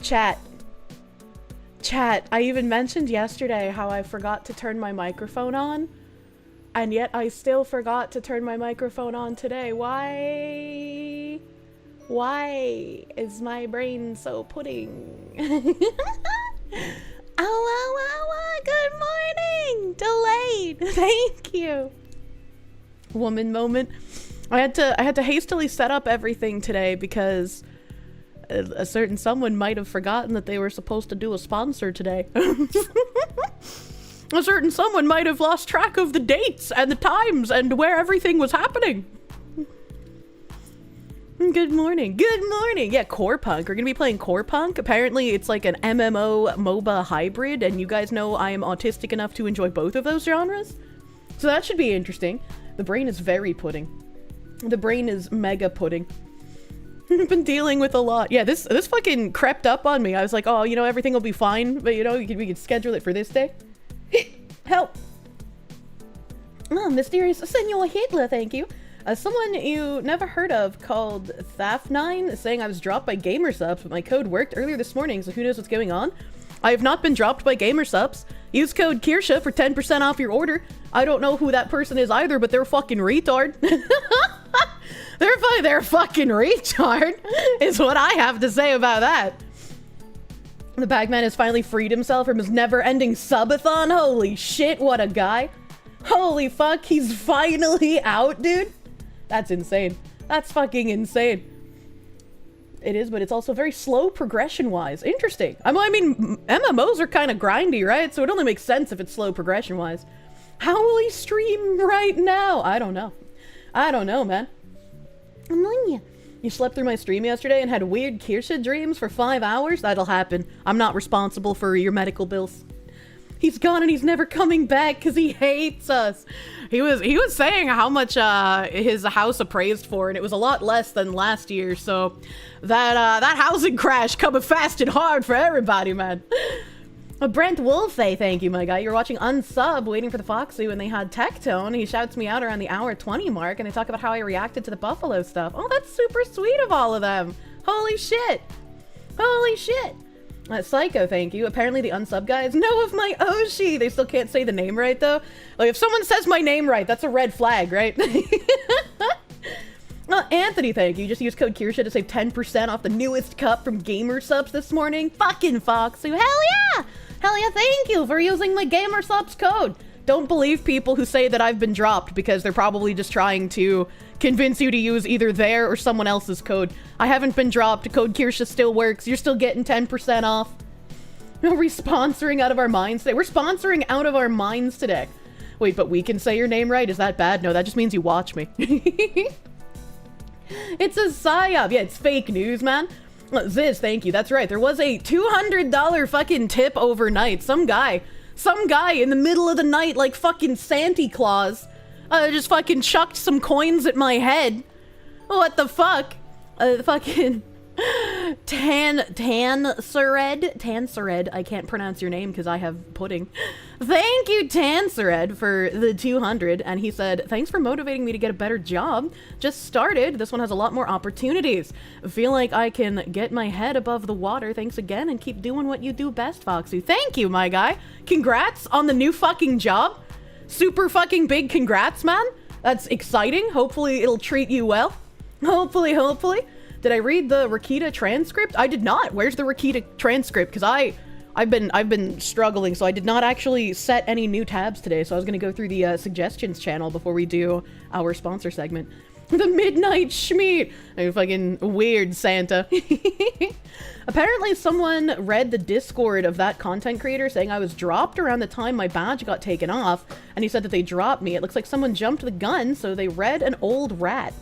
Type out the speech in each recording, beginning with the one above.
Chat. Chat, I even mentioned yesterday how I forgot to turn my microphone on, and yet I still forgot to turn my microphone on today. Why? Why is my brain so pudding? Good morning! Delayed! Thank you! Woman moment. I had to hastily set up everything today because a certain someone might have forgotten that they were supposed to do a sponsor today. A certain someone might have lost track of the dates and the times and where everything was happening. Good morning. Good morning. Yeah, Core Punk. We're gonna be playing Core Punk. Apparently it's like an MMO MOBA hybrid, and you guys know I am autistic enough to enjoy both of those genres. So that should be interesting. The brain is very pudding. The brain is mega pudding. I've been dealing with a lot. Yeah, this fucking crept up on me. I was like, oh, you know, everything will be fine, but you know, we could schedule it for this day. Help. Oh, mysterious Senor Hitler, thank you. Someone you never heard of called Thaf9 saying I was dropped by GamerSubs, but my code worked earlier this morning, so who knows what's going on. I have not been dropped by GamerSubs. Use code Kirsche for 10% off your order. I don't know who that person is either, but they're fucking retard. They're a fucking retard, is what I have to say about that. The Bagman has finally freed himself from his never-ending subathon. Holy shit, what a guy. Holy fuck, he's finally out, dude. That's insane. That's fucking insane. It is, but it's also very slow progression-wise. Interesting. I mean, MMOs are kind of grindy, right? So it only makes sense if it's slow progression-wise. How will he stream right now? I don't know. I don't know, man. You slept through my stream yesterday and had weird Kirsche dreams for 5 hours? That'll happen. I'm not responsible for your medical bills. He's gone and he's never coming back because he hates us. He was saying how much his house appraised for, and it was a lot less than last year. So that housing crash coming fast and hard for everybody, man. Brent Wolfe, thank you, my guy. You're watching Unsub, waiting for the foxu, and they had Tectone. He shouts me out around the hour 20 mark, and they talk about how I reacted to the Buffalo stuff. Oh, that's super sweet of all of them. Holy shit. Holy shit. Psycho, thank you. Apparently the Unsub guys know of my Oshi. They still can't say the name right, though. Like, if someone says my name right, that's a red flag, right? Anthony, thank you. Just use code Kirsche to save 10% off the newest cup from GamerSubs this morning. Fucking Foxu. Hell yeah! Hell yeah, thank you for using my GamerSubs code. Don't believe people who say that I've been dropped because they're probably just trying to convince you to use either their or someone else's code. I haven't been dropped. Code Kirsche still works. You're still getting 10% off. Are we sponsoring out of our minds today? We're sponsoring out of our minds today. Wait, but we can say your name right? Is that bad? No, that just means you watch me. It's a psyop. Yeah, it's fake news, man. Ziz, thank you. That's right. There was a $200 fucking tip overnight. Some guy in the middle of the night, like fucking Santa Claus, just fucking chucked some coins at my head. What the fuck? Fucking Tansered. I can't pronounce your name because I have pudding. Thank you, Tansered, for the 200. And he said, thanks for motivating me to get a better job. Just started. This one has a lot more opportunities. Feel like I can get my head above the water. Thanks again, and keep doing what you do best, Foxu. Thank you, my guy. Congrats on the new fucking job. Super fucking big congrats, man. That's exciting. Hopefully it'll treat you well. Hopefully. Did I read the Rakita transcript? I did not. Where's the Rakita transcript? Because I've been struggling, so I did not actually set any new tabs today. So I was gonna go through the suggestions channel before we do our sponsor segment. The Midnight Schmeat. A fucking weird Santa. Apparently someone read the Discord of that content creator saying I was dropped around the time my badge got taken off, and he said that they dropped me. It looks like someone jumped the gun, so they read an old rat.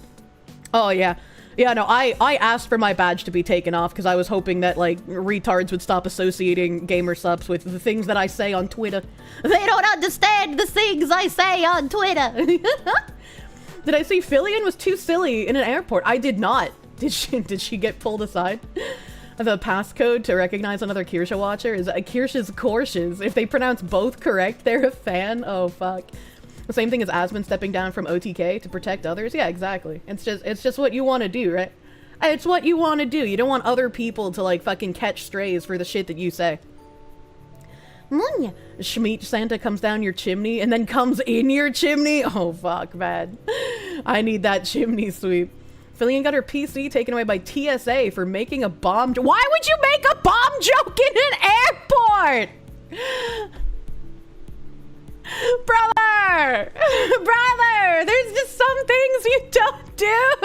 Oh yeah. Yeah, no, I asked for my badge to be taken off because I was hoping that, like, retards would stop associating GamerSubs with the things that I say on Twitter. They don't understand the things I say on Twitter. Did I say Fillion was too silly in an airport? I did not. Did she get pulled aside? The passcode to recognize another Kirsche watcher is Kirsche's Korsches. If they pronounce both correct, they're a fan. Oh, fuck. The same thing as Asmon stepping down from OTK to protect others. Yeah, exactly. It's just what you want to do, right? It's what you want to do. You don't want other people to, like, fucking catch strays for the shit that you say. Schmeat Santa comes down your chimney and then comes in your chimney? Oh, fuck, man. I need that chimney sweep. Fillion got her PC taken away by TSA for making a bomb. Why would you make a bomb joke in an airport? Brother! Brother! There's just some things you don't do!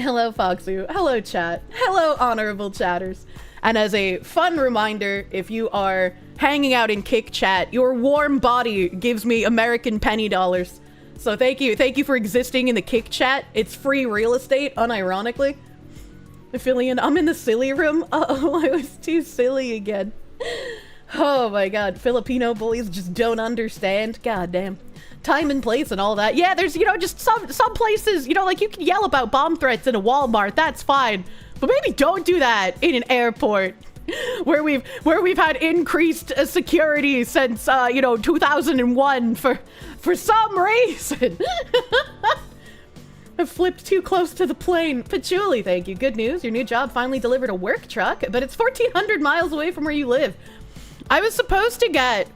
Hello, foxu. Hello, chat. Hello, honorable chatters. And as a fun reminder, if you are hanging out in Kick Chat, your warm body gives me American penny dollars. So thank you for existing in the Kick Chat. It's free real estate, unironically. Fillion, I'm in the silly room. Uh-oh, I was too silly again. Oh my god, Filipino boys just don't understand. God damn. Time and place and all that. Yeah, there's, you know, just some places, you know, like you can yell about bomb threats in a Walmart, that's fine. But maybe don't do that in an airport where we've had increased security since you know, 2001 for some reason. I flipped too close to the plane. Patchouli, thank you. Good news, your new job finally delivered a work truck, but it's 1,400 miles away from where you live. I was supposed to get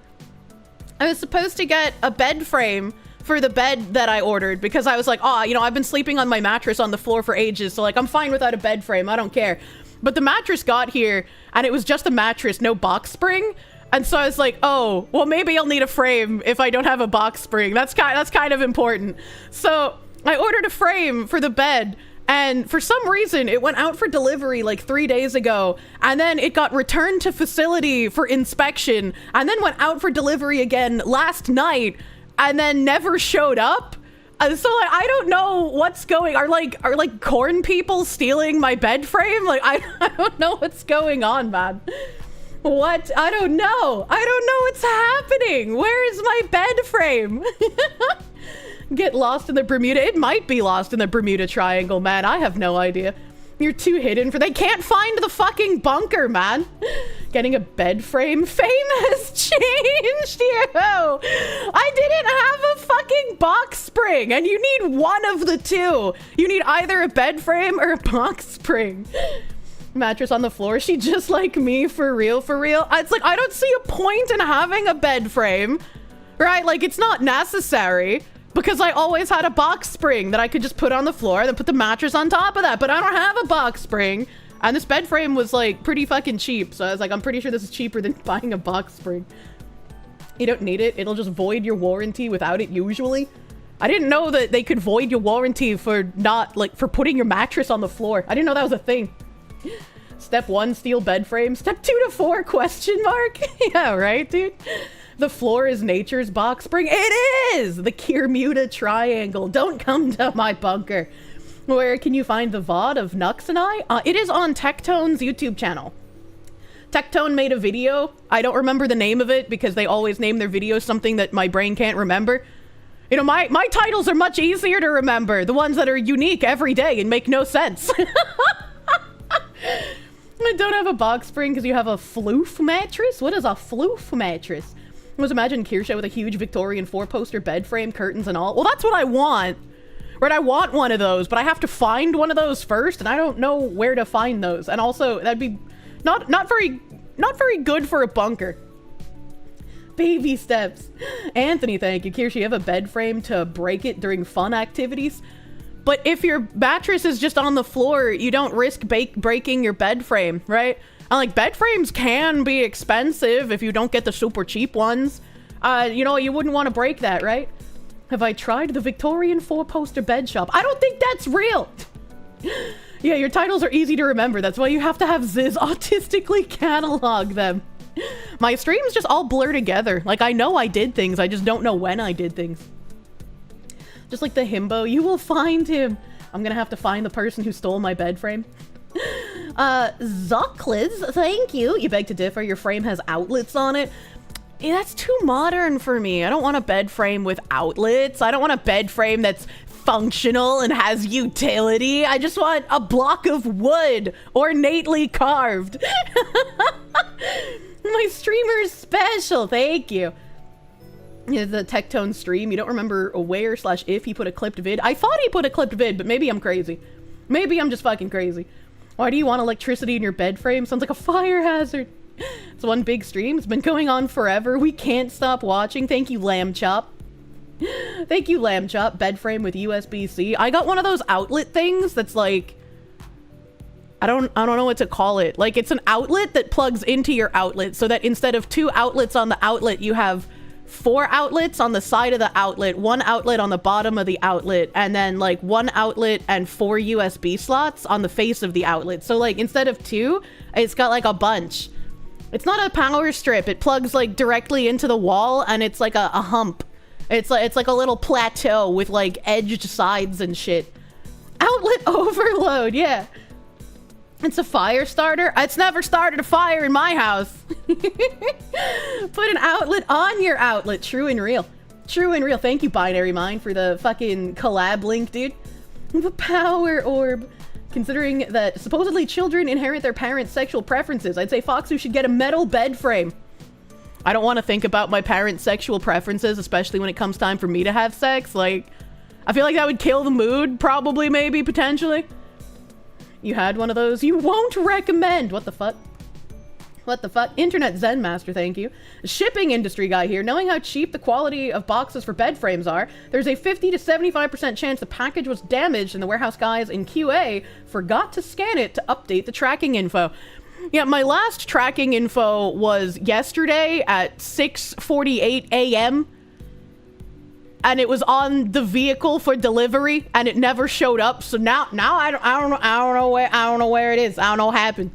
a bed frame for the bed that I ordered because I was like, oh, you know, I've been sleeping on my mattress on the floor for ages, so like I'm fine without a bed frame, I don't care. But the mattress got here and it was just a mattress, no box spring. And so I was like, oh, well, maybe I'll need a frame if I don't have a box spring. That's kind of important. So I ordered a frame for the bed, and for some reason it went out for delivery like 3 days ago, and then it got returned to facility for inspection, and then went out for delivery again last night, and then never showed up. So like, I don't know what's going. Are like corn people stealing my bed frame? Like I don't know what's going on, man. What? I don't know. I don't know what's happening. Where is my bed frame? Get lost in the Bermuda. It might be lost in the Bermuda Triangle, man. I have no idea. You're too hidden for. They can't find the fucking bunker, man. Getting a bed frame. Fame has changed, yo. I didn't have a fucking box spring, and you need one of the two. You need either a bed frame or a box spring. Mattress on the floor. She just like me, for real, for real. It's like I don't see a point in having a bed frame, right? Like it's not necessary. Because I always had a box spring that I could just put on the floor and then put the mattress on top of that. But I don't have a box spring. And this bed frame was like pretty fucking cheap. So I was like, I'm pretty sure this is cheaper than buying a box spring. You don't need it. It'll just void your warranty without it usually. I didn't know that they could void your warranty for not like for putting your mattress on the floor. I didn't know that was a thing. Step 1, steal bed frame. Step 2 to 4, question mark? Yeah, right, dude? The floor is nature's box spring. It is! The Bermuda Triangle. Don't come to my bunker. Where can you find the VoD of Nux and I? It is on Tectone's YouTube channel. Tectone made a video. I don't remember the name of it because they always name their videos something that my brain can't remember. You know, my titles are much easier to remember. The ones that are unique every day and make no sense. I don't have a box spring because you have a floof mattress? What is a floof mattress? Just imagine Kirsche with a huge Victorian 4-poster bed frame, curtains and all. Well, that's what I want. Right, I want one of those, but I have to find one of those first, and I don't know where to find those. And also, that'd be not very good for a bunker. Baby steps. Anthony, thank you. Kirsche, you have a bed frame to break it during fun activities. But if your mattress is just on the floor, you don't risk breaking your bed frame, right? And like bed frames can be expensive if you don't get the super cheap ones. You know, you wouldn't want to break that, right? Have I tried the Victorian 4-poster bed shop? I don't think that's real. Yeah, your titles are easy to remember. That's why you have to have Ziz autistically catalog them. My streams just all blur together. Like, I know I did things, I just don't know when I did things. Just like the himbo, you will find him. I'm gonna have to find the person who stole my bed frame. Zuckliz, thank you. You beg to differ, your frame has outlets on it. Yeah, that's too modern for me. I don't want a bed frame with outlets. I don't want a bed frame that's functional and has utility. I just want a block of wood, ornately carved. My streamer is special, thank you. the Tectone stream. You don't remember where / if he put a clipped vid. I thought he put a clipped vid, but maybe I'm crazy. Maybe I'm just fucking crazy. Why do you want electricity in your bed frame? Sounds like a fire hazard. It's one big stream. It's been going on forever. We can't stop watching. Thank you, Lamb Chop. Thank you, Lamb Chop. Bed frame with USB-C. I got one of those outlet things that's like, I don't know what to call it. Like, it's an outlet that plugs into your outlet so that instead of 2 outlets on the outlet, you have 4 outlets on the side of the outlet, 1 outlet on the bottom of the outlet, and then like 1 outlet and 4 USB slots on the face of the outlet. So like instead of 2, it's got like a bunch. It's not a power strip. It plugs like directly into the wall, and it's like a hump. It's like a little plateau with like edged sides and shit. Outlet overload, yeah. It's a fire starter. It's never started a fire in my house. Put an outlet on your outlet. True and real. True and real. Thank you, Binary Mind, for the fucking collab link, dude. The power orb. Considering that supposedly children inherit their parents' sexual preferences, I'd say foxu should get a metal bed frame. I don't want to think about my parents' sexual preferences, especially when it comes time for me to have sex. Like, I feel like that would kill the mood, probably, maybe, potentially. You had one of those? You won't recommend! What the fuck? What the fuck? Internet Zen Master, thank you. Shipping industry guy here. Knowing how cheap the quality of boxes for bed frames are, there's a 50 to 75% chance the package was damaged and the warehouse guys in QA forgot to scan it to update the tracking info. Yeah, my last tracking info was yesterday at 6:48 a.m. and it was on the vehicle for delivery, and it never showed up. So now I don't know where it is. I don't know what happened.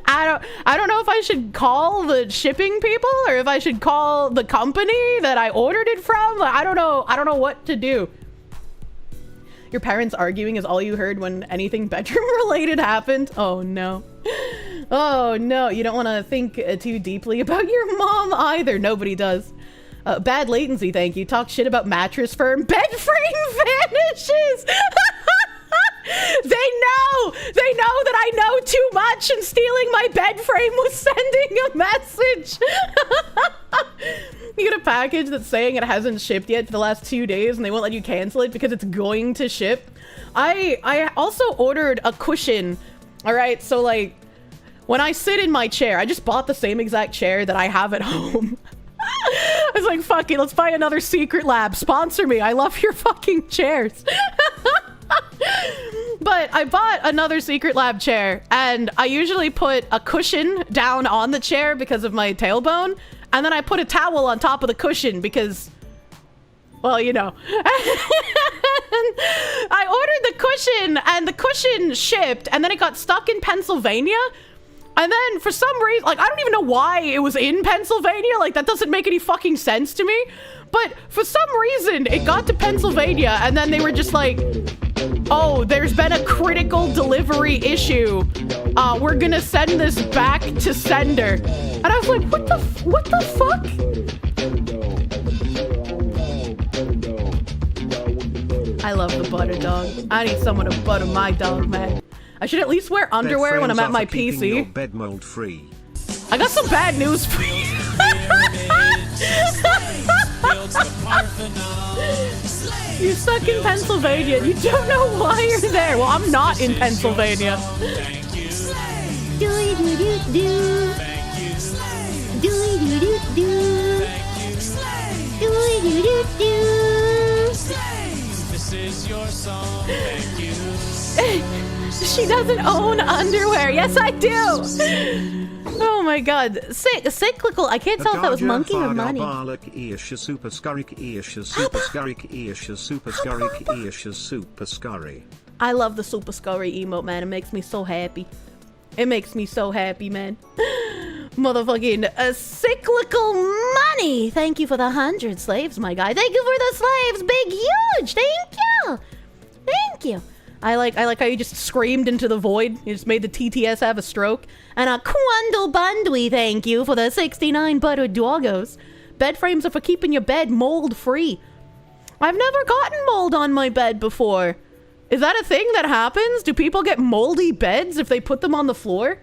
I don't know if I should call the shipping people or if I should call the company that I ordered it from. Like, I don't know what to do. Your parents arguing is all you heard when anything bedroom related happened. Oh no. Oh no. You don't want to think too deeply about your mom either. Nobody does. Bad latency, thank you. Talk shit about mattress firm. Bed frame vanishes! They know that I know too much, and stealing my bed frame was sending a message. You get a package that's saying it hasn't shipped yet for the last 2 days, and they won't let you cancel it because it's going to ship. I also ordered a cushion. All right, so like when I sit in my chair, I just bought the same exact chair that I have at home. I was like, fuck it, let's buy another Secret Lab. Sponsor me. I love your fucking chairs. But I bought another Secret Lab chair, and I usually put a cushion down on the chair because of my tailbone, and then I put a towel on top of the cushion because, well, you know. I ordered the cushion, and the cushion shipped, and then it got stuck in Pennsylvania. And then for some reason, like, I don't even know why it was in Pennsylvania. Like, that doesn't make any fucking sense to me. But for some reason, it got to Pennsylvania, and then they were just like, oh, there's been a critical delivery issue. We're gonna send this back to sender. And I was like, what the fuck? I love the butter dog. I need someone to butter my dog, man. I should at least wear underwear when I'm at my PC. Your bed mold free. I got some bad news for you. You're stuck in Pennsylvania and you don't know why you're there. Well, I'm not in Pennsylvania. This is your song. Thank you. She doesn't own underwear. Yes, I do. Oh my god. Cyclical. I can't tell if that was monkey or money. I love the super scurry emote, man. It makes me so happy. It makes me so happy, man. Motherfucking cyclical money. Thank you for the 100 slaves, my guy. Thank you for the slaves. Big, huge. Thank you. Thank you. I like how you just screamed into the void. You just made the TTS have a stroke. And a Quandle Bundwy, thank you for the 69 buttered doggos. Bed frames are for keeping your bed mold free. I've never gotten mold on my bed before. Is that a thing that happens? Do people get moldy beds if they put them on the floor?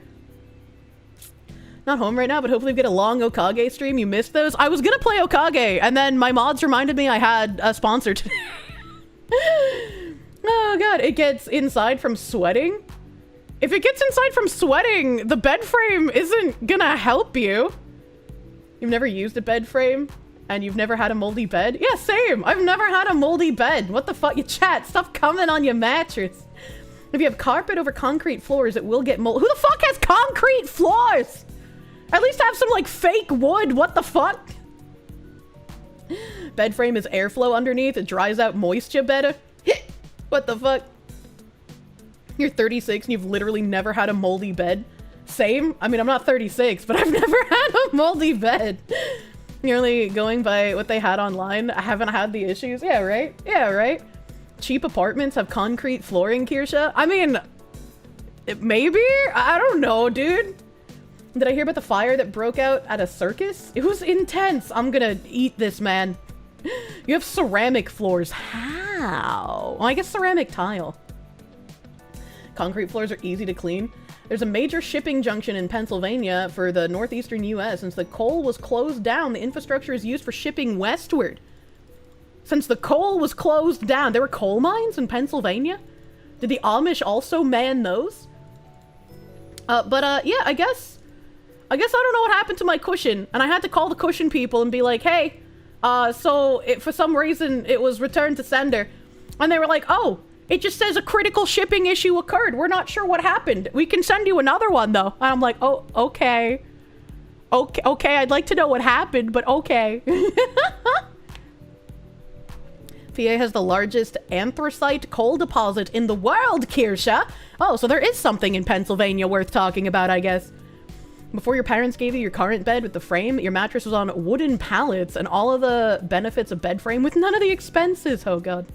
Not home right now, but hopefully we get a long Okage stream. You missed those? I was gonna play Okage, and then my mods reminded me I had a sponsor today. Oh god, it gets inside from sweating? If it gets inside from sweating, the bed frame isn't gonna help you. You've never used a bed frame? And you've never had a moldy bed? Yeah, same! I've never had a moldy bed. What the fuck? You chat, stop coming on your mattress. If you have carpet over concrete floors, it will get mold. Who the fuck has concrete floors? At least have some, like, fake wood. What the fuck? Bed frame is airflow underneath. It dries out moisture better. What the fuck? You're 36 and you've literally never had a moldy bed. Same. I mean, I'm not 36, but I've never had a moldy bed. Merely going by what they had online. I haven't had the issues. Yeah, right? Yeah, right? Cheap apartments have concrete flooring, Kirsche? I mean, maybe? I don't know, dude. Did I hear about the fire that broke out at a circus? It was intense. I'm gonna eat this, man. You have ceramic floors. How? Well, I guess ceramic tile. Concrete floors are easy to clean. There's a major shipping junction in Pennsylvania for the northeastern US. Since the coal was closed down, the infrastructure is used for shipping westward. Since the coal was closed down, there were coal mines in Pennsylvania? Did the Amish also man those? Yeah, I guess I don't know what happened to my cushion, and I had to call the cushion people and be like, hey, for some reason, it was returned to sender. And they were like, oh, it just says a critical shipping issue occurred. We're not sure what happened. We can send you another one, though. And I'm like, oh, okay. Okay, I'd like to know what happened, but okay. PA has the largest anthracite coal deposit in the world, Kirsche. Oh, so there is something in Pennsylvania worth talking about, I guess. Before your parents gave you your current bed with the frame, your mattress was on wooden pallets and all of the benefits of bed frame with none of the expenses. Oh, God.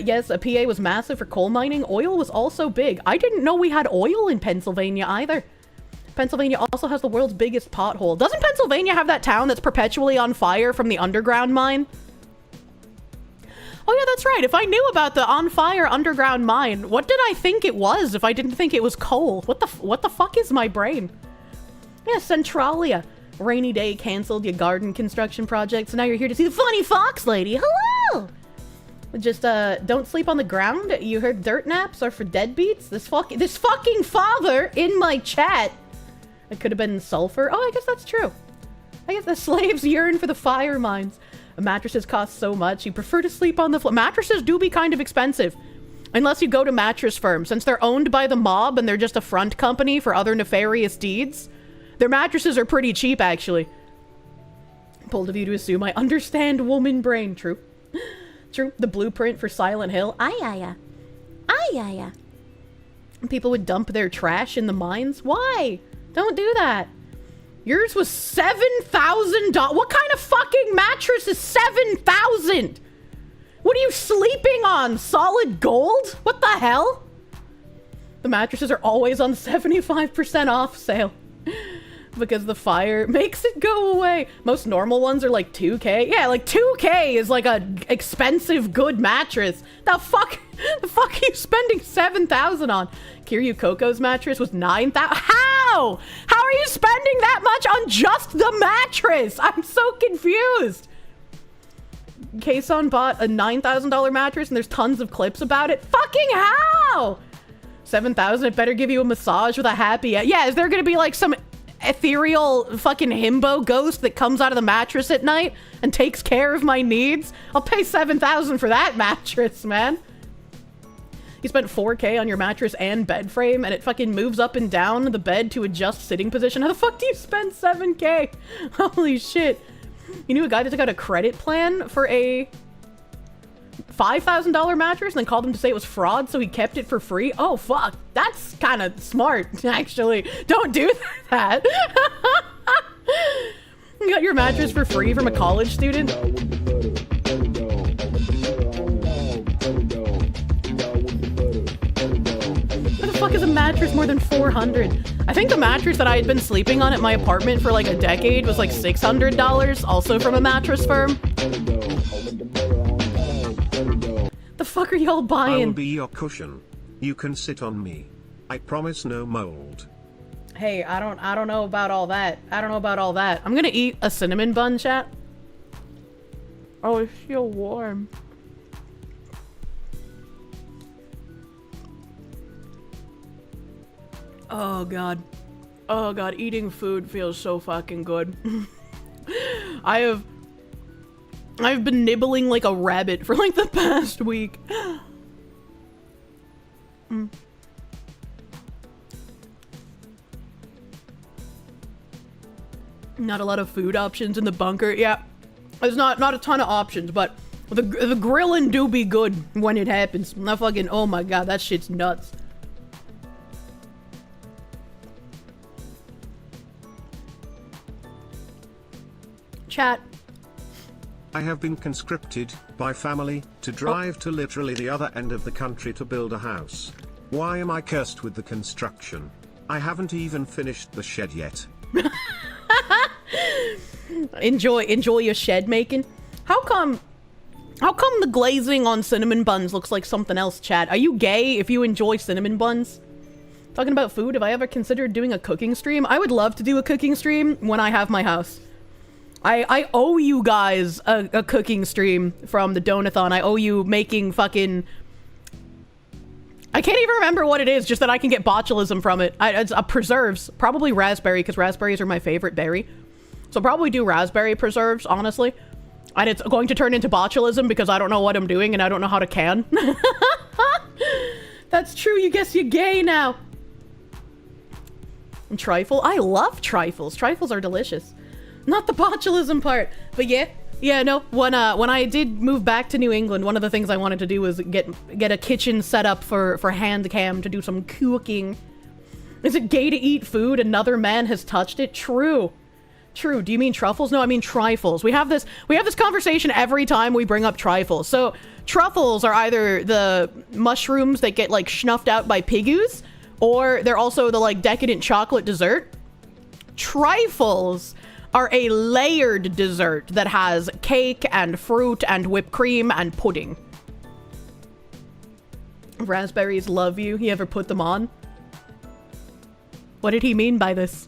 Yes, a PA was massive for coal mining. Oil was also big. I didn't know we had oil in Pennsylvania either. Pennsylvania also has the world's biggest pothole. Doesn't Pennsylvania have that town that's perpetually on fire from the underground mine? Oh yeah, that's right. If I knew about the on fire underground mine, what did I think it was if I didn't think it was coal? What the fuck is my brain? Yeah, Centralia. Rainy day canceled your garden construction project, so now you're here to see the funny fox lady. Hello! Just, don't sleep on the ground. You heard dirt naps are for deadbeats? This fucking father in my chat. It could have been sulfur. Oh, I guess that's true. I guess the slaves yearn for the fire mines. Mattresses cost so much. You prefer to sleep on the floor. Mattresses do be kind of expensive. Unless you go to mattress firms. Since they're owned by the mob and they're just a front company for other nefarious deeds, their mattresses are pretty cheap, actually. Bold of you to assume I understand woman brain. True. True. The blueprint for Silent Hill. Aye. People would dump their trash in the mines. Why? Don't do that. Yours was $7,000. What kind of fucking mattress is $7,000? What are you sleeping on? Solid gold? What the hell? The mattresses are always on 75% off sale. Because the fire makes it go away. Most normal ones are like 2K. Yeah, like 2K is like a expensive good mattress. The fuck are you spending 7,000 on? Kiryu Coco's mattress was 9,000. How? How are you spending that much on just the mattress? I'm so confused. Kason bought a $9,000 mattress and there's tons of clips about it. Fucking how? 7,000, it better give you a massage with a happy... Yeah, is there gonna be like some ethereal fucking himbo ghost that comes out of the mattress at night and takes care of my needs? I'll pay 7,000 for that mattress, man. You spent 4K on your mattress and bed frame and it fucking moves up and down the bed to adjust sitting position. How the fuck do you spend 7K? Holy shit. You knew a guy that took out a credit plan for a $5,000 mattress and then called him to say it was fraud, so he kept it for free? Oh, fuck. That's kind of smart, actually. Don't do that. You got your mattress for free from a college student? What the fuck is a mattress more than 400? I think the mattress that I had been sleeping on at my apartment for like a decade was like $600, also from a mattress firm. The fuck are y'all buying? I will be your cushion. You can sit on me. I promise no mold. Hey, I don't know about all that. I don't know about all that. I'm gonna eat a cinnamon bun, chat. Oh, it's still warm. Oh god. Oh god, eating food feels so fucking good. I've been nibbling like a rabbit for like the past week. Not a lot of food options in the bunker. Yeah, there's not a ton of options, but the grilling do be good when it happens. Not fucking, oh my god, that shit's nuts. Chat. I have been conscripted by family to drive to literally the other end of the country to build a house. Why am I cursed with the construction? I haven't even finished the shed yet. enjoy your shed making. How come the glazing on cinnamon buns looks like something else, chat? Are you gay if you enjoy cinnamon buns? Talking about food, have I ever considered doing a cooking stream? I would love to do a cooking stream when I have my house. I owe you guys a cooking stream from the Donathon. I owe you making fucking... I can't even remember what it is, just that I can get botulism from it. It's preserves. Probably raspberry, because raspberries are my favorite berry. So probably do raspberry preserves, honestly. And it's going to turn into botulism because I don't know what I'm doing and I don't know how to can. That's true, you guess you're gay now. And trifle? I love trifles. Trifles are delicious. Not the botulism part, but yeah, no. When I did move back to New England, one of the things I wanted to do was get a kitchen set up for hand cam to do some cooking. Is it gay to eat food another man has touched it? True. Do you mean truffles? No, I mean trifles. We have this conversation every time we bring up trifles. So truffles are either the mushrooms that get like snuffed out by piggoos, or they're also the like decadent chocolate dessert. Trifles are a layered dessert that has cake and fruit and whipped cream and pudding. Raspberries love you. You ever put them on? What did he mean by this?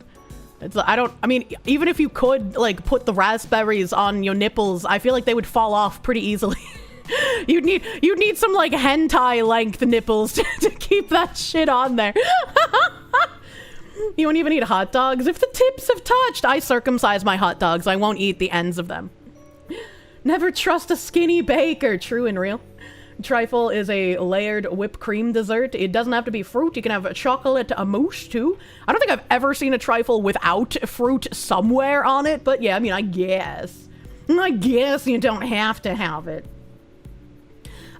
I mean, even if you could, like, put the raspberries on your nipples, I feel like they would fall off pretty easily. You'd need some, like, hentai-length nipples to keep that shit on there. You won't even eat hot dogs? If the tips have touched, I circumcise my hot dogs. I won't eat the ends of them. Never trust a skinny baker. True and real. Trifle is a layered whipped cream dessert. It doesn't have to be fruit. You can have a chocolate mousse too. I don't think I've ever seen a trifle without fruit somewhere on it, but yeah, I mean, I guess you don't have to have it.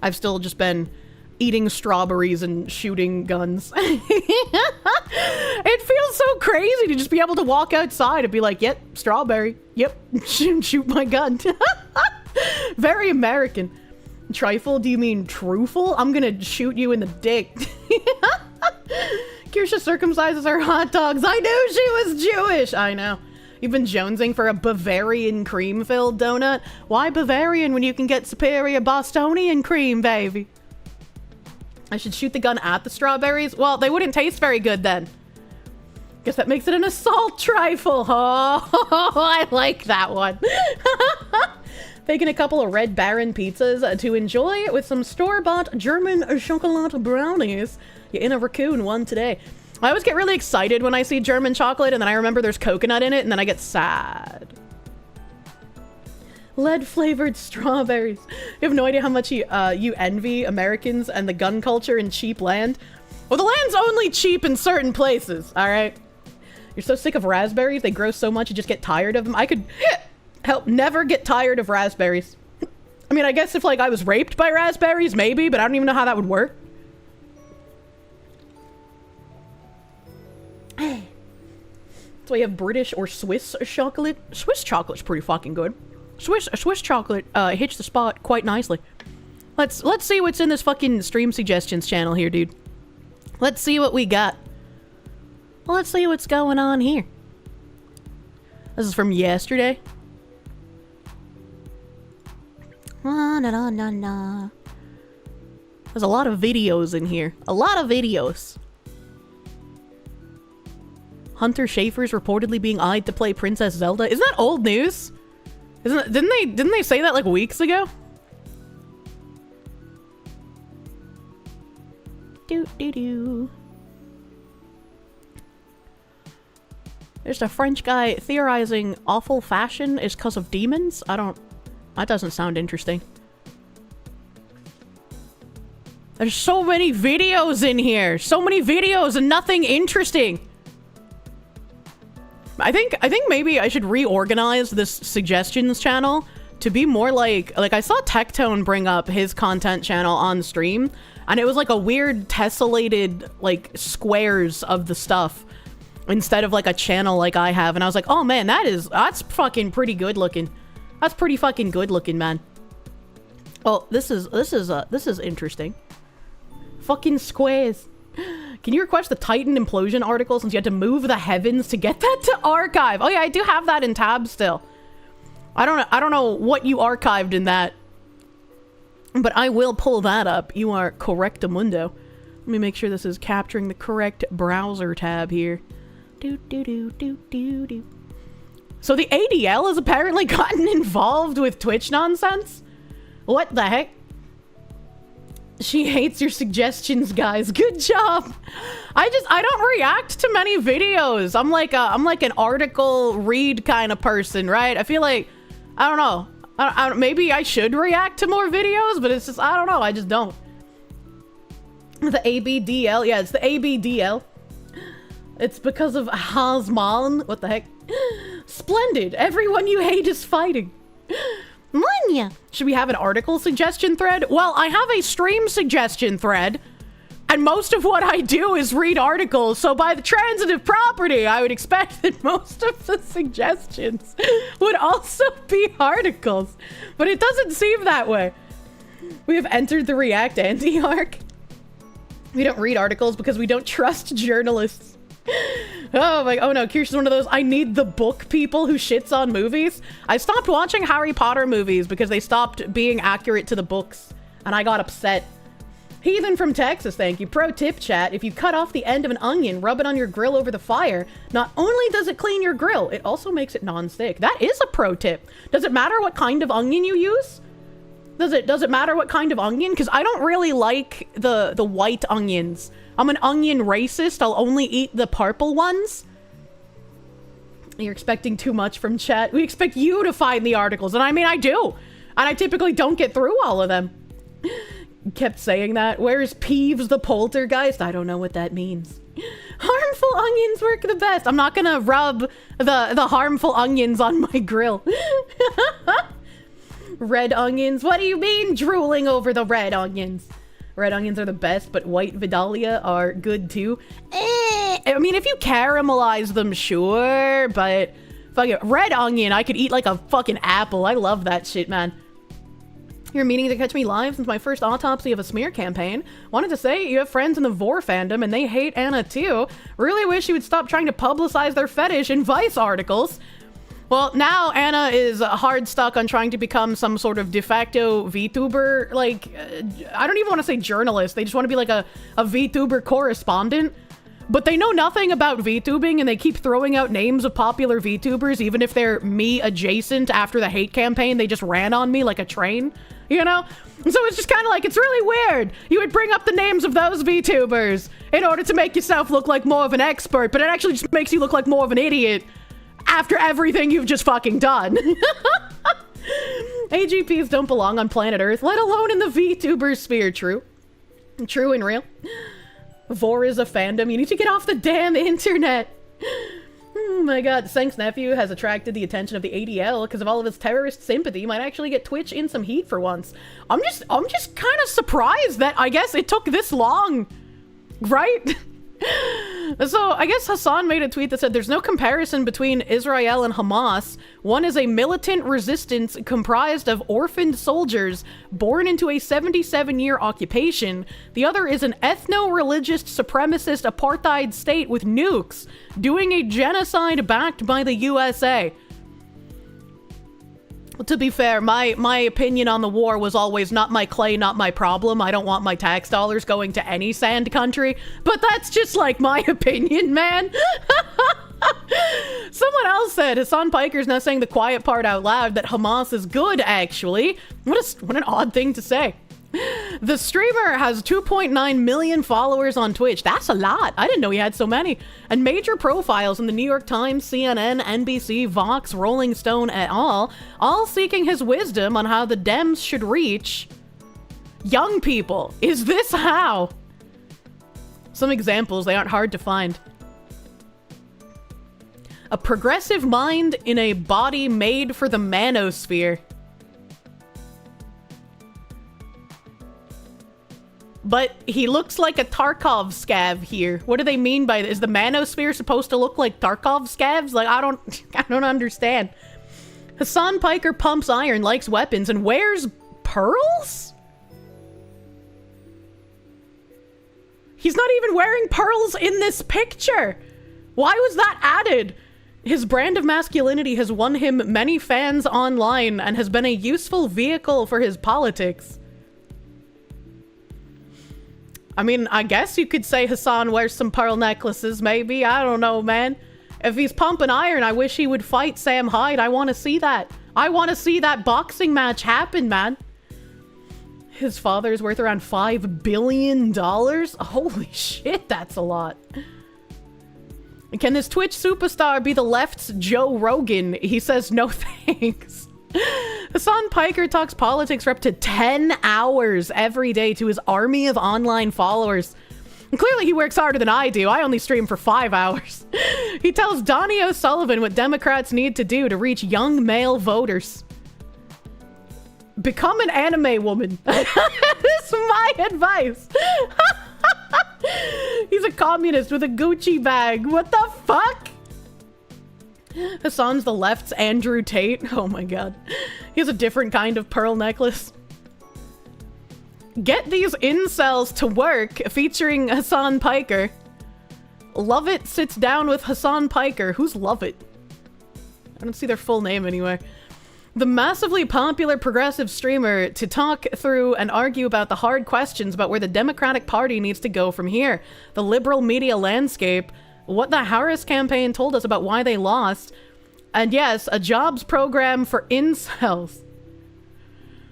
I've still just been eating strawberries and shooting guns. It feels so crazy to just be able to walk outside and be like, yep, strawberry. Yep, shoot my gun. Very American. Trifle? Do you mean truffle? I'm gonna shoot you in the dick. Kirsche circumcises her hot dogs. I knew she was Jewish. I know. You've been jonesing for a Bavarian cream-filled donut? Why Bavarian when you can get superior Bostonian cream, baby? I should shoot the gun at the strawberries? Well, they wouldn't taste very good then. Guess that makes it an assault trifle. Oh, I like that one. Baking a couple of Red Baron pizzas to enjoy with some store-bought German chocolate brownies. You in a raccoon one today. I always get really excited when I see German chocolate, and then I remember there's coconut in it, and then I get sad. Lead-flavored strawberries. You have no idea how much you envy Americans and the gun culture in cheap land. Well, the land's only cheap in certain places, all right? You're so sick of raspberries, they grow so much you just get tired of them. I could never get tired of raspberries. I mean, I guess if, like, I was raped by raspberries, maybe, but I don't even know how that would work. That's why you have British or Swiss chocolate. Swiss chocolate's pretty fucking good. Swiss chocolate hits the spot quite nicely. Let's see what's in this fucking stream suggestions channel here, dude. Let's see what we got. Let's see what's going on here. This is from yesterday. There's a lot of videos in here. A lot of videos. Hunter Schafer's reportedly being eyed to play Princess Zelda. Isn't that old news? Didn't they say that like weeks ago? Do. There's a French guy theorizing awful fashion is because of demons. That doesn't sound interesting. There's so many videos in here. So many videos and nothing interesting. I think maybe I should reorganize this suggestions channel to be more like I saw Tectone bring up his content channel on stream, and it was like a weird tessellated like squares of the stuff instead of like a channel like I have, and I was like, oh man, that's fucking pretty good looking. That's pretty fucking good looking, man. Oh, this is interesting. Fucking squares. Can you request the Titan implosion article since you had to move the heavens to get that to archive? Oh yeah, I do have that in tabs still. I don't know what you archived in that, but I will pull that up. You are correctamundo. Let me make sure this is capturing the correct browser tab here. Do. So the ADL has apparently gotten involved with Twitch nonsense? What the heck? She hates your suggestions, guys. Good job. I don't react to many videos. I'm like an article read kind of person, right? I feel like, I don't know. Maybe I should react to more videos, but it's just, I don't know. I just don't. The ABDL. Yeah, it's the ABDL. It's because of Hasman. What the heck? Splendid. Everyone you hate is fighting. Manya. Should we have an article suggestion thread? Well, I have a stream suggestion thread, and most of what I do is read articles, so by the transitive property, I would expect that most of the suggestions would also be articles, but it doesn't seem that way. We have entered the React anti-arc. We don't read articles because we don't trust journalists. Oh no, Kirsche is one of those I need the book people who shits on movies. I stopped watching Harry Potter movies because they stopped being accurate to the books, and I got upset. Heathen from Texas, thank you. Pro tip, chat, if you cut off the end of an onion, rub it on your grill over the fire, not only does it clean your grill, it also makes it non-stick. That is a pro tip. Does it matter what kind of onion you use? Does it matter what kind of onion? Because I don't really like the white onions. I'm an onion racist. I'll only eat the purple ones. You're expecting too much from chat. We expect you to find the articles. And I mean, I do. And I typically don't get through all of them. Kept saying that. Where is Peeves the poltergeist? I don't know what that means. Harmful onions work the best. I'm not gonna rub the harmful onions on my grill. Red onions? What do you mean drooling over the red onions? Red onions are the best, but white Vidalia are good too. I mean, if you caramelize them, sure, but fucking red onion, I could eat like a fucking apple. I love that shit, man. You're meaning to catch me live since my first autopsy of a smear campaign. Wanted to say you have friends in the Vor fandom and they hate Anna too. Really wish you would stop trying to publicize their fetish in Vice articles. Well, now Anna is hard stuck on trying to become some sort of de facto VTuber, like, I don't even want to say journalist. They just want to be like a VTuber correspondent. But they know nothing about VTubing and they keep throwing out names of popular VTubers, even if they're me adjacent after the hate campaign. They just ran on me like a train, you know? And so it's just kind of like, it's really weird. You would bring up the names of those VTubers in order to make yourself look like more of an expert, but it actually just makes you look like more of an idiot after everything you've just fucking done. AGPs don't belong on planet Earth, let alone in the VTuber sphere. True. True and real. Vor is a fandom. You need to get off the damn internet. Oh my god. Senk's nephew has attracted the attention of the ADL because of all of his terrorist sympathy. Might actually get Twitch in some heat for once. I'm just kind of surprised that I guess it took this long. Right? So I guess Hasan made a tweet that said there's no comparison between Israel and Hamas. One is a militant resistance comprised of orphaned soldiers born into a 77-year occupation. The other is an ethno-religious supremacist apartheid state with nukes doing a genocide backed by the USA. To be fair, my opinion on the war was always not my clay, not my problem. I don't want my tax dollars going to any sand country, but that's just like my opinion, man. Someone else said Hasan Piker's now saying the quiet part out loud that Hamas is good, actually. What an odd thing to say. The streamer has 2.9 million followers on Twitch. That's a lot. I didn't know he had so many. And major profiles in the New York Times, CNN, NBC, Vox, Rolling Stone, et al. All seeking his wisdom on how the Dems should reach young people. Is this how? Some examples, they aren't hard to find. A progressive mind in a body made for the manosphere. But he looks like a Tarkov scav here. What do they mean by this? Is the manosphere supposed to look like Tarkov scavs? Like, I don't understand. Hasan Piker pumps iron, likes weapons, and wears pearls? He's not even wearing pearls in this picture. Why was that added? His brand of masculinity has won him many fans online and has been a useful vehicle for his politics. I mean, I guess you could say Hasan wears some pearl necklaces, maybe. I don't know, man. If he's pumping iron, I wish he would fight Sam Hyde. I want to see that. I want to see that boxing match happen, man. His father's worth around $5 billion? Holy shit, that's a lot. Can this Twitch superstar be the left's Joe Rogan? He says no thanks. Hasan Piker talks politics for up to 10 hours every day to his army of online followers. And clearly he works harder than I do. I only stream for 5 hours. He tells Donnie O'Sullivan what Democrats need to do to reach young male voters. Become an anime woman. That's my advice. He's a communist with a Gucci bag. What the fuck? Hasan's the left's Andrew Tate. Oh my god. He has a different kind of pearl necklace. Get these incels to work, featuring Hasan Piker. Lovett sits down with Hasan Piker. Who's Lovett? I don't see their full name anywhere. The massively popular progressive streamer to talk through and argue about the hard questions about where the Democratic Party needs to go from here. The liberal media landscape, what the Harris campaign told us about why they lost, and yes, a jobs program for incels.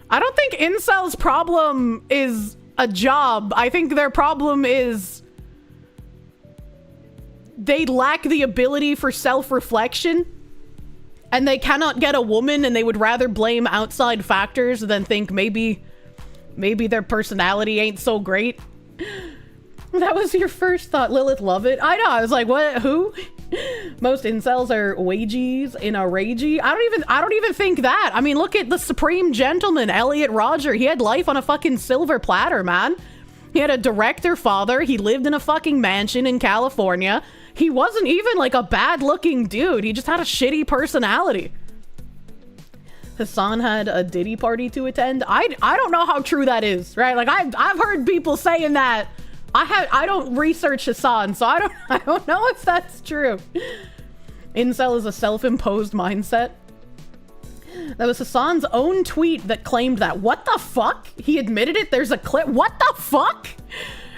I don't think incels' problem is a job. I think their problem is they lack the ability for self-reflection. And they cannot get a woman, and they would rather blame outside factors than think maybe their personality ain't so great. That was your first thought, Lilith Lovett. I know, I was like, what, who? Most incels are wages in a ragey. I don't even think that. I mean, look at the supreme gentleman, Elliot Rodger. He had life on a fucking silver platter, man. He had a director father. He lived in a fucking mansion in California. He wasn't even like a bad looking dude. He just had a shitty personality. Hasan had a Diddy party to attend. I don't know how true that is, right? Like I've heard people saying that. I don't research Hasan, so I don't know if that's true. Incel is a self-imposed mindset. That was Hasan's own tweet that claimed that. What the fuck? He admitted it. There's a clip. What the fuck?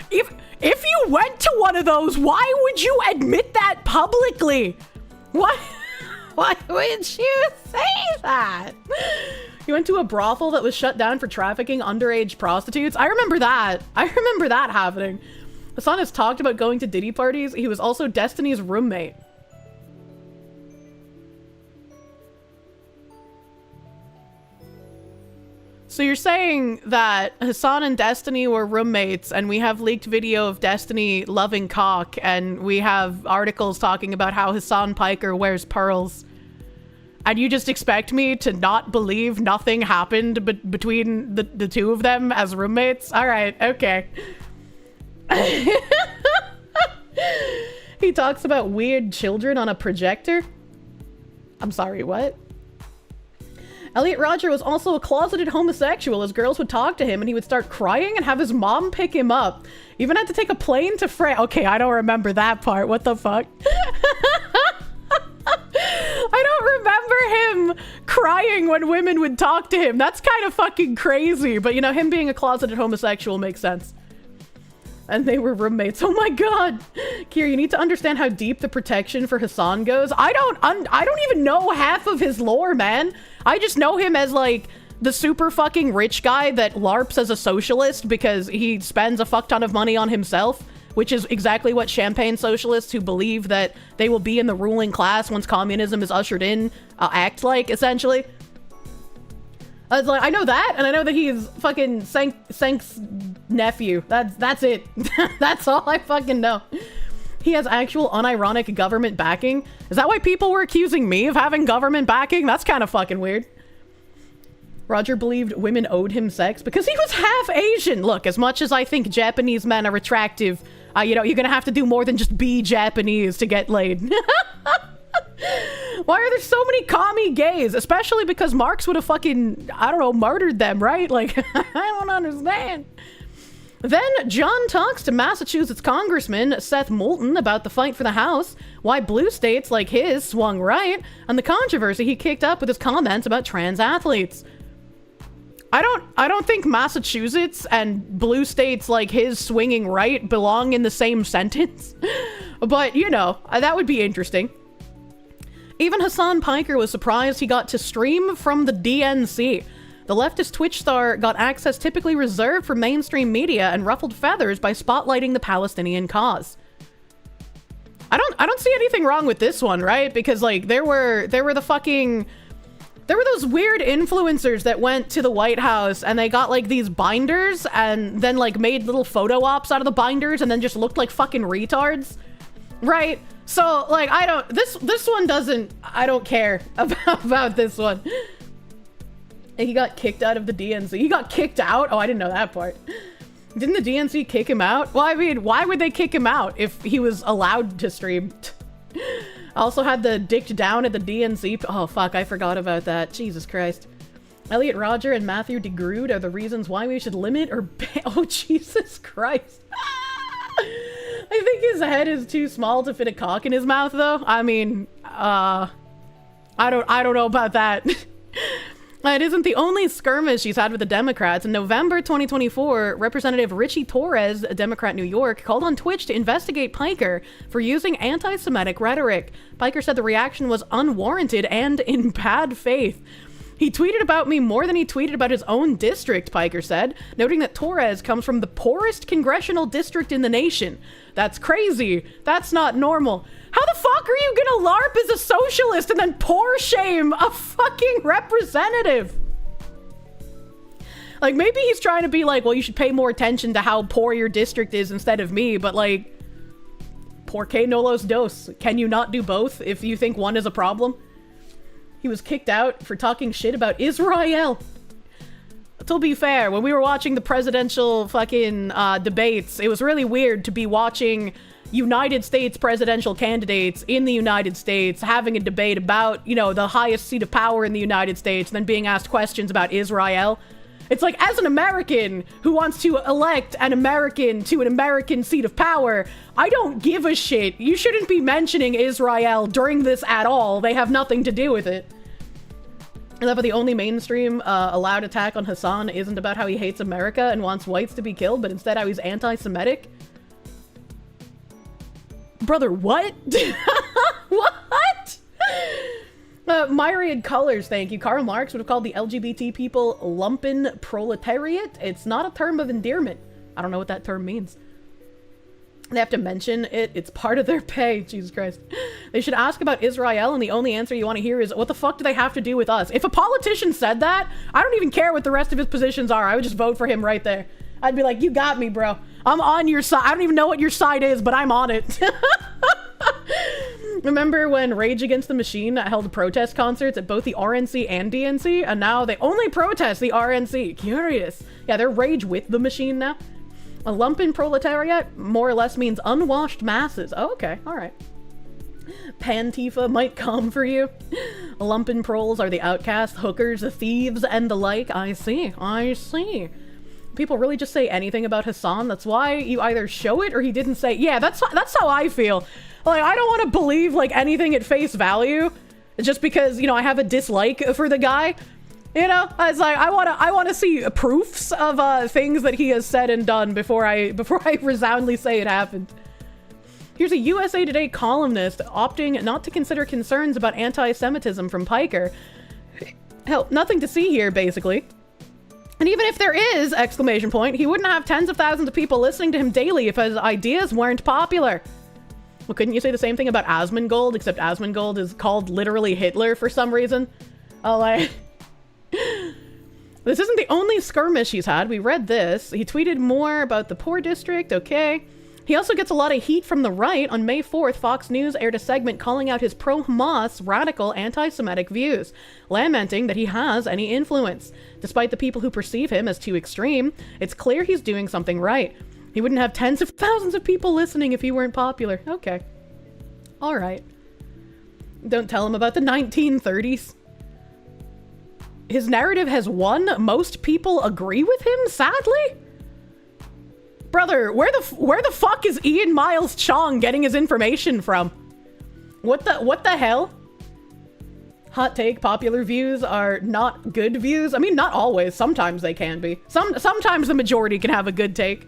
If you went to one of those, why would you admit that publicly? What? Why would you say that? You went to a brothel that was shut down for trafficking underage prostitutes? I remember that. I remember that happening. Hasan has talked about going to Diddy parties. He was also Destiny's roommate. So you're saying that Hasan and Destiny were roommates, and we have leaked video of Destiny loving cock, and we have articles talking about how Hasan Piker wears pearls. And you just expect me to not believe nothing happened between the two of them as roommates? All right, okay. He talks about weird children on a projector. I'm sorry, what? Elliot Rodger was also a closeted homosexual, as girls would talk to him and he would start crying and have his mom pick him up. Even had to take a plane to France. Okay, I don't remember that part. What the fuck? I don't remember him crying when women would talk to him. That's kind of fucking crazy. But, you know, him being a closeted homosexual makes sense. And they were roommates. Oh my god! Kier, you need to understand how deep the protection for Hasan goes. I don't even know half of his lore, man. I just know him as, like, the super fucking rich guy that LARPs as a socialist because he spends a fuck ton of money on himself, which is exactly what champagne socialists who believe that they will be in the ruling class once communism is ushered in act like, essentially. I know that, and I know that he's fucking Sank's nephew. That's it. That's all I fucking know. He has actual unironic government backing. Is that why people were accusing me of having government backing? That's kind of fucking weird. Roger believed women owed him sex because he was half Asian. Look, as much as I think Japanese men are attractive, you know, you're gonna have to do more than just be Japanese to get laid. Why are there so many commie gays? Especially because Marx would have fucking, I don't know, murdered them, right? Like, I don't understand. Then John talks to Massachusetts Congressman Seth Moulton about the fight for the House, why blue states like his swung right, and the controversy he kicked up with his comments about trans athletes. I don't think Massachusetts and blue states like his swinging right belong in the same sentence. But, you know, that would be interesting. Even Hasan Piker was surprised he got to stream from the DNC. The leftist Twitch star got access typically reserved for mainstream media and ruffled feathers by spotlighting the Palestinian cause. I don't see anything wrong with this one, right? Because, like, there were those weird influencers that went to the White House and they got, like, these binders and then, like, made little photo ops out of the binders and then just looked like fucking retards, right? So, like, this one doesn't, I don't care about this one. He got kicked out of the DNC. He got kicked out? Oh, I didn't know that part. Didn't the DNC kick him out? Well, I mean, why would they kick him out if he was allowed to stream? I also had the dicked down at the DNC. Oh, fuck, I forgot about that. Jesus Christ. Elliot Roger and Matthew DeGrood are the reasons why we should limit or ban. Oh, Jesus Christ. I think his head is too small to fit a cock in his mouth, though. I mean, I don't know about that. It isn't the only skirmish he's had with the Democrats. In November 2024, Representative Richie Torres, a Democrat New York, called on Twitch to investigate Piker for using anti-Semitic rhetoric. Piker said the reaction was unwarranted and in bad faith. He tweeted about me more than he tweeted about his own district, Piker said, noting that Torres comes from the poorest congressional district in the nation. That's crazy. That's not normal. How the fuck are you gonna LARP as a socialist and then poor shame a fucking representative? Like, maybe he's trying to be like, well, you should pay more attention to how poor your district is instead of me, but like, por qué no los dos? Can you not do both if you think one is a problem? He was kicked out for talking shit about Israel. To be fair, when we were watching the presidential fucking debates, it was really weird to be watching United States presidential candidates in the United States having a debate about, you know, the highest seat of power in the United States, and then being asked questions about Israel. It's like, as an American who wants to elect an American to an American seat of power, I don't give a shit. You shouldn't be mentioning Israel during this at all. They have nothing to do with it. And that the only mainstream allowed attack on Hasan isn't about how he hates America and wants whites to be killed, but instead how he's anti-Semitic. Brother, what? What? Myriad colors, thank you. Karl Marx would have called the LGBT people lumpen proletariat. It's not a term of endearment. I don't know what that term means. They have to mention it. It's part of their pay. Jesus Christ. They should ask about Israel, and the only answer you want to hear is, what the fuck do they have to do with us? If a politician said that, I don't even care what the rest of his positions are. I would just vote for him right there. I'd be like, you got me, bro. I'm on your side. I don't even know what your side is, but I'm on it. Remember when Rage Against the Machine held protest concerts at both the RNC and DNC? And now they only protest the RNC. Curious. Yeah, they're Rage with the Machine now. A lumpen proletariat more or less means unwashed masses. Oh, okay, all right. Pantifa might come for you. Lumpen proles are the outcasts, hookers, the thieves, and the like. I see, I see. People really just say anything about Hasan. That's why you either show it or he didn't say. Yeah, that's how I feel. Like, I don't want to believe like anything at face value just because, you know, I have a dislike for the guy. You know, I was like, I wanna see proofs of things that he has said and done before I resoundingly say it happened. Here's a USA Today columnist opting not to consider concerns about anti-Semitism from Piker. Hell, nothing to see here, basically. And even if there is, exclamation point, he wouldn't have tens of thousands of people listening to him daily if his ideas weren't popular. Well, couldn't you say the same thing about Asmongold, except Asmongold is called literally Hitler for some reason? Oh, like... This isn't the only skirmish he's had. We read this. He tweeted more about the poor district, okay. He also gets a lot of heat from the right. On May 4th, Fox News aired a segment calling out his pro-Hamas, radical, anti-Semitic views, lamenting that he has any influence. Despite the people who perceive him as too extreme, it's clear he's doing something right. He wouldn't have tens of thousands of people listening if he weren't popular. Okay. All right. Don't tell him about the 1930s. His narrative has won. Most people agree with him, sadly? Brother, where the fuck is Ian Miles Chong getting his information from? What the hell? Hot take, popular views are not good views. I mean, not always. Sometimes they can be. Sometimes the majority can have a good take.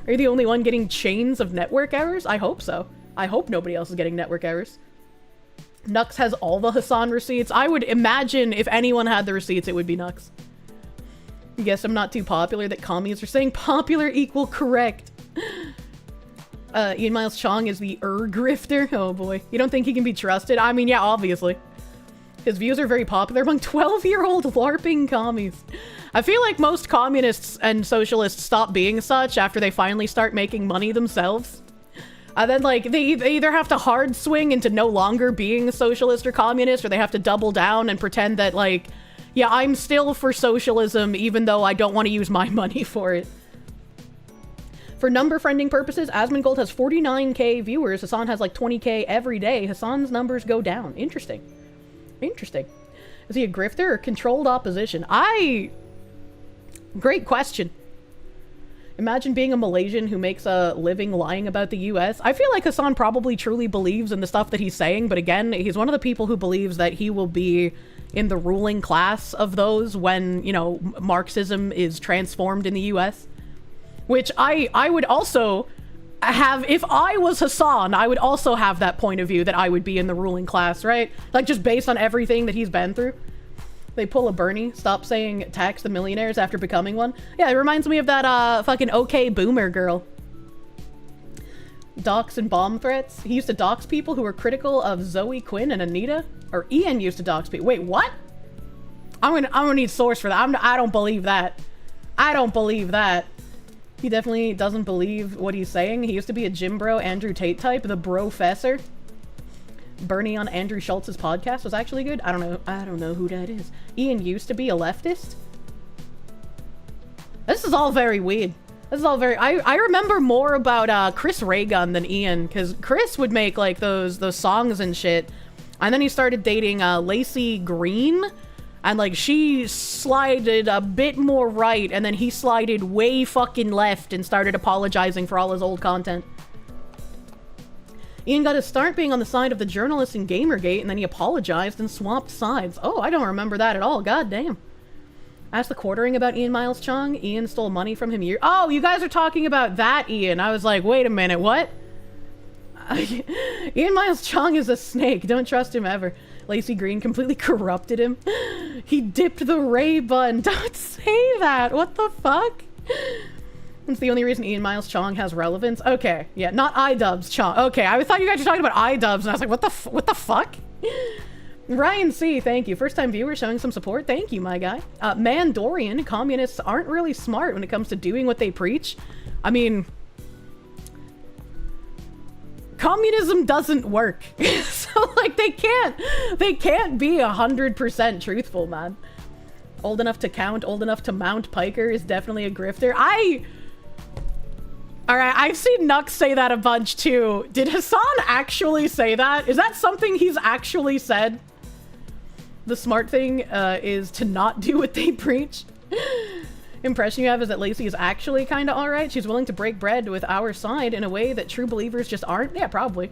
Are you the only one getting chains of network errors? I hope so. I hope nobody else is getting network errors. Nux has all the Hasan receipts. I would imagine if anyone had the receipts, it would be Nux. Guess I'm not too popular that commies are saying popular equal correct. Ian Miles Chong is the grifter. Oh boy. You don't think he can be trusted? I mean, yeah, obviously. His views are very popular among 12-year-old LARPing commies. I feel like most communists and socialists stop being such after they finally start making money themselves. And then, like, they either have to hard swing into no longer being socialist or communist, or they have to double down and pretend that, like, yeah, I'm still for socialism, even though I don't want to use my money for it. For number friending purposes, Asmongold has 49k viewers. Hasan has like 20k every day. Hasan's numbers go down. Interesting. Interesting. Is he a grifter or controlled opposition? Great question. Imagine being a Malaysian who makes a living lying about the US. I feel like Hasan probably truly believes in the stuff that he's saying, but again, he's one of the people who believes that he will be in the ruling class of those when, you know, Marxism is transformed in the US. Which I would also have, if I was Hasan, I would also have that point of view that I would be in the ruling class, right? Like, just based on everything that he's been through. They pull a Bernie, stop saying tax the millionaires after becoming one. Yeah, it reminds me of that fucking okay boomer girl. Dox and bomb threats. He used to dox people who were critical of Zoe Quinn and Anita. Or Ian used to dox people. Wait, what? I'm gonna need source for that. I don't believe that. I don't believe that. He definitely doesn't believe what he's saying. He used to be a gym bro, Andrew Tate type, the bro-fessor. Bernie on Andrew Schultz's podcast was actually good. I don't know who that is. Ian used to be a leftist. This is all very weird. This is all very... I remember more about Chris Raygun than Ian, because Chris would make like those songs and shit. And then he started dating Lacey Green, and like she slided a bit more right, and then he slided way fucking left and started apologizing for all his old content. Ian got his start being on the side of the journalists in Gamergate, and then he apologized and swapped sides. Oh, I don't remember that at all. God damn. Asked the quartering about Ian Miles Chong. Ian stole money from him years. Oh, you guys are talking about that Ian. I was like, wait a minute, what? Ian Miles Chong is a snake. Don't trust him ever. Lacey Green completely corrupted him. He dipped the Ray bun. Don't say that. What the fuck? It's the only reason Ian Miles Chong has relevance. Okay, yeah, not iDubbbz Chong. Okay, I thought you guys were talking about iDubbbz, and I was like, what the fuck? Ryan C, thank you. First time viewer showing some support. Thank you, my guy. Mandorian, communists aren't really smart when it comes to doing what they preach. I mean, communism doesn't work. So, like, they can't be 100% truthful, man. Old enough to count, old enough to mount Piker is definitely a grifter. Alright, I've seen Nux say that a bunch too. Did Hasan actually say that? Is that something he's actually said? The smart thing is to not do what they preach. Impression you have is that Lacey is actually kind of alright. She's willing to break bread with our side in a way that true believers just aren't. Yeah, probably.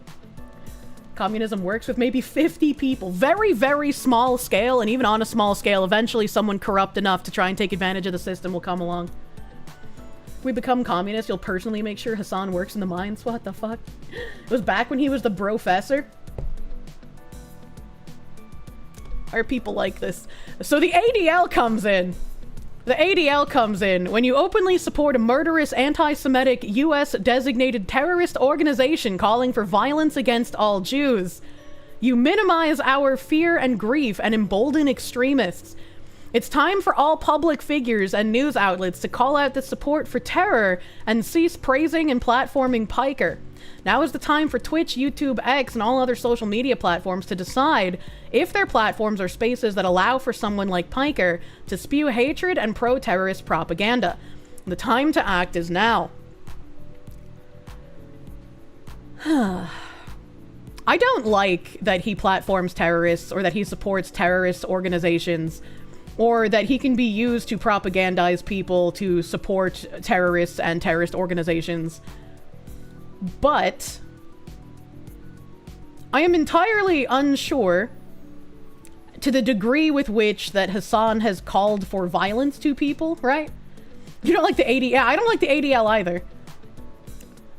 Communism works with maybe 50 people. Very, very small scale, and even on a small scale, eventually someone corrupt enough to try and take advantage of the system will come along. If we become communists, you'll personally make sure Hasan works in the mines? What the fuck? It was back when he was the brofessor? Are people like this? So the ADL comes in. The ADL comes in when you openly support a murderous, anti-Semitic, US-designated terrorist organization calling for violence against all Jews. You minimize our fear and grief and embolden extremists. It's time for all public figures and news outlets to call out the support for terror and cease praising and platforming Piker. Now is the time for Twitch, YouTube, X, and all other social media platforms to decide if their platforms are spaces that allow for someone like Piker to spew hatred and pro-terrorist propaganda. The time to act is now. I don't like that he platforms terrorists or that he supports terrorist organizations or that he can be used to propagandize people to support terrorists and terrorist organizations. But I am entirely unsure to the degree with which that Hasan has called for violence to people, right? You don't like the ADL? I don't like the ADL either.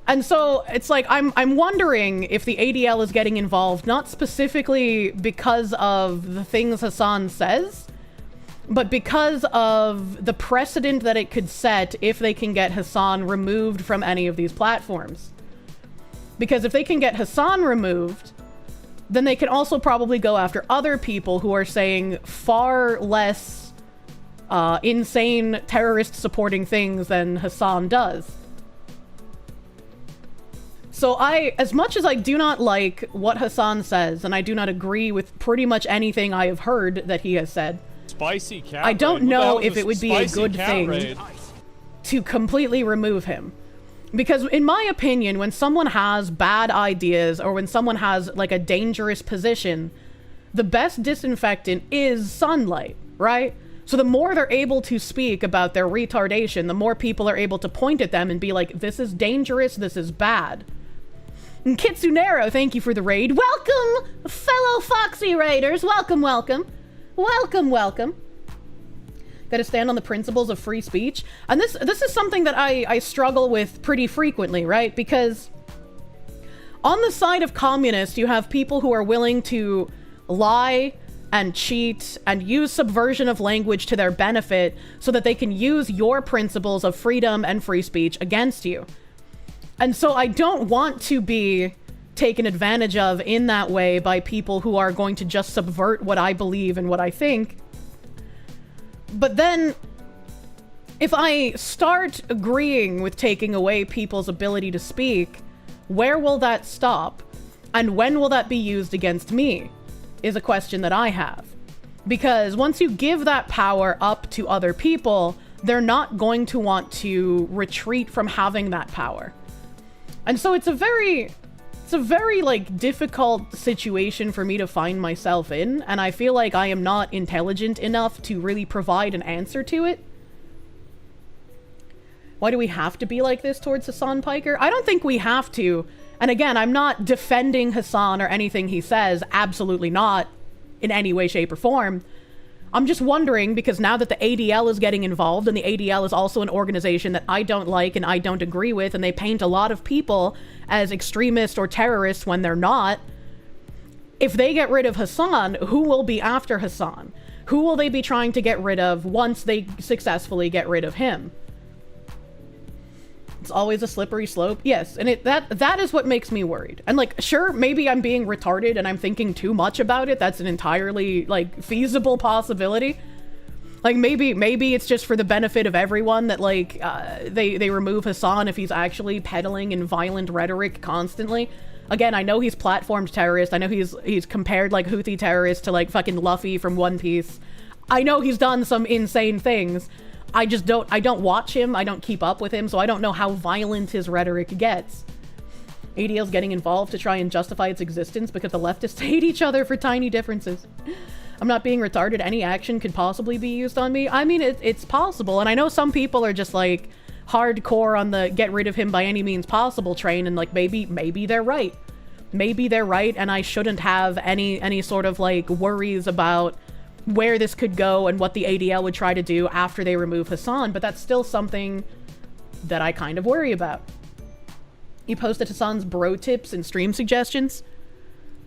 And so it's like, I'm wondering if the ADL is getting involved, not specifically because of the things Hasan says, but because of the precedent that it could set if they can get Hasan removed from any of these platforms. Because if they can get Hasan removed, then they can also probably go after other people who are saying far less insane terrorist-supporting things than Hasan does. So as much as I do not like what Hasan says, and I do not agree with pretty much anything I have heard that he has said, spicy cat I don't raid. know if it would be a good thing raid? to completely remove him. Because in my opinion, when someone has bad ideas or when someone has like a dangerous position, the best disinfectant is sunlight, right? So the more they're able to speak about their retardation, the more people are able to point at them and be like, this is dangerous, this is bad. And Kitsunero, thank you for the raid. Welcome, fellow Foxy Raiders. Welcome, welcome. Welcome, welcome. Got to stand on the principles of free speech. And this is something that I struggle with pretty frequently, right? Because on the side of communists, you have people who are willing to lie and cheat and use subversion of language to their benefit so that they can use your principles of freedom and free speech against you. And so I don't want to be taken advantage of in that way by people who are going to just subvert what I believe and what I think. But then, if I start agreeing with taking away people's ability to speak, where will that stop? And when will that be used against me? Is a question that I have. Because once you give that power up to other people, they're not going to want to retreat from having that power. And so it's a very like difficult situation for me to find myself in, and I feel like I am not intelligent enough to really provide an answer to it. Why do we have to be like this towards Hasan Piker? I don't think we have to. And again, I'm not defending Hasan or anything he says, absolutely not, in any way, shape, or form. I'm just wondering, because now that the ADL is getting involved, and the ADL is also an organization that I don't like and I don't agree with, and they paint a lot of people as extremists or terrorists when they're not, if they get rid of Hasan, who will be after Hasan? Who will they be trying to get rid of once they successfully get rid of him? It's always a slippery slope. Yes, and that is what makes me worried. And like, sure, maybe I'm being retarded and I'm thinking too much about it. That's an entirely like feasible possibility. Like maybe it's just for the benefit of everyone that like they remove Hasan if he's actually peddling in violent rhetoric constantly. Again, I know he's platformed terrorist. I know he's compared like Houthi terrorists to like fucking Luffy from One Piece. I know he's done some insane things. I don't watch him, I don't keep up with him, so I don't know how violent his rhetoric gets. ADL's getting involved to try and justify its existence because the leftists hate each other for tiny differences. I'm not being retarded, any action could possibly be used on me. I mean, it's possible, and I know some people are just like hardcore on the get rid of him by any means possible train, and like maybe they're right. maybe they're right and I shouldn't have any sort of like worries about where this could go and what the ADL would try to do after they remove Hasan, but that's still something that I kind of worry about. You posted Hasan's bro tips and stream suggestions.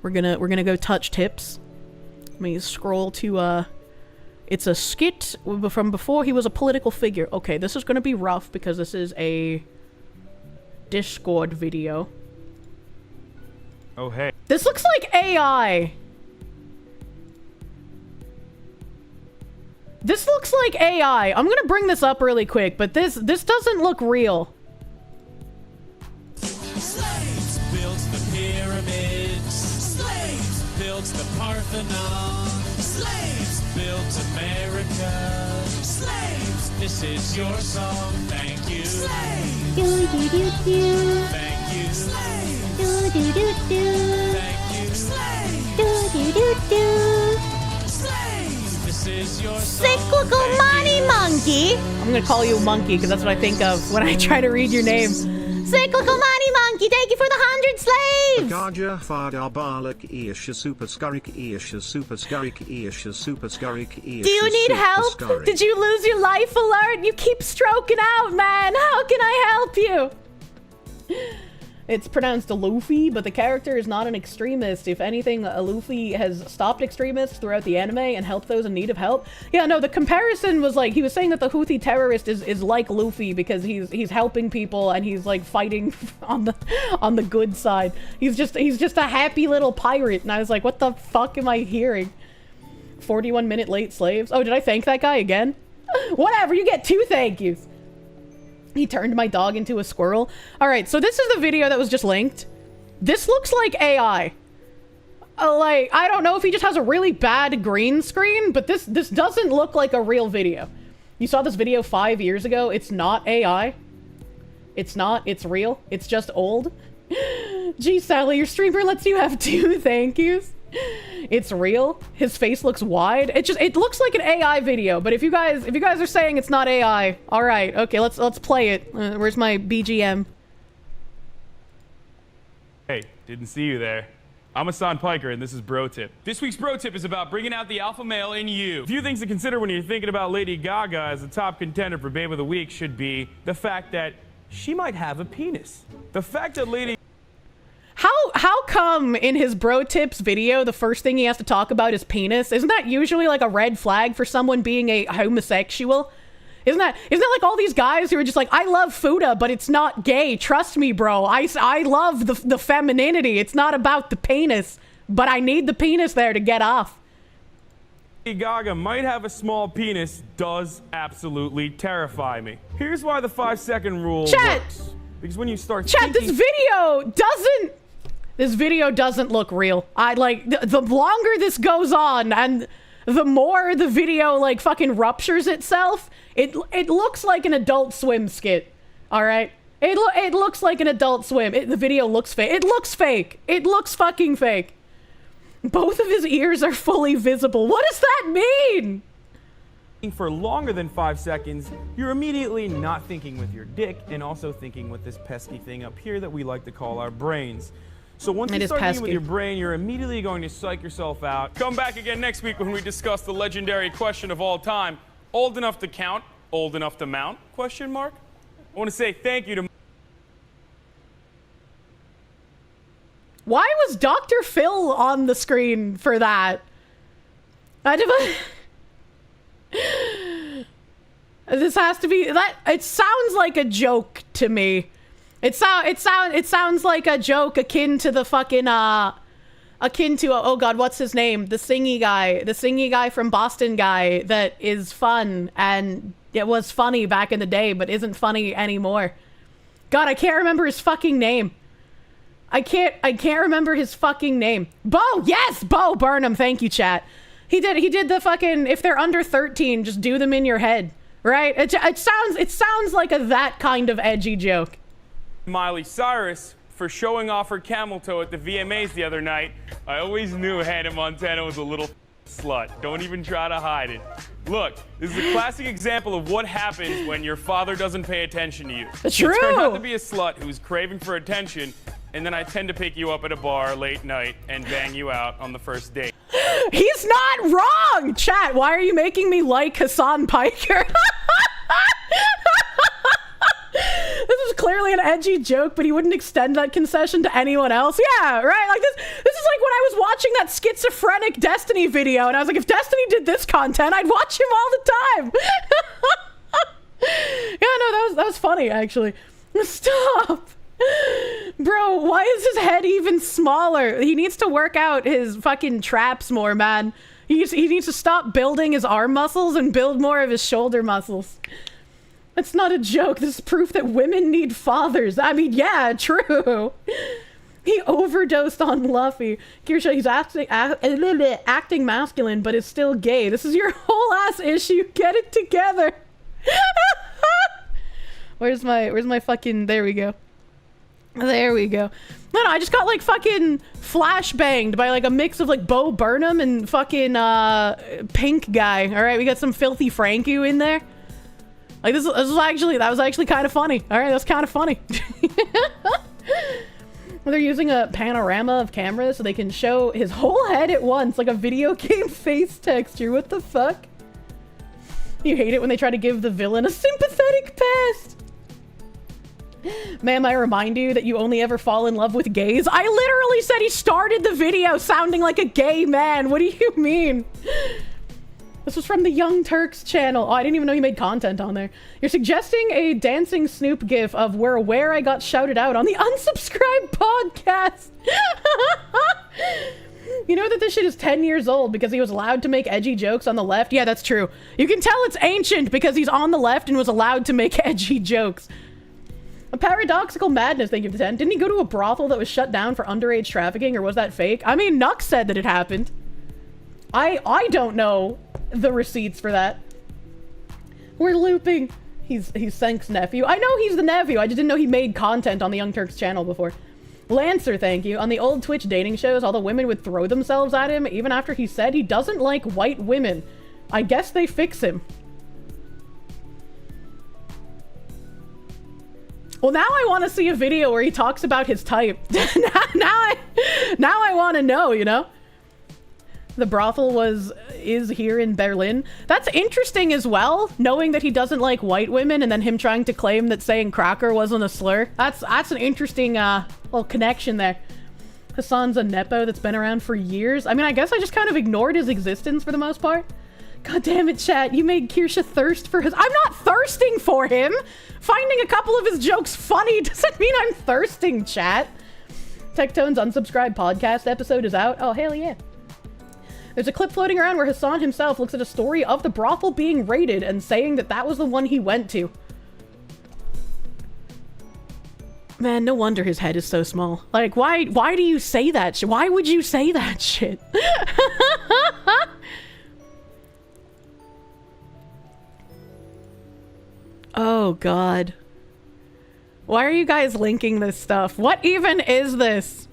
We're gonna go touch tips. Let me scroll to it's a skit from before he was a political figure. Okay, this is gonna be rough because this is a Discord video. Oh hey. This looks like AI. This looks like AI. I'm gonna bring this up really quick, but this doesn't look real. Slaves built the pyramids. Slaves built the Parthenon. Slaves built America. Slaves, this is your song. Thank you. Slaves. Do do do do. Thank you. Slaves. Do do do do. Thank you. Slaves. Do do do do. Slaves, this is your song. Cyclical money monkey. I'm gonna call you a monkey because that's what I think of when I try to read your name. Cyclical money monkey. Thank you for the 100 slaves. Okage Fada Barlak Iasha Super Scurik Iasha Super Scurik Iasha Super Scurik Iasha. Do you need help? Did you lose your life alert? You keep stroking out, man. How can I help you? It's pronounced Luffy, but the character is not an extremist. If anything, Luffy has stopped extremists throughout the anime and helped those in need of help. Yeah, no, the comparison was like, he was saying that the Houthi terrorist is like Luffy because he's helping people and he's like fighting on the good side. He's just a happy little pirate. And I was like, what the fuck am I hearing? 41-minute late slaves. Oh, did I thank that guy again? Whatever, you get 2 thank yous. He turned my dog into a squirrel. All right, so this is the video that was just linked. This looks like AI. Like, I don't know if he just has a really bad green screen, but this doesn't look like a real video. You saw this video 5 years ago. It's not AI. It's not. It's real. It's just old. Gee, Sally, your streamer lets you have 2 thank yous. It's real. His face looks wide. It looks like an AI video, but if you guys are saying it's not AI, all right, okay, let's play it. Where's my BGM? Hey, didn't see you there. I'm Hasan Piker, and this is Bro Tip. This week's Bro Tip is about bringing out the alpha male in you. A few things to consider when you're thinking about Lady Gaga as the top contender for Babe of the Week should be the fact that she might have a penis. The fact that Lady How come in his bro tips video the first thing he has to talk about is penis? Isn't that usually like a red flag for someone being a homosexual? Isn't that like all these guys who are just like, I love Fuda, but it's not gay. Trust me, bro. I love the femininity. It's not about the penis, but I need the penis there to get off. Lady Gaga might have a small penis does absolutely terrify me. Here's why the 5-second rule works. Because when you start Chat, thinking... This video doesn't look real. I like the longer this goes on and the more the video like fucking ruptures itself, it looks like an Adult Swim skit. All right? It looks like an Adult Swim. The video looks fake. It looks fake. It looks fucking fake. Both of his ears are fully visible. What does that mean? For longer than 5 seconds, you're immediately not thinking with your dick and also thinking with this pesky thing up here that we like to call our brains. So once you start thinking with your brain, you're immediately going to psych yourself out. Come back again next week when we discuss the legendary question of all time. Old enough to count, old enough to mount? Question mark? I want to say thank you to... Why was Dr. Phil on the screen for that? This has to be that. It sounds like a joke to me. It sounds like a joke akin to the fucking oh god, what's his name? The singy guy from Boston guy that is fun and it was funny back in the day but isn't funny anymore. God, I can't remember his fucking name. I can't remember his fucking name. Bo, yes, Bo Burnham. Thank you, chat. He did the fucking, if they're under 13, just do them in your head, right? It sounds like that kind of edgy joke. Miley Cyrus for showing off her camel toe at the VMAs the other night. I always knew Hannah Montana was a little slut. Don't even try to hide it. Look, this is a classic example of what happens when your father doesn't pay attention to you. True. You turned out to be a slut who's craving for attention, and then I tend to pick you up at a bar late night and bang you out on the first date. He's not wrong! Chat, why are you making me like Hasan Piker? This is clearly an edgy joke, but he wouldn't extend that concession to anyone else. Yeah, right? Like this is like when I was watching that schizophrenic Destiny video, and I was like, if Destiny did this content, I'd watch him all the time. Yeah, no, that was funny, actually. Stop. Bro, why is his head even smaller? He needs to work out his fucking traps more, man. He needs to stop building his arm muscles and build more of his shoulder muscles. That's not a joke. This is proof that women need fathers. I mean, yeah, true. He overdosed on Luffy. Kirsche, he's acting masculine, but is still gay. This is your whole ass issue. Get it together. Where's my fucking... There we go. There we go. No, I just got like fucking flashbanged by like a mix of like Bo Burnham and fucking Pink guy. All right, we got some filthy Frankie in there. Like that was actually kind of funny. All right, that's kind of funny. They're using a panorama of cameras so they can show his whole head at once, like a video game face texture. What the fuck? You hate it when they try to give the villain a sympathetic past. Ma'am, I remind you that you only ever fall in love with gays. I literally said he started the video sounding like a gay man. What do you mean? This was from the Young Turks channel. Oh, I didn't even know you made content on there. You're suggesting a dancing Snoop gif of We're Aware I Got Shouted Out on the unsubscribed podcast. You know that this shit is 10 years old because he was allowed to make edgy jokes on the left? Yeah, that's true. You can tell it's ancient because he's on the left and was allowed to make edgy jokes. A paradoxical madness, thank you for 10. Didn't he go to a brothel that was shut down for underage trafficking, or was that fake? I mean, Nux said that it happened. I don't know the receipts for that. We're looping. He's Senk's nephew. I know he's the nephew. I just didn't know he made content on the Young Turks channel before. Lancer, thank you. On the old Twitch dating shows, all the women would throw themselves at him even after he said he doesn't like white women. I guess they fix him. Well, now I want to see a video where he talks about his type. now I want to know, you know? The brothel is here in Berlin. That's interesting as well, knowing that he doesn't like white women and then him trying to claim that saying cracker wasn't a slur. That's an interesting little connection there. Hasan's a nepo that's been around for years. I mean, I guess I just kind of ignored his existence for the most part. God damn it, chat. You made Kirsche thirst for his... I'm not thirsting for him! Finding a couple of his jokes funny doesn't mean I'm thirsting, chat. Tectone's unsubscribed podcast episode is out. Oh, hell yeah. There's a clip floating around where Hasan himself looks at a story of the brothel being raided and saying that that was the one he went to. Man, no wonder his head is so small. Like, why do you say that shit? Why would you say that shit? Oh, God. Why are you guys linking this stuff? What even is this?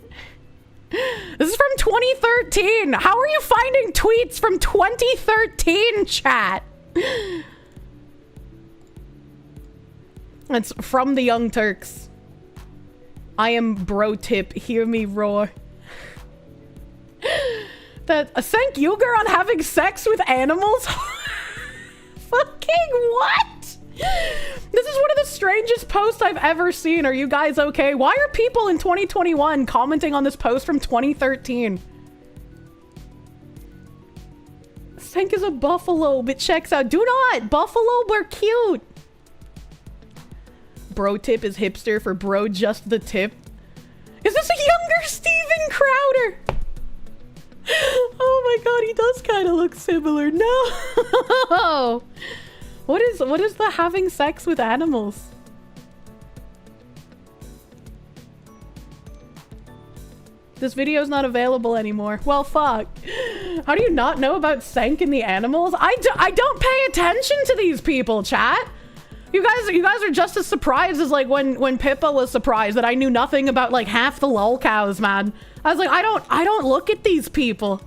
This is from 2013. How are you finding tweets from 2013, chat? It's from the Young Turks. I am bro tip. Hear me roar. That a thank Yuger on having sex with animals? Fucking what? This is one of the strangest posts I've ever seen. Are you guys okay? Why are people in 2021 commenting on this post from 2013? Sank is a buffalo, but checks out. Do not! Buffalo were cute! Bro tip is hipster for bro just the tip. Is this a younger Steven Crowder? Oh my god, he does kind of look similar. No! What is the having sex with animals? This video's not available anymore. Well, fuck. How do you not know about Sank and the animals? I don't pay attention to these people, chat. You guys are just as surprised as like when Pippa was surprised that I knew nothing about like half the lol cows, man. I was like, I don't look at these people.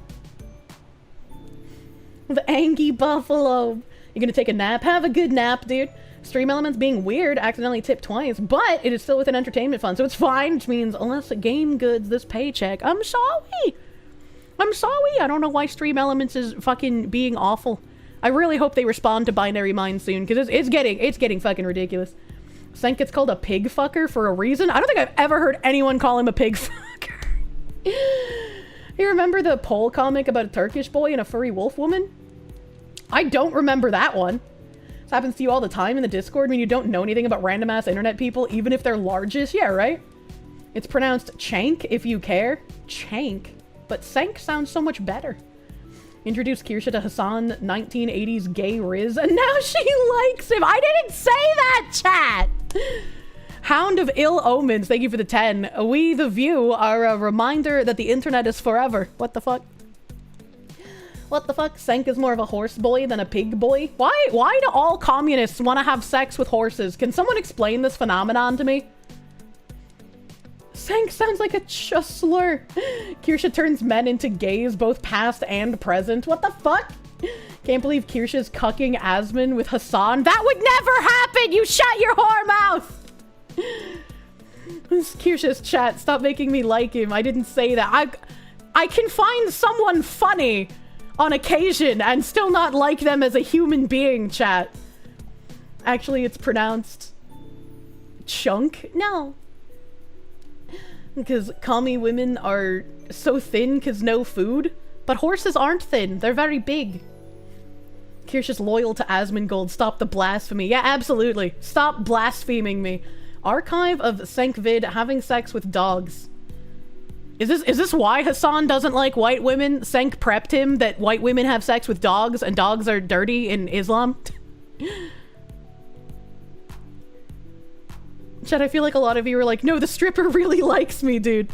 The angry buffalo. You're gonna take a nap? Have a good nap, dude. Stream Elements being weird, accidentally tipped twice, but it is still within entertainment fund, so it's fine, which means unless it game goods this paycheck, I'm sorry. I'm sorry. I don't know why Stream Elements is fucking being awful. I really hope they respond to Binary Mind soon, because it's getting fucking ridiculous. Senk gets called a pig fucker for a reason. I don't think I've ever heard anyone call him a pig fucker. You remember the poll comic about a Turkish boy and a furry wolf woman? I don't remember that one. This happens to you all the time in the Discord when you don't know anything about random ass internet people, even if they're largest. Yeah, right? It's pronounced chank if you care. Chank. But Senk sounds so much better. Introduced Kirsche to Hasan, 1980s gay Riz, and now she likes him. I didn't say that, chat! Hound of Ill Omens, thank you for the 10. We, the View, are a reminder that the internet is forever. What the fuck? What the fuck? Senk is more of a horse boy than a pig boy? Why do all communists want to have sex with horses? Can someone explain this phenomenon to me? Senk sounds like a slur. Kirsche turns men into gays, both past and present. What the fuck? Can't believe Kirsche's cucking Asmin with Hasan. That would never happen! You shut your whore mouth! This Kirsche's chat. Stop making me like him. I didn't say that. I can find someone funny on occasion and still not like them as a human being, chat. Actually, it's pronounced chunk? No. Because commie women are so thin because no food. But horses aren't thin. They're very big. Kirsche's loyal to Asmongold. Stop the blasphemy. Yeah, absolutely. Stop blaspheming me. Archive of Senk vid having sex with dogs. Is this why Hasan doesn't like white women? Senk prepped him that white women have sex with dogs and dogs are dirty in Islam? Chat, I feel like a lot of you were like, no, the stripper really likes me, dude.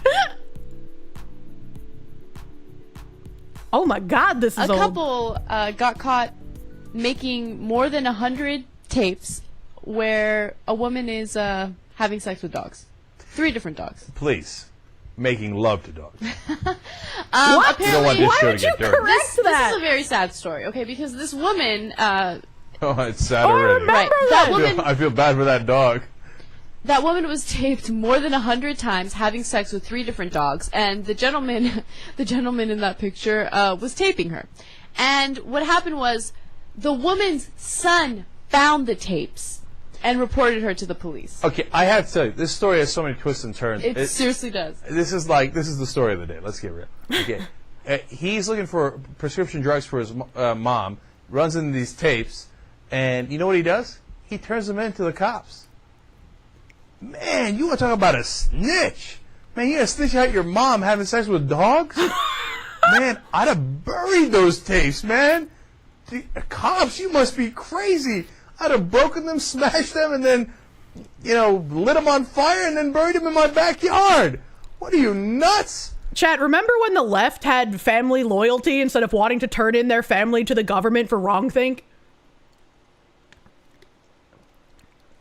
Oh my god, this is old. A couple got caught making more than 100 tapes where a woman is having sex with dogs. 3 different dogs. Please. Making love to dogs. What? You don't want this show to get dirty. This is a very sad story, okay? Because this woman... oh, it's sad already. Right. That woman, I feel bad for that dog. That woman was taped more than 100 times having sex with 3 different dogs, and the gentleman in that picture was taping her. And what happened was, the woman's son found the tapes and reported her to the police. Okay, I have to tell you, this story has so many twists and turns. It seriously does. This is the story of the day. Let's get real. Okay, he's looking for prescription drugs for his mom. Runs into these tapes, and you know what he does? He turns them in to the cops. Man, you want to talk about a snitch? Man, you gonna snitch out your mom having sex with dogs? Man, I'd have buried those tapes, man. The cops, you must be crazy. I'd have broken them, smashed them, and then, lit them on fire and then buried them in my backyard. What are you, nuts? Chat, remember when the left had family loyalty instead of wanting to turn in their family to the government for wrongthink?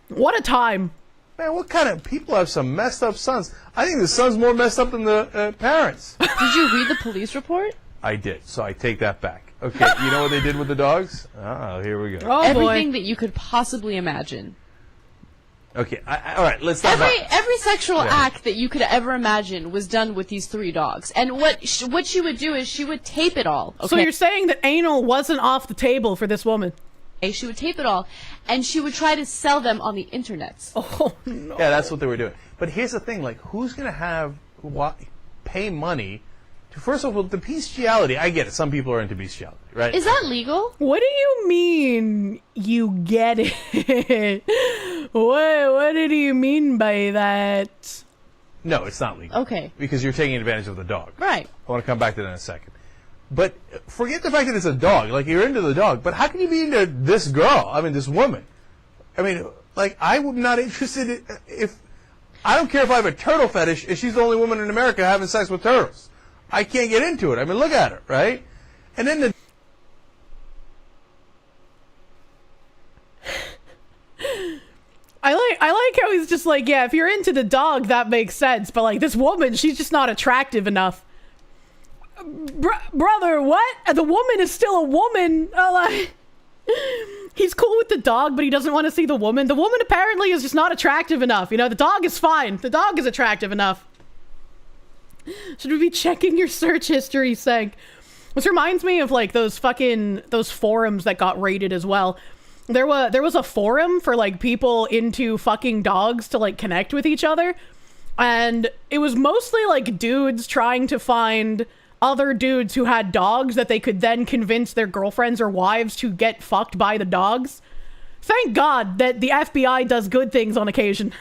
What a time. Man, what kind of people have some messed up sons? I think the son's more messed up than the parents. Did you read the police report? I did, so I take that back. Okay, you know what they did with the dogs? Oh, here we go. Oh, everything that you could possibly imagine. Okay, all right, let's talk about... Every sexual act that you could ever imagine was done with these 3 dogs. And what she would do is she would tape it all. Okay? So you're saying that anal wasn't off the table for this woman? She would tape it all, and she would try to sell them on the internet. Oh, no. Yeah, that's what they were doing. But here's the thing, who's going to pay money to, first of all, the bestiality? I get it. Some people are into bestiality, right? Is that legal? What do you mean you get it? What did you mean by that? No, it's not legal. Okay. Because you're taking advantage of the dog. Right. I want to come back to that in a second. But forget the fact that it's a dog. You're into the dog. But how can you be into this girl? I mean, this woman. I mean, I'm not interested if... I don't care if I have a turtle fetish if she's the only woman in America having sex with turtles. I can't get into it. I mean, look at her, right? And then I like how he's just like, yeah, if you're into the dog, that makes sense. But, this woman, she's just not attractive enough. Brother, what? The woman is still a woman. He's cool with the dog, but he doesn't want to see the woman. The woman apparently is just not attractive enough. You know, the dog is fine. The dog is attractive enough. Should we be checking your search history, Sank? This reminds me of like those forums that got raided as well. There was a forum for like people into fucking dogs to like connect with each other. And it was mostly like dudes trying to find other dudes who had dogs that they could then convince their girlfriends or wives to get fucked by the dogs. Thank God that the FBI does good things on occasion.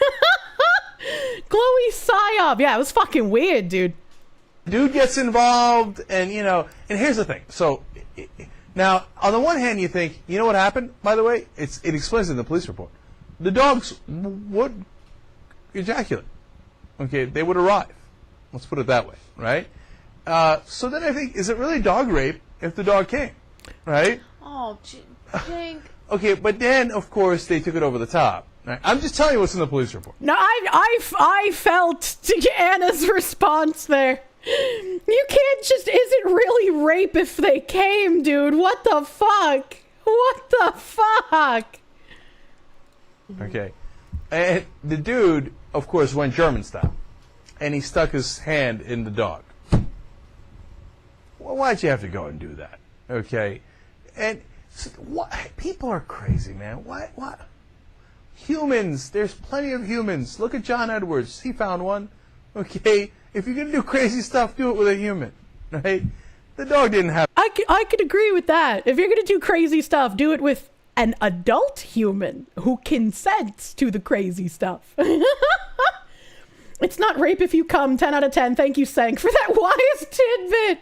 Chloe Psyop. Yeah, it was fucking weird, dude. Dude gets involved, and and here's the thing. So now, on the one hand, you think, you know what happened? By the way, it explains in the police report. The dogs would ejaculate. Okay, they would arrive. Let's put it that way, right? So then I think, is it really dog rape if the dog came, right? Oh, Jink. Okay, but then of course they took it over the top. Right? I'm just telling you what's in the police report. No, I felt Anna's response there. You can't just, is it really rape if they came, dude? What the fuck? What the fuck? Okay. And the dude, of course, went German style. And he stuck his hand in the dog. Well, why'd you have to go and do that? Okay. And people are crazy, man. What? Humans. There's plenty of humans. Look at John Edwards. He found one. Okay. If you're going to do crazy stuff, do it with a human, right? The dog didn't have... I could agree with that. If you're going to do crazy stuff, do it with an adult human who consents to the crazy stuff. It's not rape if you come. 10 out of 10. Thank you, Sank, for that wise tidbit.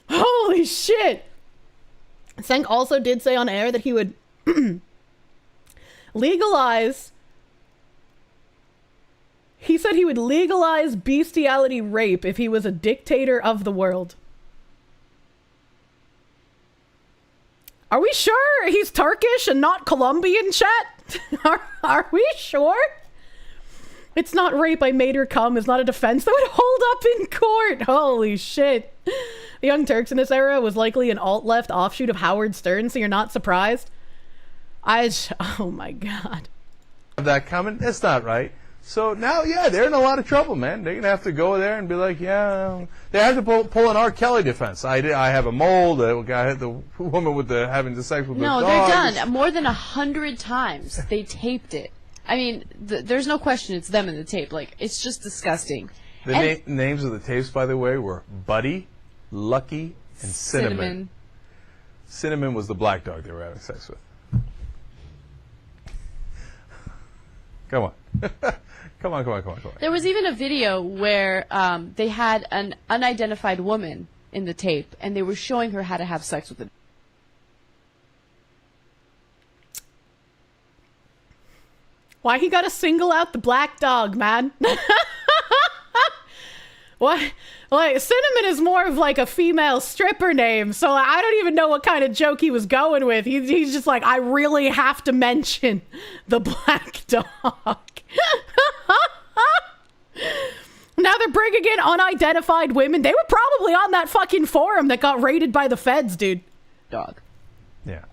Holy shit. Sank also did say on air that he would legalize... He said he would legalize bestiality rape if he was a dictator of the world. Are we sure he's Turkish and not Colombian, chat? Are we sure? It's not rape, I made her come is not a defense that would hold up in court. Holy shit. The Young Turks in this era was likely an alt-left offshoot of Howard Stern, so you're not surprised? Oh my god. That coming? That's not right. So now, yeah, they're in a lot of trouble, man. They're going to have to go there and be like, yeah. They have to pull an R. Kelly defense. I have a mole. The guy, the woman with having the sex with the dog. No, they're done. More than 100 times. They taped it. I mean, there's no question it's them in the tape. Like, it's just disgusting. The names of the tapes, by the way, were Buddy, Lucky, and Cinnamon. Cinnamon was the black dog they were having sex with. Come on. Come on. There was even a video where they had an unidentified woman in the tape, and they were showing her how to have sex with it. Why he gotta single out the black dog, man? What? Like, Cinnamon is more of like a female stripper name, so I don't even know what kind of joke he was going with. He's just like, I really have to mention the black dog. Now they're bringing in unidentified women. They were probably on that fucking forum that got raided by the feds, dude. Dog. Yeah.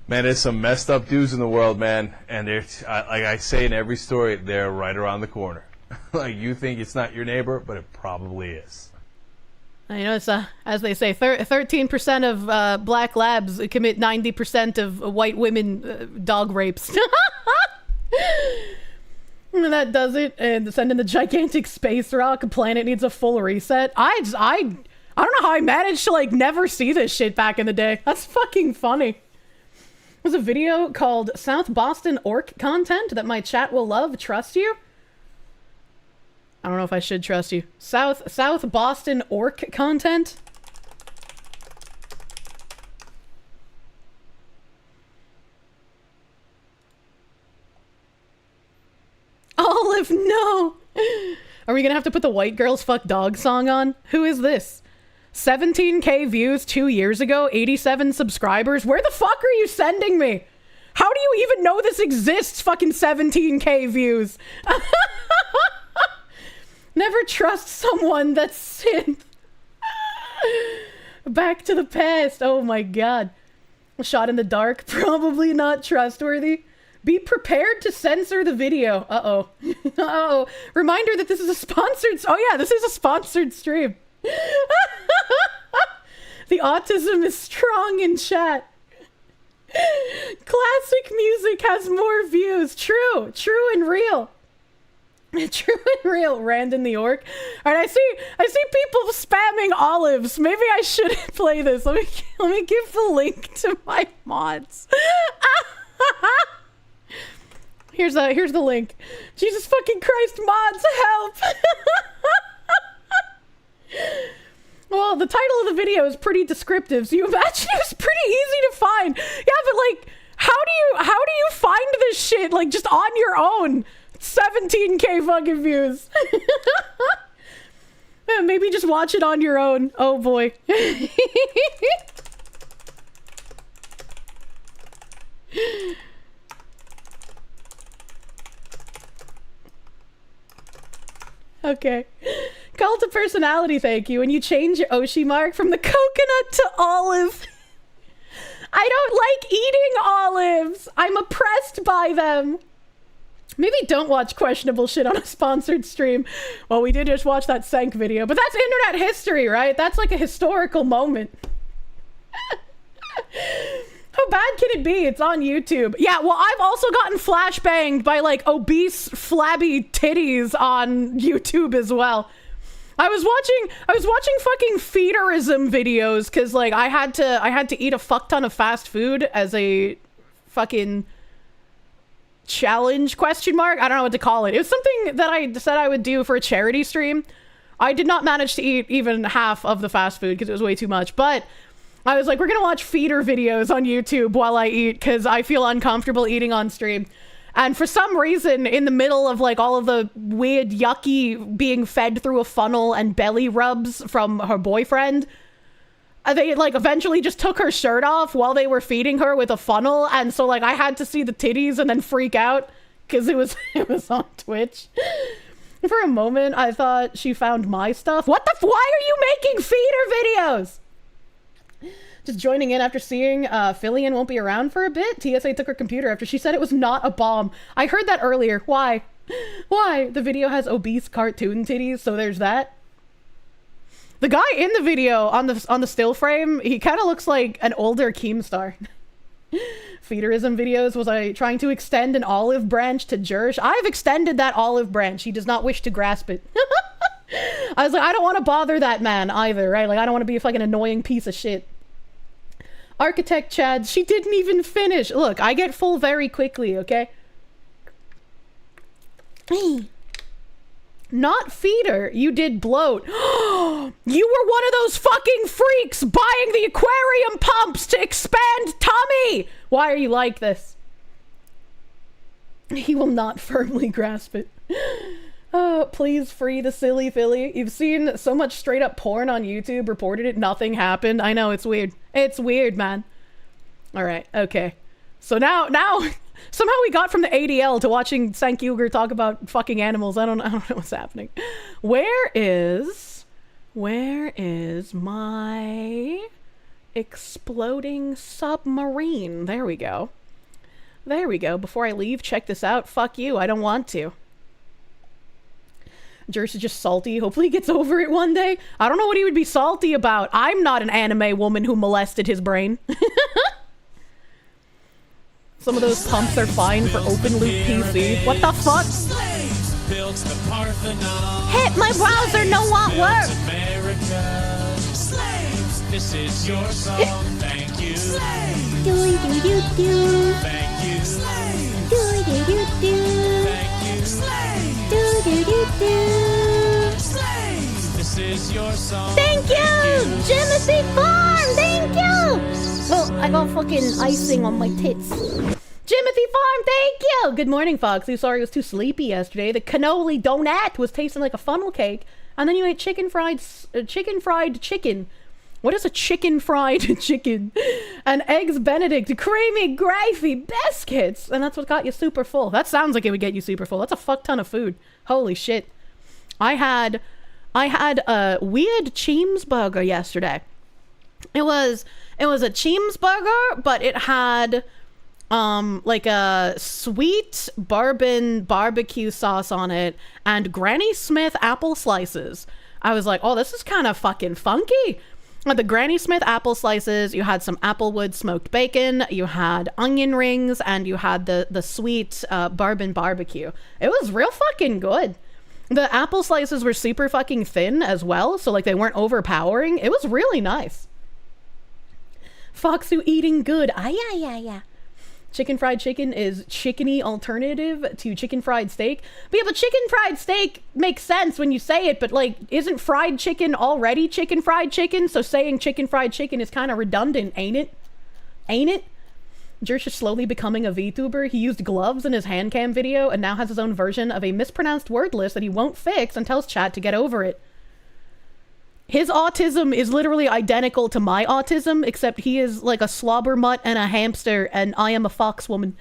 Man, there's some messed up dudes in the world, man. And they're, like I say in every story, they're right around the corner. Like, you think it's not your neighbor, but it probably is. You know, it's as they say, 13% of black labs commit 90% of white women dog rapes. And that does it. And send in the gigantic space rock. Planet needs a full reset. I don't know how I managed to like never see this shit back in the day. That's fucking funny. There's a video called South Boston Orc Content that my chat will love. Trust you? I don't know if I should trust you. South Boston Orc Content? Olive, no! Are we gonna have to put the white girls fuck dog song on? Who is this? 17k views 2 years ago, 87 subscribers. Where the fuck are you sending me? How do you even know this exists? Fucking 17k views. Never trust someone that's synth. Back to the past. Oh my god. Shot in the dark. Probably not trustworthy. Be prepared to censor the video. Uh-oh. Uh-oh. Reminder that this is a sponsored... Oh yeah, this is a sponsored stream. The autism is strong in chat. Classic music has more views. True. True and real. True and real. Rand in New York. All right, I see people spamming olives. Maybe I shouldn't play this. Let me give the link to my mods. Here's the link. Jesus fucking Christ, mods, help! Well, the title of the video is pretty descriptive, so you imagine it was pretty easy to find. Yeah, but like, how do you find this shit, like, just on your own? 17k fucking views. Maybe just watch it on your own. Oh boy. Okay. Cult of personality, thank you. And you change your Oshi mark from the coconut to olive. I don't like eating olives. I'm oppressed by them. Maybe don't watch questionable shit on a sponsored stream. Well, we did just watch that Sank video, but that's internet history, right? That's like a historical moment. How bad can it be? It's on YouTube. Yeah, well, I've also gotten flashbanged by like obese, flabby titties on YouTube as well. I was watching fucking feederism videos because like I had to eat a fuck ton of fast food as a fucking challenge question mark. I don't know what to call it. It was something that I said I would do for a charity stream. I did not manage to eat even half of the fast food because it was way too much, but I was like, we're gonna watch feeder videos on YouTube while I eat because I feel uncomfortable eating on stream. And for some reason, in the middle of like all of the weird, yucky being fed through a funnel and belly rubs from her boyfriend, they like eventually just took her shirt off while they were feeding her with a funnel. And so like I had to see the titties and then freak out because it was on Twitch. For a moment, I thought she found my stuff. What the why are you making feeder videos? Just joining in after seeing Fillion won't be around for a bit. TSA took her computer after she said it was not a bomb. I heard that earlier. Why? Why? The video has obese cartoon titties, so there's that. The guy in the video on the still frame, he kind of looks like an older Keemstar. Feederism videos. Was I trying to extend an olive branch to Jersh? I've extended that olive branch. He does not wish to grasp it. I was like, I don't want to bother that man either, right? Like, I don't want to be a fucking annoying piece of shit. Architect Chad, she didn't even finish. Look, I get full very quickly, okay? Not feeder, you did bloat. You were one of those fucking freaks buying the aquarium pumps to expand tummy! Why are you like this? He will not firmly grasp it. Oh, please free the silly Philly. You've seen so much straight up porn on YouTube, reported it, nothing happened. I know, it's weird. It's weird, man. Alright, okay. So now, somehow we got from the ADL to watching Sankyuger talk about fucking animals. I don't know what's happening. Where is my exploding submarine? There we go. There we go. Before I leave, check this out. Fuck you, I don't want to. Jersh is just salty. Hopefully he gets over it one day. I don't know what he would be salty about. I'm not an anime woman who molested his brain. Some of those pumps are fine for open loop PC. What the fuck? Hit my browser, no want work. This is your song. Thank you. Do do do do. Thank you. Do do do do. Thank you. Do do do do. This is your song. Thank you, Jimothy Farm. Thank you. Oh, I got fucking icing on my tits. Jimothy Farm, thank you! Good morning, Foxy. Sorry I was too sleepy yesterday. The cannoli donut was tasting like a funnel cake. And then you ate chicken fried chicken. What is a chicken fried chicken? And eggs Benedict, creamy, gravy biscuits. And that's what got you super full. That sounds like it would get you super full. That's a fuck ton of food. Holy shit. I had a weird cheeseburger yesterday. It was It was a Cheeseburger, but it had like a sweet bourbon barbecue sauce on it and Granny Smith apple slices. I was like, oh, this is kind of fucking funky. The Granny Smith apple slices, you had some Applewood smoked bacon, you had onion rings, and you had the sweet bourbon barbecue. It was real fucking good. The apple slices were super fucking thin as well, so like they weren't overpowering. It was really nice. Foxu eating good. Ah, yeah. Chicken fried chicken is chickeny alternative to chicken fried steak. But yeah, but chicken fried steak makes sense when you say it, but like, isn't fried chicken already chicken fried chicken? So saying chicken fried chicken is kind of redundant, ain't it? Ain't it? Kirsche is slowly becoming a VTuber. He used gloves in his hand cam video and now has his own version of a mispronounced word list that he won't fix and tells chat to get over it. His autism is literally identical to my autism, except he is like a slobber mutt and a hamster, and I am a fox woman.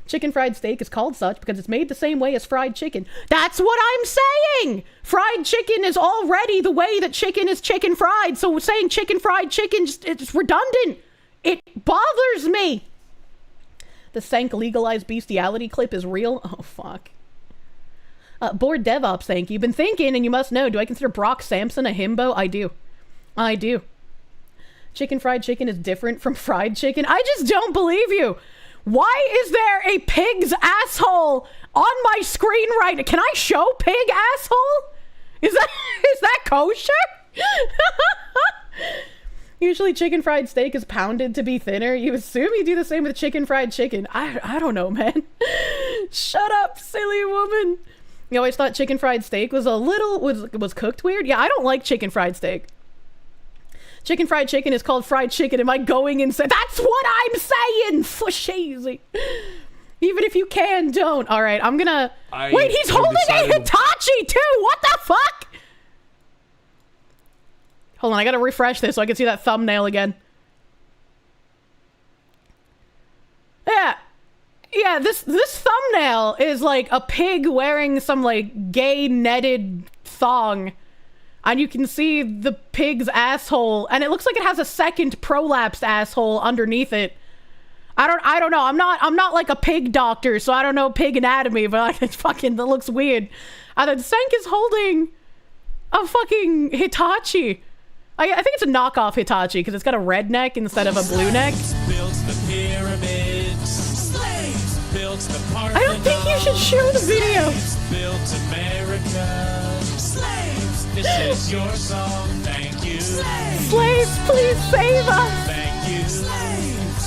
Chicken fried steak is called such because it's made the same way as fried chicken. That's what I'm saying! Fried chicken is already the way that chicken is chicken fried, so saying chicken fried chicken, it's redundant. It bothers me. The Sank legalized bestiality clip is real? Oh, fuck. Bored DevOps, thank you. Been thinking, and you must know, do I consider Brock Sampson a himbo? I do. Chicken fried chicken is different from fried chicken. I just don't believe you. Why is there a pig's asshole on my screen right now? Can I show pig asshole? Is that kosher? Usually chicken fried steak is pounded to be thinner. You assume you do the same with chicken fried chicken. I don't know, man. Shut up, silly woman. You always thought chicken fried steak was was cooked weird? Yeah, I don't like chicken fried steak. Chicken fried chicken is called fried chicken. Am I going insane? That's what I'm saying! Fushazy. Even if you can, don't. Alright, I'm gonna... Wait, he's holding a Hitachi too! What the fuck? Hold on, I gotta refresh this so I can see that thumbnail again. Yeah, this thumbnail is like a pig wearing some like gay netted thong. And you can see the pig's asshole, and it looks like it has a second prolapsed asshole underneath it. I don't know. I'm not like a pig doctor, so I don't know pig anatomy, but like, it's fucking, that looks weird. And then Senk is holding a fucking Hitachi. I think it's a knockoff Hitachi because it's got a red neck instead of a blue neck. I don't think you should show the video. Built America. Slaves, this is your song. Thank you. Slaves, please save us. Thank you. Slaves.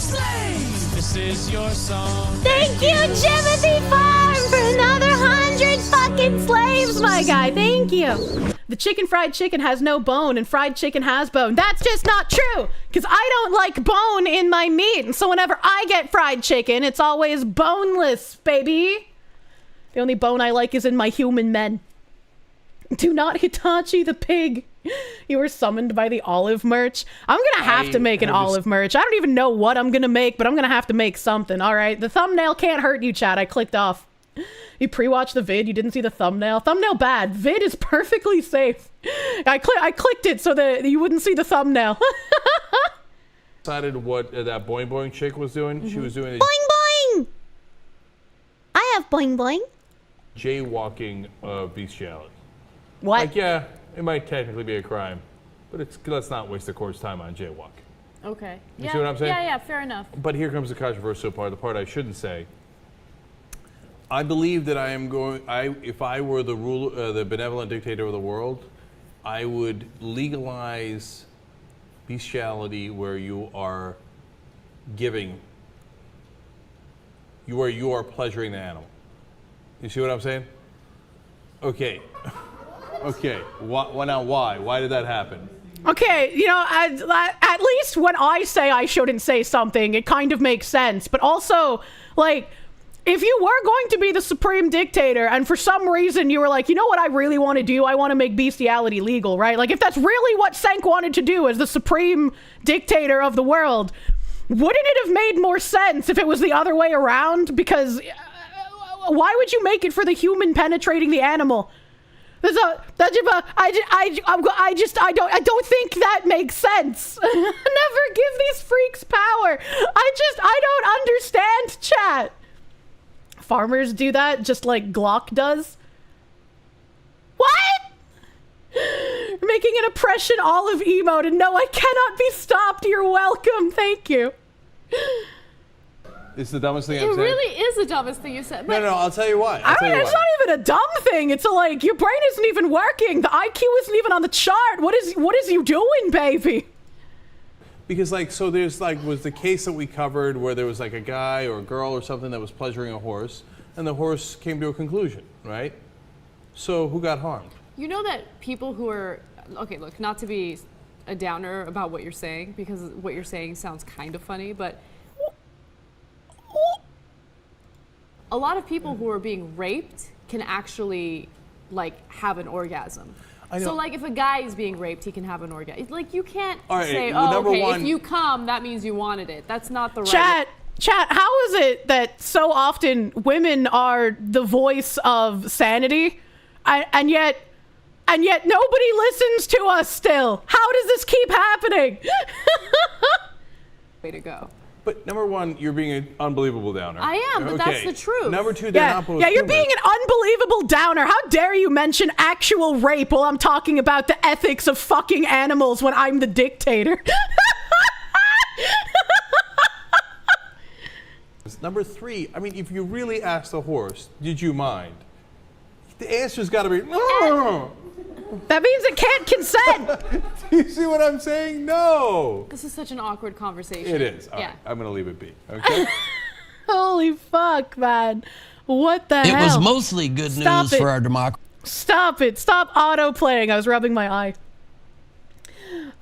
Slaves. This is your song. Thank you, Timothy Farm, for another 100 fucking slaves, my guy. Thank you. The chicken fried chicken has no bone and fried chicken has bone. That's just not true, because I don't like bone in my meat. And so whenever I get fried chicken, it's always boneless, baby. The only bone I like is in my human men. Do not Hitachi the pig. You were summoned by the olive merch. I'm gonna have to make an olive merch. I don't even know what I'm gonna make, but I'm gonna have to make something. All right, the thumbnail can't hurt you, chat. I clicked off. You pre-watched the vid, you didn't see the thumbnail. Thumbnail bad. Vid is perfectly safe. I clicked it so that you wouldn't see the thumbnail. Decided what that Boing Boing chick was doing. She was doing Boing Boing! I have Boing Boing. jaywalking bestiality. What? Like, yeah, it might technically be a crime, but let's not waste the court's time on jaywalk. Okay. You see what I'm saying? Yeah, fair enough. But here comes the controversial part, the part I shouldn't say. I believe that if I were the benevolent dictator of the world, I would legalize bestiality where you are giving, where you are pleasuring the animal. You see what I'm saying? Okay. Okay. Now why? Why did that happen? Okay, you know, at least when I say I shouldn't say something, it kind of makes sense. But also, like, if you were going to be the supreme dictator and for some reason you were like, you know what I really want to do? I want to make bestiality legal, right? Like, if that's really what Senk wanted to do as the supreme dictator of the world, wouldn't it have made more sense if it was the other way around? Because why would you make it for the human penetrating the animal? I don't think that makes sense. Never give these freaks power. I don't understand, chat. Farmers do that just like Glock does. What? Making an oppression olive emote, and no, I cannot be stopped. You're welcome. Thank you. It's the dumbest thing I've said. It really is the dumbest thing you said. No, I'll tell you why. I mean, it's not even a dumb thing. It's like your brain isn't even working. The IQ isn't even on the chart. What is you doing, baby? Because so there's was the case that we covered where there was a guy or a girl or something that was pleasuring a horse, and the horse came to a conclusion, right? So who got harmed? You know that people who are, okay, look, not to be a downer about what you're saying, because what you're saying sounds kind of funny, but a lot of people who are being raped can actually have an orgasm. I know. So if a guy is being raped, he can have an orgasm. You can't say, one, if you come, that means you wanted it. That's not the right. Chat, how is it that so often women are the voice of sanity, and yet nobody listens to us still? How does this keep happening? Way to go. But number one, you're being an unbelievable downer. I am, but that's the truth. Number two, they're not both you're being an unbelievable downer. How dare you mention actual rape while I'm talking about the ethics of fucking animals when I'm the dictator? Number three, I mean, if you really asked the horse, did you mind? The answer's got to be, no. That means it can't consent. Do you see what I'm saying? No. This is such an awkward conversation. It is. All yeah. right, I'm going to leave it be. Okay? Holy fuck, man. What the hell? It was mostly good news for our democracy. Stop it. Stop auto-playing. I was rubbing my eye.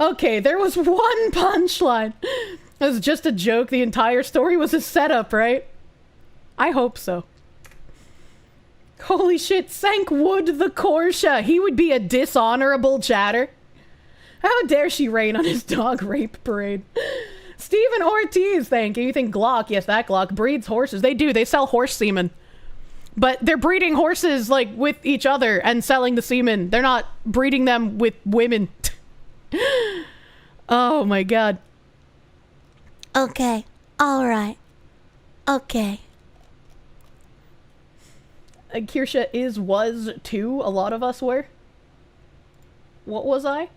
Okay, there was one punchline. It was just a joke. The entire story was a setup, right? I hope so. Holy shit, Sank Wood the Kirsche. He would be a dishonorable chatter. How dare she rain on his dog rape parade? Stephen Ortiz, thank you. You think Glock? Yes, that Glock breeds horses. They do. They sell horse semen. But they're breeding horses, with each other and selling the semen. They're not breeding them with women. Oh, my God. Okay. All right. Okay. Kirsche was too. A lot of us were. What was I?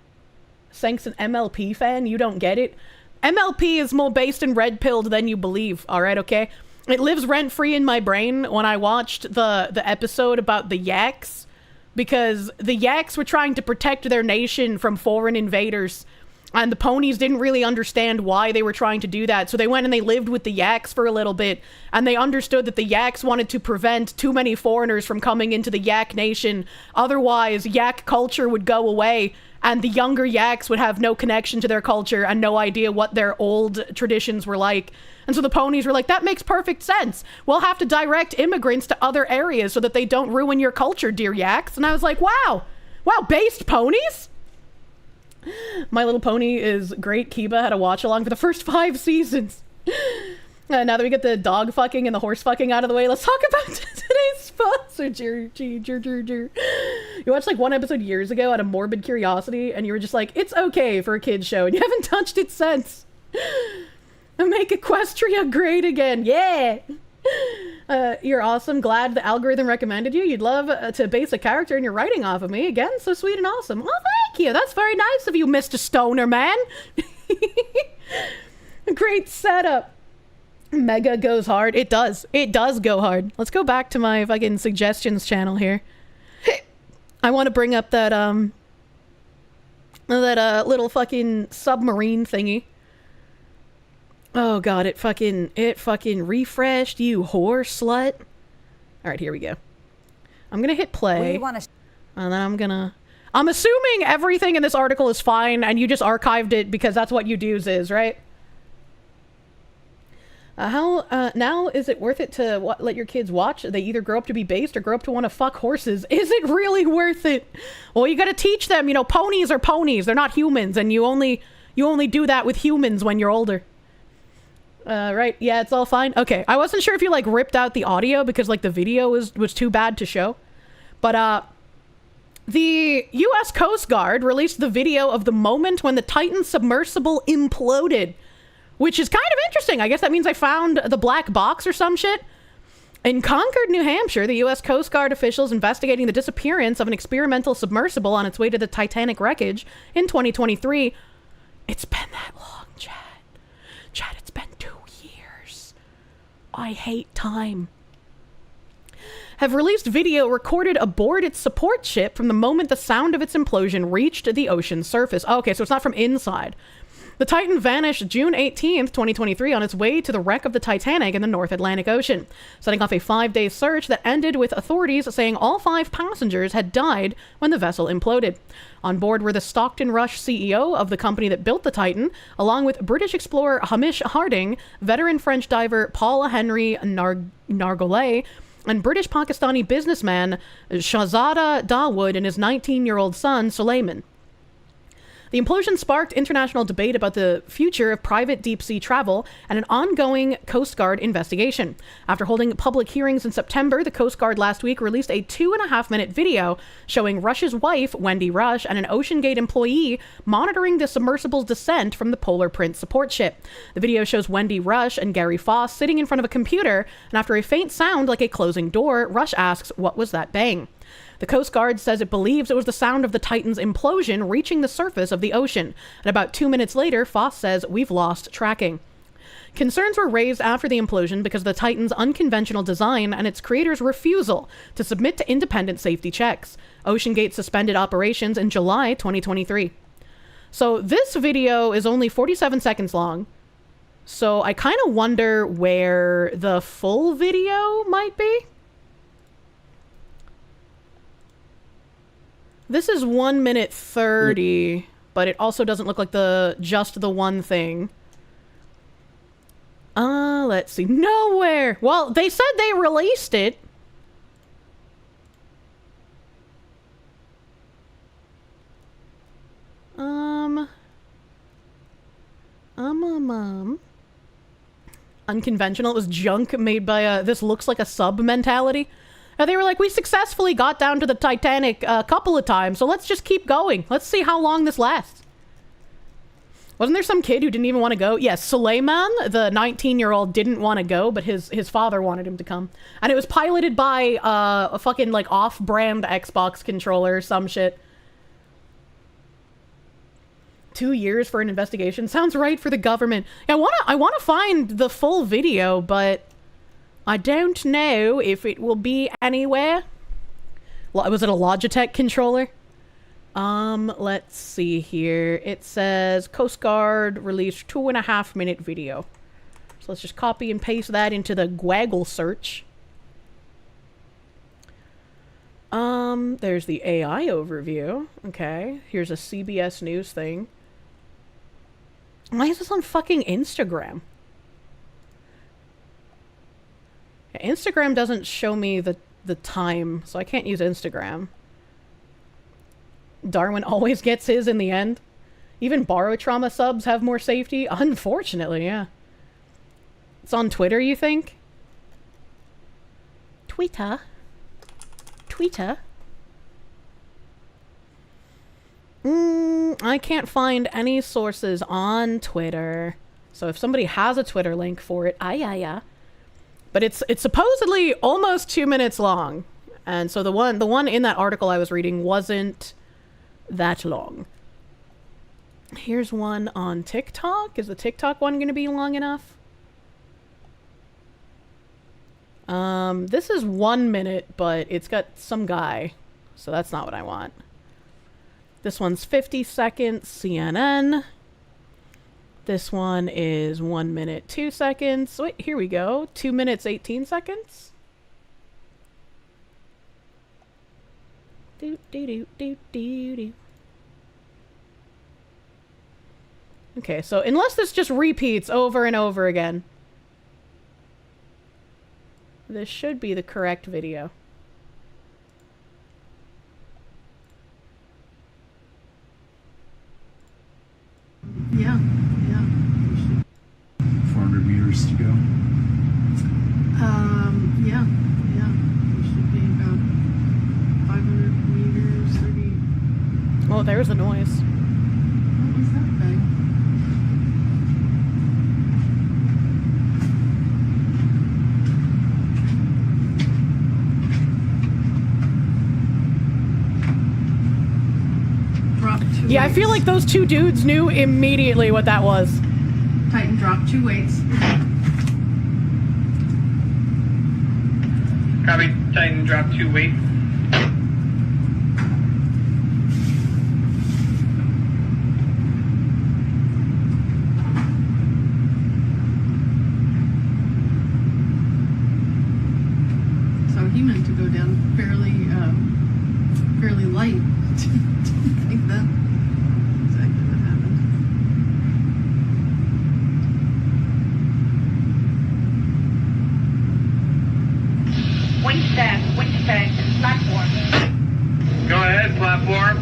Sank's an MLP fan? You don't get it? MLP is more based in red pilled than you believe. All right, okay? It lives rent free in my brain when I watched the episode about the Yaks, because the Yaks were trying to protect their nation from foreign invaders. And the ponies didn't really understand why they were trying to do that. So they went and they lived with the Yaks for a little bit. And they understood that the Yaks wanted to prevent too many foreigners from coming into the Yak nation. Otherwise, Yak culture would go away. And the younger Yaks would have no connection to their culture and no idea what their old traditions were like. And so the ponies were like, that makes perfect sense. We'll have to direct immigrants to other areas so that they don't ruin your culture, dear Yaks. And I was like, wow. Wow, based ponies? My Little Pony is great. Kiba had a watch along for the first 5 seasons. Now that we get the dog fucking and the horse fucking out of the way, let's talk about today's sponsor. You watched one episode years ago out of morbid curiosity, and you were just like, it's okay for a kid's show, and you haven't touched it since. Make Equestria great again. Yeah. You're awesome. Glad the algorithm recommended you. You'd love to base a character in your writing off of me. Again, so sweet and awesome. Oh, thank you. That's very nice of you, Mr. Stoner Man. Great setup. Mega goes hard. It does. It does go hard. Let's go back to my fucking suggestions channel here. I want to bring up that little fucking submarine thingy. Oh god, it fucking refreshed, you whore slut. Alright, here we go. I'm gonna hit play. And then I'm assuming everything in this article is fine and you just archived it because that's what UDo's is, right? Now is it worth it to let your kids watch? They either grow up to be based or grow up to want to fuck horses. Is it really worth it? Well, you gotta teach them, ponies are ponies. They're not humans, and you only do that with humans when you're older. Right, yeah, it's all fine. Okay, I wasn't sure if you ripped out the audio because the video was too bad to show. But The U.S. Coast Guard released the video of the moment when the Titan submersible imploded, which is kind of interesting. I guess that means I found the black box or some shit. In Concord, New Hampshire, the U.S. Coast Guard officials investigating the disappearance of an experimental submersible on its way to the Titanic wreckage in 2023. It's been that long, Chad. Chad, it's been 2 years. I hate time. Have released video recorded aboard its support ship from the moment the sound of its implosion reached the ocean's surface. Okay, so it's not from inside. The Titan vanished June 18th, 2023 on its way to the wreck of the Titanic in the North Atlantic Ocean, setting off a 5-day search that ended with authorities saying all 5 passengers had died when the vessel imploded. On board were the Stockton Rush CEO of the company that built the Titan, along with British explorer Hamish Harding, veteran French diver Paul Henry Nargolet, and British-Pakistani businessman Shahzada Dawood and his 19-year-old son, Suleiman. The implosion sparked international debate about the future of private deep-sea travel and an ongoing Coast Guard investigation. After holding public hearings in September, the Coast Guard last week released a 2.5-minute video showing Rush's wife, Wendy Rush, and an OceanGate employee monitoring the submersible's descent from the Polar Prince support ship. The video shows Wendy Rush and Gary Foss sitting in front of a computer, and after a faint sound like a closing door, Rush asks, "What was that bang?" The Coast Guard says it believes it was the sound of the Titan's implosion reaching the surface of the ocean. And about 2 minutes later, Foss says, "We've lost tracking." Concerns were raised after the implosion because of the Titan's unconventional design and its creators' refusal to submit to independent safety checks. OceanGate suspended operations in July 2023. So this video is only 47 seconds long. So I kind of wonder where the full video might be. This is 1 minute 30, but it also doesn't look like just the one thing. Let's see. Nowhere! Well, they said they released it. Unconventional. It was junk made by this looks like a sub mentality. They were like, we successfully got down to the Titanic a couple of times, so let's just keep going. Let's see how long this lasts. Wasn't there some kid who didn't even want to go? Yes, Suleiman, the 19-year-old, didn't want to go, but his father wanted him to come. And it was piloted by a fucking, like, off-brand Xbox controller or some shit. 2 years for an investigation. Sounds right for the government. I wanna find the full video, but I don't know if it will be anywhere. Was it a Logitech controller? Let's see here. It says Coast Guard released 2.5-minute video. So let's just copy and paste that into the Gwaggle search. There's the AI overview. Okay, here's a CBS News thing. Why is this on fucking Instagram? Instagram doesn't show me the time, so I can't use Instagram. Darwin always gets his in the end. Even Barotrauma subs have more safety. Unfortunately, yeah. It's on Twitter, you think? Twitter? I can't find any sources on Twitter. So if somebody has a Twitter link for it, But it's supposedly almost 2 minutes long. And so the one in that article I was reading wasn't that long. Here's one on TikTok. Is the TikTok one going to be long enough? This is 1 minute, but it's got some guy. So that's not what I want. This one's 50 seconds, CNN. This one is 1 minute, 2 seconds. Wait, here we go. 2 minutes, 18 seconds. Okay, so unless this just repeats over and over again, this should be the correct video. Yeah. 400 meters to go. Yeah. We should be about 500 meters, 30 Oh, there's a noise. What was that thing? Drop 2 Yeah, I weights. feel like those two dudes knew immediately what that was. Tighten, drop 2 weights. Copy. Tighten, drop 2 weights. So he meant to go down fairly light. I think that's exactly what happened. Wingspan, platform. Go ahead, platform.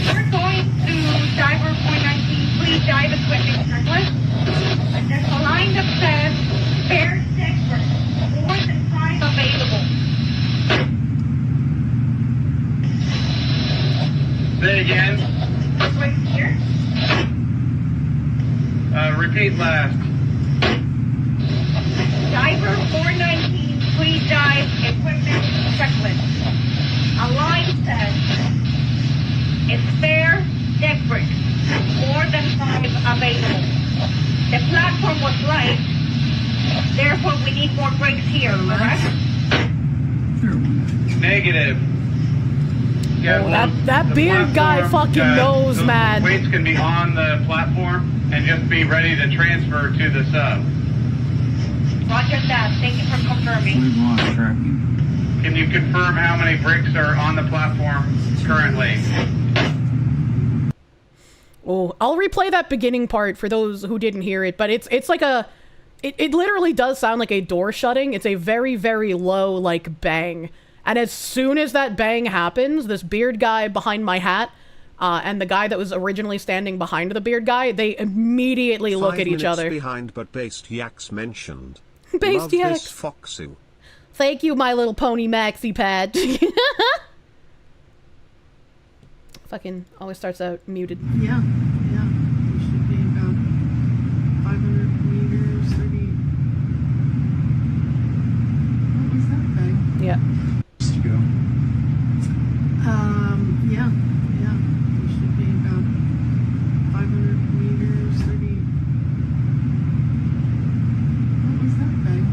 We're going to diver point 19. Please dive equipment checklist. There's a line that says spare sector. More than 5 available. Say again. Right here. Repeat last. Diver 419, please dive equipment checklist. A line says, spare deck bricks, more than 5 available. The platform was right, therefore we need more bricks here, correct? Negative. Yeah, That beard guy fucking knows, man. Weights can be on the platform and just be ready to transfer to the sub. Roger that. Thank you for confirming. We've lost tracking. Can you confirm how many bricks are on the platform currently? Oh, I'll replay that beginning part for those who didn't hear it, but it's like it literally does sound like a door shutting. It's a very, very low, like, bang. And as soon as that bang happens, this beard guy behind my hat, and the guy that was originally standing behind the beard guy, they immediately look at each other. Behind, but based yaks mentioned. Based Love yaks. this foxu. Thank you, My Little Pony maxi pad. Fucking always starts out muted. Yeah. We should be about 500 meters, 30. What was that thing? Yeah. To go. Yeah. We should be about 500 meters, 30. What was that thing?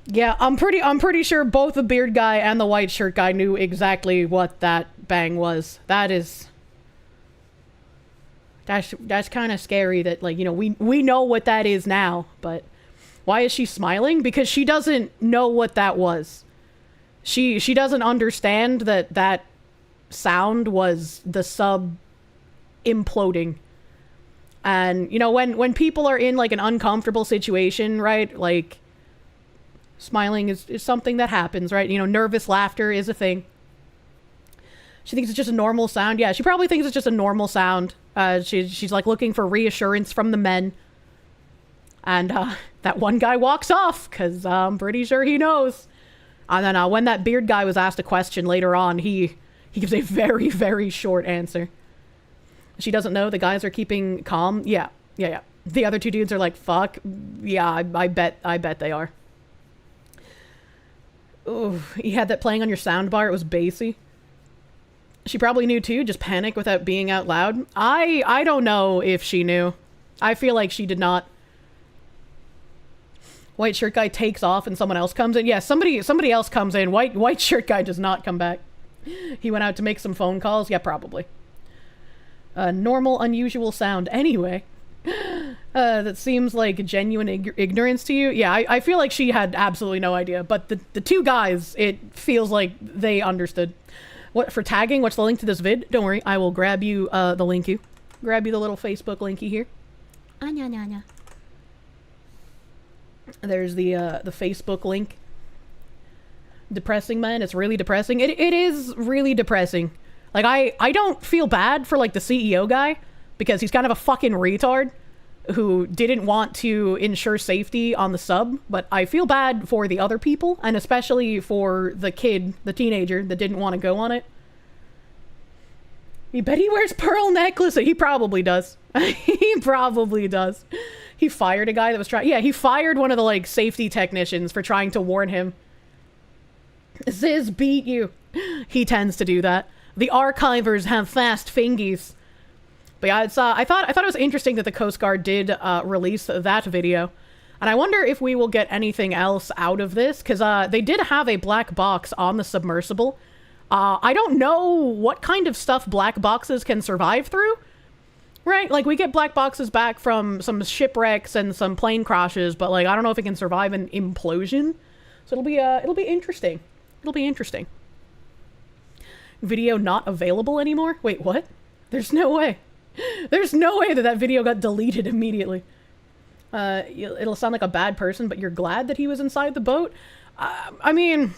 Yeah, I'm pretty sure both the beard guy and the white shirt guy knew exactly what that bang was. That's kind of scary that, like, you know, we know what that is now, but why is she smiling? Because she doesn't know what that was. She doesn't understand that sound was the sub imploding. And, you know, when people are in, like, an uncomfortable situation, right, like, smiling is something that happens, right? You know, nervous laughter is a thing. She thinks it's just a normal sound. Yeah, she probably thinks it's just a normal sound. She's like looking for reassurance from the men. And that one guy walks off, because I'm pretty sure he knows. And then when that beard guy was asked a question later on, he gives a very, very short answer. She doesn't know the guys are keeping calm. Yeah. The other two dudes are like, fuck. Yeah, I bet they are. Ooh, you had that playing on your soundbar. It was bassy. She probably knew too, just panic without being out loud. I don't know if she knew. I feel like she did not. White shirt guy takes off and someone else comes in. Yeah, somebody else comes in. White shirt guy does not come back. He went out to make some phone calls. Yeah, probably. Normal, unusual sound. Anyway, that seems like genuine ignorance to you. Yeah, I feel like she had absolutely no idea. But the two guys, it feels like they understood. What for tagging? What's the link to this vid? Don't worry, I will grab you the link. Grab you the little Facebook linky here. Anya. There's the Facebook link. Depressing, man. It's really depressing. It is really depressing. Like, I don't feel bad for, like, the CEO guy, because he's kind of a fucking retard. who didn't want to ensure safety on the sub, but I feel bad for the other people, and especially for the kid, the teenager, that didn't want to go on it. You bet he wears pearl necklace. He probably does. He probably does. He fired a guy that was trying... Yeah, he fired one of the, like, safety technicians for trying to warn him. Ziz beat you. He tends to do that. The archivers have fast fingies. But yeah, it's, I thought it was interesting that the Coast Guard did release that video. And I wonder if we will get anything else out of this, because they did have a black box on the submersible. I don't know what kind of stuff black boxes can survive through, right? Like, we get black boxes back from some shipwrecks and some plane crashes, but, like, I don't know if it can survive an implosion. So it'll be interesting. It'll be interesting. Video not available anymore? Wait, what? There's no way. There's no way that video got deleted immediately. It'll sound like a bad person, but you're glad that he was inside the boat? I mean...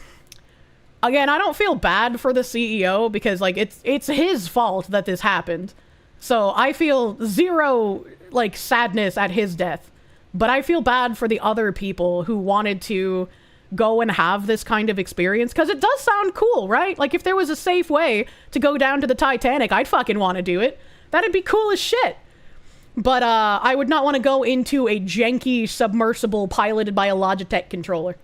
Again, I don't feel bad for the CEO because, like, it's his fault that this happened. So I feel zero, like, sadness at his death. But I feel bad for the other people who wanted to go and have this kind of experience, because it does sound cool, right? Like, if there was a safe way to go down to the Titanic, I'd fucking want to do it. That'd be cool as shit. But I would not want to go into a janky submersible piloted by a Logitech controller.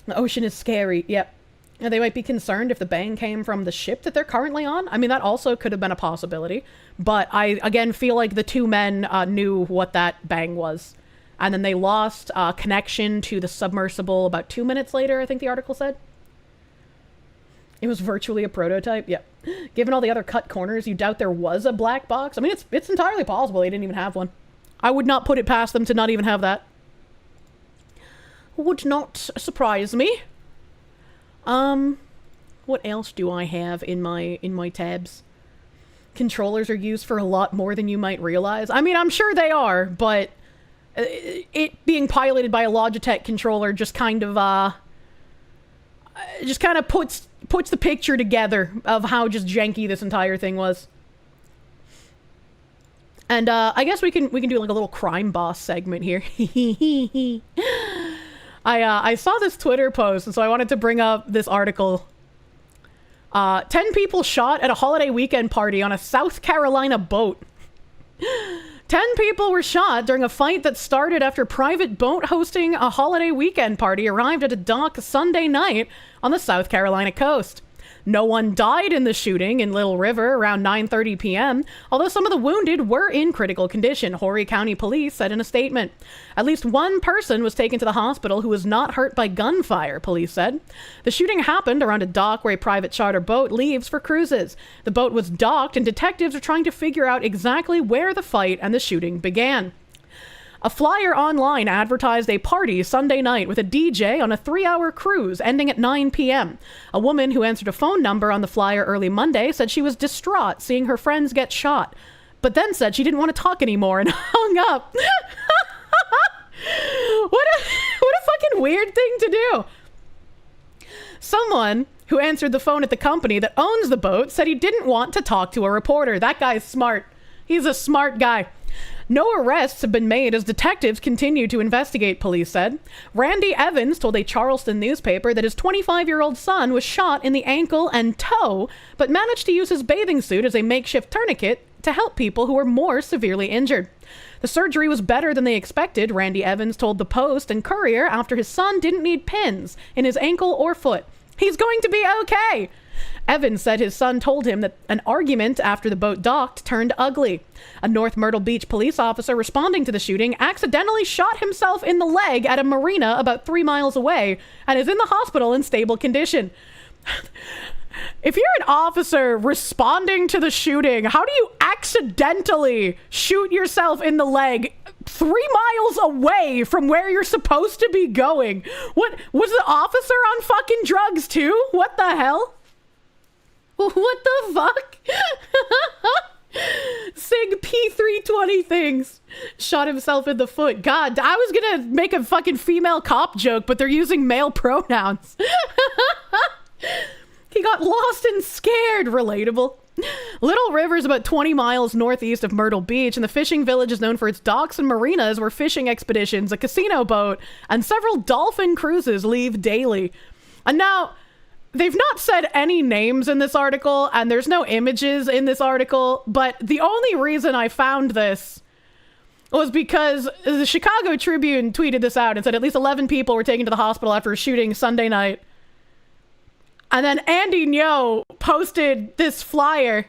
The ocean is scary. Yep. And they might be concerned if the bang came from the ship that they're currently on. I mean, that also could have been a possibility. But I, again, feel like the two men knew what that bang was. And then they lost connection to the submersible about 2 minutes later, I think the article said. It was virtually a prototype. Yep. Given all the other cut corners, you doubt there was a black box? I mean, it's entirely possible they didn't even have one. I would not put it past them to not even have that. Would not surprise me. What else do I have in my tabs? Controllers are used for a lot more than you might realize. I mean, I'm sure they are, but it being piloted by a Logitech controller just kind of puts the picture together of how just janky this entire thing was. And I guess we can do like a little crime boss segment here. I saw this Twitter post, and so I wanted to bring up this article. 10 people shot at a holiday weekend party on a South Carolina boat. 10 people were shot during a fight that started after private boat hosting a holiday weekend party arrived at a dock Sunday night on the South Carolina coast. No one died in the shooting in Little River around 9:30 p.m., although some of the wounded were in critical condition, Horry County Police said in a statement. At least one person was taken to the hospital who was not hurt by gunfire, police said. The shooting happened around a dock where a private charter boat leaves for cruises. The boat was docked, and detectives are trying to figure out exactly where the fight and the shooting began. A flyer online advertised a party Sunday night with a DJ on a 3-hour cruise ending at 9 p.m. A woman who answered a phone number on the flyer early Monday said she was distraught seeing her friends get shot, but then said she didn't want to talk anymore and hung up. What a fucking weird thing to do. Someone who answered the phone at the company that owns the boat said he didn't want to talk to a reporter. That guy's smart. He's a smart guy. No arrests have been made as detectives continue to investigate, police said. Randy Evans told a Charleston newspaper that his 25-year-old son was shot in the ankle and toe, but managed to use his bathing suit as a makeshift tourniquet to help people who were more severely injured. The surgery was better than they expected, Randy Evans told the Post and Courier after his son didn't need pins in his ankle or foot. He's going to be okay. Evans said his son told him that an argument after the boat docked turned ugly. A North Myrtle Beach police officer responding to the shooting accidentally shot himself in the leg at a marina about 3 miles away and is in the hospital in stable condition. If you're an officer responding to the shooting, how do you accidentally shoot yourself in the leg 3 miles away from where you're supposed to be going? What, was the officer on fucking drugs too? What the hell? What the fuck? Sig P320 things. Shot himself in the foot. God, I was gonna make a fucking female cop joke, but they're using male pronouns. He got lost and scared. Relatable. Little River is about 20 miles northeast of Myrtle Beach, and the fishing village is known for its docks and marinas where fishing expeditions, a casino boat, and several dolphin cruises leave daily. And now, they've not said any names in this article, and there's no images in this article, but the only reason I found this was because the Chicago Tribune tweeted this out and said at least 11 people were taken to the hospital after a shooting Sunday night. And then Andy Ngo posted this flyer.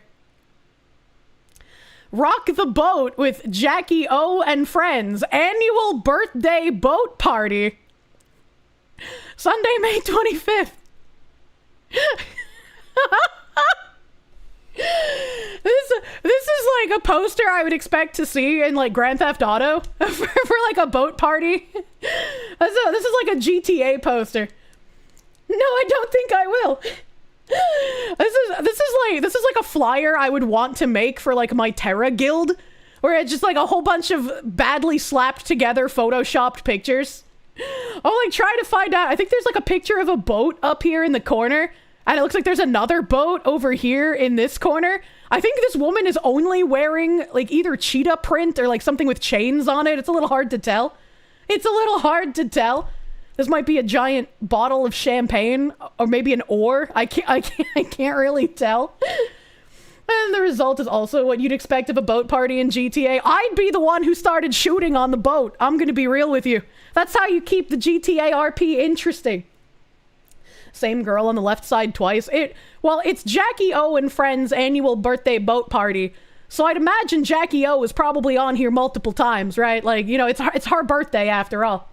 Rock the boat with Jackie O and friends. Annual birthday boat party. Sunday, May 25th. This is like a poster I would expect to see in like Grand Theft Auto for like a boat party. This is like a GTA poster. No, I don't think I will. This is like a flyer I would want to make for like my Terra guild, where it's just like a whole bunch of badly slapped together photoshopped pictures. I'll like try to find out. I think there's like a picture of a boat up here in the corner, and it looks like there's another boat over here in this corner. I think this woman is only wearing like either cheetah print or like something with chains on it. It's a little hard to tell. This might be a giant bottle of champagne, or maybe an oar. I can't really tell. And the result is also what you'd expect of a boat party in GTA. I'd be the one who started shooting on the boat. I'm gonna be real with you. That's how you keep the GTA RP interesting. Same girl on the left side twice. It's Jackie O and friends' annual birthday boat party. So I'd imagine Jackie O is probably on here multiple times, right? Like, you know, it's her birthday after all.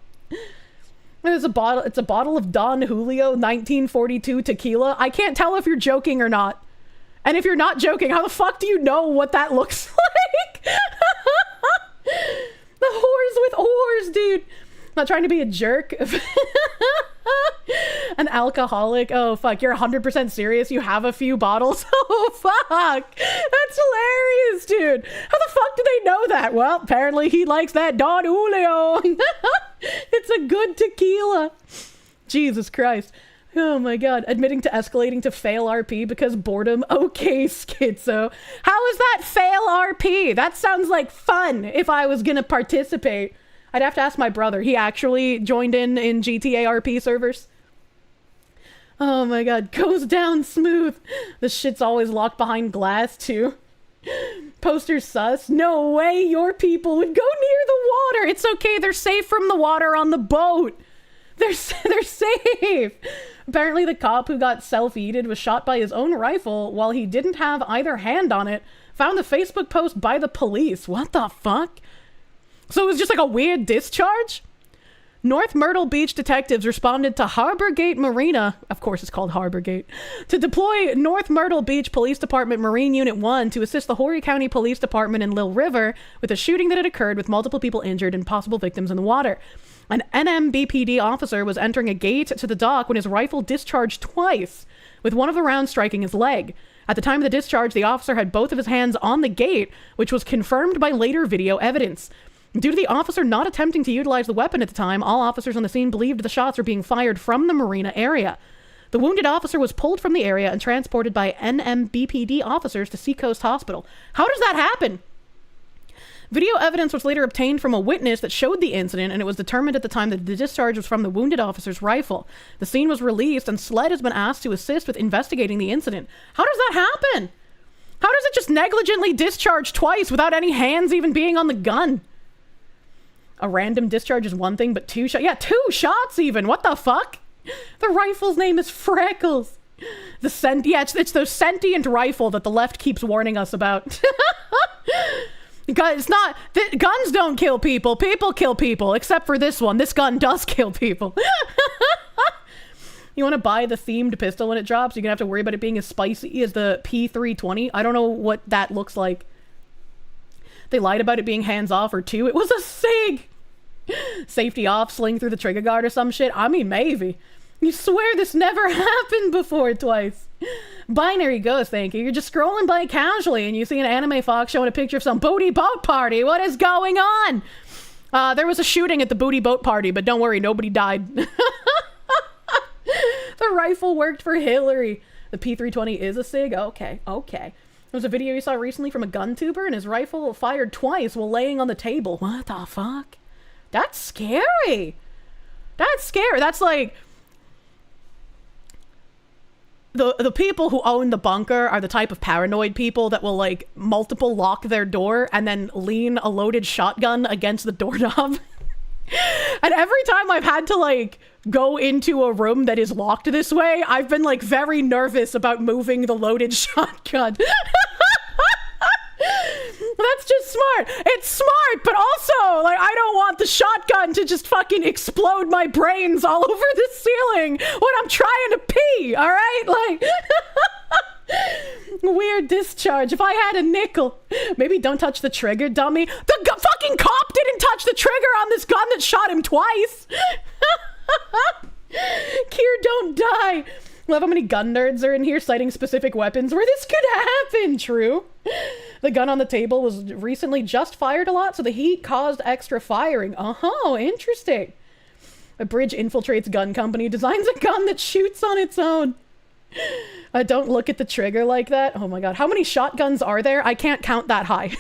It's a bottle of Don Julio 1942 tequila. I can't tell if you're joking or not. And if you're not joking, how the fuck do you know what that looks like? The whores with oars, dude. Not trying to be a jerk. An alcoholic. Oh, fuck. You're 100% serious? You have a few bottles? Oh, fuck. That's hilarious, dude. How the fuck do they know that? Well, apparently he likes that Don Julio. It's a good tequila. Jesus Christ. Oh my god. Admitting to escalating to fail RP because boredom. Okay, Schizo. How is that fail RP? That sounds like fun if I was gonna participate. I'd have to ask my brother. He actually joined in GTA RP servers. Oh my god. Goes down smooth. The shit's always locked behind glass too. Poster sus. No way your people would go near the water. It's okay. They're safe from the water on the boat. They're safe. Apparently the cop who got self-eated was shot by his own rifle while he didn't have either hand on it. Found the Facebook post by the police. What the fuck? So it was just like a weird discharge? North Myrtle Beach detectives responded to Harbor Gate Marina, of course it's called Harbor Gate, to deploy North Myrtle Beach Police Department Marine Unit 1 to assist the Horry County Police Department in Little River with a shooting that had occurred with multiple people injured and possible victims in the water. An NMBPD officer was entering a gate to the dock when his rifle discharged twice, with one of the rounds striking his leg. At the time of the discharge, the officer had both of his hands on the gate, which was confirmed by later video evidence. Due to the officer not attempting to utilize the weapon at the time, all officers on the scene believed the shots were being fired from the marina area. The wounded officer was pulled from the area and transported by NMBPD officers to Seacoast Hospital. How does that happen? Video evidence was later obtained from a witness that showed the incident, and it was determined at the time that the discharge was from the wounded officer's rifle. The scene was released, and SLED has been asked to assist with investigating the incident. How does that happen? How does it just negligently discharge twice without any hands even being on the gun? A random discharge is one thing, but two shots? Yeah, 2 shots even. What the fuck? The rifle's name is Freckles. It's the sentient rifle that the left keeps warning us about. It's not... guns don't kill people. People kill people. Except for this one. This gun does kill people. You want to buy the themed pistol when it drops? You're going to have to worry about it being as spicy as the P320. I don't know what that looks like. They lied about it being hands-off or 2. It was a SIG! Safety off, sling through the trigger guard or some shit. I mean, maybe. You swear this never happened before twice. Binary Ghost, thank you. You're just scrolling by casually and you see an anime fox showing a picture of some booty boat party. What is going on? There was a shooting at the booty boat party, but don't worry, nobody died. The rifle worked for Hillary. The P320 is a SIG? Okay. was a video you saw recently from a gun tuber and his rifle fired twice while laying on the table. What the fuck? That's scary. That's scary. That's like... The people who own the bunker are the type of paranoid people that will, like, multiple lock their door and then lean a loaded shotgun against the doorknob. And every time I've had to, like, go into a room that is locked this way, I've been, like, very nervous about moving the loaded shotgun. That's just smart. It's smart, but also, like, I don't want the shotgun to just fucking explode my brains all over the ceiling when I'm trying to pee, all right? Like, weird discharge. If I had a nickel. Maybe don't touch the trigger, dummy. The fucking cop didn't touch the trigger on this gun that shot him twice. Kier, don't die. Love how many gun nerds are in here citing specific weapons where this could happen. True. The gun on the table was recently just fired a lot, so the heat caused extra firing. Oh, interesting. A bridge infiltrates gun company, designs a gun that shoots on its own. Don't look at the trigger like that. Oh my god. How many shotguns are there? I can't count that high.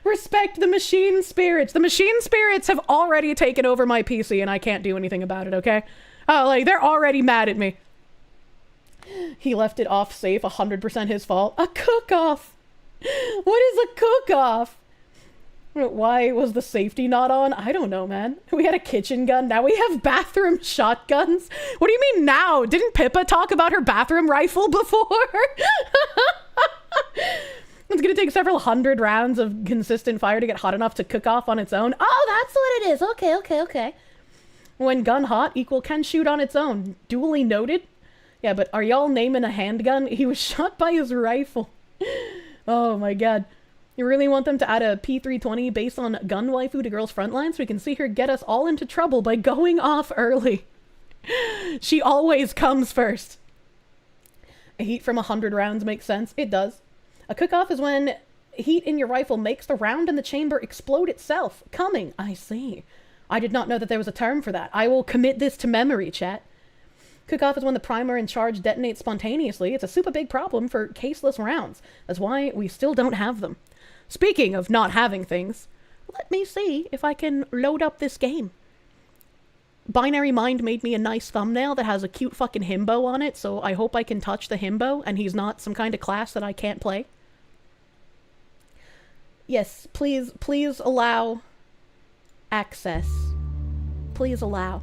Respect the machine spirits. The machine spirits have already taken over my PC and I can't do anything about it, okay? Oh, like, they're already mad at me. He left it off safe, 100% his fault. A cook-off! What is a cook-off? Why was the safety not on? I don't know, man. We had a kitchen gun, now we have bathroom shotguns? What do you mean now? Didn't Pippa talk about her bathroom rifle before? It's gonna take several hundred rounds of consistent fire to get hot enough to cook off on its own. Oh, that's what it is. Okay. When gun hot equal can shoot on its own. Duly noted. Yeah, but are y'all naming a handgun? He was shot by his rifle. Oh my god. You really want them to add a P320 based on gun waifu to Girls Frontline so we can see her get us all into trouble by going off early. She always comes first. A heat from 100 rounds makes sense. It does. A cook-off is when heat in your rifle makes the round in the chamber explode itself. Coming. I see. I did not know that there was a term for that. I will commit this to memory, chat. Cook-off is when the primer and charge detonates spontaneously. It's a super big problem for caseless rounds. That's why we still don't have them. Speaking of not having things, let me see if I can load up this game. Binary Mind made me a nice thumbnail that has a cute fucking himbo on it, so I hope I can touch the himbo and he's not some kind of class that I can't play. Yes, please allow access. Please allow.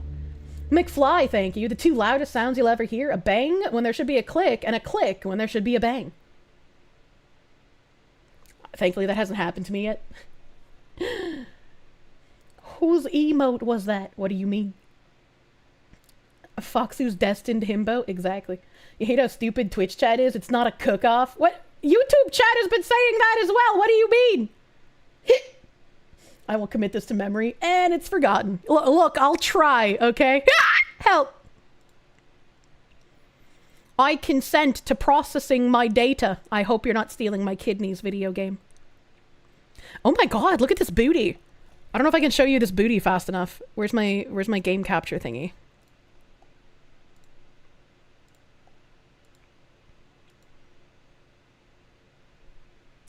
McFly, thank you. The two loudest sounds you'll ever hear. A bang when there should be a click, and a click when there should be a bang. Thankfully, that hasn't happened to me yet. Whose emote was that? What do you mean? Foxu's destined himbo? Exactly. You hate how stupid Twitch chat is? It's not a cook-off? What? YouTube chat has been saying that as well! What do you mean? I will commit this to memory, and it's forgotten. Look, I'll try, okay? Help! I consent to processing my data. I hope you're not stealing my kidneys, video game. Oh my god, look at this booty. I don't know if I can show you this booty fast enough. Where's my game capture thingy?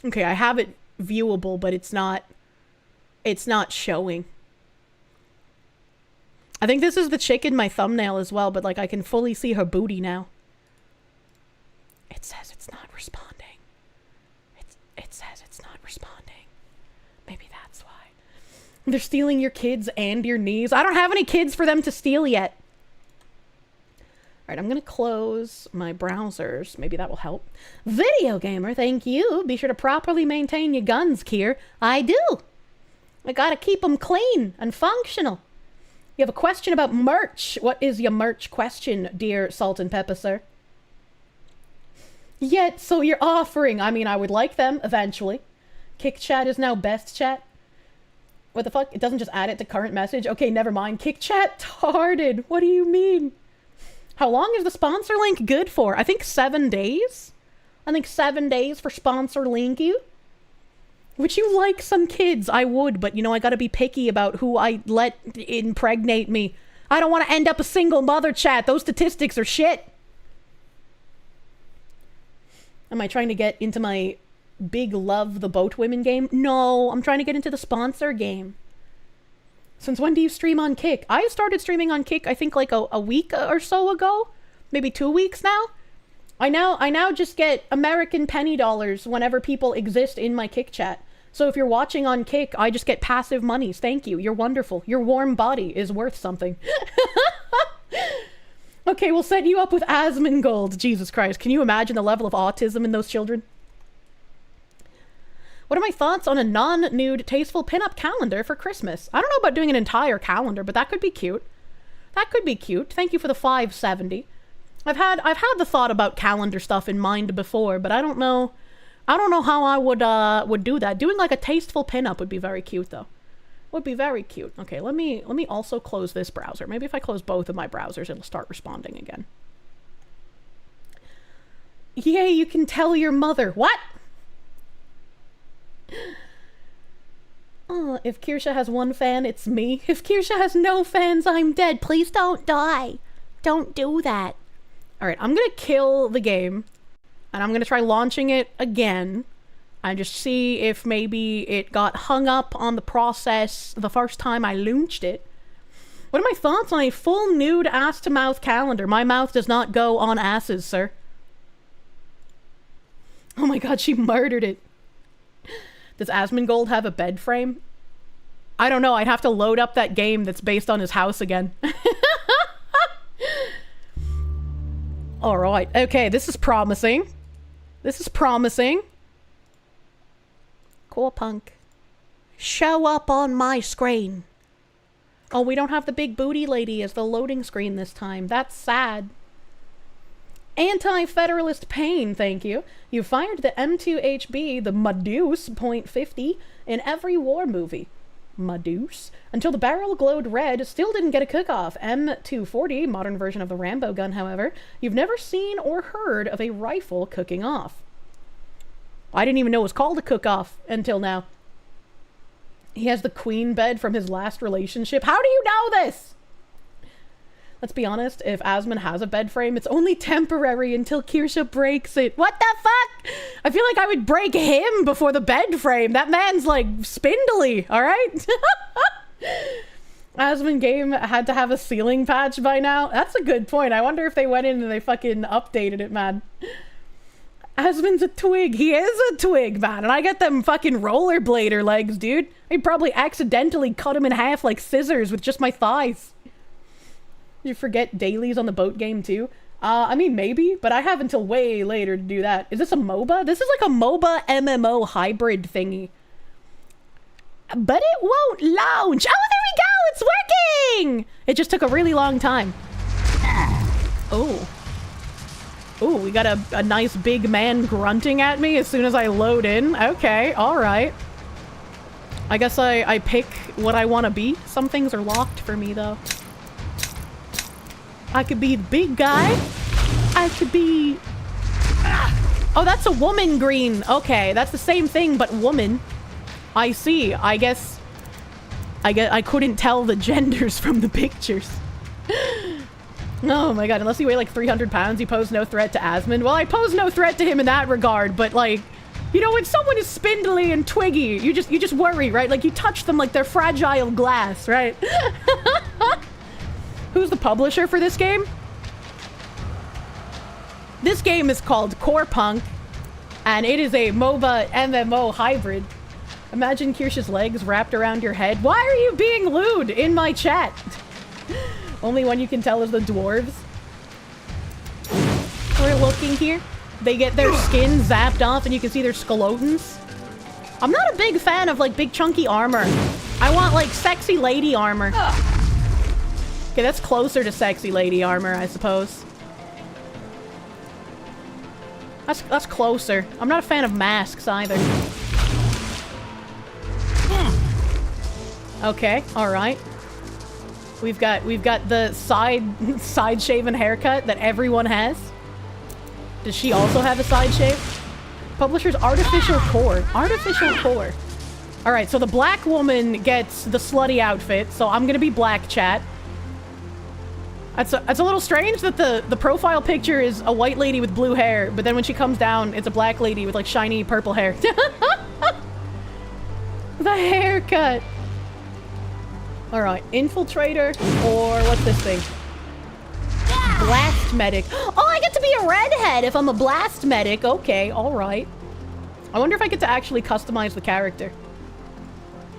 Okay, I have it viewable, but it's not showing. I think this is the chick in my thumbnail as well, but like I can fully see her booty now. It says it's not responding. It says it's not responding. Maybe that's why. They're stealing your kids and your knees. I don't have any kids for them to steal yet. Alright, I'm gonna close my browsers. Maybe that will help. Video gamer, thank you. Be sure to properly maintain your guns, Kier. I do. I gotta keep them clean and functional. You have a question about merch. What is your merch question, dear Salt and Pepper, sir? Yet, so you're offering. I mean, I would like them eventually. Kick chat is now best chat. What the fuck? It doesn't just add it to current message? Okay, never mind. Kick chat tarded. What do you mean? How long is the sponsor link good for? I think 7 days? I think 7 days for sponsor link you. Would you like some kids? I would, but you know, I gotta be picky about who I let impregnate me. I don't want to end up a single mother, chat. Those statistics are shit. Am I trying to get into my big love the boat women game? No, I'm trying to get into the sponsor game. Since when do you stream on Kick? I started streaming on Kick, I think like a week or so ago. Maybe 2 weeks now. I now just get American penny dollars whenever people exist in my Kick chat. So if you're watching on Kick, I just get passive monies. Thank you. You're wonderful. Your warm body is worth something. Okay, we'll set you up with Asmongold. Jesus Christ. Can you imagine the level of autism in those children? What are my thoughts on a non-nude, tasteful pinup calendar for Christmas? I don't know about doing an entire calendar, but that could be cute. That could be cute. Thank you for the 570. I've had the thought about calendar stuff in mind before, but I don't know how I would do that. Doing like a tasteful pinup would be very cute though. Would be very cute. Okay, let me also close this browser. Maybe if I close both of my browsers, it'll start responding again. Yay, you can tell your mother. What? Oh, if Kirsche has one fan, it's me. If Kirsche has no fans, I'm dead. Please don't die. Don't do that. Alright, I'm gonna kill the game. And I'm gonna try launching it again. And just see if maybe it got hung up on the process the first time I launched it. What are my thoughts on a full nude ass-to-mouth calendar? My mouth does not go on asses, sir. Oh my god, she murdered it. Does Asmongold have a bed frame? I don't know, I'd have to load up that game that's based on his house again. Alright, okay, this is promising. This is promising. Cool punk. Show up on my screen. Oh, we don't have the big booty lady as the loading screen this time. That's sad. Anti-Federalist Pain, thank you. You fired the M2HB, the Medusa .50, in every war movie. Medusa. Until the barrel glowed red, still didn't get a cook-off. M240, modern version of the Rambo gun, however. You've never seen or heard of a rifle cooking off. I didn't even know it was called a cook-off until now. He has the queen bed from his last relationship. How do you know this? Let's be honest, if Asmon has a bed frame, it's only temporary until Kirsche breaks it. What the fuck? I feel like I would break him before the bed frame. That man's like spindly, alright? Asmon game had to have a ceiling patch by now. That's a good point. I wonder if they went in and they fucking updated it, man. Asmon's a twig. He is a twig, man. And I get them fucking rollerblader legs, dude. I'd probably accidentally cut him in half like scissors with just my thighs. Did you forget dailies on the boat game too? I mean, maybe, but I have until way later to do that. Is this a MOBA? This is like a MOBA MMO hybrid thingy. But it won't launch. Oh, there we go! It's working! It just took a really long time. Oh. Oh, we got a nice big man grunting at me as soon as I load in. Okay, alright. I guess I pick what I want to be. Some things are locked for me, though. I could be the big guy. I could be... Oh, that's a woman green. Okay, that's the same thing, but woman. I see. I guess I couldn't tell the genders from the pictures. Oh my god, unless you weigh like 300 pounds, you pose no threat to Asmon. Well, I pose no threat to him in that regard, but like, you know, when someone is spindly and twiggy, you just worry, right? Like, you touch them like they're fragile glass, right? Who's the publisher for this game? This game is called Core Punk, and it is a MOBA MMO hybrid. Imagine Kirsche's legs wrapped around your head. Why are you being lewd in my chat? Only one you can tell is the dwarves. We're looking here. They get their skin zapped off and you can see their skeletons. I'm not a big fan of like big chunky armor. I want like sexy lady armor. Okay, that's closer to sexy lady armor, I suppose. That's closer. I'm not a fan of masks either. Okay, alright. We've got the side shaven haircut that everyone has. Does she also have a side shave? Publisher's artificial core. Artificial core. Alright, so the black woman gets the slutty outfit, so I'm gonna be black, chat. It's a little strange that the profile picture is a white lady with blue hair, but then when she comes down, it's a black lady with like shiny purple hair. The haircut. All right, infiltrator or what's this thing? Blast medic. Oh, I get to be a redhead if I'm a blast medic. Okay, all right. I wonder if I get to actually customize the character.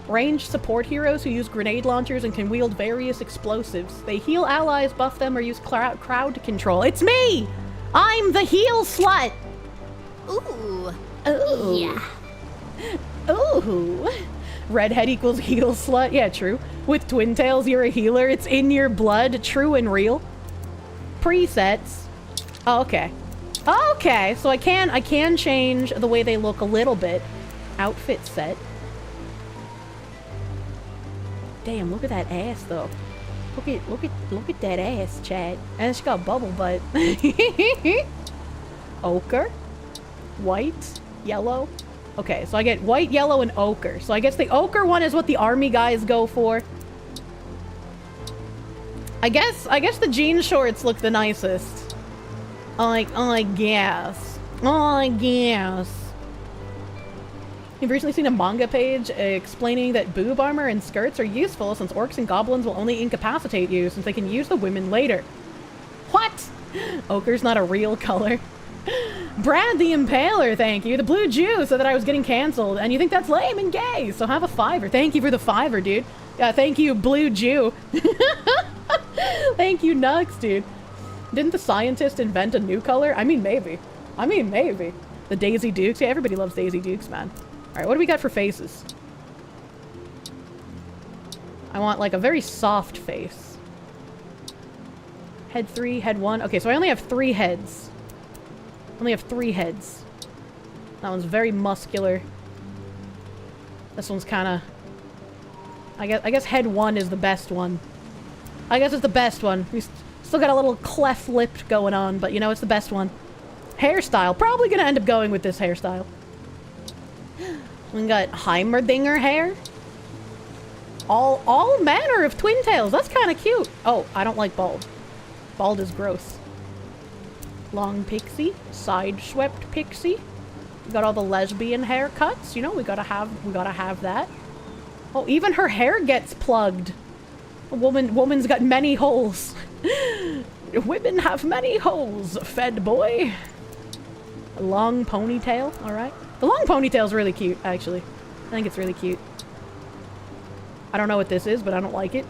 Ranged support heroes who use grenade launchers and can wield various explosives. They heal allies, buff them, or use crowd control. It's me! I'm the heal slut! Ooh. Ooh. Yeah. Ooh. Redhead equals heal slut. Yeah, true. With twin tails, you're a healer. It's in your blood. True and real. Presets. Oh, okay. Okay, so I can change the way they look a little bit. Outfit set. Damn, look at that ass though. Look at that ass, Chad. And she got bubble butt. Ochre. White. Yellow. Okay, so I get white, yellow, and ochre. So I guess the ochre one is what the army guys go for. I guess the jean shorts look the nicest. I guess. You've recently seen a manga page explaining that boob armor and skirts are useful since orcs and goblins will only incapacitate you since they can use the women later. What? Ochre's not a real color. Brad the Impaler, thank you. The Blue Jew said that I was getting cancelled, and you think that's lame and gay, so have a $5. Thank you for the $5, dude. Yeah, thank you, Blue Jew. Thank you, Nux, dude. Didn't the scientist invent a new color? I mean, maybe. The Daisy Dukes? Yeah, everybody loves Daisy Dukes, man. Alright, what do we got for faces? I want, like, a very soft face. Head 3, head 1. Okay, so I only have 3 heads. That one's very muscular. This one's kind of... I guess head 1 is the best one. I guess it's the best one. We still got a little cleft lip going on, but you know, it's the best one. Hairstyle. Probably gonna end up going with this hairstyle. We got Heimerdinger hair. All manner of twin tails. That's kind of cute. Oh, I don't like bald. Bald is gross. Long pixie. Side swept pixie. We got all the lesbian haircuts. You know, we gotta have that. Oh, even her hair gets plugged. A woman's got many holes. Women have many holes, fed boy. A long ponytail, alright. The long ponytail's really cute, actually. I think it's really cute. I don't know what this is, but I don't like it.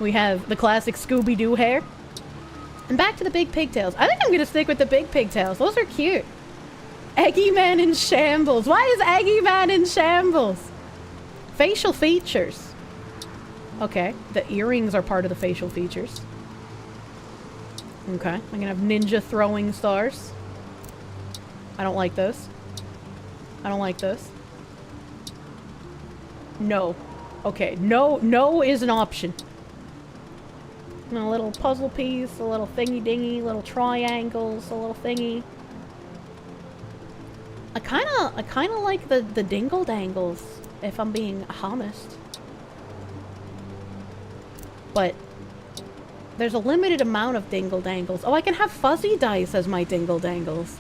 We have the classic Scooby-Doo hair. And back to the big pigtails. I think I'm gonna stick with the big pigtails. Those are cute. Eggy Man in shambles. Why is Eggy Man in shambles? Facial features. Okay, the earrings are part of the facial features. Okay, I'm gonna have ninja throwing stars. I don't like those. No. Okay, no is an option. And a little puzzle piece, a little thingy dingy, little triangles, a little thingy. I kinda like the dingle dangles, if I'm being honest. But there's a limited amount of dingle dangles. Oh, I can have fuzzy dice as my dingle dangles.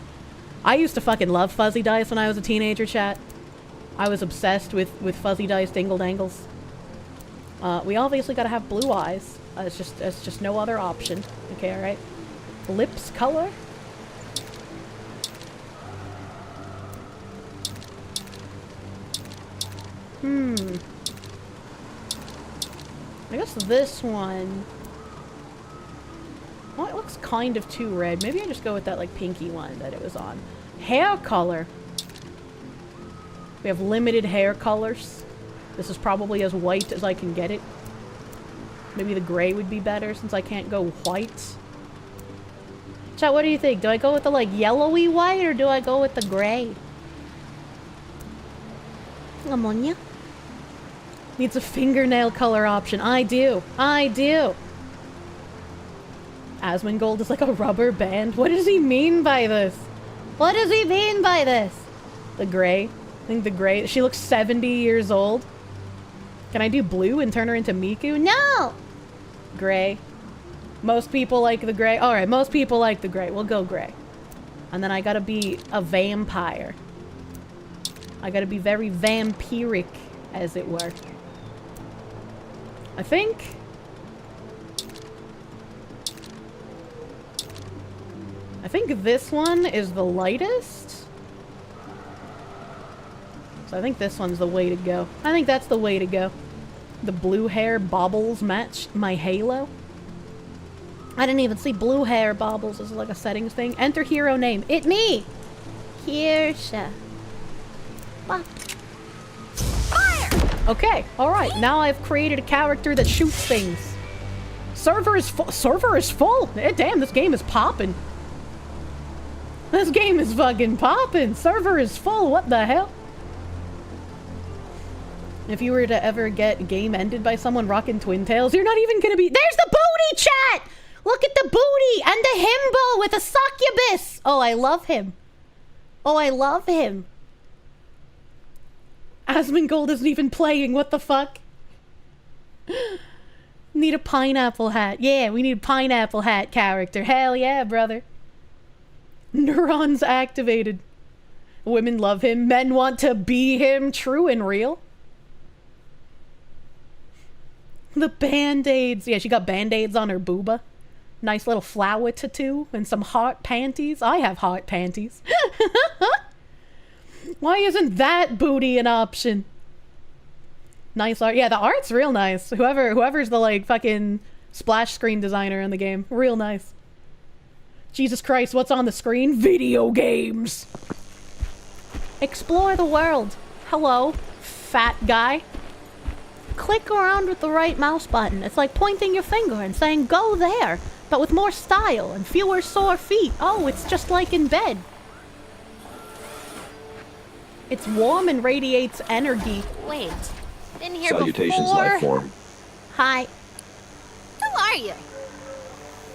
I used to fucking love fuzzy dice when I was a teenager, chat. I was obsessed with fuzzy dice dingle dangles. We obviously gotta have blue eyes. It's just no other option. Okay, alright. Lips color. I guess this one... Well, it looks kind of too red. Maybe I just go with that, like, pinky one that it was on. Hair color. We have limited hair colors. This is probably as white as I can get it. Maybe the gray would be better since I can't go white. Chat, what do you think? Do I go with the, like, yellowy white or do I go with the gray? Ammonia? Needs a fingernail color option. I do. Asmongold is like a rubber band. What does he mean by this? The gray. I think the gray. She looks 70 years old. Can I do blue and turn her into Miku? No! Gray. Most people like the gray. Alright, most people like the gray. We'll go gray. And then I gotta be a vampire. I gotta be very vampiric, as it were. I think... this one is the lightest. So I think this one's the way to go. I think that's the way to go. The blue hair baubles match my halo. I didn't even see blue hair baubles as like a settings thing. Enter hero name. It me! Kirsche. Fire! Okay, alright. Now I've created a character that shoots things. Server is full. Server is full! Damn, this game is popping. This game is fucking popping. Server is full. What the hell? If you were to ever get game ended by someone rocking twin tails, you're not even gonna be— There's the booty, chat! Look at the booty and the himbo with a succubus! Oh, I love him. Oh, I love him. Asmongold isn't even playing. What the fuck? Need a pineapple hat. Yeah, we need a pineapple hat character. Hell yeah, brother. Neurons activated. Women love him. Men want to be him. True and real. The band-aids. Yeah, she got band-aids on her booba. Nice little flower tattoo and some heart panties. I have heart panties. Why isn't that booty an option? Nice art. Yeah, the art's real nice. Whoever's the like fucking splash screen designer in the game. Real nice. Jesus Christ, what's on the screen? Video games! Explore the world. Hello, fat guy. Click around with the right mouse button. It's like pointing your finger and saying, go there, but with more style and fewer sore feet. Oh, it's just like in bed. It's warm and radiates energy. Wait, been here Salutations, before? life form. Hi. Who are you?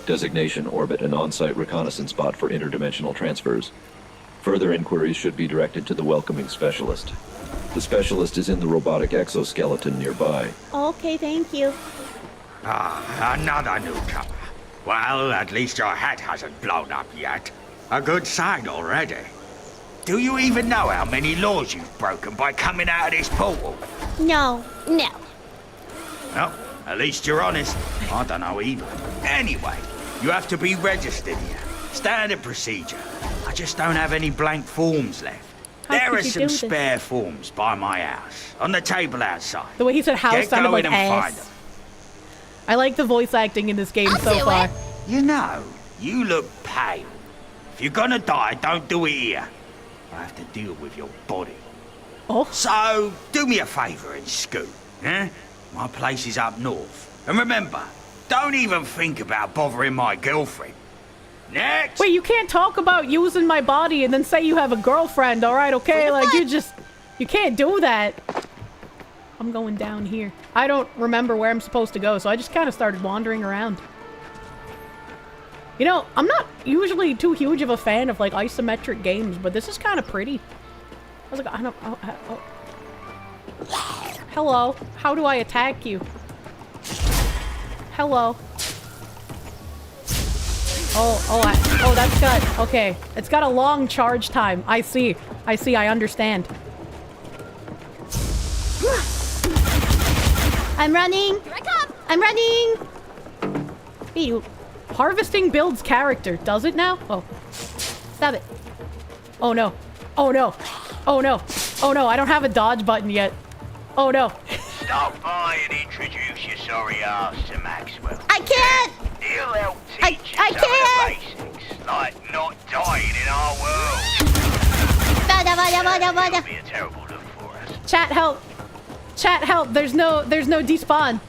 Designation, orbit, an on-site reconnaissance bot for interdimensional transfers. Further inquiries should be directed to the welcoming specialist. The specialist is in the robotic exoskeleton nearby. Okay, thank you. Ah, another newcomer. Well, at least your hat hasn't blown up yet. A good sign already. Do you even know how many laws you've broken by coming out of this portal? No. Well, at least you're honest. I don't know either. Anyway, you have to be registered here. Standard procedure. I just don't have any blank forms left. There are some spare forms by my house, on the table outside. The way he said house sounded like ass. I like the voice acting in this game so far. You know, you look pale. If you're gonna die, don't do it here. I have to deal with your body. Oh. So, do me a favor and scoot, eh? My place is up north. And remember, don't even think about bothering my girlfriend. Next! Wait, you can't talk about using my body and then say you have a girlfriend, alright, okay? Like, you can't do that. I'm going down here. I don't remember where I'm supposed to go, so I just kind of started wandering around. You know, I'm not usually too huge of a fan of, like, isometric games, but this is kind of pretty. I was like, I don't... Oh. Hello. How do I attack you? Hello. Oh, that's got... Okay. It's got a long charge time. I see, I understand. I'm running. Here I come. I'm running. Hey, harvesting builds character. Does it now? Oh. Stop it. Oh no. Oh no. Oh no. Oh no, I don't have a dodge button yet. Oh no. Stop by and introduce your sorry ass to Maxwell. I can't! He'll help teach you I some can't! of the basics, like not dying in our world. It'll be a terrible look for us. Chat help. Chat help. There's no despawn.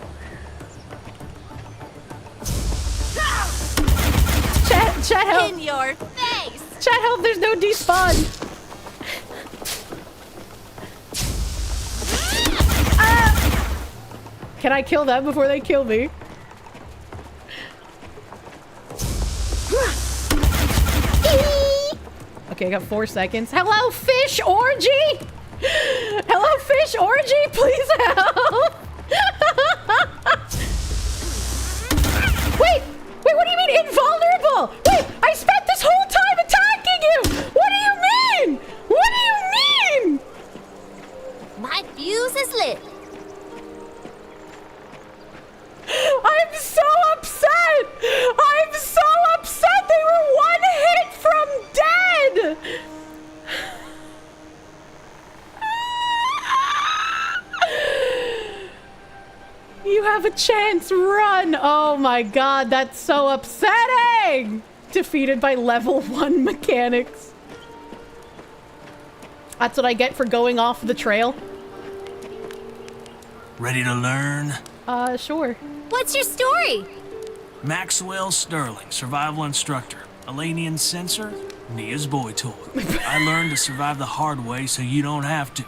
Chat help. In your face! Chat help. There's no despawn. Can I kill them before they kill me? Okay, I got 4 seconds. Hello, fish orgy? Hello, fish orgy? Please help! My fuse is lit. I'm so upset! I'm so upset! They were one hit from dead! You have a chance, run! Oh my god, that's so upsetting! Defeated by level 1 mechanics. That's what I get for going off the trail. Ready to learn? Sure. What's your story? Maxwell Sterling, survival instructor. Elanian sensor, Nia's boy toy. I learned to survive the hard way so you don't have to.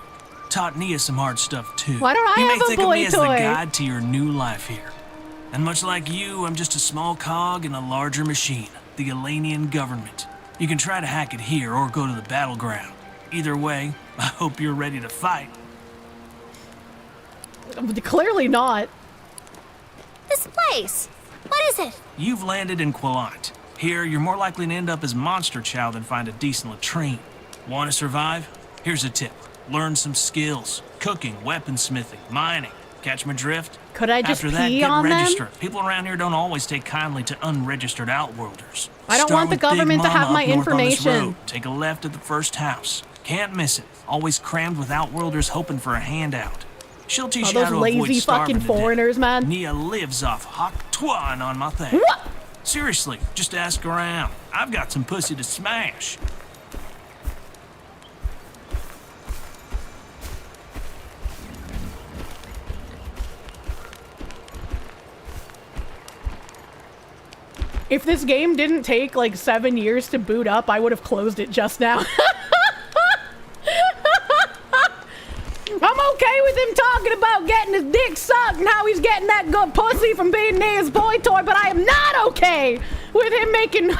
Taught Nia some hard stuff too. Why don't I you have may a think boy of me as the toy? guide to your new life here. And much like you, I'm just a small cog in a larger machine, the Elanian government. You can try to hack it here or go to the battleground. Either way, I hope you're ready to fight. Clearly not. This place. What is it? You've landed in Quillant. Here, you're more likely to end up as monster chow than find a decent latrine. Want to survive? Here's a tip. Learn some skills. Cooking, weaponsmithing, mining. Catch my drift? Could I just After that, pee get on them? registered. People around here don't always take kindly to unregistered outworlders. I don't Start want the with Big government to Mama have my up north on this information. road. Take a left at the first house. Can't miss it. Always crammed with outworlders hoping for a handout. She'll teach Oh, you how those to avoid lazy starving fucking to death. foreigners, man. Nia lives off hot twine on my thing. What? Seriously, just ask around. I've got some pussy to smash. If this game didn't take like 7 years to boot up, I would have closed it just now. I'm okay with him talking about getting his dick sucked and how he's getting that good pussy from being Nia's boy toy, but I am not okay with him making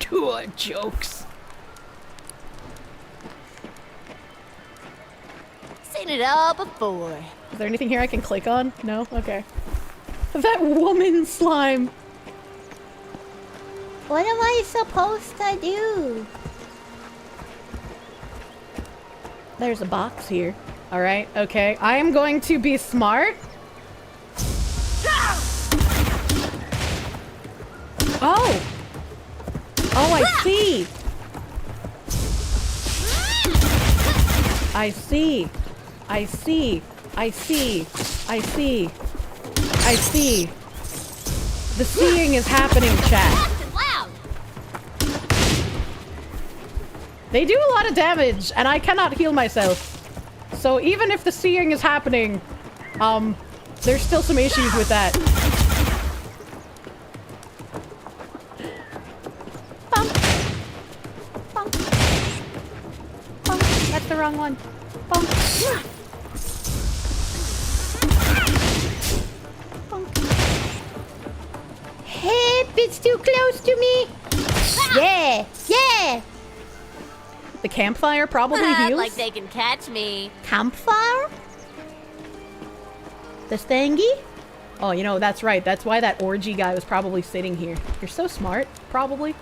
tour jokes. Seen it all before. Is there anything here I can click on? No? Okay. That woman slime. What am I supposed to do? There's a box here. All right, okay. I am going to be smart. Oh! Oh, I see! I see! I see! I see! I see! I see! The seeing is happening, chat. They do a lot of damage, and I cannot heal myself. So even if the seeing is happening, there's still some issues with that. Bump. Bump. Bump. That's the wrong one. Bump. Bump. Hip, it's too close to me. Yeah, yeah. The campfire probably heals. Like they can catch me. Campfire? The thingy? Oh, you know, that's right. That's why that orgy guy was probably sitting here. You're so smart, probably.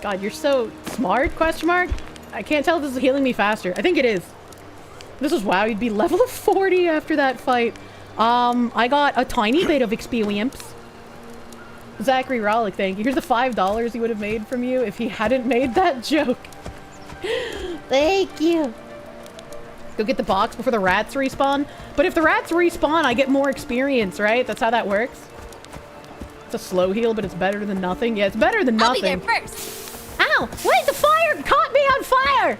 God, you're so smart, question mark? I can't tell if this is healing me faster. I think it is. This is wow, you'd be level 40 after that fight. I got a tiny bit of experience. Zachary Rollick, thank you. Here's the $5 he would have made from you if he hadn't made that joke. Thank you. Go get the box before the rats respawn. But if the rats respawn, I get more experience, right? That's how that works. It's a slow heal, but it's better than nothing. Yeah, it's better than nothing. I'll be there first. Ow! Wait, the fire caught me on fire!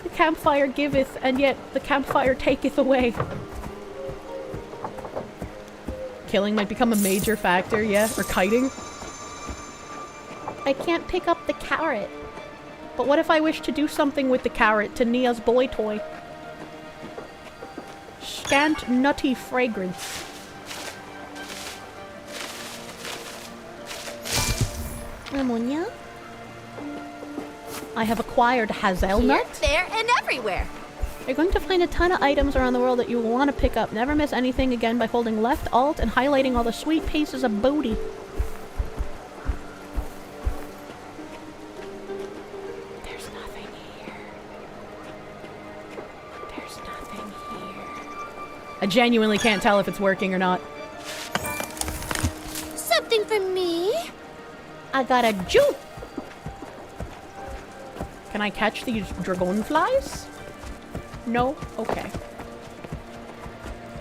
The campfire giveth, and yet the campfire taketh away. Killing might become a major factor, yeah? Or kiting. I can't pick up the carrot. But what if I wish to do something with the carrot to Nia's boy toy? Scant nutty fragrance. Ammonia? I have acquired hazelnut. Here, there, and everywhere. You're going to find a ton of items around the world that you will want to pick up. Never miss anything again by holding left alt and highlighting all the sweet pieces of booty. I genuinely can't tell if it's working or not. Something for me? I got a juke. Can I catch these dragonflies? No? Okay.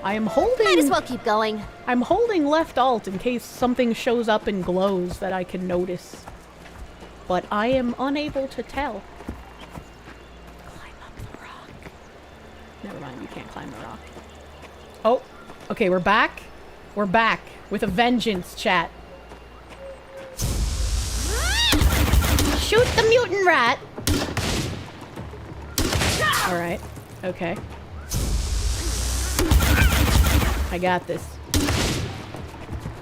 I am holding... Might as well keep going. I'm holding left alt in case something shows up and glows that I can notice. But I am unable to tell. Climb up the rock. Never mind, you can't climb the rock. Oh, okay, we're back. We're back with a vengeance, chat. Shoot the mutant rat. Alright, okay. I got this.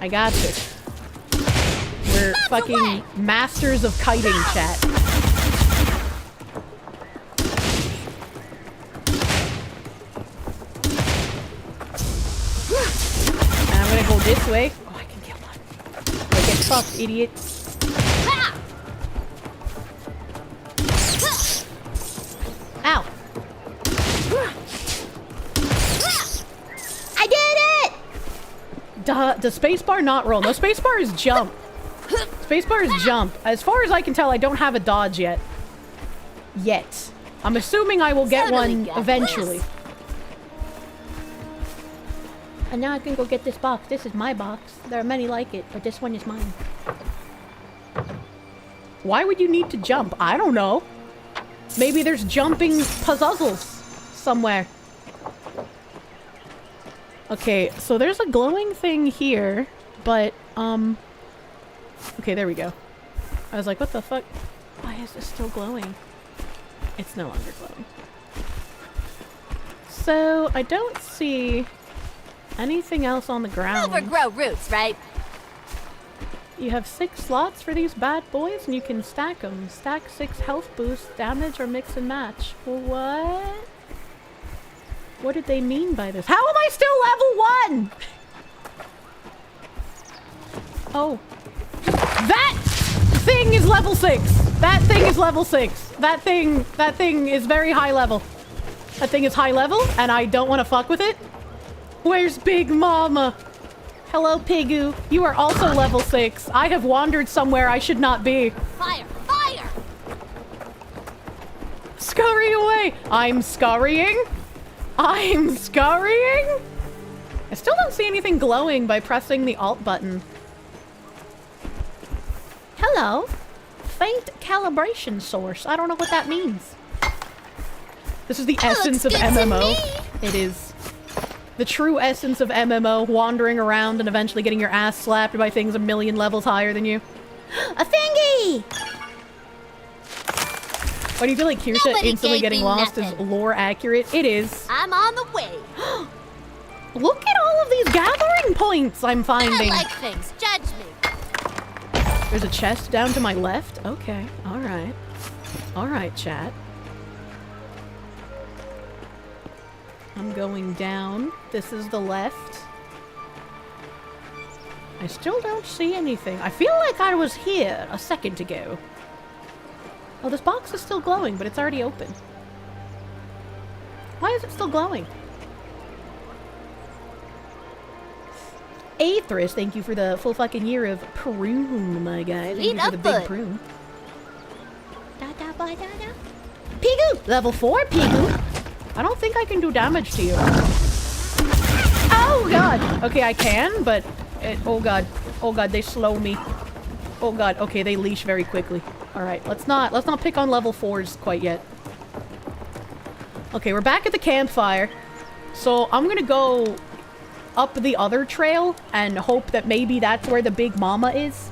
I got this. We're fucking masters of kiting, chat. And I'm gonna go this way. Oh, I can kill one. Like, get fucked, idiot. Ow. I did it! Does spacebar not roll? No, spacebar is jump. Spacebar is jump. As far as I can tell, I don't have a dodge yet. Yet. I'm assuming I will get one eventually. And now I can go get this box. This is my box. There are many like it, but this one is mine. Why would you need to jump? I don't know. Maybe there's jumping puzzles somewhere. Okay, so there's a glowing thing here, but, okay, there we go. I was like, what the fuck? Why is this still glowing? It's no longer glowing. So, I don't see anything else on the ground. Overgrow roots, right? You have 6 slots for these bad boys, and you can stack them. Stack 6 health boosts, damage, or mix and match. What? What did they mean by this? How am I still level 1? Oh. That thing is level 6. That thing is level 6. That thing is very high level. That thing is high level, and I don't want to fuck with it. Where's Big Mama? Hello, Pigu. You are also level 6. I have wandered somewhere I should not be. Fire! Fire! Scurry away! I'm scurrying. I'm scurrying? I still don't see anything glowing by pressing the Alt button. Hello. Faint calibration source. I don't know what that means. This is the essence of MMO. It is the true essence of MMO, wandering around and eventually getting your ass slapped by things a million levels higher than you. A thingy! Why do you feel like Kirsche instantly getting lost is lore accurate? It is. I'm on the way. Look at all of these gathering points I'm finding. I like things. Judge me. There's a chest down to my left. Okay. All right. All right, chat. I'm going down. This is the left. I still don't see anything. I feel like I was here a second ago. Oh, this box is still glowing, but it's already open. Why is it still glowing? Aethris, thank you for the full fucking year of prune, my guy. Thank you for the big prune. Pigu! Level 4, Pigu! I don't think I can do damage to you. Oh god! Okay, I can, but... oh god. Oh god, they slow me. Oh god, okay, they leash very quickly. Alright, let's not pick on level 4s quite yet. Okay, we're back at the campfire. So, I'm gonna go up the other trail and hope that maybe that's where the big mama is.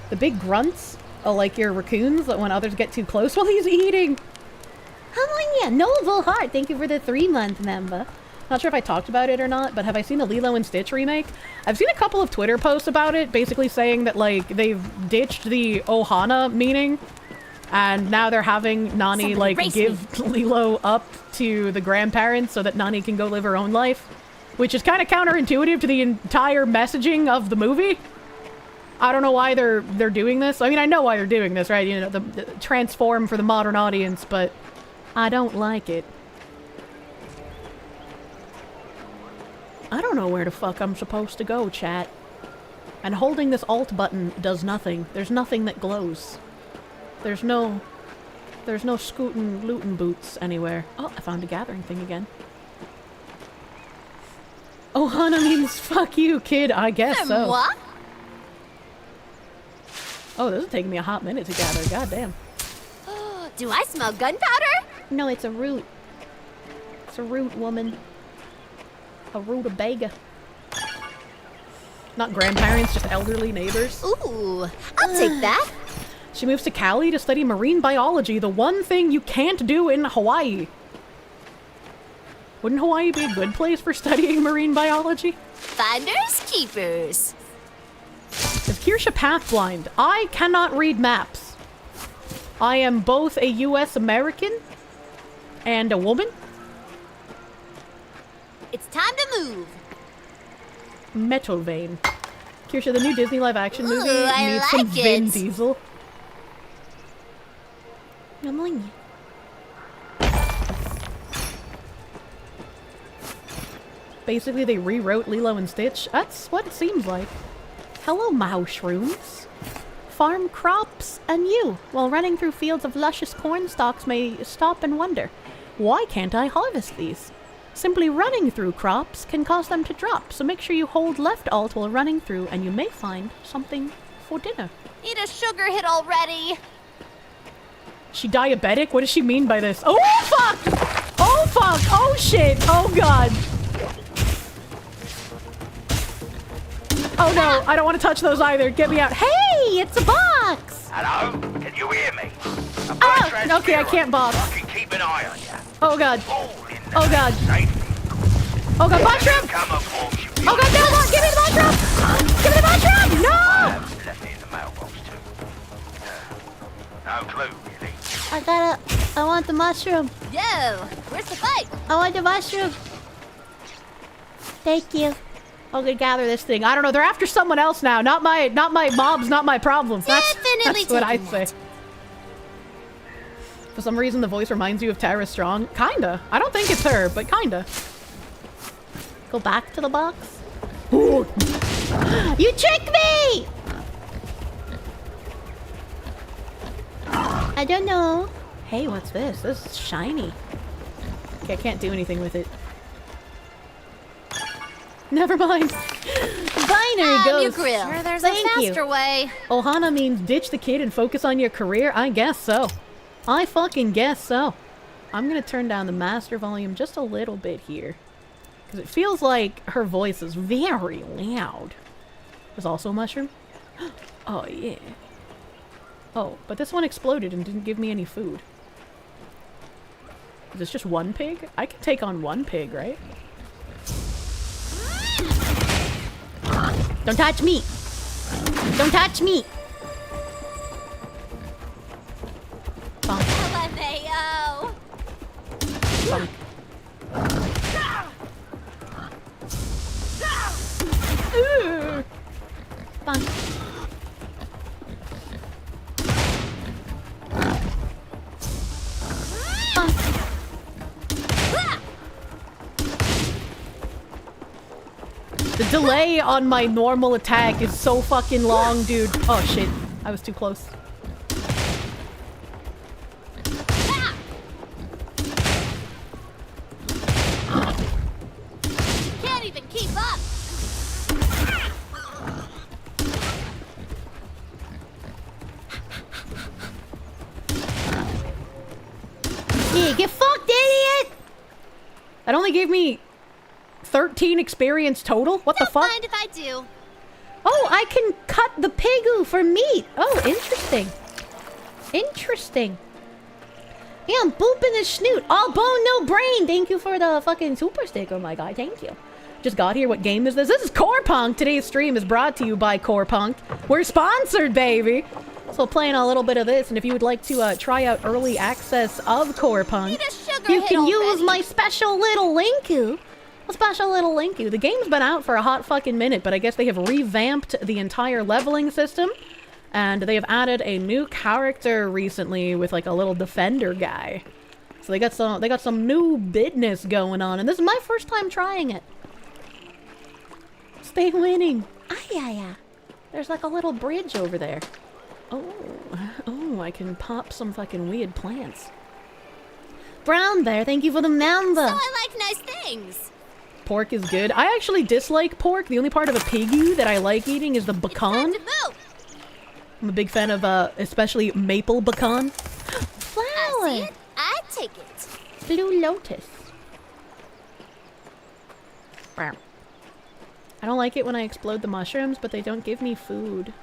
The big grunts? Oh, like your raccoons that when others get too close while he's eating. Oh yeah, Noble Heart, thank you for the 3-month member. Not sure if I talked about it or not, but have I seen the Lilo and Stitch remake? I've seen a couple of Twitter posts about it, basically saying that, like, they've ditched the Ohana meaning, and now they're having Nani, like, give Lilo up to the grandparents so that Nani can go live her own life, which is kind of counterintuitive to the entire messaging of the movie. I don't know why they're doing this. I mean, I know why they're doing this, right? You know, the transform for the modern audience, but I don't like it. I don't know where the fuck I'm supposed to go, chat. And holding this alt button does nothing. There's nothing that glows. There's no scootin' lootin' boots anywhere. Oh, I found a gathering thing again. Ohana means fuck you, kid. I guess so. What? Oh, this is taking me a hot minute to gather. God damn. Do I smell gunpowder? No, it's a root. It's a root, woman. A rutabaga. Not grandparents, just elderly neighbors. Ooh, I'll take that. She moves to Cali to study marine biology, the one thing you can't do in Hawaii. Wouldn't Hawaii be a good place for studying marine biology? Finders keepers. Is Kirsche path blind? I cannot read maps. I am both a US American and a woman. It's time to move. Metal vein. Kirsche, the new Disney live action movie I needs like some Vin it. Diesel. Basically, they rewrote Lilo and Stitch. That's what it seems like. Hello, mushrooms. Farm crops and you, while running through fields of luscious corn stalks, may stop and wonder, why can't I harvest these? Simply running through crops can cause them to drop, so make sure you hold left alt while running through and you may find something for dinner. Need a sugar hit already. She diabetic? What does she mean by this? Oh fuck! Oh fuck! Oh shit! Oh god! Oh no, I don't want to touch those either. Get me out. Hey, it's a box! Hello? Can you hear me? Oh, okay, I can't box. I can keep an eye on you. Oh god. Oh god. Oh god, mushroom! Oh god, no, no, give me the mushroom! Give me the mushroom! No! Left it in the mailbox too. No clue, really. I want the mushroom. Yo, where's the fight? I want the mushroom. Thank you. I'm gonna gather this thing. I don't know, they're after someone else now. Not my mobs, not my problems. That's what I say. For some reason, the voice reminds you of Tara Strong. Kinda. I don't think it's her, but kinda. Go back to the box. You tricked me! I don't know. Hey, what's this? This is shiny. Okay, I can't do anything with it. Never mind. Binary Ghost. Grill. Sure, there's a faster way. Ohana means ditch the kid and focus on your career? I guess so. I fucking guess so. I'm gonna turn down the master volume just a little bit here. Because it feels like her voice is very loud. There's also a mushroom. Oh, yeah. Oh, but this one exploded and didn't give me any food. Is this just one pig? I can take on one pig, right? Don't touch me! Don't touch me! Bonk. LMAO! Bonk. Bonk. The delay on my normal attack is so fucking long, dude. Oh shit, I was too close. Can't even keep up! Yeah, get fucked, idiot! That only gave me 13 experience total? What the fuck? Don't mind if I do. Oh, I can cut the pigu for meat. Oh, interesting. Interesting. Yeah, I'm booping his snoot. All bone, no brain. Thank you for the fucking super stick. Oh my god, thank you. Just got here. What game is this? This is Core Punk. Today's stream is brought to you by Core Punk. We're sponsored, baby. So playing a little bit of this, and if you would like to try out early access of Core Punk, you can use my special little linku. Special little linku. The game's been out for a hot fucking minute, but I guess they have revamped the entire leveling system, and they have added a new character recently with like a little defender guy. So they got some new business going on, and this is my first time trying it. Stay winning. Yeah. There's like a little bridge over there. Oh, I can pop some fucking weird plants. Brown Bear, thank you for the member. So I like nice things. Pork is good. I actually dislike pork. The only part of a piggy that I like eating is the bacon. I'm a big fan of, especially maple bacon. Flower. I see it. I take it. Blue lotus. Wow. I don't like it when I explode the mushrooms, but they don't give me food.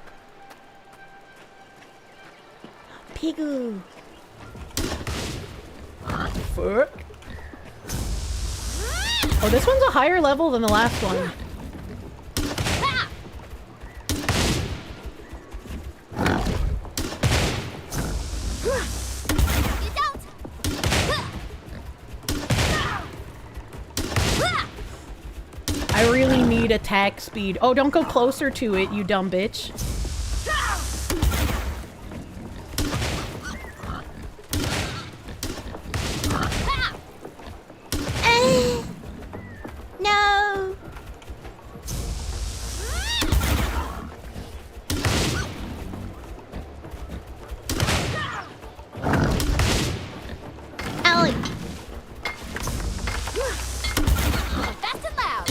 Pigoo. Fuck. Oh, this one's a higher level than the last one. I really need attack speed. Oh, don't go closer to it, you dumb bitch. No. Ellie. Fast and loud.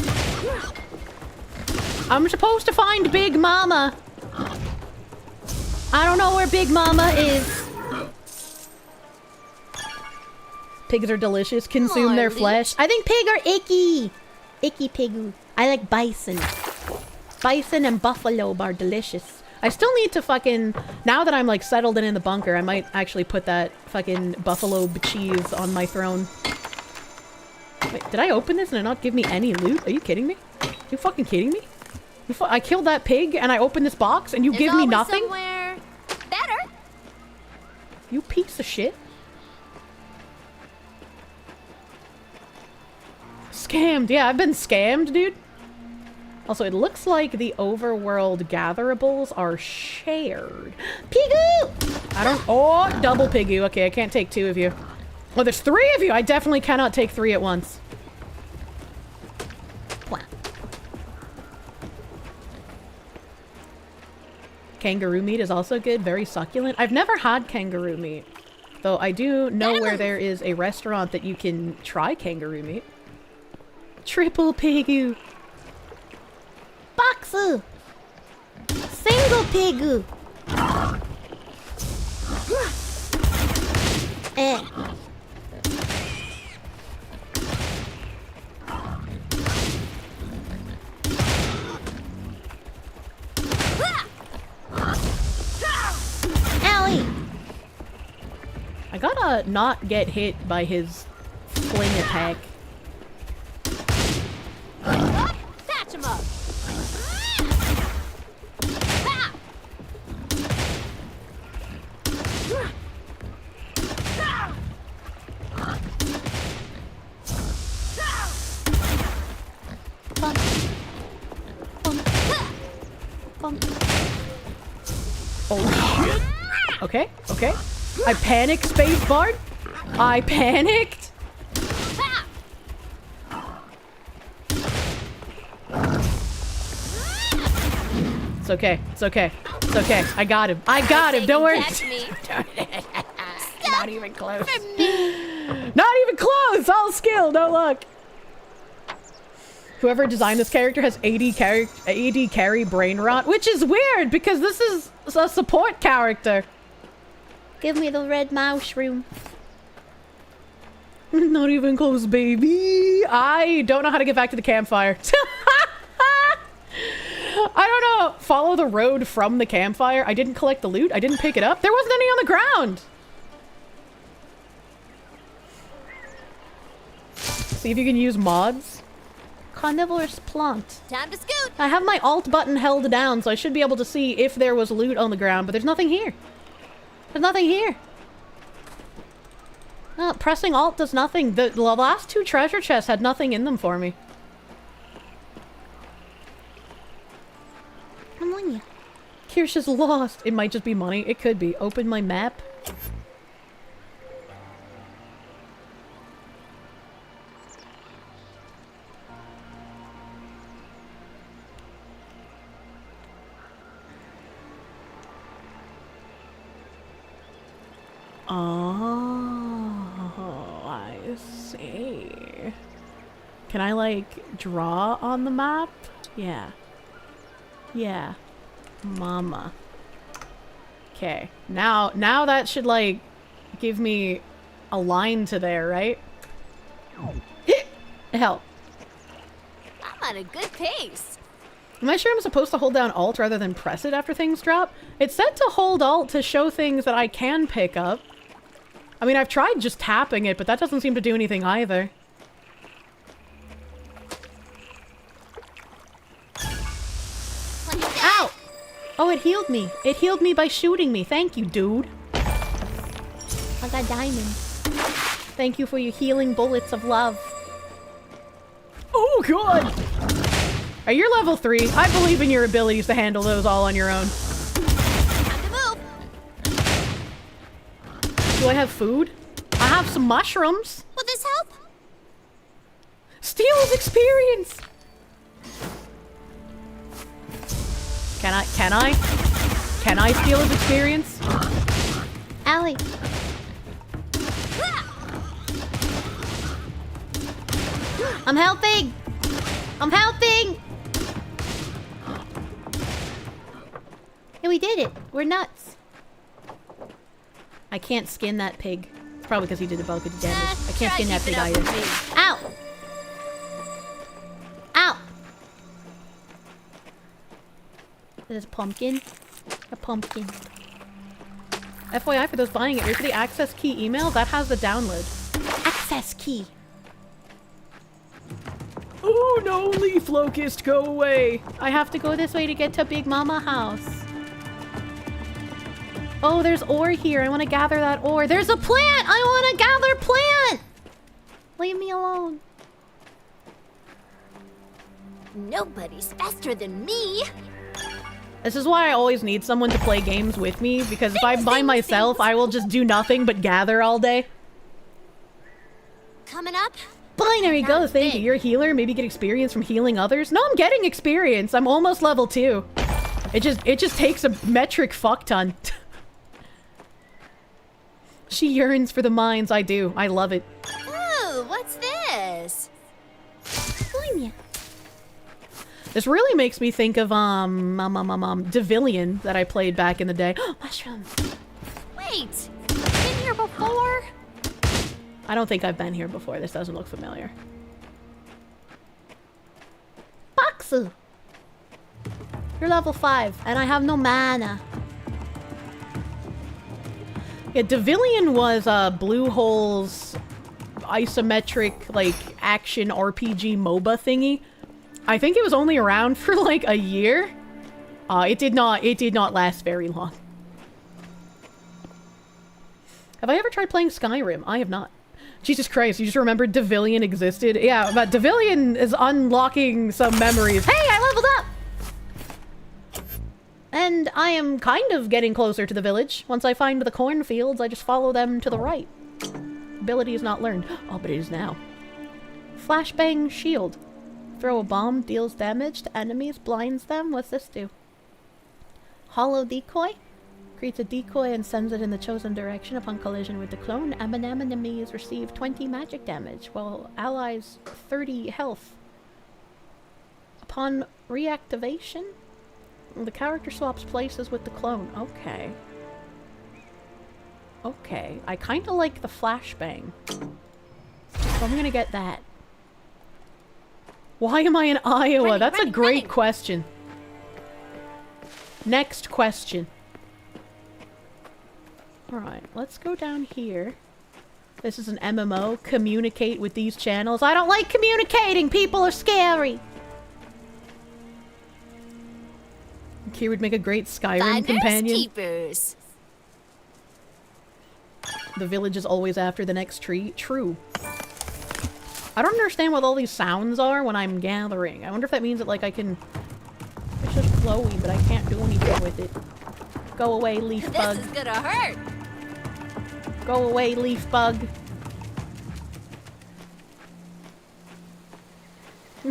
I'm supposed to find Big Mama. I don't know where Big Mama is. Pigs are delicious. Consume their flesh. I think pig are icky. Icky pigoo. I like bison. Bison and buffalo are delicious. I still need to fucking... Now that I'm like settled in the bunker, I might actually put that fucking buffalo cheese on my throne. Wait, did I open this and it not give me any loot? Are you kidding me? Are you fucking kidding me? I killed that pig and I opened this box and you give me nothing? Somewhere better. You piece of shit. Scammed. Yeah, I've been scammed, dude. Also, it looks like the overworld gatherables are shared. Pigoo! I don't... Oh, double pigoo. Okay, I can't take two of you. Oh, there's three of you! I definitely cannot take three at once. Wow. Kangaroo meat is also good. Very succulent. I've never had kangaroo meat. Though I do know where there is a restaurant that you can try kangaroo meat. Triple pigoo. Boxu. Single pigoo. Owie. I gotta not get hit by his fling attack. Patch him up. Oh shit. Okay, okay. I panicked, spacebar. I panicked. It's okay. It's okay. It's okay. I got him. I got him. Don't worry. Not even close. Not even close. All skill, no luck. Whoever designed this character has 80 carry brain rot, which is weird because this is a support character. Give me the red mushroom. Not even close, baby. I don't know how to get back to the campfire. I don't know. Follow the road from the campfire. I didn't collect the loot. I didn't pick it up. There wasn't any on the ground. See if you can use mods. Carnivorous plant. Time to scoot. I have my alt button held down, so I should be able to see if there was loot on the ground, but there's nothing here. There's nothing here. No, pressing alt does nothing. The last two treasure chests had nothing in them for me. Come on, you. Kirsche is lost. It might just be money. It could be. Open my map. see. Can I, like, draw on the map? Yeah. Yeah. Mama. Okay. Now that should, like, give me a line to there, right? Help. I'm on a good pace. Am I sure I'm supposed to hold down Alt rather than press it after things drop? It's said to hold Alt to show things that I can pick up. I mean, I've tried just tapping it, but that doesn't seem to do anything either. Ow! Oh, it healed me. It healed me by shooting me. Thank you, dude. I got diamonds. Thank you for your healing bullets of love. Oh, God! Are you level 3? I believe in your abilities to handle those all on your own. Time to move. Do I have food? I have some mushrooms. Will this help? Steal his experience! Can I steal his experience? Allie. I'm helping! I'm helping! Yeah, we did it. We're nuts. I can't skin that pig. It's probably because he did a bulk of damage. I can't skin that pig either. Ow! Ow! There's a pumpkin. A pumpkin. FYI, for those buying it, here's the access key email. That has the download. Access key. Oh no, leaf locust, go away. I have to go this way to get to Big Mama house. Oh, there's ore here. I want to gather that ore. There's a plant! I want to gather plant! Leave me alone. Nobody's faster than me. This is why I always need someone to play games with me, because if I'm by myself, I will just do nothing but gather all day. Coming up. Binary go, thank you. You're a healer, maybe get experience from healing others. No, I'm getting experience. I'm almost level 2. It just takes a metric fuck ton. She yearns for the mines. I do. I love it. Ooh, what's this? This really makes me think of Devillion that I played back in the day. Mushrooms. Wait, been here before? I don't think I've been here before. This doesn't look familiar. Foxu! You're level 5, and I have no mana. Yeah, Devillion was Blue Hole's isometric, like, action RPG MOBA thingy. I think it was only around for, like, a year. It did not last very long. Have I ever tried playing Skyrim? I have not. Jesus Christ, you just remembered Devillion existed? Yeah, but Devillion is unlocking some memories. Hey, I leveled up! And I am kind of getting closer to the village. Once I find the cornfields, I just follow them to the right. Ability is not learned. Oh, but it is now. Flashbang shield. Throw a bomb, deals damage to enemies, blinds them. What's this do? Hollow decoy. Creates a decoy and sends it in the chosen direction. Upon collision with the clone, enemies receive 20 magic damage, while allies 30 health. Upon reactivation, the character swaps places with the clone. Okay. Okay. I kind of like the flashbang. So I'm gonna get that. Why am I in Iowa? That's a great question. Next question. Alright, let's go down here. This is an MMO. Communicate with these channels. I don't like communicating! People are scary! Kier would make a great Skyrim companion. Keepers. The village is always after the next tree. True. I don't understand what all these sounds are when I'm gathering. I wonder if that means that, like, I can... It's just flowy, but I can't do anything with it. Go away, leaf bug. This is gonna hurt. Go away, leaf bug.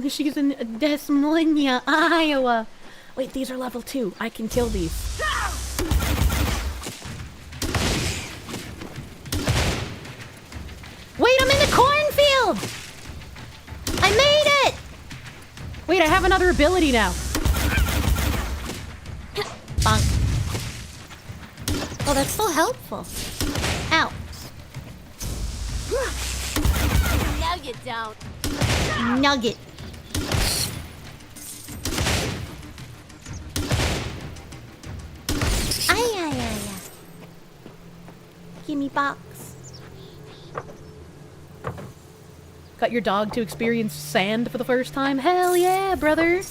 She's in Des Moines, Iowa. Wait, these are level 2. I can kill these. Wait, I'm in the corner! Wait, I have another ability now. Bonk. Oh, that's so helpful. Ow. No, you don't. Nugget. Ay. Gimme box. Got your dog to experience sand for the first time? Hell yeah, brother!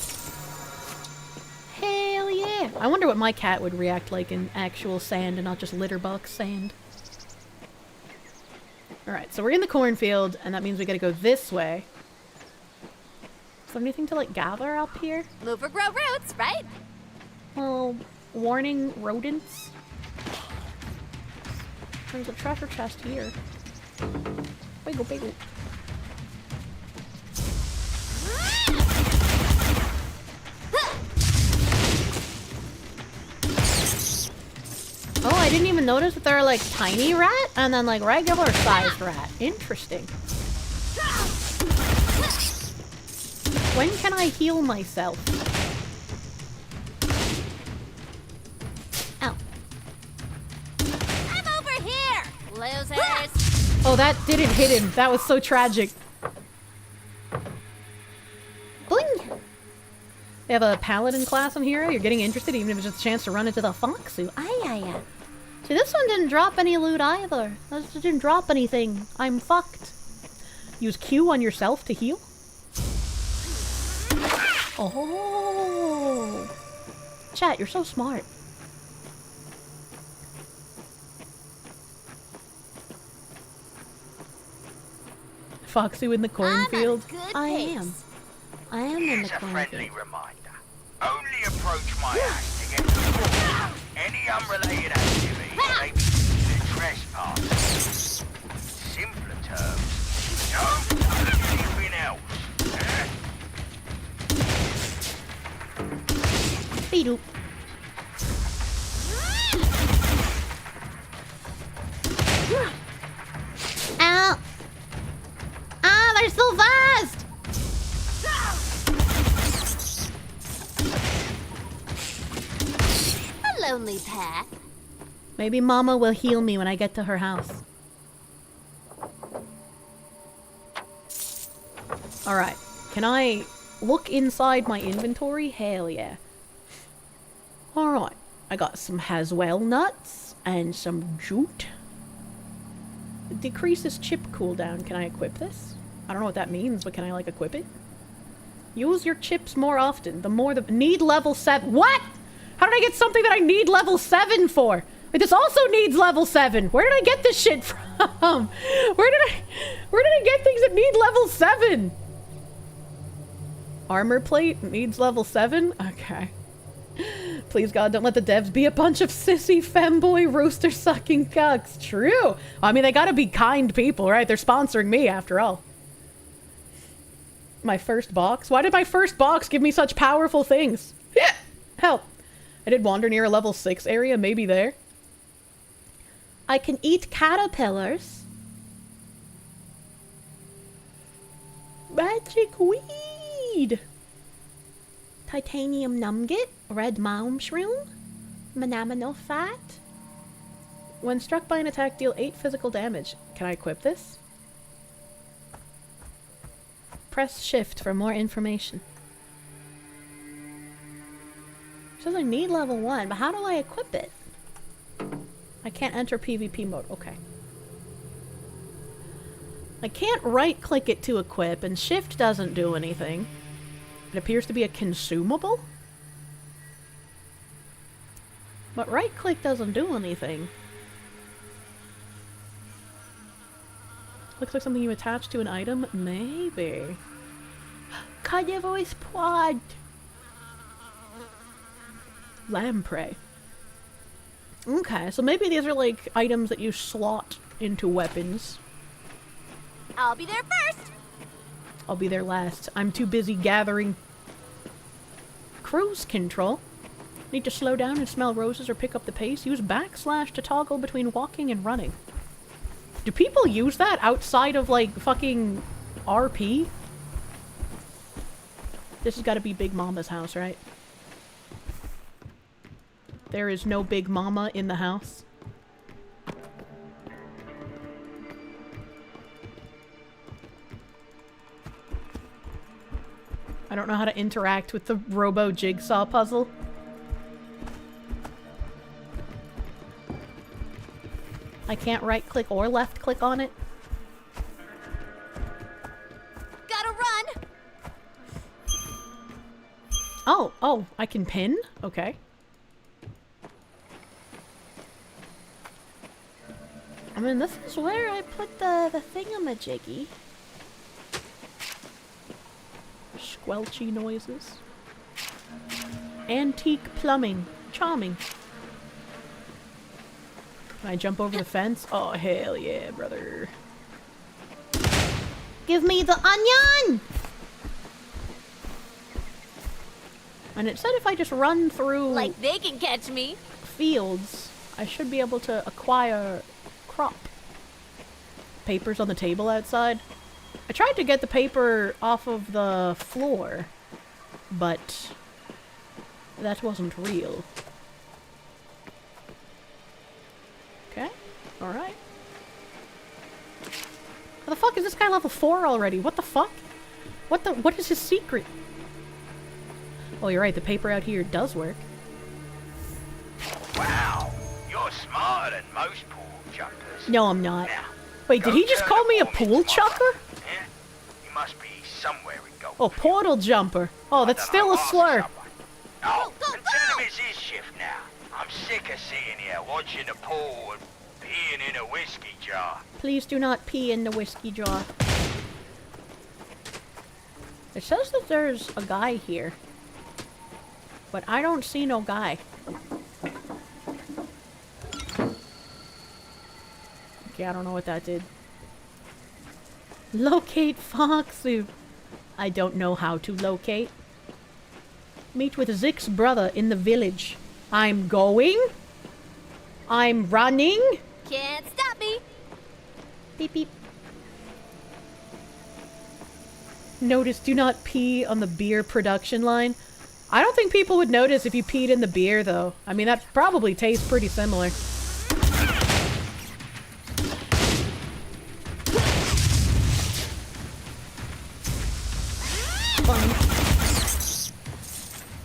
Hell yeah! I wonder what my cat would react like in actual sand and not just litter box sand. Alright, so we're in the cornfield, and that means we gotta go this way. Is there anything to, like, gather up here? Move or grow roots, right? Well, warning rodents. There's a treasure chest here. Wiggle, wiggle. Oh, I didn't even notice that there are like tiny rat and then like regular sized rat. Interesting. When can I heal myself? Ow. I'm over here, losers. Oh, that didn't hit him. That was so tragic. Boing. They have a paladin class on Hero. You're getting interested even if it's just a chance to run into the foxu. Ay. See, this one didn't drop any loot either. This didn't drop anything. I'm fucked. Use Q on yourself to heal? Oh. Chat, you're so smart. Foxu in the cornfield. I am. I am in the Here's a cornfield. friendly reminder. Only approach my house to get the water. Any unrelated activity may be considered trespass. Simpler terms, don't touch anything else. Beedoop. Ow! Ah, they're so fast! A lonely pack. Maybe Mama will heal me when I get to her house. Alright, can I look inside my inventory? Hell yeah. Alright, I got some Haswell nuts and some jute. It decreases chip cooldown. Can I equip this? I don't know what that means, but can I like equip it? Use your chips more often. The more the... Need level 7. What? How did I get something that I need level 7 for? Wait, this also needs level 7. Where did I get this shit from? Where did I get things that need level 7? Armor plate needs level 7? Okay. Please God, don't let the devs be a bunch of sissy femboy rooster sucking cucks. True. I mean, they gotta be kind people, right? They're sponsoring me after all. My first box? Why did my first box give me such powerful things? Help. I did wander near a level 6 area, maybe there. I can eat caterpillars. Magic weed. Titanium nugget, red mushroom, manamino fat. When struck by an attack, deal 8 physical damage. Can I equip this? Press shift for more information. It says I need level 1, but how do I equip it? I can't enter PvP mode. Okay. I can't right-click it to equip, and shift doesn't do anything. It appears to be a consumable? But right-click doesn't do anything. Looks like something you attach to an item? Maybe. Cut your voice pod! Lamprey. Okay, so maybe these are like items that you slot into weapons. I'll be there first. I'll be there last. I'm too busy gathering. Cruise control. Need to slow down and smell roses or pick up the pace? Use backslash to toggle between walking and running. Do people use that outside of like fucking RP? This has got to be Big Mama's house, right? There is no Big Mama in the house. I don't know how to interact with the Robo Jigsaw puzzle. I can't right click or left click on it. Gotta run! Oh, I can pin? Okay. I mean, this is where I put the thingamajiggy. Squelchy noises. Antique plumbing. Charming. Can I jump over the fence? Oh, hell yeah, brother. Give me the onion! And it said if I just run through... Like they can catch me. ...fields, I should be able to acquire crop. Paper's on the table outside. I tried to get the paper off of the floor, but that wasn't real. Okay, alright. How the fuck is this guy level 4 already? What the fuck? What is his secret? Oh, you're right, the paper out here does work. Wow, you're smarter than most pool jumpers. No, I'm not. Now, wait, did he just call me a pool chucker? Yeah? You must be somewhere in Gold. Oh, portal jumper. Oh, that's still a slur. Oh, consider it's his shift now. I'm sick of seeing you watching the pool and peeing in a whiskey jar. Please do not pee in the whiskey jar. It says that there's a guy here. But I don't see no guy. Okay, I don't know what that did. Locate foxu. I don't know how to locate. Meet with Zick's brother in the village. I'm going. I'm running. Can't stop me. Beep beep. Notice do not pee on the beer production line. I don't think people would notice if you peed in the beer, though. I mean, that probably tastes pretty similar. Fun.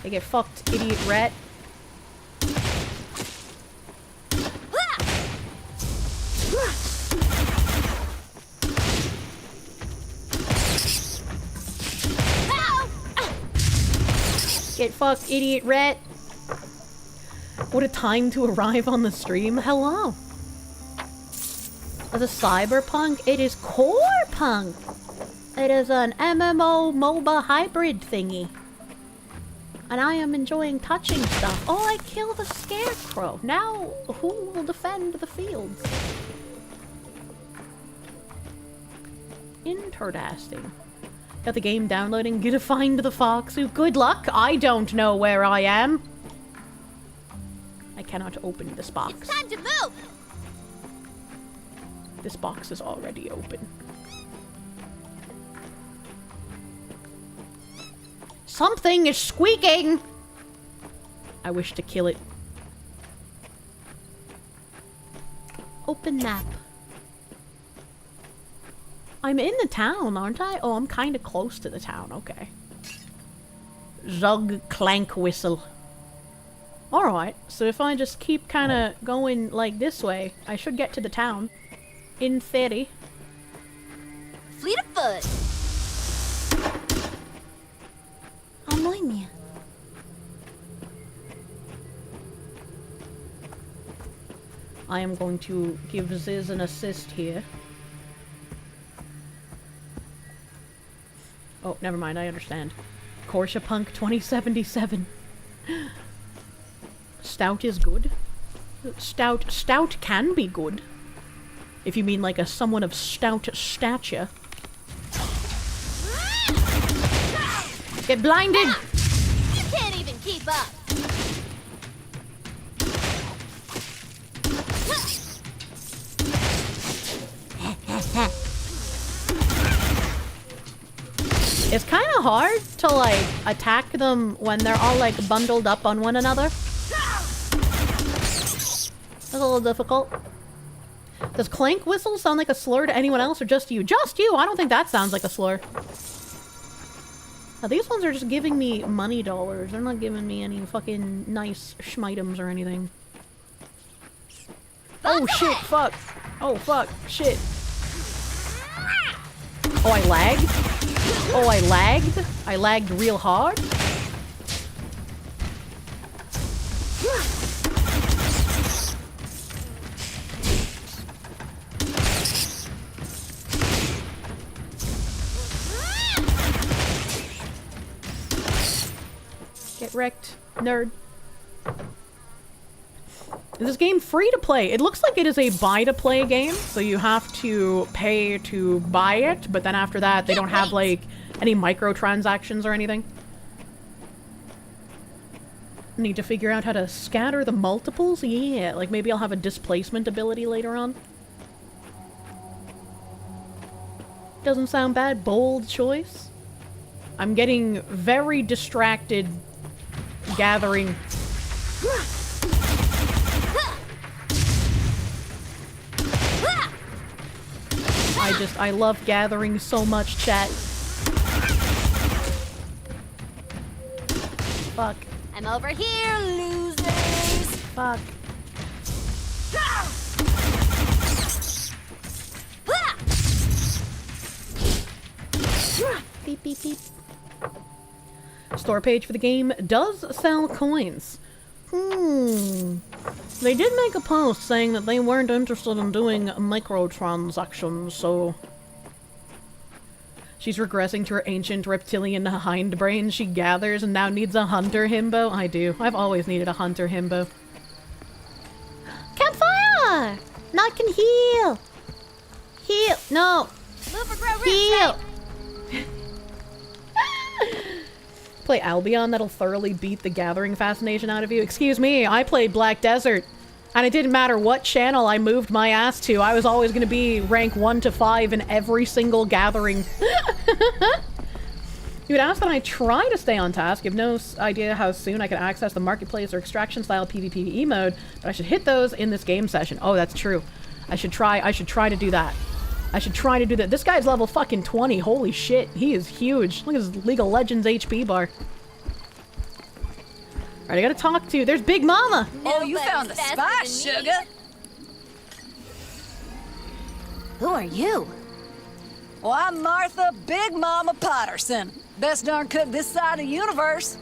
They get fucked, idiot rat. Get fucked, idiot rat. What a time to arrive on the stream. Hello. As a cyberpunk, it is core punk. It is an MMO MOBA hybrid thingy. And I am enjoying touching stuff. Oh, I killed the scarecrow. Now, who will defend the fields? Interesting. Got the game downloading. Gonna find the foxu. Good luck. I don't know where I am. I cannot open this box. It's time to move. This box is already open. Something is squeaking! I wish to kill it. Open map. I'm in the town, aren't I? Oh, I'm kind of close to the town. Okay. Zug clank whistle. Alright, so if I just keep kind of going like this way, I should get to the town. In theory. Fleet of foot. Annoy me. I am going to give Ziz an assist here. Oh, never mind, I understand. Kirsche Punk 2077. Stout is good. Stout can be good. If you mean like a someone of stout stature. Get blinded! You can't even keep up. It's kind of hard to, like, attack them when they're all, like, bundled up on one another. It's a little difficult. Does clank whistle sound like a slur to anyone else or just you? Just you! I don't think that sounds like a slur. Now, these ones are just giving me money dollars. They're not giving me any fucking nice schmitums or anything. Oh shit, fuck. Oh fuck, shit. Oh, I lagged? Oh, I lagged? I lagged real hard? Get wrecked, nerd. Is this game free to play? It looks like it is a buy-to-play game, so you have to pay to buy it, but then after that, they don't have, like, any microtransactions or anything. Need to figure out how to scatter the multiples? Yeah, like maybe I'll have a displacement ability later on. Doesn't sound bad. Bold choice. I'm getting very distracted gathering. I love gathering so much, chat. Fuck. I'm over here, losers. Fuck. Beep, beep, beep. Store page for the game does sell coins. They did make a post saying that they weren't interested in doing microtransactions, so... She's regressing to her ancient reptilian hindbrain she gathers and now needs a hunter himbo. I do. I've always needed a hunter himbo. Campfire! Now I can heal! Heal! No! Heal! Play Albion, that'll thoroughly beat the gathering fascination out of you. Excuse me, I played Black Desert. And it didn't matter what channel I moved my ass to, I was always going to be rank 1 to 5 in every single gathering. You would ask that I try to stay on task. You have no idea how soon I can access the marketplace or extraction style PvPvE mode, but I should hit those in this game session. Oh, that's true. I should try to do that. I should try to do that. This guy's level fucking 20. Holy shit, he is huge. Look at his League of Legends HP bar. Alright, I gotta talk to... There's Big Mama! Oh, you found the spice, sugar! Who are you? Well, I'm Martha Big Mama Patterson. Best darn cook this side of the universe.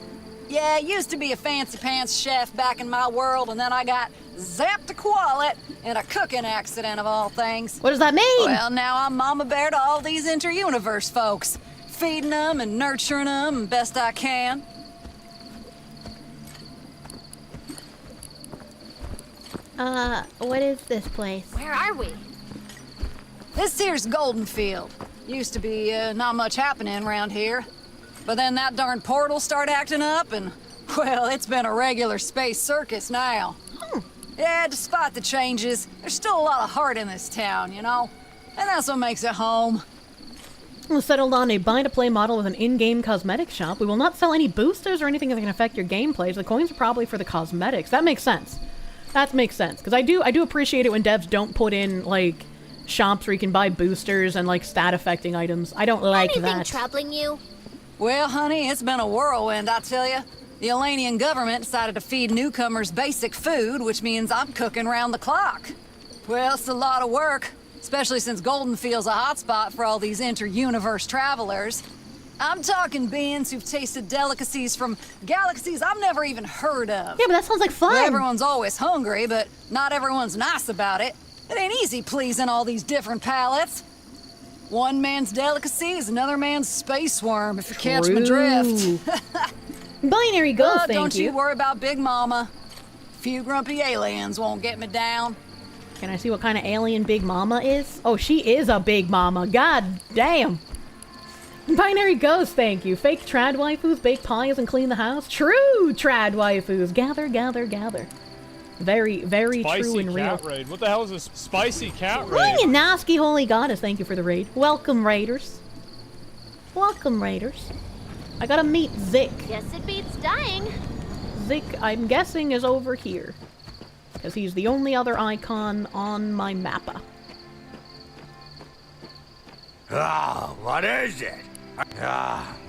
Yeah, I used to be a fancy pants chef back in my world, and then I got zapped to quality in a cooking accident of all things. What does that mean? Well, now I'm Mama Bear to all these inter-universe folks. Feeding them and nurturing them best I can. What is this place? Where are we? This here's Goldenfield. Used to be not much happening around here. But then that darn portal started acting up and, well, it's been a regular space circus now. Yeah, despite the changes, there's still a lot of heart in this town, you know? And that's what makes it home. We settled on a buy-to-play model with an in-game cosmetic shop. We will not sell any boosters or anything that can affect your gameplay, so the coins are probably for the cosmetics. That makes sense. That makes sense, because I do appreciate it when devs don't put in, like, shops where you can buy boosters and, like, stat-affecting items. I don't like that. Anything troubling you? Well, honey, it's been a whirlwind, I tell you. The Elanian government decided to feed newcomers basic food, which means I'm cooking round the clock. Well, it's a lot of work, especially since Goldenfield's a hotspot for all these inter-universe travelers. I'm talking beings who've tasted delicacies from galaxies I've never even heard of. Yeah, but that sounds like fun. Well, everyone's always hungry, but not everyone's nice about it. It ain't easy pleasing all these different palates. One man's delicacy is another man's space worm, if you catch my drift. Binary ghost, thank don't you. you worry about Big Mama. Few grumpy aliens won't get me down. Can I see what kind of alien Big Mama is? Oh, she is a Big Mama. God damn. Binary Ghost, thank you. Fake trad waifus, bake pies, and clean the house. True trad waifus. Gather, gather, gather. Very, very true and real. Cat raid. What the hell is this spicy cat raid? William Nasky, holy goddess, thank you for the raid. Welcome, raiders. Welcome, Raiders. I gotta meet Zik. Guess it beats dying. Zik, I'm guessing, is over here. Because he's the only other icon on my mappa. What is it?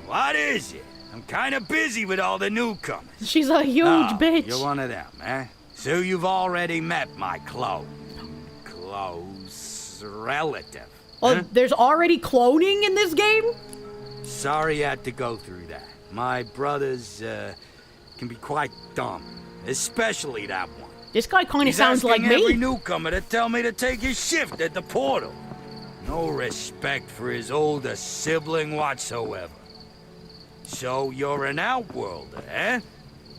What is it? I'm kind of busy with all the newcomers. She's a huge bitch. You're one of them, eh? So you've already met my close relative. Oh, huh? There's already cloning in this game? Sorry you had to go through that. My brothers, can be quite dumb. Especially that one. This guy kind of sounds like me. He's asking every newcomer to tell me to take his shift at the portal. No respect for his older sibling whatsoever. So you're an outworlder, eh?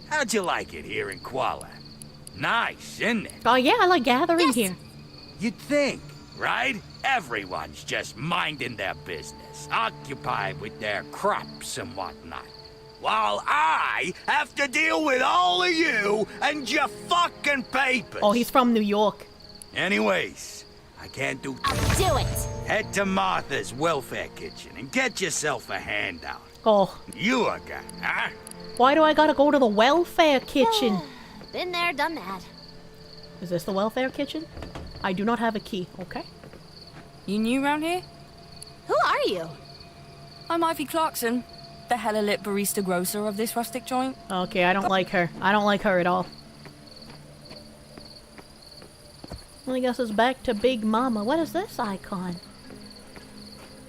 How'd you like it here in Kuala? Nice, isn't it? Oh yeah, I like gathering here. You'd think, right? Everyone's just minding their business, occupied with their crops and whatnot. While I have to deal with all of you and your fucking papers. Oh, he's from New York. Anyways, I can't do... I'll do it. Head to Martha's welfare kitchen and get yourself a handout. Oh. You a guy, huh? Why do I gotta go to the welfare kitchen? Been there, done that. Is this the welfare kitchen? I do not have a key, okay? You new round here? Who are you? I'm Ivy Clarkson, the hella lit barista grocer of this rustic joint. Okay, I don't like her. I don't like her at all. Well, I guess it's back to Big Mama. What is this icon?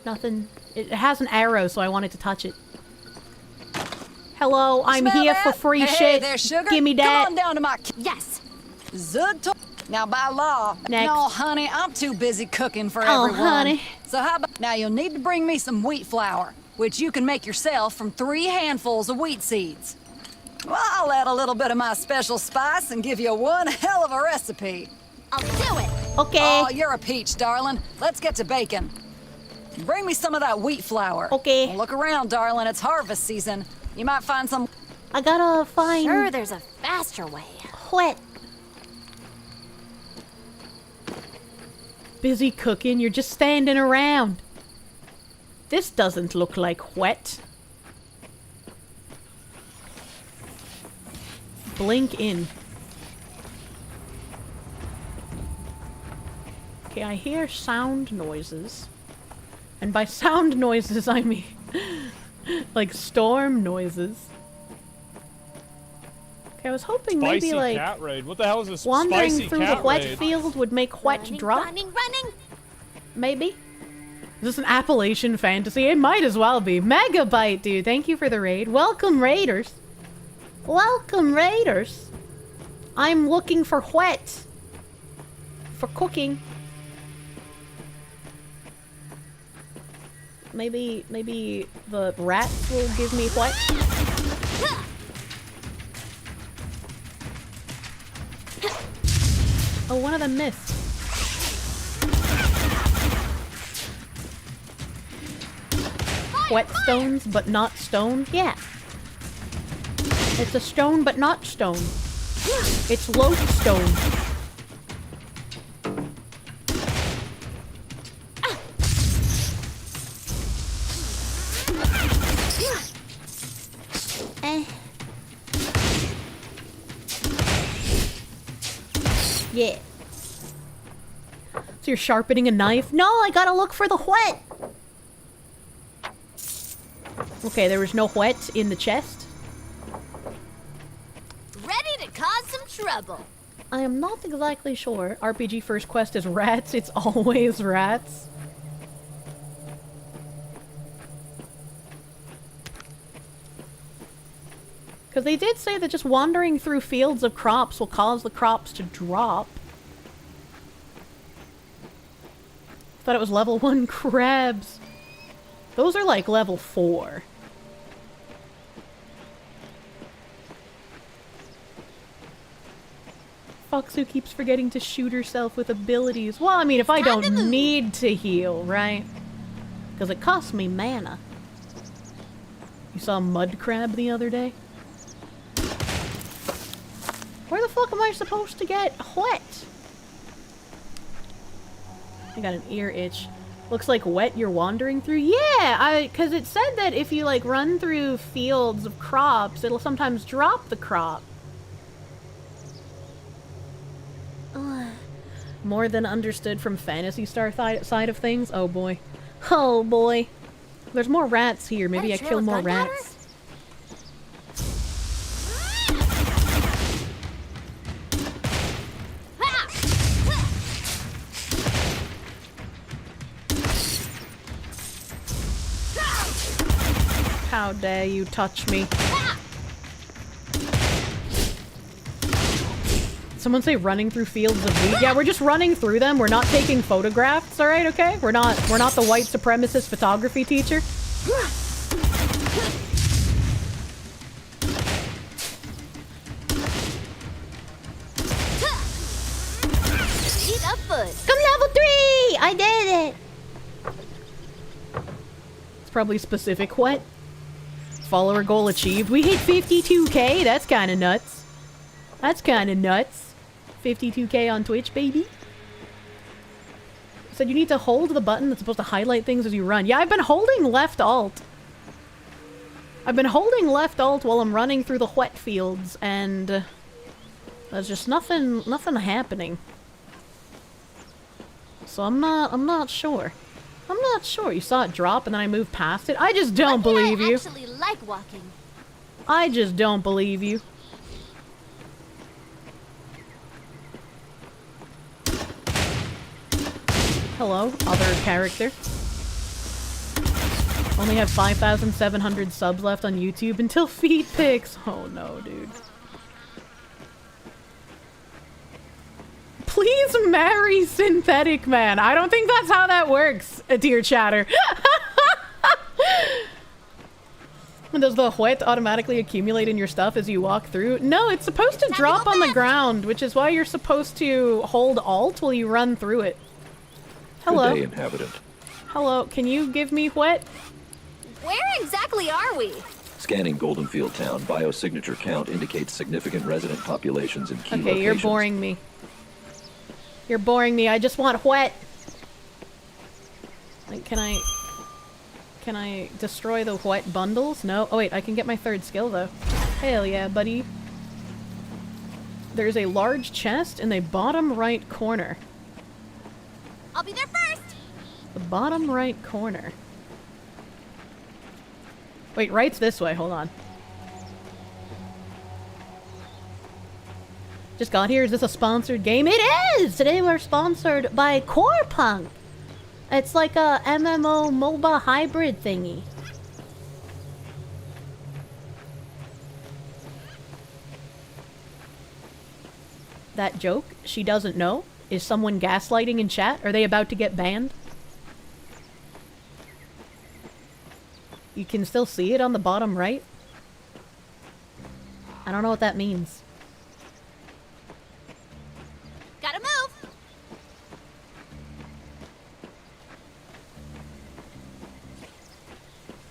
Nothing. It has an arrow, so I wanted to touch it. Hello, I'm Smell here that? for free Hey, shit. There, sugar. Give me that. Come on down to my... Yes. Zud. Now, by law... Next. No, honey, I'm too busy cooking for Oh, everyone. honey. So how about... Now, you'll need to bring me some wheat flour, which you can make yourself from 3 handfuls of wheat seeds. Well, I'll add a little bit of my special spice and give you one hell of a recipe. I'll do it. Okay. Oh, you're a peach, darling. Let's get to baking. Bring me some of that wheat flour. Okay. Well, look around, darling. It's harvest season. You might find some... I gotta find... Sure, there's a faster way. What? Busy cooking? You're just standing around. This doesn't look like wet. Blink in. Okay, I hear sound noises. And by sound noises, I mean like storm noises. Okay, I was hoping maybe like cat raid. What the hell is this? wandering Spicy through the cat wet raid? field would make wet drop. Running. Maybe? Is this an Appalachian fantasy? It might as well be. Megabyte, dude. Thank you for the raid. Welcome, Raiders. Welcome, Raiders. I'm looking for wet. For cooking. Maybe the rats will give me wet. Oh, one of them missed. Whetstones, but not stone? Yeah. It's a stone, but not stone. It's lodestone. Yeah. So you're sharpening a knife? No, I gotta look for the whet. Okay, there was no whet in the chest. Ready to cause some trouble. I am not exactly sure. RPG first quest is rats. It's always rats. Because they did say that just wandering through fields of crops will cause the crops to drop. Thought it was level 1 crabs. Those are like level 4. Foxu keeps forgetting to shoot herself with abilities. Well, I mean, if I don't need to heal, right? Because it costs me mana. You saw a mud crab the other day? Where the fuck am I supposed to get wet? I got an ear itch. Looks like wet you're wandering through. Yeah, because it said that if you like run through fields of crops, it'll sometimes drop the crop. More than understood from Phantasy Star side of things. Oh boy. Oh boy. There's more rats here. Maybe I kill more rats. How dare you touch me? Someone say running through fields of wheat. Yeah, we're just running through them. We're not taking photographs, all right, okay? We're not the white supremacist photography teacher. Eat a foot. Come level 3! I did it! It's probably specific what? Follower goal achieved. We hit 52k. That's kind of nuts. That's kind of nuts. 52k on Twitch, baby. Said you need to hold the button that's supposed to highlight things as you run. Yeah, I've been holding left alt. I've been holding left alt while I'm running through the wet fields, and there's just nothing happening. So I'm not sure. I'm not sure. You saw it drop and then I moved past it. I just don't believe you. I actually like walking. I just don't believe you. Hello, other character. Only have 5,700 subs left on YouTube until feet pics. Oh no, dude. Please marry Synthetic Man. I don't think that's how that works, dear chatter. Does the wet automatically accumulate in your stuff as you walk through? No, it's supposed to drop on the ground, which is why you're supposed to hold Alt while you run through it. Hello. Good day, inhabitant. Hello, can you give me wet? Where exactly are we? Scanning Goldenfield Town. Biosignature count indicates significant resident populations in key locations. Okay, you're boring me. You're boring me. I just want wet. Like, can I destroy the wet bundles? No. Oh wait, I can get my third skill though. Hell yeah, buddy. There's a large chest in the bottom right corner. I'll be there first. The bottom right corner. Wait, right's this way. Hold on. Just got here. Is this a sponsored game? It is! Today we're sponsored by Corepunk. It's like a MMO MOBA hybrid thingy. That joke she doesn't know? Is someone gaslighting in chat? Are they about to get banned? You can still see it on the bottom right? I don't know what that means. Gotta move.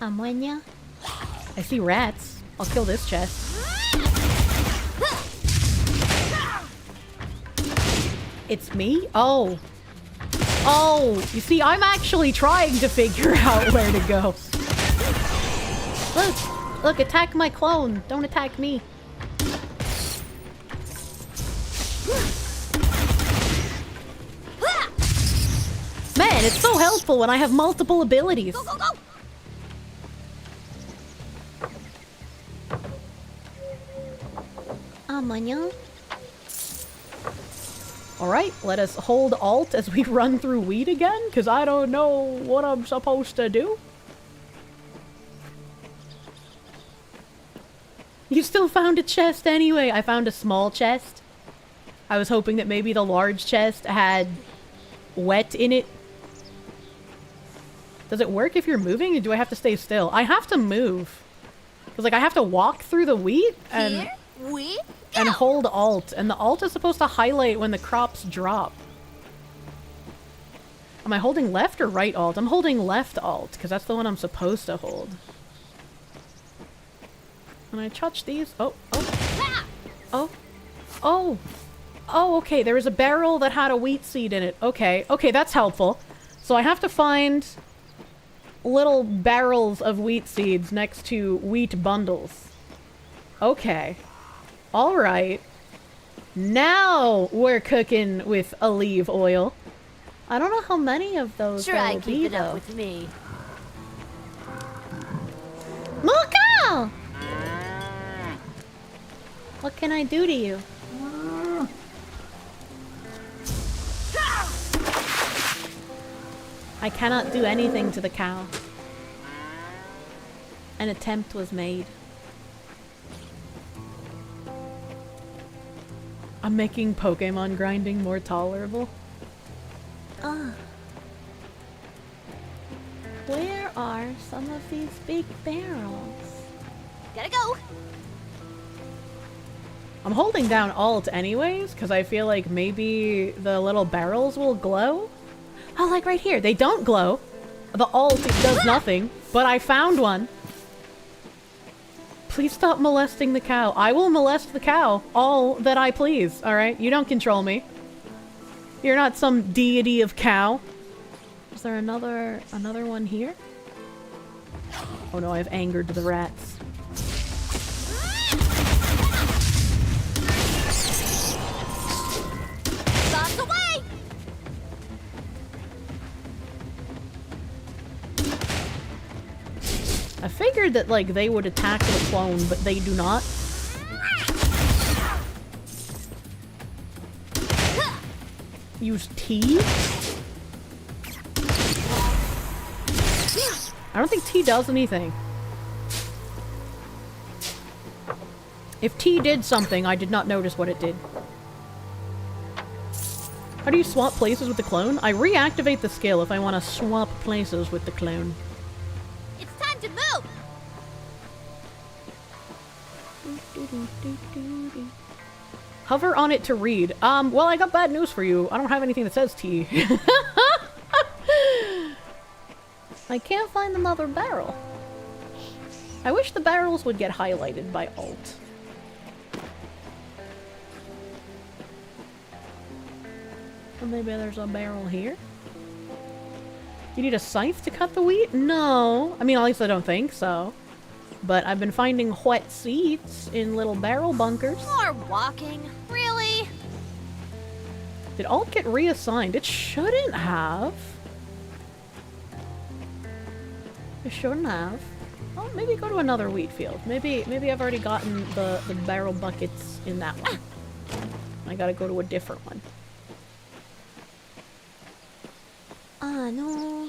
I'm when ya. I see rats. I'll kill this chest. It's me? Oh. Oh, you see, I'm actually trying to figure out where to go. Look, attack my clone. Don't attack me. Man, it's so helpful when I have multiple abilities. Go, go, go. Alright, let us hold Alt as we run through weed again, because I don't know what I'm supposed to do. You still found a chest anyway. I found a small chest. I was hoping that maybe the large chest had wet in it. Does it work if you're moving, or do I have to stay still? I have to move. Because, like, I have to walk through the wheat and... Here we go. And hold Alt. And the Alt is supposed to highlight when the crops drop. Am I holding left or right Alt? I'm holding left Alt, because that's the one I'm supposed to hold. When I touch these... Oh, oh. Oh. Oh. Oh, okay. There was a barrel that had a wheat seed in it. Okay. Okay, that's helpful. So I have to find little barrels of wheat seeds next to wheat bundles. Okay. Alright. Now we're cooking with olive oil. I don't know how many of those there will be, keep it up though. with me. Mocha! What can I do to you? I cannot do anything to the cow. An attempt was made. I'm making Pokemon grinding more tolerable. Where are some of these big barrels? Gotta go. I'm holding down Alt anyways, because I feel like maybe the little barrels will glow. Oh, like right here. They don't glow. The Alt does nothing, but I found one. Please stop molesting the cow. I will molest the cow all that I please, alright? You don't control me. You're not some deity of cow. Is there another one here? Oh no, I've angered the rats. Lots away. I figured that, like, they would attack the clone, but they do not. Use tea? I don't think tea does anything. If tea did something, I did not notice what it did. How do you swap places with the clone? I reactivate the skill if I want to swap places with the clone. It's time to move. Hover on it to read. Well, I got bad news for you. I don't have anything that says tea. I can't find another barrel. I wish the barrels would get highlighted by Alt. Or maybe there's a barrel here. You need a scythe to cut the wheat? No. I mean, at least I don't think so. But I've been finding wet seeds in little barrel bunkers. More walking? Really? Did Alt get reassigned? It shouldn't have. It shouldn't have. Oh, maybe go to another wheat field. Maybe I've already gotten the barrel buckets in that one. I gotta go to a different one. Ah, no.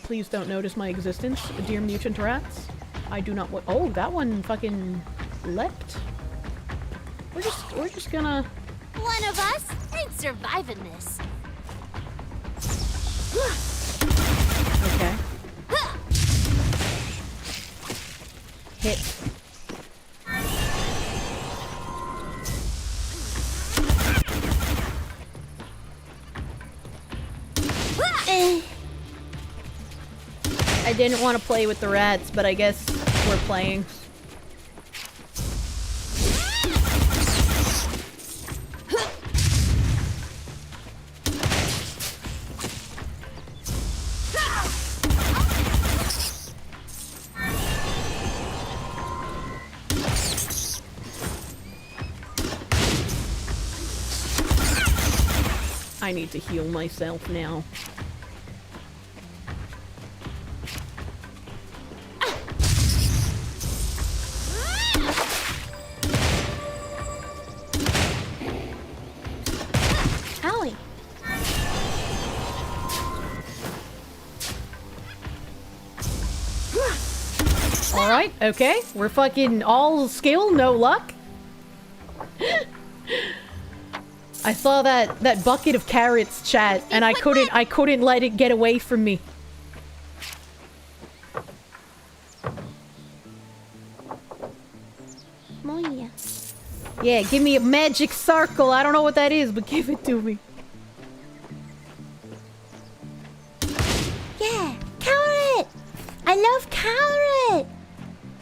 Please don't notice my existence, dear mutant rats. I do not want— oh, that one fucking leapt. We're just gonna— One of us ain't surviving this. okay. Hit. I didn't want to play with the rats, but I guess we're playing. I need to heal myself now. Owie. Alright, okay. We're fucking all skill, no luck. I saw that bucket of carrots, chat, and I couldn't let it get away from me. Moya. Yeah, give me a magic circle. I don't know what that is, but give it to me. Yeah, carrot! I love carrot!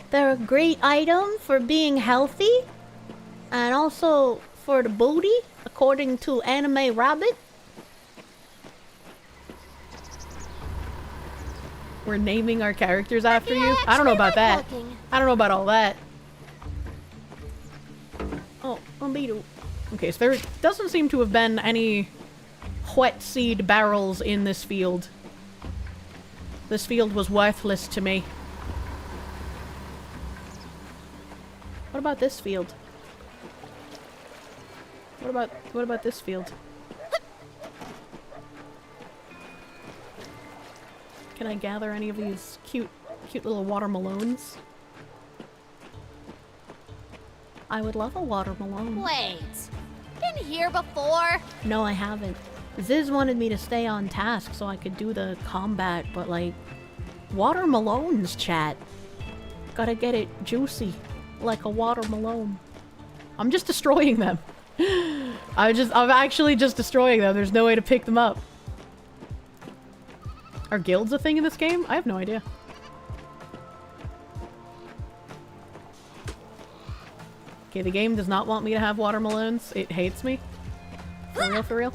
They're a great item for being healthy and also for the booty, according to Anime Rabbit. We're naming our characters after you? I don't know about that. I don't know about all that. Oh, Beetle. Okay, so there doesn't seem to have been any wet seed barrels in this field. This field was worthless to me. What about this field? What about this field? Can I gather any of these cute little watermelons? I would love a watermelon. Wait, been here before? No, I haven't. Ziz wanted me to stay on task so I could do the combat, but like, watermelons, chat. Gotta get it juicy, like a watermelon. I'm just destroying them. I'm actually just destroying them. There's no way to pick them up. Are guilds a thing in this game? I have no idea. Okay, the game does not want me to have watermelons. It hates me. For real, for real.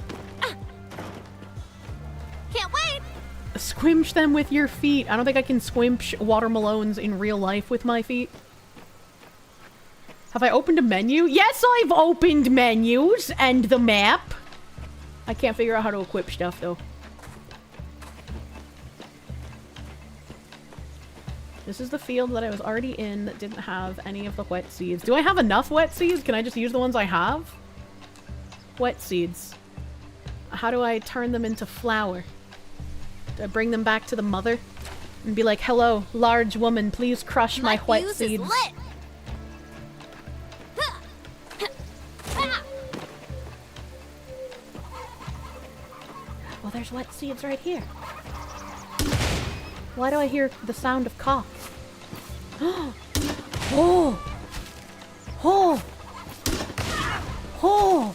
Can't wait! Squimsh them with your feet. I don't think I can squimsh watermelons in real life with my feet. Have I opened a menu? Yes, I've opened menus and the map. I can't figure out how to equip stuff, though. This is the field that I was already in that didn't have any of the wet seeds. Do I have enough wet seeds? Can I just use the ones I have? Wet seeds. How do I turn them into flour? Do I bring them back to the mother? And be like, hello, large woman, please crush my wet seeds. Well, there's wet seeds right here. Why do I hear the sound of cock? Oh! Oh! Oh!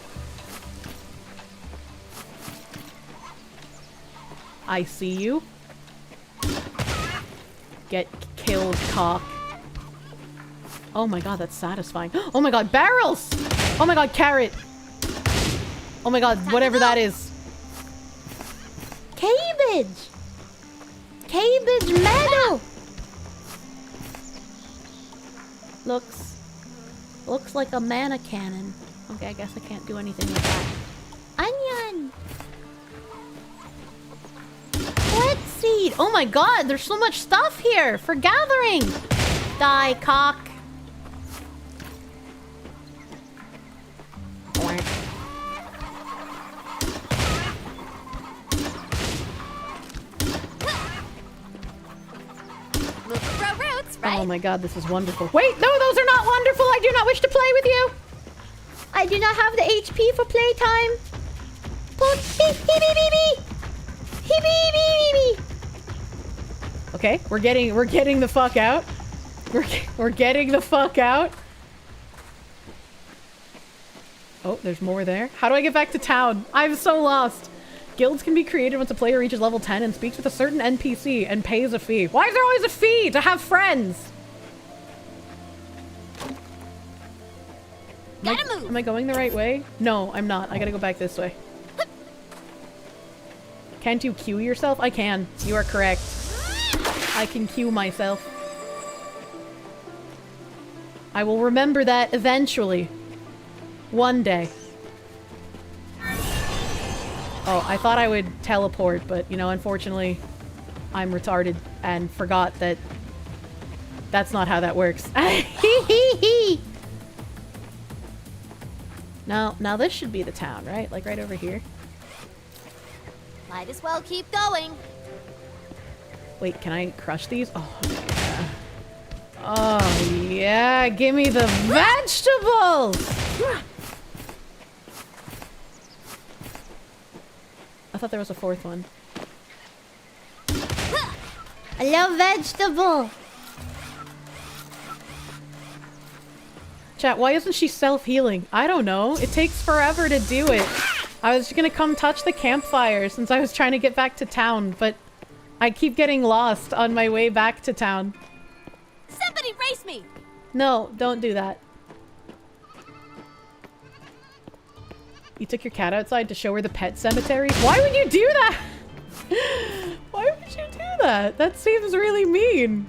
I see you. Get killed, cock. Oh my god, that's satisfying. Oh my god, barrels! Oh my god, carrot! Oh my god, whatever that is. Cabbage! Cabbage meadow! Looks like a mana cannon. Okay, I guess I can't do anything with that. Onion! Wet seed! Oh my god, there's so much stuff here for gathering! Die, cock. Oh my god, this is wonderful. Wait, no, those are not wonderful! I do not wish to play with you! I do not have the HP for playtime. Okay, we're getting the fuck out. We're getting the fuck out. Oh, there's more there. How do I get back to town? I'm so lost. Guilds can be created once a player reaches level 10 and speaks with a certain NPC and pays a fee. Why is there always a fee to have friends? Am I going the right way? No, I'm not. I gotta go back this way. Can't you queue yourself? I can. You are correct. I can queue myself. I will remember that eventually. One day. Oh, I thought I would teleport, but, you know, unfortunately, I'm retarded and forgot that that's not how that works. Now this should be the town, right? Like right over here. Might as well keep going. Wait, can I crush these? Oh, yeah. Oh, yeah. Give me the vegetables! I thought there was a fourth one. I love vegetable. Chat, why isn't she self-healing? I don't know. It takes forever to do it. I was gonna come touch the campfire since I was trying to get back to town, but I keep getting lost on my way back to town. Somebody race me! No, don't do that. You took your cat outside to show her the pet cemetery? Why would you do that? Why would you do that? That seems really mean.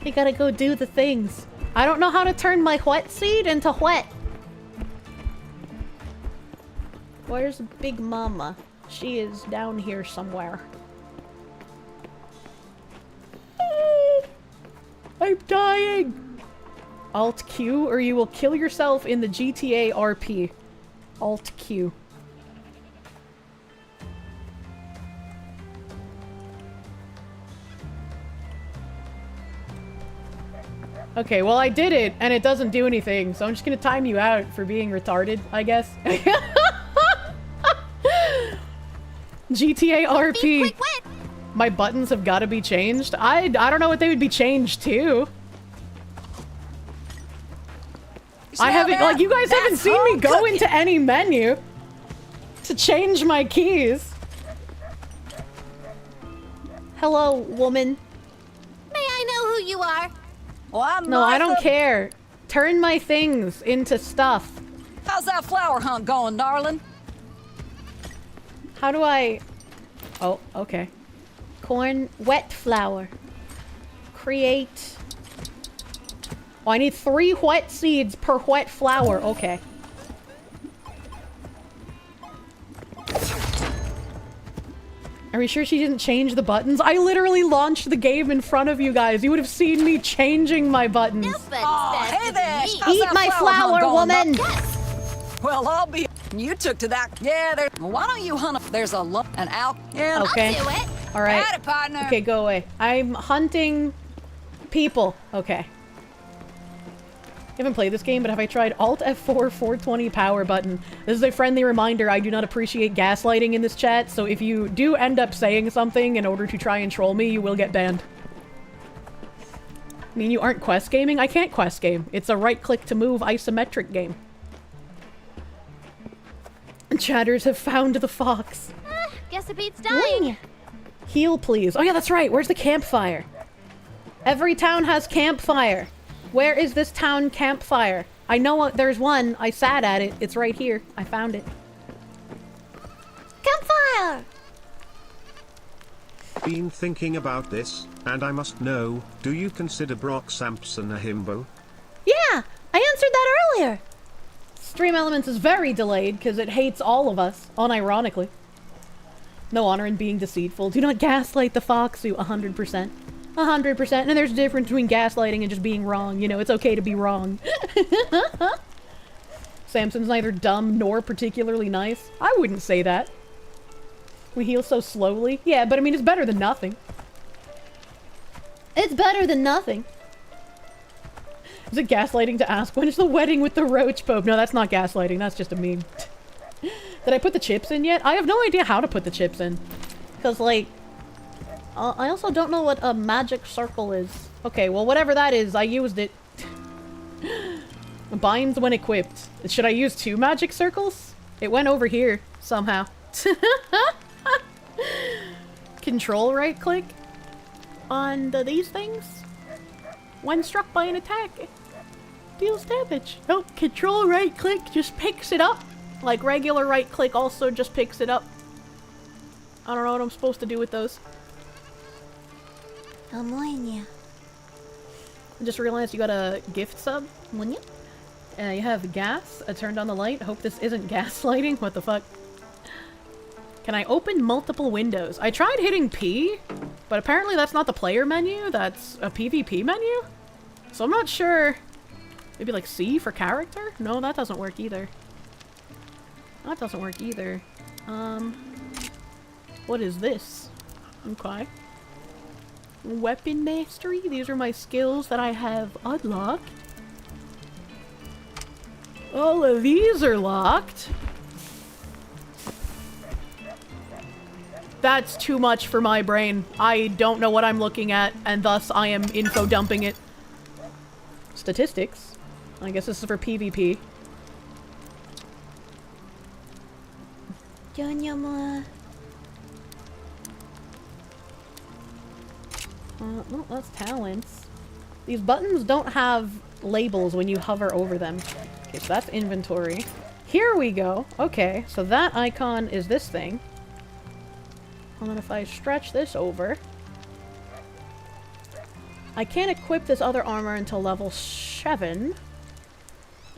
You gotta go do the things. I don't know how to turn my wet seed into wet. Where's Big Mama? She is down here somewhere. I'm dying! Alt Q or you will kill yourself in the GTA RP. Alt Q. Okay, well I did it, and it doesn't do anything, so I'm just gonna time you out for being retarded, I guess. GTA RP. My buttons have got to be changed. I don't know what they would be changed to. I haven't, like, you guys haven't seen me go into any menu to change my keys. Hello, woman. May I know who you are? Well, No, I don't care. Turn my things into stuff. How's that flower hunt going, darling? How do I... Oh, okay. Corn, wet flour. Create. Oh, I need 3 wet seeds per wet flour. Okay. Are we sure she didn't change the buttons? I literally launched the game in front of you guys. You would have seen me changing my buttons. Hey there! Eat my flour, woman! Well, I'll be... You took to that. Yeah, there... Why don't you hunt There's a lump, an owl. Yeah, okay. I'll do it. All right. Got it, partner. Okay, go away. I'm hunting people. Okay. I haven't played this game, but have I tried Alt F4 420 power button? This is a friendly reminder I do not appreciate gaslighting in this chat, so if you do end up saying something in order to try and troll me, you will get banned. I mean, you aren't quest gaming? I can't quest game. It's a right-click to move isometric game. Chatters have found the fox. Guess the beat's dying. Heal, please. Oh yeah, that's right. Where's the campfire? Every town has campfire. Where is this town campfire? I know there's one. I sat at it. It's right here. I found it. Campfire! Been thinking about this, and I must know, do you consider Brock Sampson a himbo? Yeah! I answered that earlier! Stream Elements is very delayed because it hates all of us, unironically. No honor in being deceitful. Do not gaslight the foxu 100%. 100%. And there's a difference between gaslighting and just being wrong. You know, it's okay to be wrong. Samson's neither dumb nor particularly nice. I wouldn't say that. We heal so slowly. Yeah, but I mean, it's better than nothing. It's better than nothing. Is it gaslighting to ask when is the wedding with the roach pope? No, that's not gaslighting. That's just a meme. Did I put the chips in yet? I have no idea how to put the chips in. Because, like... I also don't know what a magic circle is. Okay, well, whatever that is, I used it. Binds when equipped. Should I use 2 magic circles? It went over here, somehow. Control right-click on these things. When struck by an attack, deals damage. Oh, control right-click just picks it up. Like regular right-click also just picks it up. I don't know what I'm supposed to do with those. I just realized you got a gift sub. You have gas. I turned on the light. Hope this isn't gaslighting. What the fuck? Can I open multiple windows? I tried hitting P, but apparently that's not the player menu. That's a PvP menu. So I'm not sure. Maybe like C for character? No, that doesn't work either. That doesn't work either. What is this? Okay. Weapon mastery. These are my skills that I have unlocked. All of these are locked. That's too much for my brain. I don't know what I'm looking at, and thus I am info dumping it. Statistics. I guess this is for PvP. Well, that's talents. These buttons don't have labels when you hover over them. Okay, so that's inventory. Here we go. Okay, so that icon is this thing. And then if I stretch this over... I can't equip this other armor until level 7.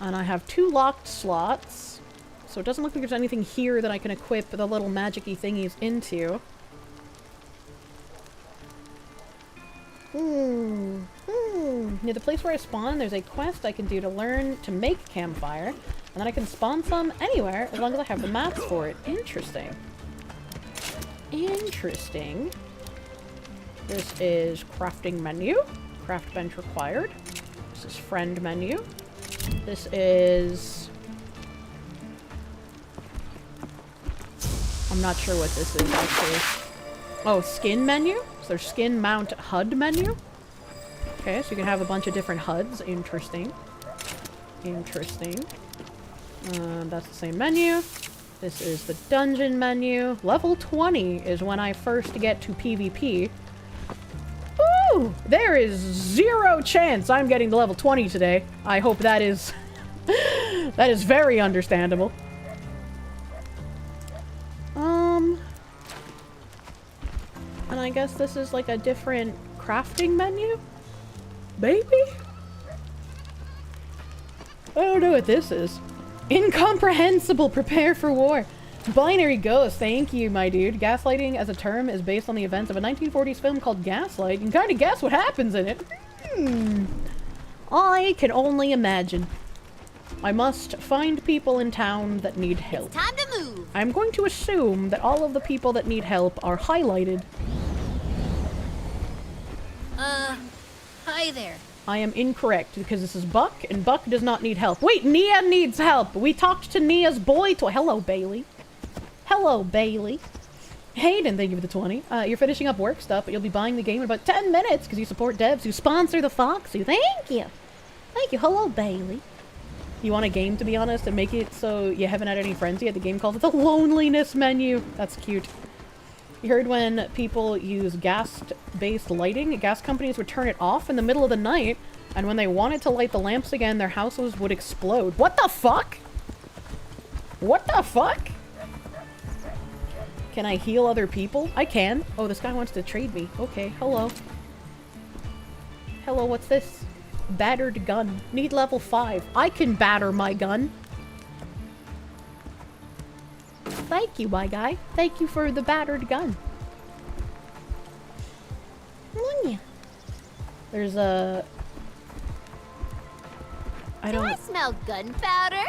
And I have 2 locked slots. So it doesn't look like there's anything here that I can equip the little magic-y thingies into. Near the place where I spawn, there's a quest I can do to learn to make campfire. And then I can spawn some anywhere as long as I have the mats for it. Interesting. Interesting. This is crafting menu. Craft bench required. This is friend menu. This is... I'm not sure what this is, actually. Oh, skin menu? So there's skin mount HUD menu. Okay, so you can have a bunch of different HUDs. Interesting. Interesting. That's the same menu. This is the dungeon menu. Level 20 is when I first get to PvP. Ooh! There is 0 chance I'm getting to level 20 today. I hope that is... that is very understandable. And I guess this is like a different crafting menu? Maybe? I don't know what this is. Incomprehensible! Prepare for war! Binary Ghost, thank you, my dude. Gaslighting as a term is based on the events of a 1940s film called Gaslight. You can kind of guess what happens in it. I can only imagine. I must find people in town that need help. It's time to move! I'm going to assume that all of the people that need help are highlighted. Hi there. I am incorrect, because this is Buck, and Buck does not need help. Wait, Nia needs help! We talked to Nia's boy toy. Hello, Bailey. Hello, Bailey. Hayden, thank you for the 20. You're finishing up work stuff, but you'll be buying the game in about 10 minutes, because you support devs who sponsor the foxu. Thank you! Thank you. Hello, Bailey. You want a game, to be honest, and make it so you haven't had any friends yet? The game called it the Loneliness Menu. That's cute. You heard when people use gas-based lighting, gas companies would turn it off in the middle of the night, and when they wanted to light the lamps again, their houses would explode. What the fuck? What the fuck? Can I heal other people? I can. Oh, this guy wants to trade me. Okay, hello. Hello, what's this? Battered gun. Need level 5. I can batter my gun. Thank you, my guy. Thank you for the battered gun. There's a... Do I smell gunpowder?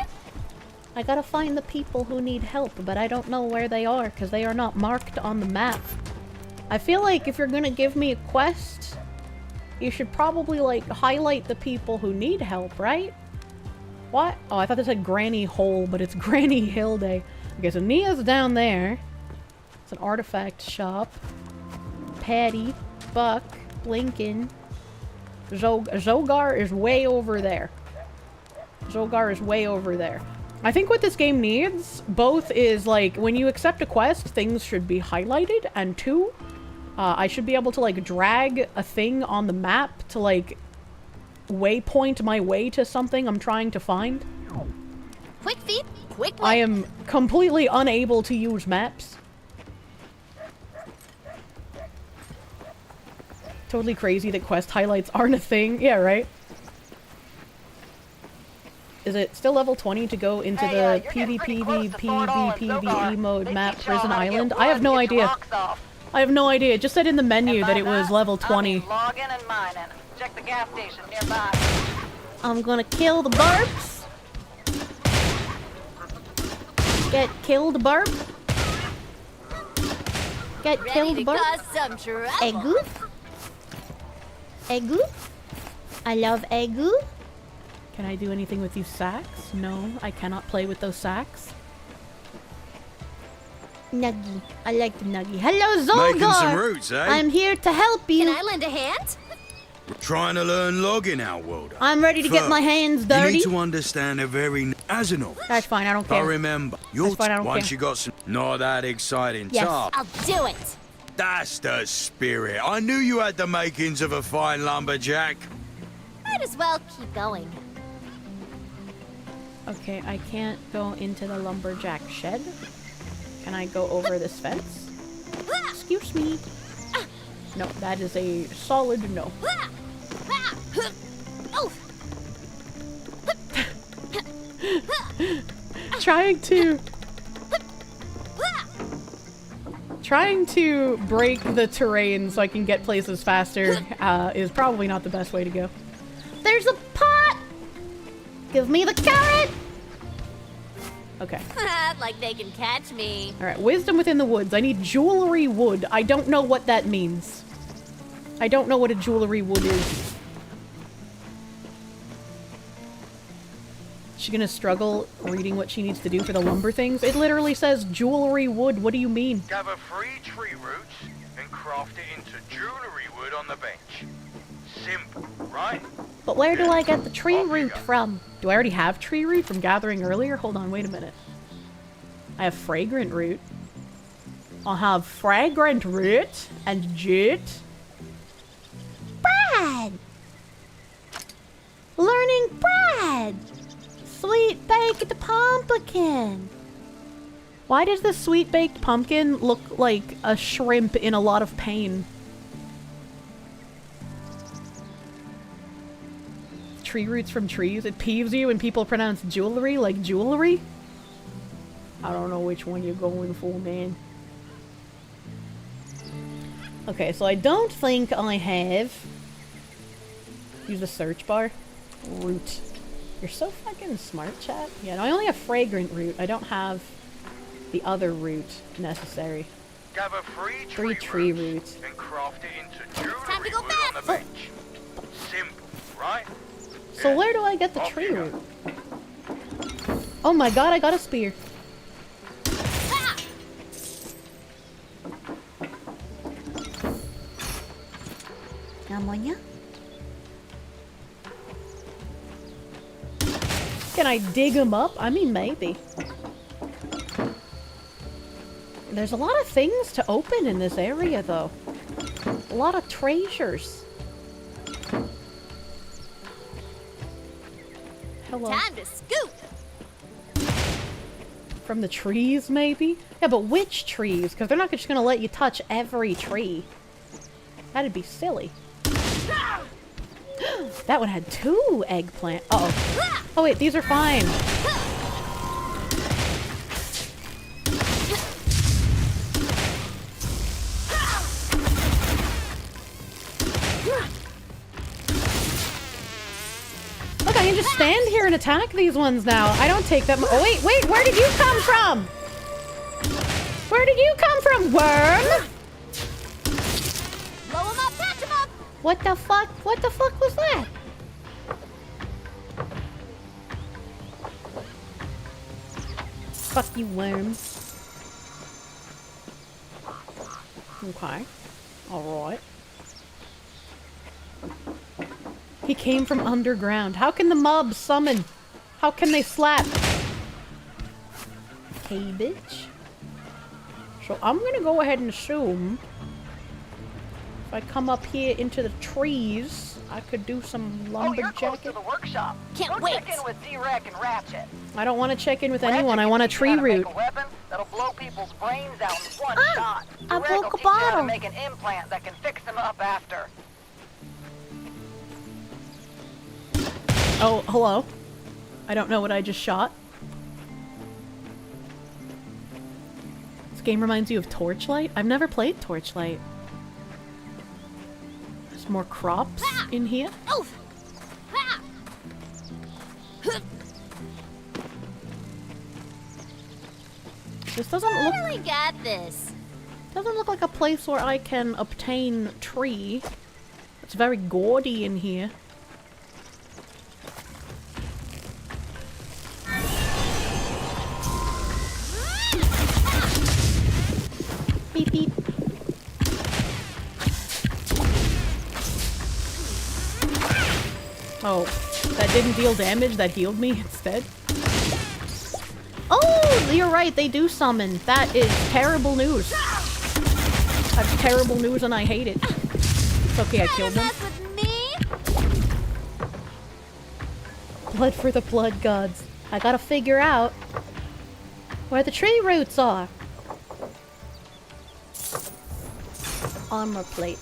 I gotta find the people who need help, but I don't know where they are, because they are not marked on the map. I feel like if you're gonna give me a quest, you should probably, like, highlight the people who need help, right? What? Oh, I thought this said Granny Hole, but it's Granny Hill Day. Okay, so Nia's down there. It's an artifact shop. Patty, Buck, Blinken. Zogar is way over there. Zogar is way over there. I think what this game needs, both is, like, when you accept a quest, things should be highlighted, and 2, I should be able to, like, drag a thing on the map to, like, waypoint my way to something I'm trying to find. Quick feet, quick I am completely unable to use maps. Totally crazy that quest highlights aren't a thing. Yeah, right? Is it still level 20 to go into the PvPvPvPvE mode map Prison Island? I have no idea. I have no idea. It just said in the menu that it was level 20. Log in and mine in. Check the gas station nearby. I'm gonna kill the barbs. Get killed, Barb. Get killed, Barb. Eggu. Eggu. I love Eggu. Can I do anything with these sacks? No, I cannot play with those sacks. Nuggy. I like the Nuggy. Hello, Zolgar! Making some roots, eh? I'm here to help you. Can I lend a hand? We're trying to learn logging, our world. I'm ready to get my hands dirty. You need to understand a very... As an officer. That's fine, I don't care. I remember. That's fine, I don't once care. you got some... Not that exciting Yes, task. I'll do it. That's the spirit. I knew you had the makings of a fine lumberjack. Might as well keep going. Okay, I can't go into the lumberjack shed. Can I go over this fence? Excuse me. No, that is a solid no. Trying to break the terrain so I can get places faster is probably not the best way to go. There's a pot! Give me the carrot! Okay. Like they can catch me. Alright, wisdom within the woods. I need jewelry wood. I don't know what that means. I don't know what a jewelry wood is. Is she gonna struggle reading what she needs to do for the lumber things? It literally says jewelry wood. What do you mean? Gather 3 tree roots and craft it into jewelry wood on the bench. Simple, right? But where do I get the tree root from? Do I already have tree root from gathering earlier? Hold on, wait a minute. I have fragrant root. I'll have fragrant root and jute. Bread! Learning bread! Sweet baked pumpkin! Why does the sweet baked pumpkin look like a shrimp in a lot of pain? Tree roots from trees. It peeves you when people pronounce jewelry like jewelry? I don't know which one you're going for, man. Okay, so I don't think I have... Use the search bar. Root. You're so fucking smart, chat. Yeah, no, I only have fragrant root. I don't have the other root necessary. Gather 3 tree roots. And craft it into jewelry wood on the bench. Simple, right? So where do I get the tree root? Oh my god, I got a spear. Ammonia? Can I dig them up? I mean, maybe. There's a lot of things to open in this area, though. A lot of treasures. Hello. Time to scoop. From the trees, maybe? Yeah, but which trees? Because they're not just going to let you touch every tree. That'd be silly. That one had 2 eggplant. Uh-oh. Oh, wait, these are fine. Look, I can just stand here and attack these ones now. I don't take that. Oh, wait, where did you come from? Where did you come from, worm? Blow him up, patch him up. What the fuck? What the fuck was that? Fuck you, worm. Okay. Alright. He came from underground. How can the mobs summon? How can they slap? Cabbage. So I'm gonna go ahead and assume if I come up here into the trees, I could do some lumberjacking. To the workshop. Can't wait. Check in with D-Rec and Ratchet. I don't want to check in with anyone. I want a tree root. Make a weapon that'll blow people's brains out in one shot. I D-Rec broke will a teach you how to bottle. make an implant that can fix them up after. Oh, hello. I don't know what I just shot. This game reminds you of Torchlight? I've never played Torchlight. There's more crops in here. This doesn't look... We got this. Doesn't look like a place where I can obtain tree. It's very gaudy in here. Beep beep. Oh, that didn't deal damage, that healed me instead. Oh, you're right, they do summon. That is terrible news. That's terrible news and I hate it. It's okay, I killed them. With me? Blood for the blood gods. I gotta figure out where the tree roots are. Armor plate.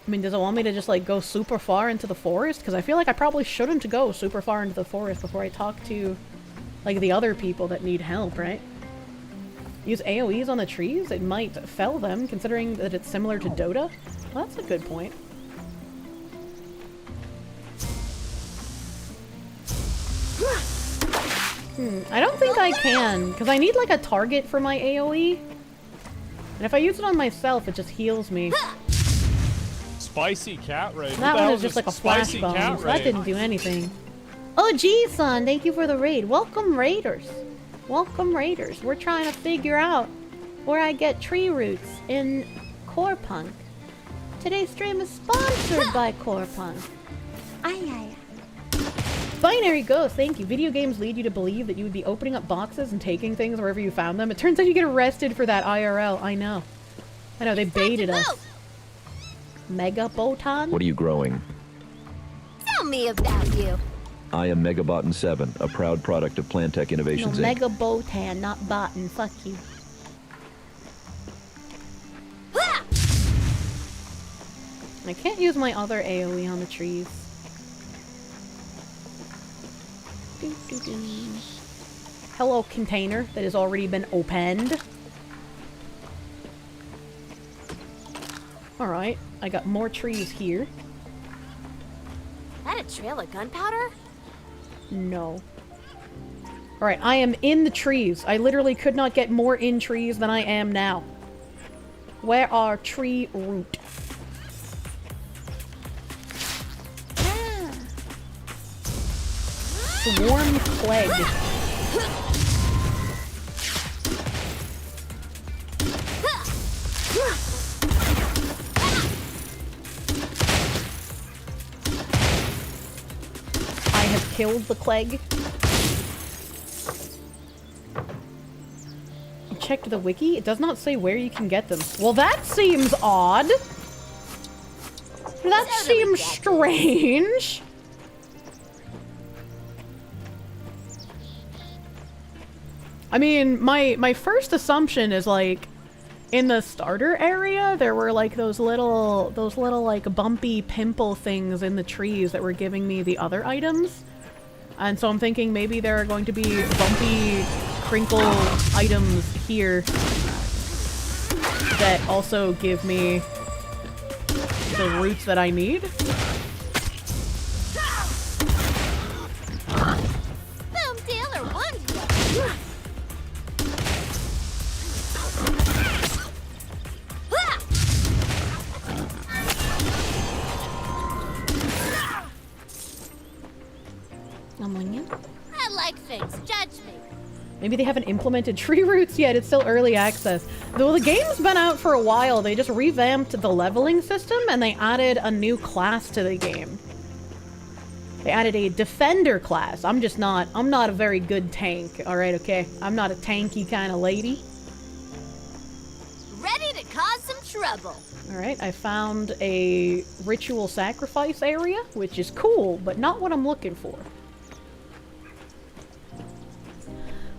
I mean, does it want me to just, like, go super far into the forest? Because I feel like I probably shouldn't go super far into the forest before I talk to, like, the other people that need help, right? Use AoEs on the trees? It might fell them, considering that it's similar to Dota? Well, that's a good point. I don't think I can, because I need, like, a target for my AoE. And if I use it on myself, it just heals me. Spicy cat raid. That one is just like a flash bomb, so that didn't do anything. Oh, geez, son, thank you for the raid. Welcome, raiders. Welcome, raiders. We're trying to figure out where I get tree roots in Core Punk. Today's stream is sponsored by Core Punk. Aye. Binary Ghost, thank you. Video games lead you to believe that you would be opening up boxes and taking things wherever you found them. It turns out you get arrested for that IRL. I know. I know, they baited us. Mega Botan? What are you growing? Tell me about you. I am Megabotan 7, a proud product of Plantech Innovations, No, Inc. Mega Botan, not Botan. Fuck you. I can't use my other AoE on the trees. Hello, container that has already been opened. Alright, I got more trees here. That a trail of gunpowder? No. Alright, I am in the trees. I literally could not get more in trees than I am now. Where are tree root? Swarm plague. I have killed the plague. I checked the wiki. It does not say where you can get them. Well, that seems odd. That seems strange. I mean, my first assumption is, like, in the starter area, there were, like, those little, like, bumpy pimple things in the trees that were giving me the other items. And so I'm thinking maybe there are going to be bumpy, crinkle items here that also give me the roots that I need. Boom, deal, or one deal. I like things. Judge me. Maybe they haven't implemented tree roots yet. It's still early access. Though the game's been out for a while, they just revamped the leveling system and they added a new class to the game. They added a defender class. I'm not a very good tank. Alright, okay? I'm not a tanky kind of lady. Ready to cause some trouble. Alright, I found a ritual sacrifice area, which is cool, but not what I'm looking for.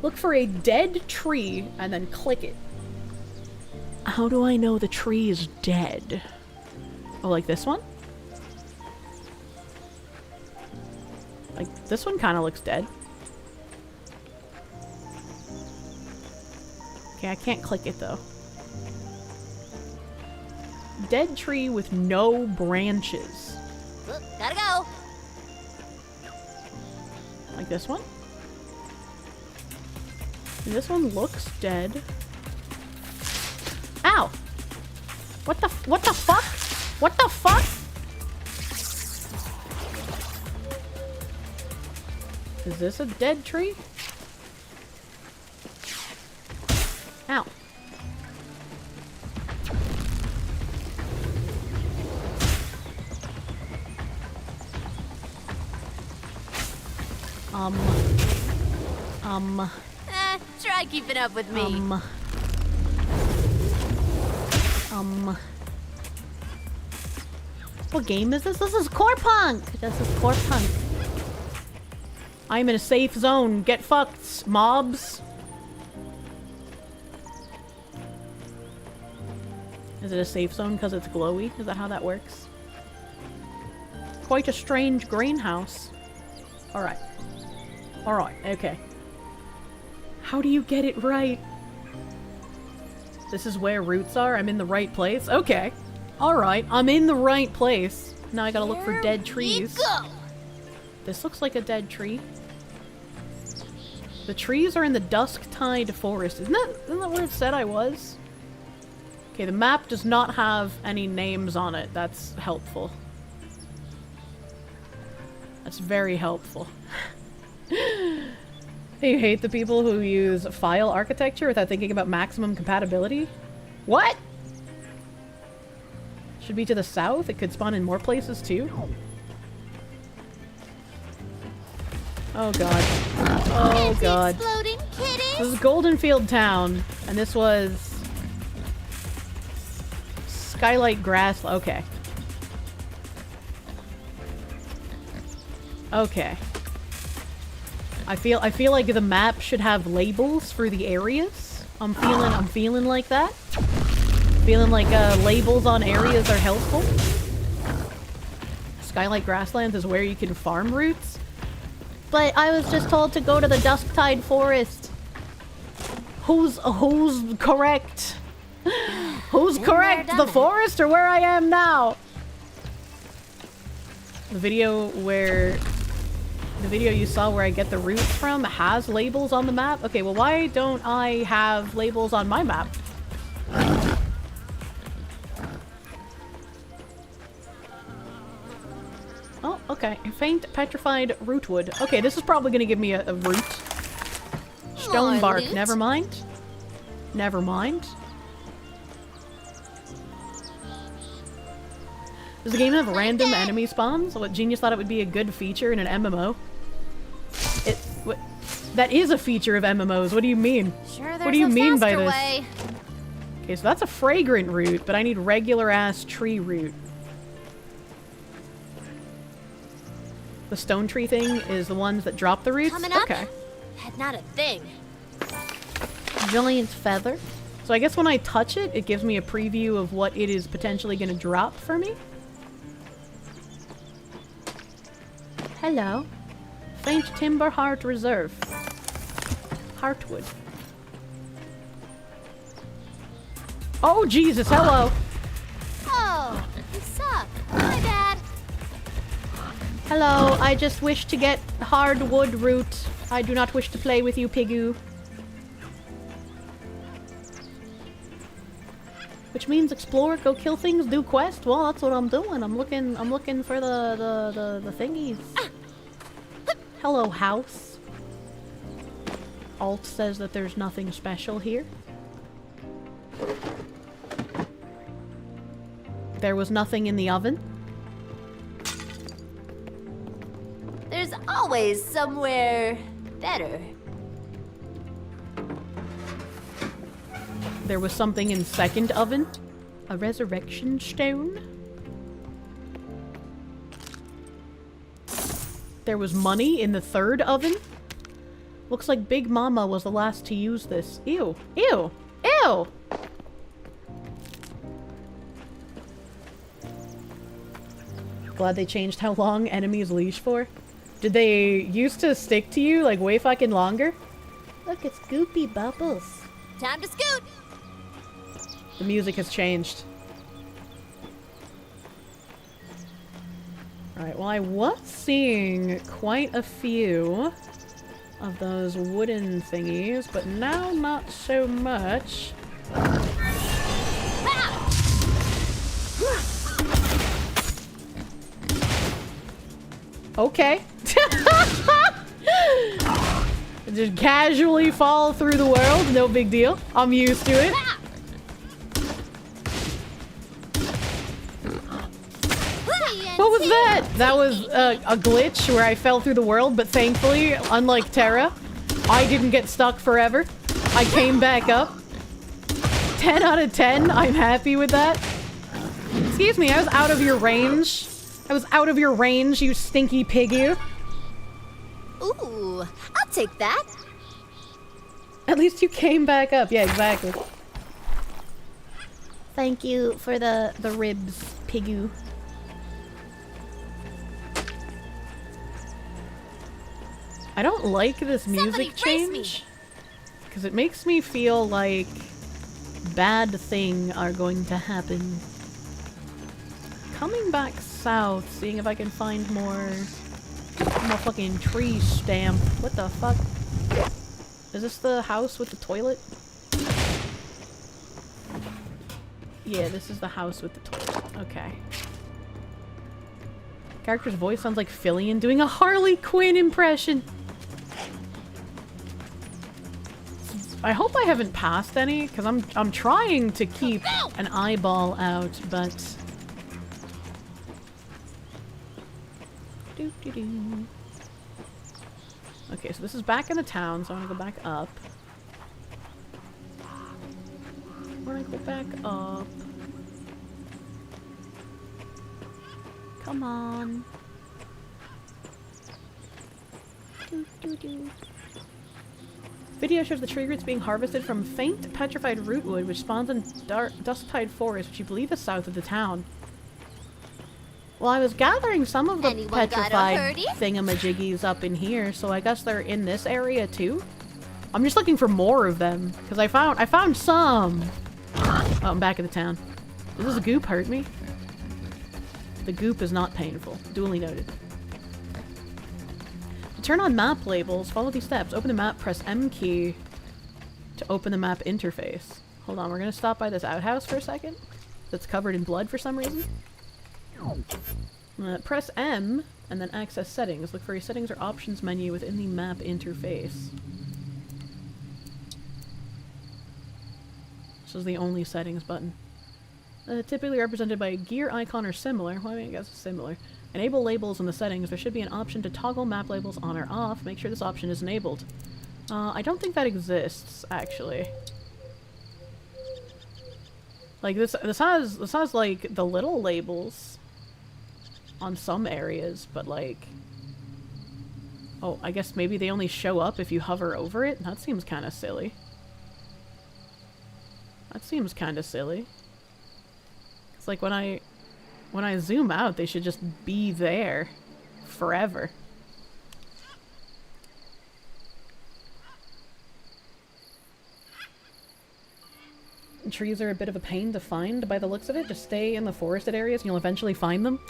Look for a dead tree and then click it. How do I know the tree is dead? Oh, like this one? Like, this one kind of looks dead. Okay, I can't click it though. Dead tree with no branches. Look, gotta go. Like this one? This one looks dead. Ow! What the fuck? What the fuck? Is this a dead tree? Ow. Try keeping up with me. What game is this? This is Core Punk! This is Core Punk. I'm in a safe zone. Get fucked, mobs. Is it a safe zone because it's glowy? Is that how that works? Quite a strange greenhouse. Alright. Alright, okay. How do you get it right? This is where roots are? I'm in the right place? Okay. Alright, I'm in the right place. Now I gotta look for dead trees. This looks like a dead tree. The trees are in the dusk-tide forest. Isn't that where it said I was? Okay, the map does not have any names on it. That's helpful. That's very helpful. You hate the people who use file architecture without thinking about maximum compatibility? What? Should be to the south? It could spawn in more places too? Oh god. Oh god. This is Goldenfield Town, and this was... Skylight Grass... Okay. Okay. I feel like the map should have labels for the areas. I'm feeling like that. Feeling like labels on areas are helpful. Skylight Grasslands is where you can farm roots. But I was just told to go to the Dusk-Tide Forest. Who's correct? Who's correct? The forest or where I am now? The video you saw where I get the roots from has labels on the map? Okay, well why don't I have labels on my map? Oh, okay. Faint petrified rootwood. Okay, this is probably gonna give me a root. Stone bark. Never mind. Never mind. Does the game have random enemy spawns? What Genius thought it would be a good feature in an MMO? That is a feature of MMOs. What do you mean? Sure, what do you mean by this? Way. Okay, so that's a fragrant root, but I need regular ass tree root. The stone tree thing is the ones that drop the roots? Coming up? Okay. Not a thing. Giant feather. So I guess when I touch it, it gives me a preview of what it is potentially going to drop for me. Hello. Faint Timber Heart Reserve. Heartwood. Oh, Jesus, hello. Oh, you suck. My bad. Hello, I just wish to get hardwood root. I do not wish to play with you, Pigoo. Which means explore, go kill things, do quest. Well, that's what I'm doing. I'm looking for the thingies. Hello, house. Alt says that there's nothing special here. There was nothing in the oven. There's always somewhere better. There was something in second oven. A resurrection stone. There was money in the third oven. Looks like Big Mama was the last to use this. Ew. Ew. Ew! Glad they changed how long enemies leash for. Did they used to stick to you like way fucking longer? Look, it's Goopy Bubbles. Time to scoot! The music has changed. Alright, well I was seeing quite a few of those wooden thingies, but now not so much. Okay. Just casually fall through the world, no big deal. I'm used to it. What was that? That was a glitch where I fell through the world, but thankfully, unlike Terra, I didn't get stuck forever. I came back up. 10 out of 10, I'm happy with that. Excuse me, I was out of your range. I was out of your range, you stinky pig, you. Ooh, I'll take that. At least you came back up. Yeah, exactly. Thank you for the ribs, pigoo. I don't like this music change because it makes me feel like bad things are going to happen. Coming back south, seeing if I can find more fucking tree stamp. What the fuck? Is this the house with the toilet? Yeah, this is the house with the toilet. Okay. Character's voice sounds like Fillion doing a Harley Quinn impression. I hope I haven't passed any, because I'm trying to keep an eyeball out, but... Doo-doo-doo. Okay, so this is back in the town, so I'm gonna go back up. We're gonna go back up. Come on. Doo-doo-doo. Video shows the tree roots being harvested from faint petrified rootwood, which spawns in dust-tide forest, which you believe is south of the town. Well, I was gathering some of the petrified thingamajiggies up in here, so I guess they're in this area too. I'm just looking for more of them, because I found some. Oh, I'm back in the town. Does this goop hurt me? The goop is not painful. Duly noted. To turn on map labels, follow these steps. Open the map, press M key to open the map interface. Hold on, we're gonna stop by this outhouse for a second. That's covered in blood for some reason. Press M and then access settings. Look for your settings or options menu within the map interface. This is the only settings button. Typically represented by a gear icon or similar. Well, I mean, I guess it's similar. Enable labels in the settings. There should be an option to toggle map labels on or off. Make sure this option is enabled. I don't think that exists, actually. Like, this has like, the little labels on some areas, but like... Oh, I guess maybe they only show up if you hover over it? That seems kind of silly. That seems kind of silly. It's like when I zoom out, they should just be there forever. Trees are a bit of a pain to find by the looks of it. Just stay in the forested areas and you'll eventually find them.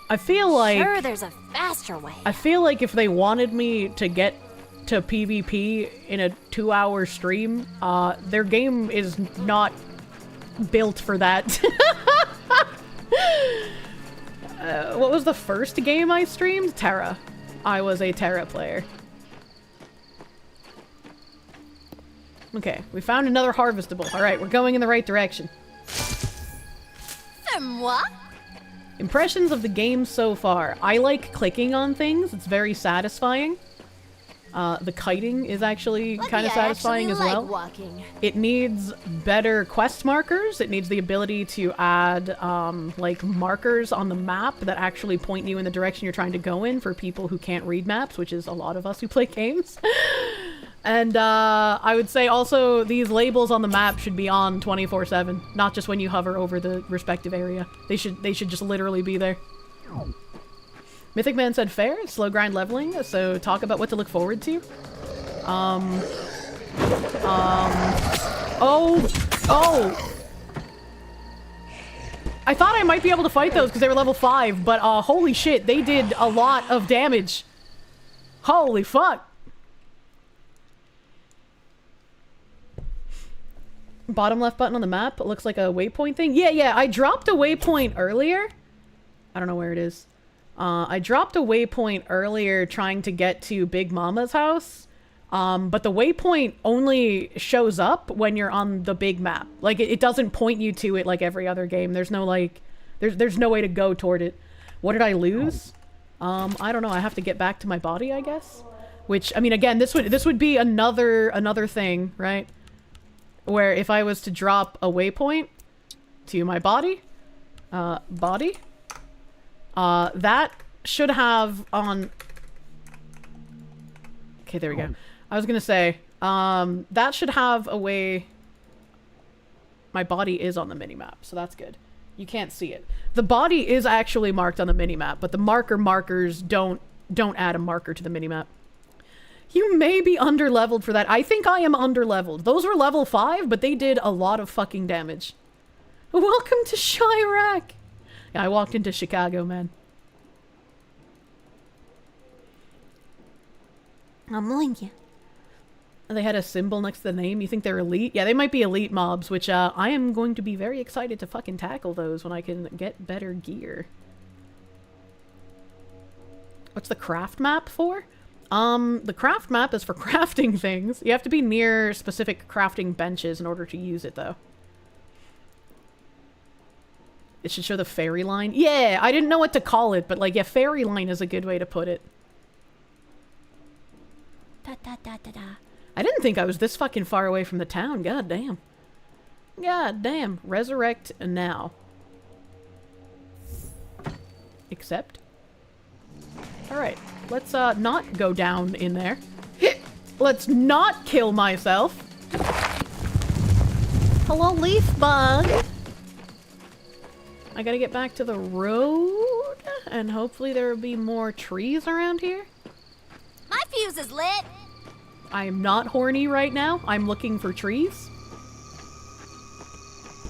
I feel like... Sure, there's a faster way. I feel like if they wanted me to get to PvP in a 2-hour stream, their game is not built for that. What was the first game I streamed? Terra. I was a Terra player. Okay, we found another harvestable. Alright, we're going in the right direction. What? Impressions of the game so far. I like clicking on things. It's very satisfying. The kiting is actually kind of satisfying as well. Walking. It needs better quest markers. It needs the ability to add, like, markers on the map that actually point you in the direction you're trying to go in for people who can't read maps, which is a lot of us who play games. And, I would say also these labels on the map should be on 24/7, not just when you hover over the respective area. They should just literally be there. Mythic Man said fair, slow grind leveling, so talk about what to look forward to. Oh! I thought I might be able to fight those because they were level 5, but holy shit, they did a lot of damage. Holy fuck. Bottom left button on the map, it looks like a waypoint thing. Yeah, I dropped a waypoint earlier. I don't know where it is. I dropped a waypoint earlier trying to get to Big Mama's house, but the waypoint only shows up when you're on the big map. Like, it doesn't point you to it like every other game. There's no, like, there's no way to go toward it. What did I lose? I don't know. I have to get back to my body, I guess. Which, I mean, again, this would be another thing, right? Where if I was to drop a waypoint to my body, Body. That should have on... Okay, there we go. I was gonna say, that should have a way... My body is on the minimap, so that's good. You can't see it. The body is actually marked on the minimap, but the markers don't add a marker to the minimap. You may be underleveled for that. I think I am underleveled. Those were level 5, but they did a lot of fucking damage. Welcome to Chirac! Yeah, I walked into Chicago, man. I'm going you. They had a symbol next to the name. You think they're elite? Yeah, they might be elite mobs, which I am going to be very excited to fucking tackle those when I can get better gear. What's the craft map for? The craft map is for crafting things. You have to be near specific crafting benches in order to use it, though. It should show the fairy line. Yeah, I didn't know what to call it, but like, yeah, fairy line is a good way to put it. Da da da da da. I didn't think I was this fucking far away from the town. God damn. God damn. Resurrect now. Accept. Alright. Let's not go down in there. Let's not kill myself. Hello, leaf bug. I gotta get back to the road, and hopefully there will be more trees around here. My fuse is lit. I am not horny right now. I'm looking for trees.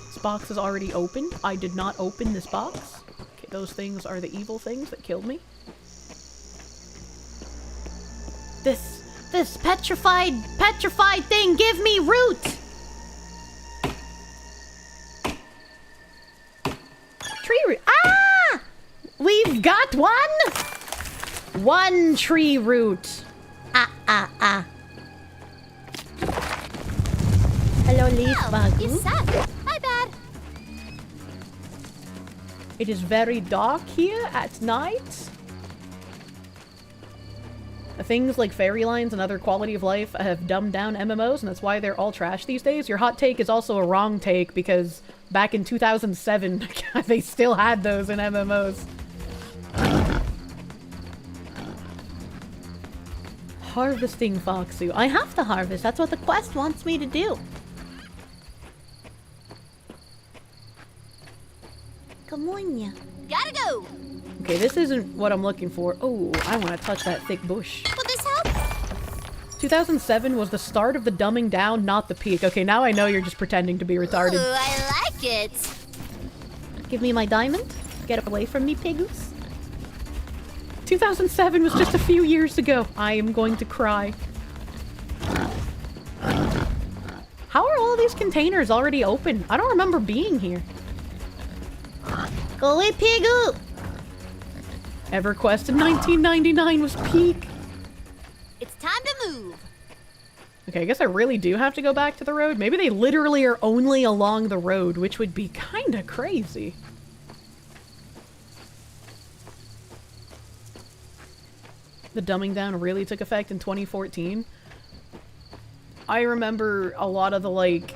This box is already opened. I did not open this box. Okay, those things are the evil things that killed me. This petrified thing, give me root! Tree root. Ah! We've got one tree root. Hello, leaf bug. You suck. My bad. It is very dark here at night. Things like fairy lines and other quality of life have dumbed down MMOs, and that's why they're all trash these days. Your hot take is also a wrong take, because back in 2007, they still had those in MMOs. Harvesting foxu. I have to harvest. That's what the quest wants me to do. Come on, ya. Gotta go. Okay, this isn't what I'm looking for. Oh, I want to touch that thick bush. Will this help? 2007 was the start of the dumbing down, not the peak. Okay, now I know you're just pretending to be retarded. Ooh, I like it. Give me my diamond. Get away from me, pigus. 2007 was just a few years ago. I am going to cry. How are all of these containers already open? I don't remember being here. Go away, pigu! EverQuest in 1999 was peak. It's time to move. Okay, I guess I really do have to go back to the road. Maybe they literally are only along the road, which would be kind of crazy. The dumbing down really took effect in 2014. I remember a lot of the, like,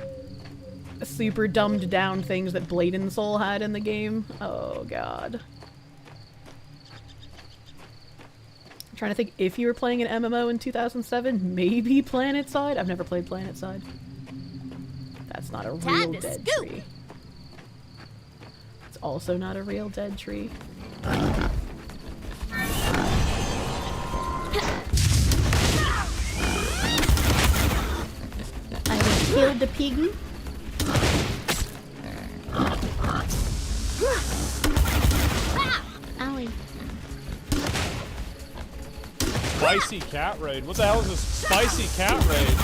super dumbed down things that Blade and Soul had in the game. Oh, God. I'm trying to think if you were playing an MMO in 2007. Maybe PlanetSide? I've never played PlanetSide. That's not a real dead tree. It's also not a real dead tree. I will kill the piggy. Owie. Spicy cat raid. What the hell is this spicy cat raid?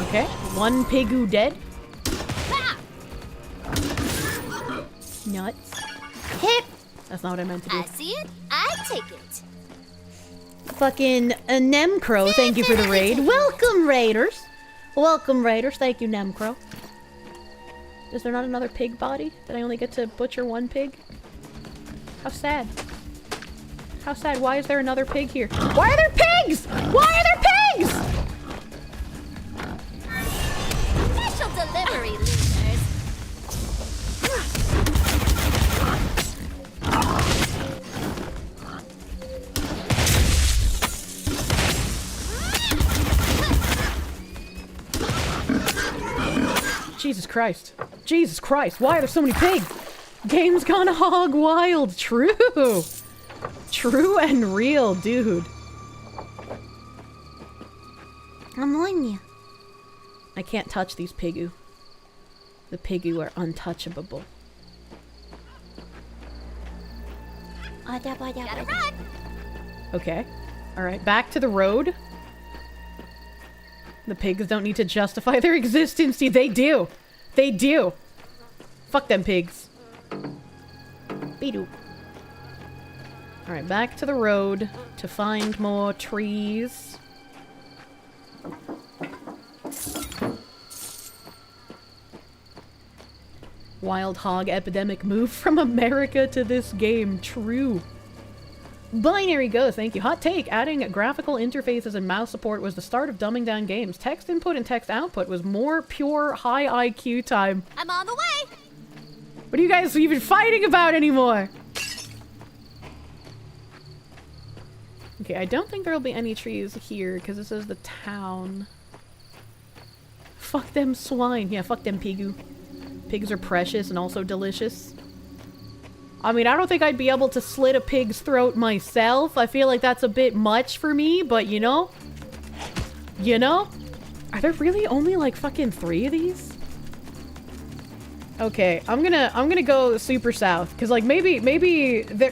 Okay, one pigu dead. Nuts. Hit! That's not what I meant to do. I see it. I take it. Fucking Nemcro, thank you for the raid. Welcome, raiders. Welcome, raiders. Thank you, Nemcro. Is there not another pig body? Did I only get to butcher one pig? How sad. How sad. Why is there another pig here? Why are there pigs? Why are there pigs? Special delivery, losers. Jesus Christ. Jesus Christ. Why are there so many pigs? Game's gone hog wild. True. True and real, dude. I'm on you. I can't touch these pigu. The pigu are untouchable. Gotta run. Okay. Alright, back to the road. The pigs don't need to justify their existence. See, they do. They do. Fuck them pigs. Beedoo. Alright, back to the road to find more trees. Wild hog epidemic moved from America to this game. True. Binary Ghost, thank you. Hot take. Adding graphical interfaces and mouse support was the start of dumbing down games. Text input and text output was more pure high IQ time. I'm on the way. What are you guys even fighting about anymore? Okay, I don't think there'll be any trees here because this is the town. Fuck them swine. Yeah, fuck them pigu. Pigs are precious and also delicious. I mean, I don't think I'd be able to slit a pig's throat myself. I feel like that's a bit much for me, but you know? You know? Are there really only like fucking 3 of these? Okay, I'm gonna go super south because like maybe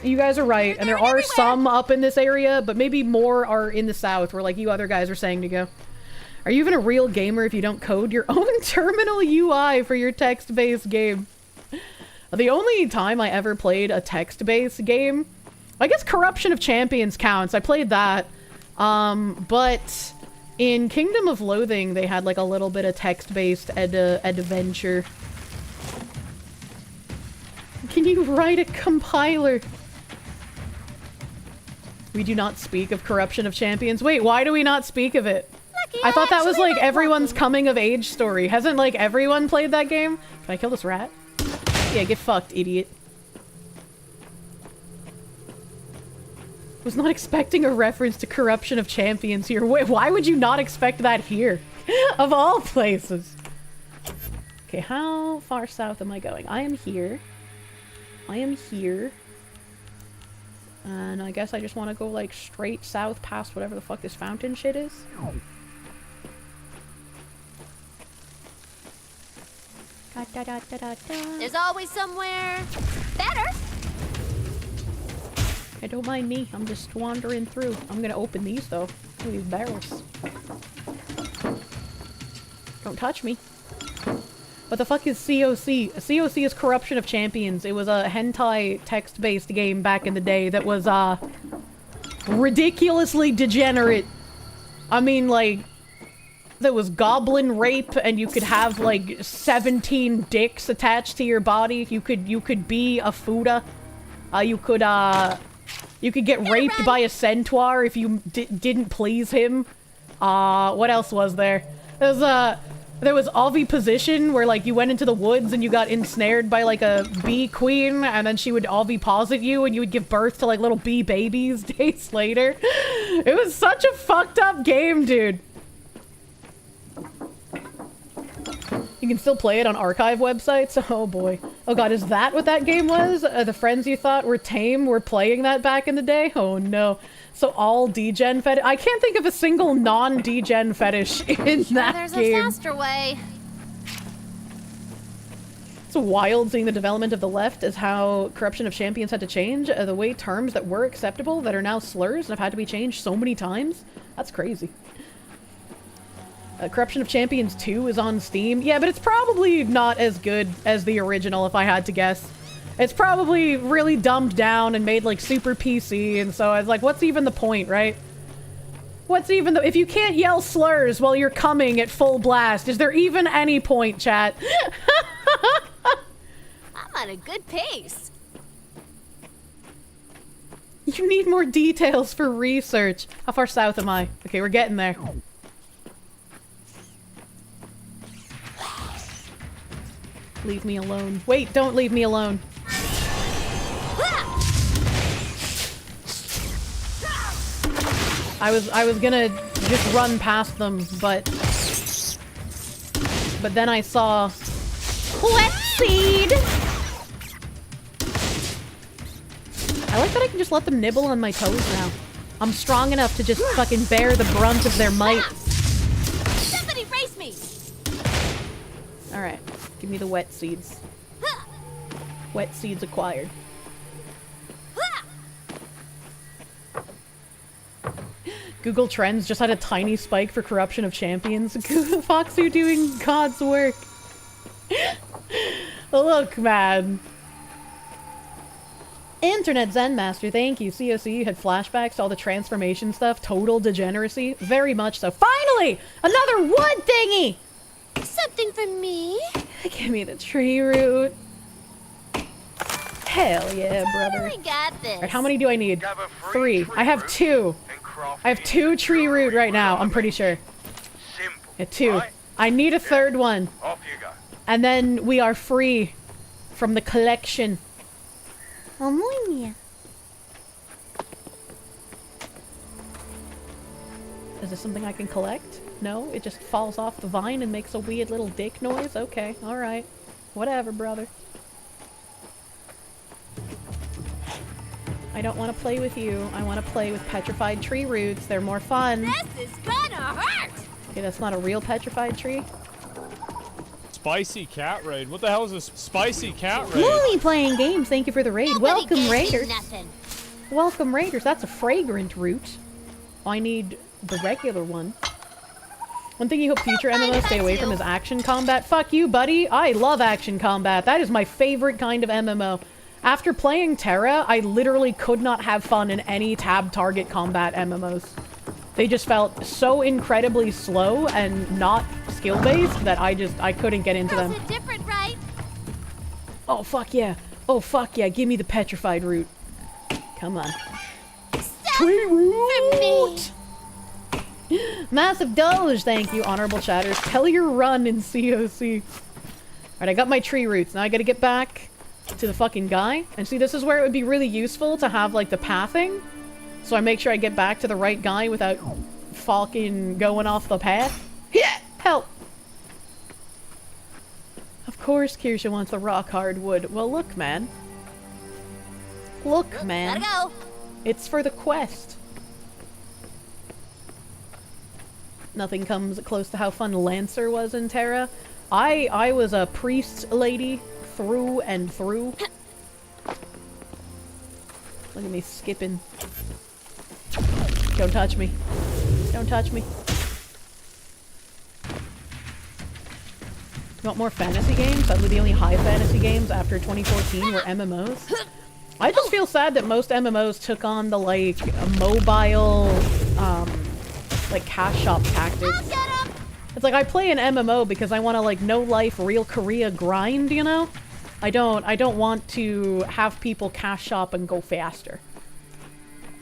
you guys are right and there are some up in this area, but maybe more are in the south where like you other guys are saying to go. Are you even a real gamer if you don't code your own terminal UI for your text-based game? The only time I ever played a text-based game, I guess Corruption of Champions counts. I played that. But in Kingdom of Loathing, they had like a little bit of text-based adventure. Can you write a compiler? We do not speak of Corruption of Champions. Wait, why do we not speak of it? I thought that was like everyone's coming of age story. Hasn't like everyone played that game? Can I kill this rat? Yeah, get fucked, idiot. Was not expecting a reference to Corruption of Champions here. Wait, why would you not expect that here? Of all places. Okay, how far south am I going? I am here. I am here. And I guess I just want to go like straight south past whatever the fuck this fountain shit is. There's always somewhere better. Hey, don't mind me. I'm just wandering through. I'm gonna open these though. Look at these barrels. Don't touch me. What the fuck is COC? COC is Corruption of Champions. It was a hentai text-based game back in the day that was ridiculously degenerate. I mean, like, there was goblin rape and you could have like 17 dicks attached to your body. You could be a Fuda. You could get raped by a centaur if you didn't please him. What else was there? There was oviposition where like you went into the woods and you got ensnared by like a bee queen and then she would oviposit you and you would give birth to like little bee babies days later. It was such a fucked up game, dude. You can still play it on archive websites? Oh boy. Oh god, is that what that game was? The friends you thought were tame were playing that back in the day? Oh no. So all degen fetish? I can't think of a single non-degen fetish in that There's game. a faster way. It's wild seeing the development of the left as how Corruption of Champions had to change. The way terms that were acceptable that are now slurs and have had to be changed so many times. That's crazy. Corruption of Champions 2 is on Steam. Yeah, but it's probably not as good as the original if I had to guess. It's probably really dumbed down and made like super PC, and so I was like, what's even the point, right? What's even the— if you can't yell slurs while you're coming at full blast, is there even any point, chat? I'm on a good pace. You need more details for research. How far south am I? Okay, we're getting there. Leave me alone. Wait, don't leave me alone. I was gonna just run past them, but then I saw wet seed. I like that I can just let them nibble on my toes now. I'm strong enough to just fucking bear the brunt of their might. Somebody race me! Alright, give me the wet seeds. Wet seeds acquired. Google Trends just had a tiny spike for corruption of champions. Foxu doing God's work. Look, man. Internet Zen Master, thank you. COC had flashbacks to all the transformation stuff. Total degeneracy. Very much so. Finally! Another wood thingy! Something for me? Give me the tree root. Hell yeah, brother. I got this. Alright, how many do I need? 3. I have 2. I have 2 tree root right now, I'm pretty sure. Yeah, 2. I need a 3rd one. Off you go. And then we are free from the collection. Is this something I can collect? No? It just falls off the vine and makes a weird little dick noise? Okay, alright. Whatever, brother. I don't want to play with you. I want to play with petrified tree roots. They're more fun. This is gonna hurt! Okay, that's not a real petrified tree. Spicy cat raid. What the hell is this spicy cat raid? Mooney playing games. Thank you for the raid. Nobody Welcome, gives me raiders. nothing. Welcome, raiders. That's a fragrant root. I need the regular one. One thing you hope future MMOs stay away from is action combat. Fuck you, buddy. I love action combat. That is my favorite kind of MMO. After playing Terra, I literally could not have fun in any tab target combat MMOs. They just felt so incredibly slow and not skill-based that I couldn't get into them. Different, right? Oh, fuck yeah. Oh, fuck yeah. Give me the petrified root. Come on. Tree root! Massive Doge, thank you, honorable chatters. Tell your run in COC. Alright, I got my tree roots. Now I gotta get back to the fucking guy. And see, this is where it would be really useful to have, like, the pathing. So I make sure I get back to the right guy without fucking going off the path. Yeah! Help! Of course Kirsche wants the rock hard wood. Well, look, man. Look, man. Gotta go. It's for the quest. Nothing comes close to how fun Lancer was in Terra. I was a priest lady through and through. Look at me skipping. Don't touch me. Don't touch me. You want more fantasy games? Sadly, the only high fantasy games after 2014 were MMOs. I just feel sad that most MMOs took on the, like, mobile, like, cash shop tactics. It's like, I play an MMO because I want to, like, no-life, real Korea grind, you know? I don't want to have people cash shop and go faster.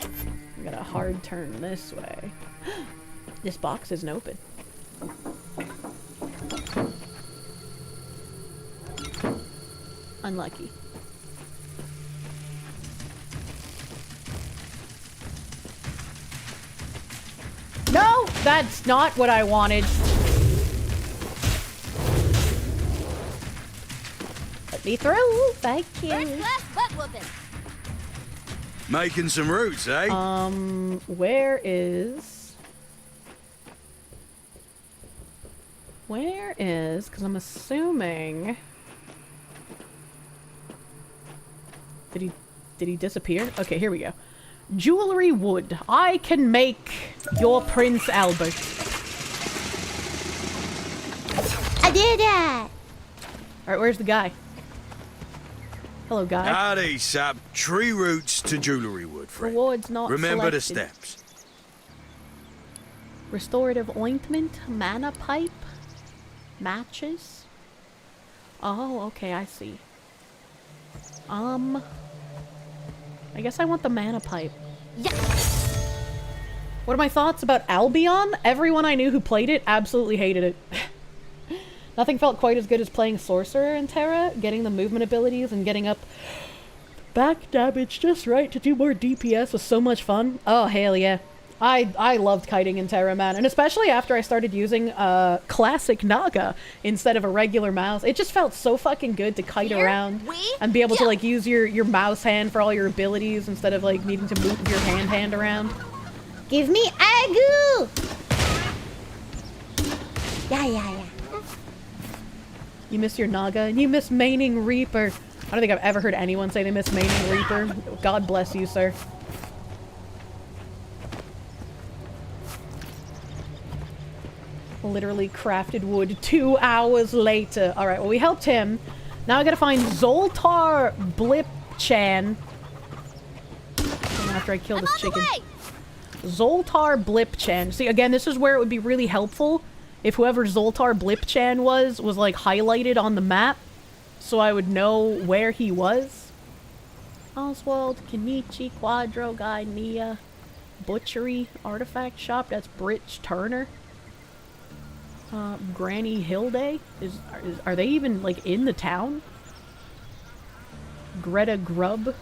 I got a hard turn this way. This box isn't open. Unlucky. No! That's not what I wanted. Let me through. Thank you. Making some roots, eh? Where is... Because I'm assuming... Did he disappear? Okay, here we go. Jewelry wood. I can make your Prince Albert. I did that! Alright, where's the guy? Hello, guy. Howdy, sap. Tree roots to jewelry wood, friend. Rewards not Remember the selected. steps. Restorative ointment, mana pipe, matches. Oh, okay, I see. I guess I want the mana pipe. Yeah. What are my thoughts about Albion? Everyone I knew who played it absolutely hated it. Nothing felt quite as good as playing Sorcerer in Terra, getting the movement abilities and getting up back damage just right to do more DPS was so much fun. Oh, hell yeah. I loved kiting in Terra, man. And especially after I started using classic Naga instead of a regular mouse. It just felt so fucking good to kite around and be able to like use your mouse hand for all your abilities instead of like needing to move your hand around. Give me Agu! Yeah. You miss your Naga and you miss Maining Reaper. I don't think I've ever heard anyone say they miss Maining Reaper. God bless you, sir. Literally crafted wood 2 hours later. Alright, well we helped him. Now I gotta find Zoltar Blipchan. After I kill this chicken. Zoltar Blipchan. See, again, this is where it would be really helpful if whoever Zoltar Blipchan was like highlighted on the map, so I would know where he was. Oswald, Kenichi, Quadro Guy, Nia, Butchery, Artifact Shop, that's Britch Turner. Granny Hilde? Are they even, like, in the town? Greta Grubb,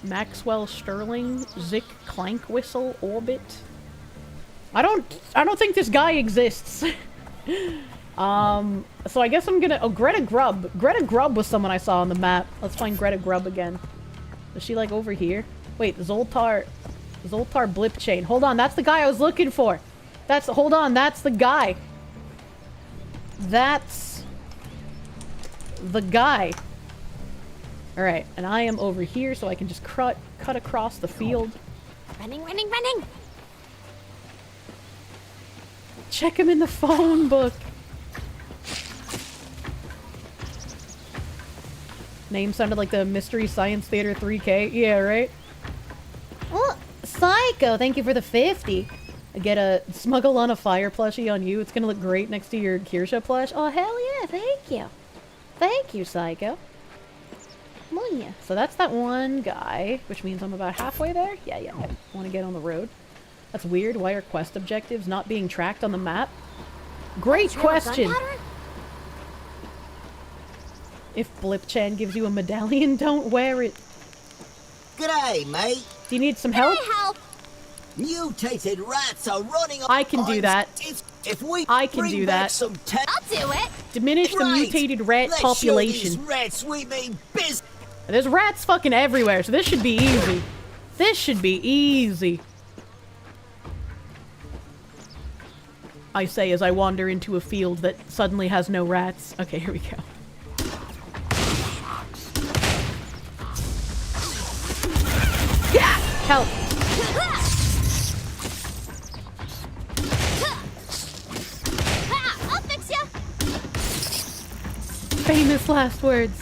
Maxwell Sterling, Zick Clank Whistle, Orbit. I don't think this guy exists. So I guess I'm gonna... Oh, Greta Grubb. Greta Grubb was someone I saw on the map. Let's find Greta Grubb again. Is she, like, over here? Wait, Zoltar Blipchain. Hold on, that's the guy I was looking for. Hold on, that's the guy. That's the guy. Alright, and I am over here so I can just cut across the field. Running. Check him in the phone book. Name sounded like the Mystery Science Theater 3K. Yeah, right? Oh, Psycho, thank you for the 50. I get a Smuggle on a Fire plushie on you. It's gonna look great next to your Kirsche plush. Oh, hell yeah, thank you. Thank you, Psycho. Come on, yeah. So that's that one guy, which means I'm about halfway there. Yeah. I want to get on the road. That's weird. Why are quest objectives not being tracked on the map? Great question. If Blipchan gives you a medallion, don't wear it. G'day, mate. Do you need some help? Mutated rats are running. I can do that. I can do that. I'll do it. Diminish the mutated rat population. Show these rats we mean business. There's rats fucking everywhere, so this should be easy. This should be easy. I say as I wander into a field that suddenly has no rats. Okay, here we go. Yeah! Help! I'll fix ya. Famous last words.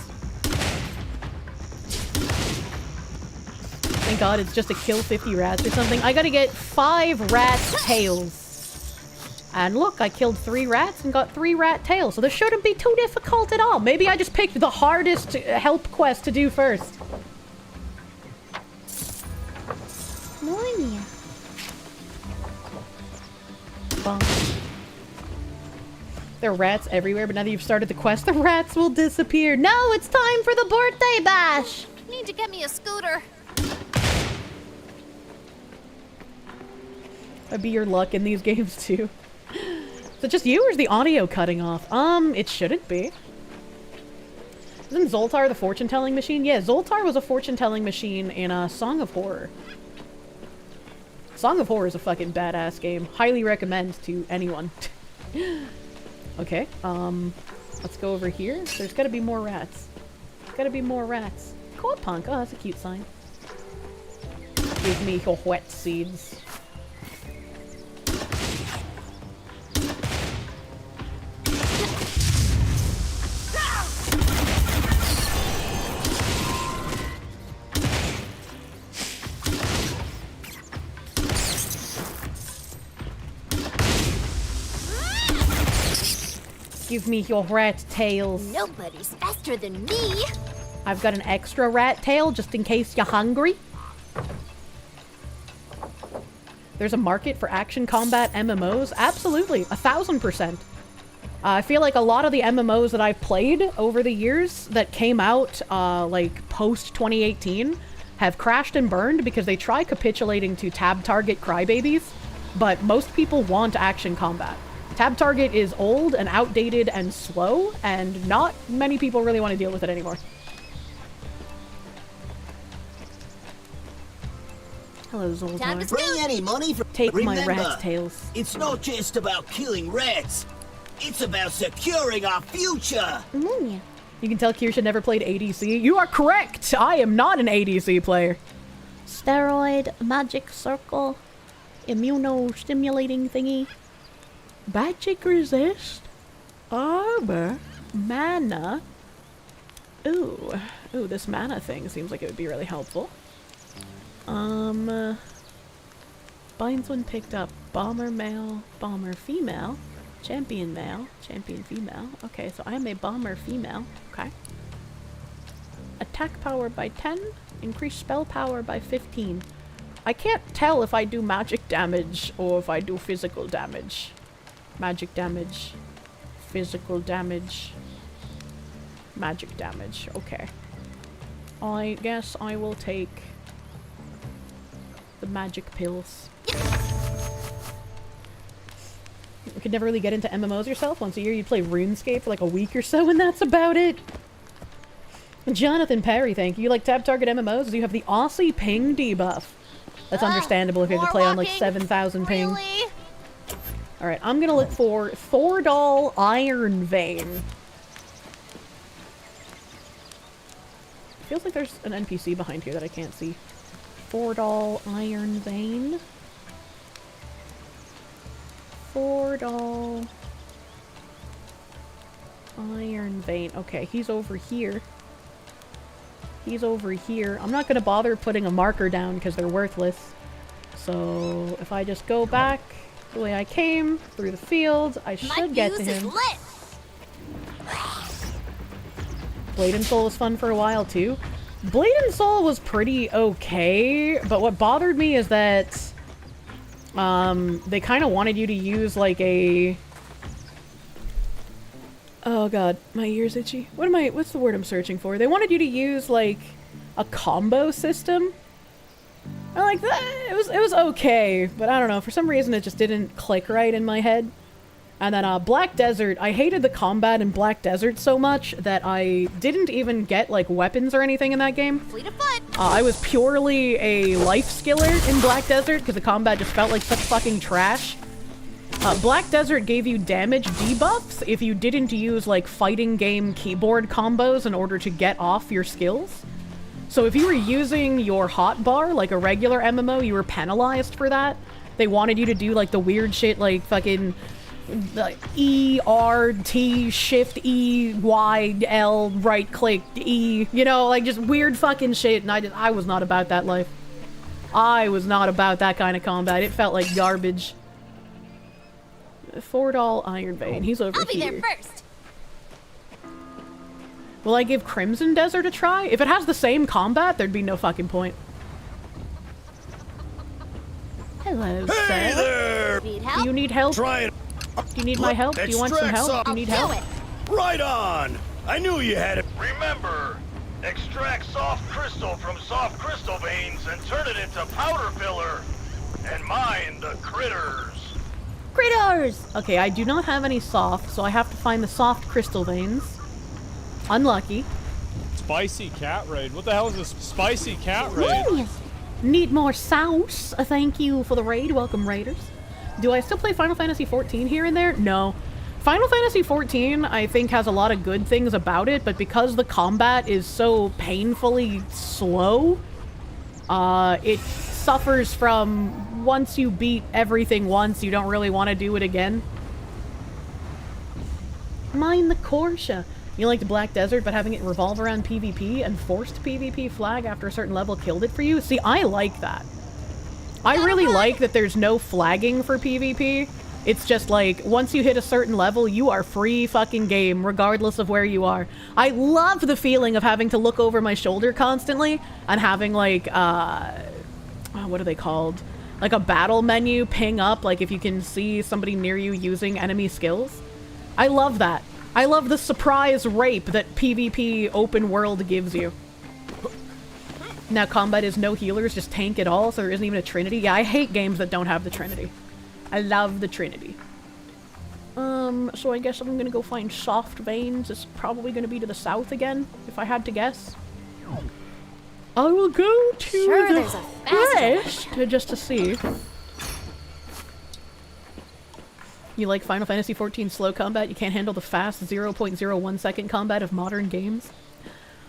Thank God it's just a kill 50 rats or something. I gotta get 5 rat tails. And look, I killed 3 rats and got 3 rat tails, so this shouldn't be too difficult at all. Maybe I just picked the hardest help quest to do first. Morning. There are rats everywhere, but now that you've started the quest, the rats will disappear. No, it's time for the birthday bash! Need to get me a scooter. That'd be your luck in these games, too. Is it just you, or is the audio cutting off? It shouldn't be. Isn't Zoltar the fortune-telling machine? Yeah, Zoltar was a fortune-telling machine in Song of Horror. Song of Horror is a fucking badass game. Highly recommend to anyone. Okay, let's go over here. There's gotta be more rats. Gotta be more rats. Co-op-punk. Oh, that's a cute sign. Give me your wet seeds. Give me your rat tails. Nobody's faster than me. I've got an extra rat tail just in case you're hungry. there's a market for action combat MMOs? Absolutely, 1000%. I feel like a lot of the MMOs that I've played over the years that came out like post 2018 have crashed and burned because they try capitulating to tab target crybabies, but most people want action combat. Tab target is old and outdated and slow, and not many people really want to deal with it anymore. Hello, Zoltar. Bring any money from. Take my Remember, rat's tails. It's not just about killing rats. It's about securing our future. You can tell Kirsche never played ADC. You are correct. I am not an ADC player. Steroid, magic circle, immuno-stimulating thingy. Magic resist. Armor. Mana. Ooh, this mana thing seems like it would be really helpful. Binds when picked up. Bomber male, bomber female. Champion male, champion female. Okay, so I'm a bomber female. Okay. Attack power by 10, increase spell power by 15. I can't tell if I do magic damage or if I do physical damage. Magic damage, physical damage, magic damage. Okay. I guess I will take the magic pills. You could never really get into MMOs yourself. Once a year you'd play RuneScape for like a week or so, and that's about it. Jonathan Perry, thank you. You like tab target MMOs? You have the Aussie ping debuff. That's understandable if you have to play on like 7,000 ping. Really? Alright, I'm gonna look for Thordal Iron Vein. Feels like there's an NPC behind here that I can't see. Thordal Iron Vein. Thordal Iron Vein. Okay, he's over here. He's over here. I'm not gonna bother putting a marker down because they're worthless. So if I just go back the way I came through the field, I should get to him. Blade and Soul was fun for a while too. Blade and Soul was pretty okay, but what bothered me is that they kind of wanted you to use like a... Oh god, my ear's itchy. What's the word I'm searching for? They wanted you to use like a combo system. I like that. It was okay, but I don't know, for some reason it just didn't click right in my head. And then Black Desert, I hated the combat in Black Desert so much that I didn't even get like weapons or anything in that game. Fleet of foot. I was purely a life skiller in Black Desert because the combat just felt like such fucking trash. Black Desert gave you damage debuffs if you didn't use like fighting game keyboard combos in order to get off your skills. So if you were using your hotbar like a regular MMO, you were penalized for that. They wanted you to do like the weird shit like fucking E, R, T, Shift, E, Y, L, right click, E, you know, like just weird fucking shit, and I was not about that life. I was not about that kind of combat. It felt like garbage. Thordal Iron Vein, he's over here. I'll be there first. Will I give Crimson Desert a try? If it has the same combat, there'd be no fucking point. Hello, Hey sir. there! Need help? Do you need help? Try it. Do you need my help? Do you want some help? Do you need help? Right on! I knew you had it. Remember, extract soft crystal from soft crystal veins and turn it into powder filler. And mine the critters. Critters! Okay, I do not have any soft, so I have to find the soft crystal veins. Unlucky. Spicy cat raid. What the hell is this spicy cat raid? Need more sauce. Thank you for the raid. Welcome, raiders. Do I still play Final Fantasy XIV here and there? No. Final Fantasy XIV, I think, has a lot of good things about it, but because the combat is so painfully slow, it suffers from once you beat everything once, you don't really want to do it again. Mine the Kirsche. You liked Black Desert, but having it revolve around PvP and forced PvP flag after a certain level killed it for you? See, I like that. I really like that there's no flagging for PvP. It's just like, once you hit a certain level, you are free fucking game, regardless of where you are. I love the feeling of having to look over my shoulder constantly and having like, what are they called? like a battle menu ping up, like if you can see somebody near you using enemy skills. I love that. I love the surprise rape that PvP open world gives you. Now combat is no healers, just tank it all, so there isn't even a trinity. Yeah, I hate games that don't have the trinity. I love the trinity. So I guess I'm gonna go find soft veins. It's probably gonna be to the south again, if I had to guess. I will go to the west just to see. You like Final Fantasy XIV slow combat? You can't handle the fast 0.01 second combat of modern games?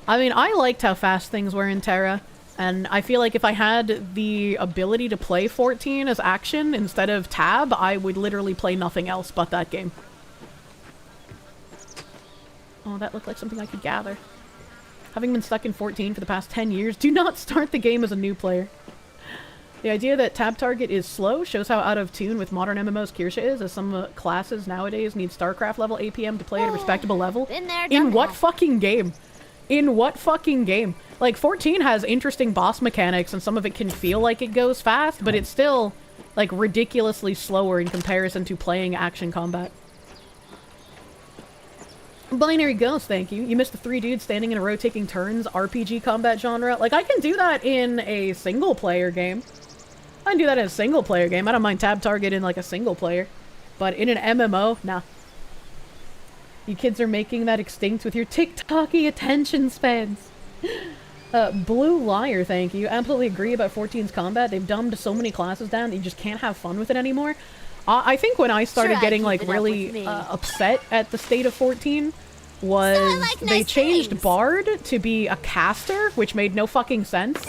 I mean, I liked how fast things were in Terra, and I feel like if I had the ability to play 14 as action instead of tab, I would literally play nothing else but that game. Oh, that looked like something I could gather. Having been stuck in 14 for the past 10 years, do not start the game as a new player. The idea that tab target is slow shows how out of tune with modern MMOs Kirsche is, as some classes nowadays need StarCraft level APM to play at a respectable level. In what fucking game? In what fucking game? Like, 14 has interesting boss mechanics, and some of it can feel like it goes fast, but it's still, like, ridiculously slower in comparison to playing action combat. Binary Ghost, thank you. You missed the 3 dudes standing in a row taking turns, RPG combat genre. Like, I can do that in a single-player game. I can do that in a single-player game. I don't mind tab target in, like, a single-player. But in an MMO, nah. You kids are making that extinct with your TikTok-y attention spans. Blue Liar, thank you. Absolutely agree about 14's combat. They've dumbed so many classes down that you just can't have fun with it anymore. I think when I started getting, like, really upset at the state of 14 was they changed Bard to be a caster, which made no fucking sense.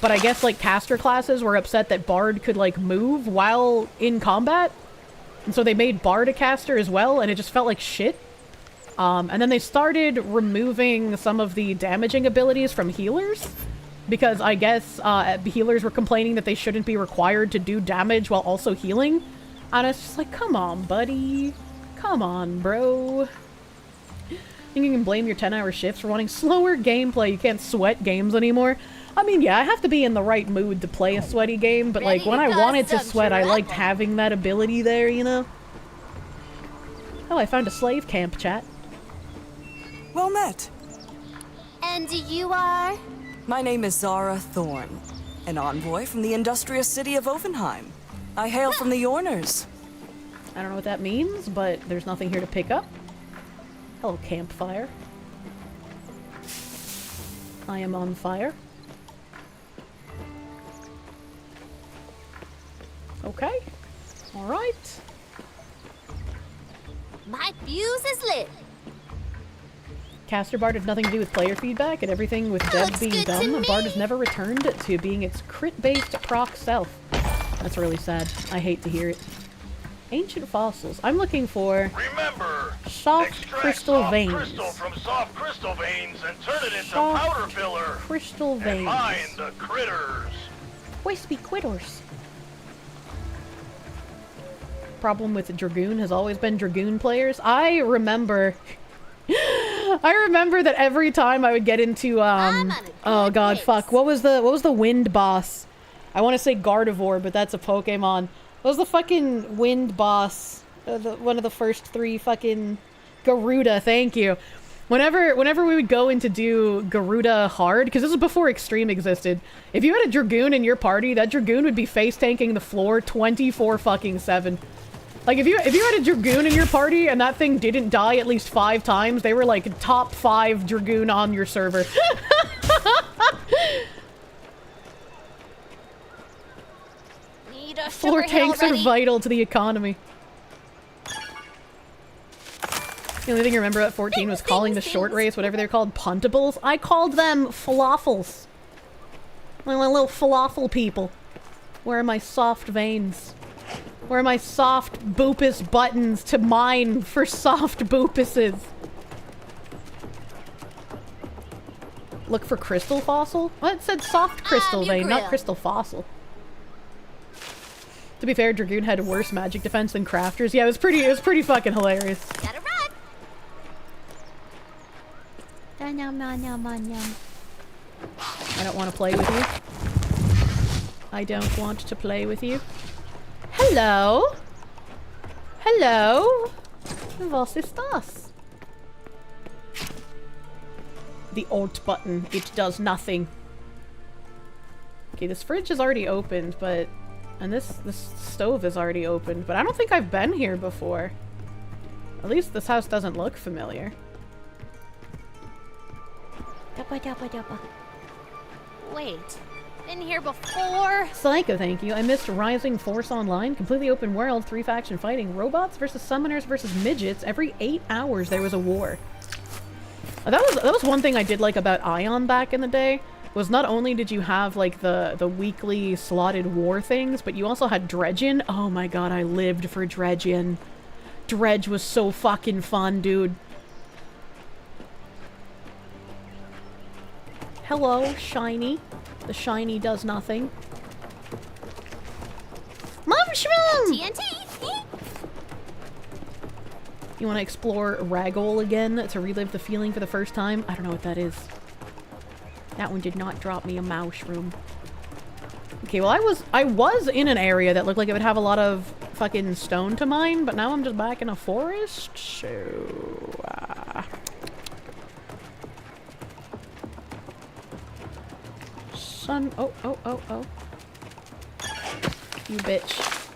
But I guess, like, caster classes were upset that Bard could, like, move while in combat. And so they made Bard a caster as well, and it just felt like shit. And then they started removing some of the damaging abilities from healers. Because I guess healers were complaining that they shouldn't be required to do damage while also healing. And it's just like, come on, buddy. Come on, bro. Think you can blame your 10-hour shifts for wanting slower gameplay? You can't sweat games anymore. I mean, yeah, I have to be in the right mood to play a sweaty game, but like, when I wanted to sweat, I liked having that ability there, you know? Oh, I found a slave camp, chat. Well met. And you are? My name is Zara Thorne, an envoy from the industrious city of Ovenheim. I hail from the Yorners. I don't know what that means, but there's nothing here to pick up. Hello, campfire. I am on fire. Okay. Alright. My fuse is lit. Caster Bard had nothing to do with player feedback, and everything with devs being dumb, Bard has never returned to being its crit-based proc self. That's really sad. I hate to hear it. Ancient fossils. I'm looking for... Remember, soft crystal veins. Crystal from soft crystal veins and turn it into powder filler. Crystal veins. And mine the critters. Wispy quitters. Problem with Dragoon has always been Dragoon players. I remember that every time I would get into oh god, fuck. What was the wind boss? I want to say Gardevoir, but that's a Pokemon. What was the fucking wind boss? One of the first 3 fucking Garuda, thank you. Whenever we would go in to do Garuda hard, because this was before Extreme existed, if you had a Dragoon in your party, that Dragoon would be face tanking the floor 24/7. Like, if you had a Dragoon in your party and that thing didn't die at least 5 times, they were like top 5 Dragoon on your server. Floor tanks are vital to the economy. The only thing I remember about 14 was calling the short race, whatever they're called, puntables. I called them falafels. My little falafel people. Where are my soft veins? Where are my soft boopus buttons to mine for soft boopuses? Look for crystal fossil? Well, it said soft crystal vein, not crystal fossil. To be fair, Dragoon had worse magic defense than crafters. Yeah, it was pretty fucking hilarious. Gotta run. I don't want to play with you. I don't want to play with you. Hello? Hello? Was ist das? The Alt button. It does nothing. Okay, this fridge is already opened, but... And this stove is already opened, but I don't think I've been here before. At least this house doesn't look familiar. Wait, been here before? Psycho, thank you. I missed Rising Force Online. Completely open world, 3-faction fighting. Robots versus summoners versus midgets. Every 8 hours there was a war. That was one thing I did like about Ion back in the day. Was not only did you have like the weekly slotted war things, but you also had Dredgen. Oh my god, I lived for Dredgen. Dredge was so fucking fun, dude. Hello, shiny. The shiny does nothing. Mushroom! TNT! You want to explore Raggle again to relive the feeling for the first time? I don't know what that is. That one did not drop me a mushroom. Okay, well I was in an area that looked like it would have a lot of fucking stone to mine, but now I'm just back in a forest, so... Son... Oh. You bitch.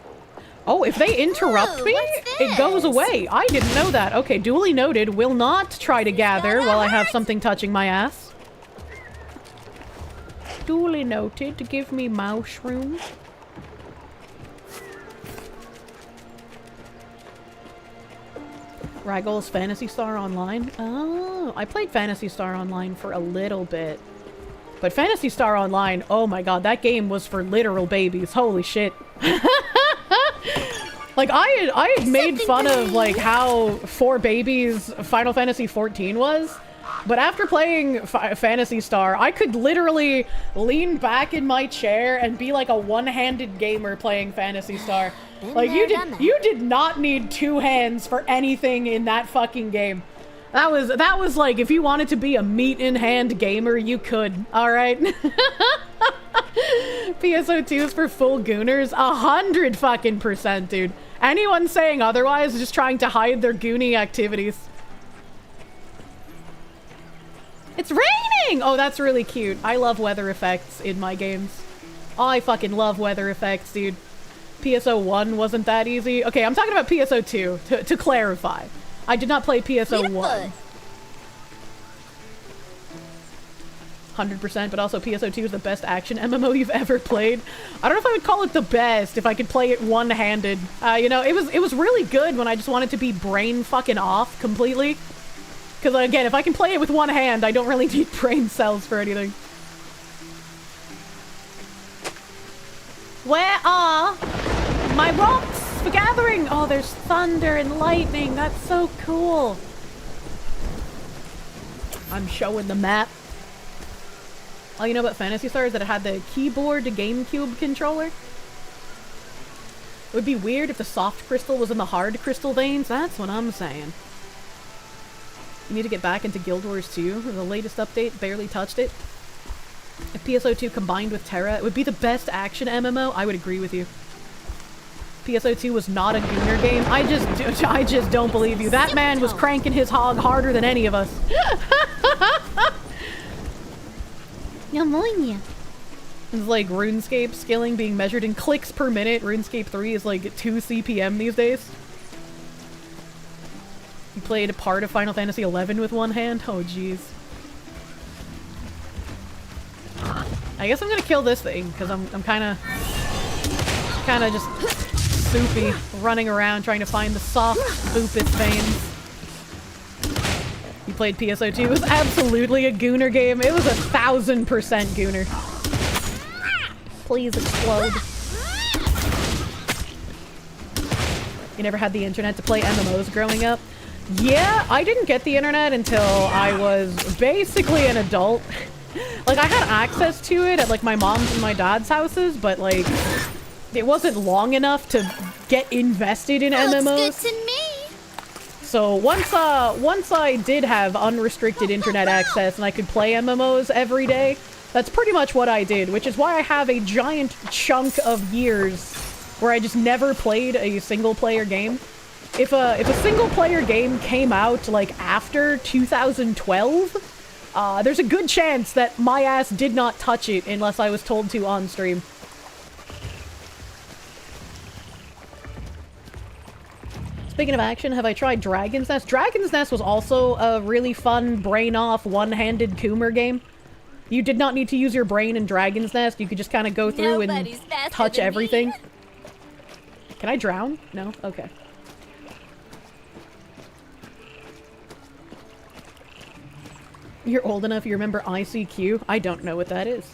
Oh, if they interrupt me, it goes away. I didn't know that. Okay, duly noted. Will not try to gather while I have something touching my ass. Duly noted to give me mushroom. Raggle's Phantasy Star Online? Oh, I played Phantasy Star Online for a little bit. But Phantasy Star Online, oh my god, that game was for literal babies. Holy shit. Like, I had made fun of, like, how for babies Final Fantasy XIV was. But after playing Phantasy Star, I could literally lean back in my chair and be like a one-handed gamer playing Phantasy Star. Like, you did not need 2 hands for anything in that fucking game. That was like, if you wanted to be a meat-in-hand gamer, you could, alright? PSO2 is for full gooners? 100 fucking %, dude. Anyone saying otherwise is just trying to hide their goony activities. It's raining! Oh, that's really cute. I love weather effects in my games. Oh, I fucking love weather effects, dude. PSO1 wasn't that easy. Okay, I'm talking about PSO2, to clarify. I did not play PSO1. 100%, but also PSO2 is the best action MMO you've ever played. I don't know if I would call it the best if I could play it one-handed. You know, it was really good when I just wanted to be brain fucking off completely. Because again, if I can play it with one hand, I don't really need brain cells for anything. Where are my rocks for gathering? Oh, there's thunder and lightning. That's so cool. I'm showing the map. All you know about Phantasy Star is that it had the keyboard to GameCube controller. It would be weird if the soft crystal was in the hard crystal veins. That's what I'm saying. You need to get back into Guild Wars 2. The latest update barely touched it. If PSO2 combined with Terra, it would be the best action MMO. I would agree with you. PSO2 was not a gooner game. I just don't believe you. That man was cranking his hog harder than any of us. It's like RuneScape skilling being measured in clicks per minute. RuneScape 3 is like 2 CPM these days. You played a part of Final Fantasy XI with one hand? Oh, jeez. I guess I'm gonna kill this thing, because I'm kinda just soupy, running around trying to find the soft, lupus veins. You played PSO2? It was absolutely a gooner game. It was 1000% gooner. Please explode. You never had the internet to play MMOs growing up? Yeah, I didn't get the internet until I was basically an adult. Like, I had access to it at, like, my mom's and my dad's houses, but, like, it wasn't long enough to get invested in MMOs. Looks good to me. So once I did have unrestricted internet access and I could play MMOs every day, That's pretty much what I did, which is why I have a giant chunk of years where I just never played a single-player game. If a single-player game came out, like, after 2012, there's a good chance that my ass did not touch it unless I was told to on stream. Speaking of action, have I tried Dragon's Nest? Dragon's Nest was also a really fun, brain-off, one-handed Coomer game. You did not need to use your brain in Dragon's Nest. You could just kind of go through and touch everything. Can I drown? No? Okay. You're old enough, you remember ICQ? I don't know what that is.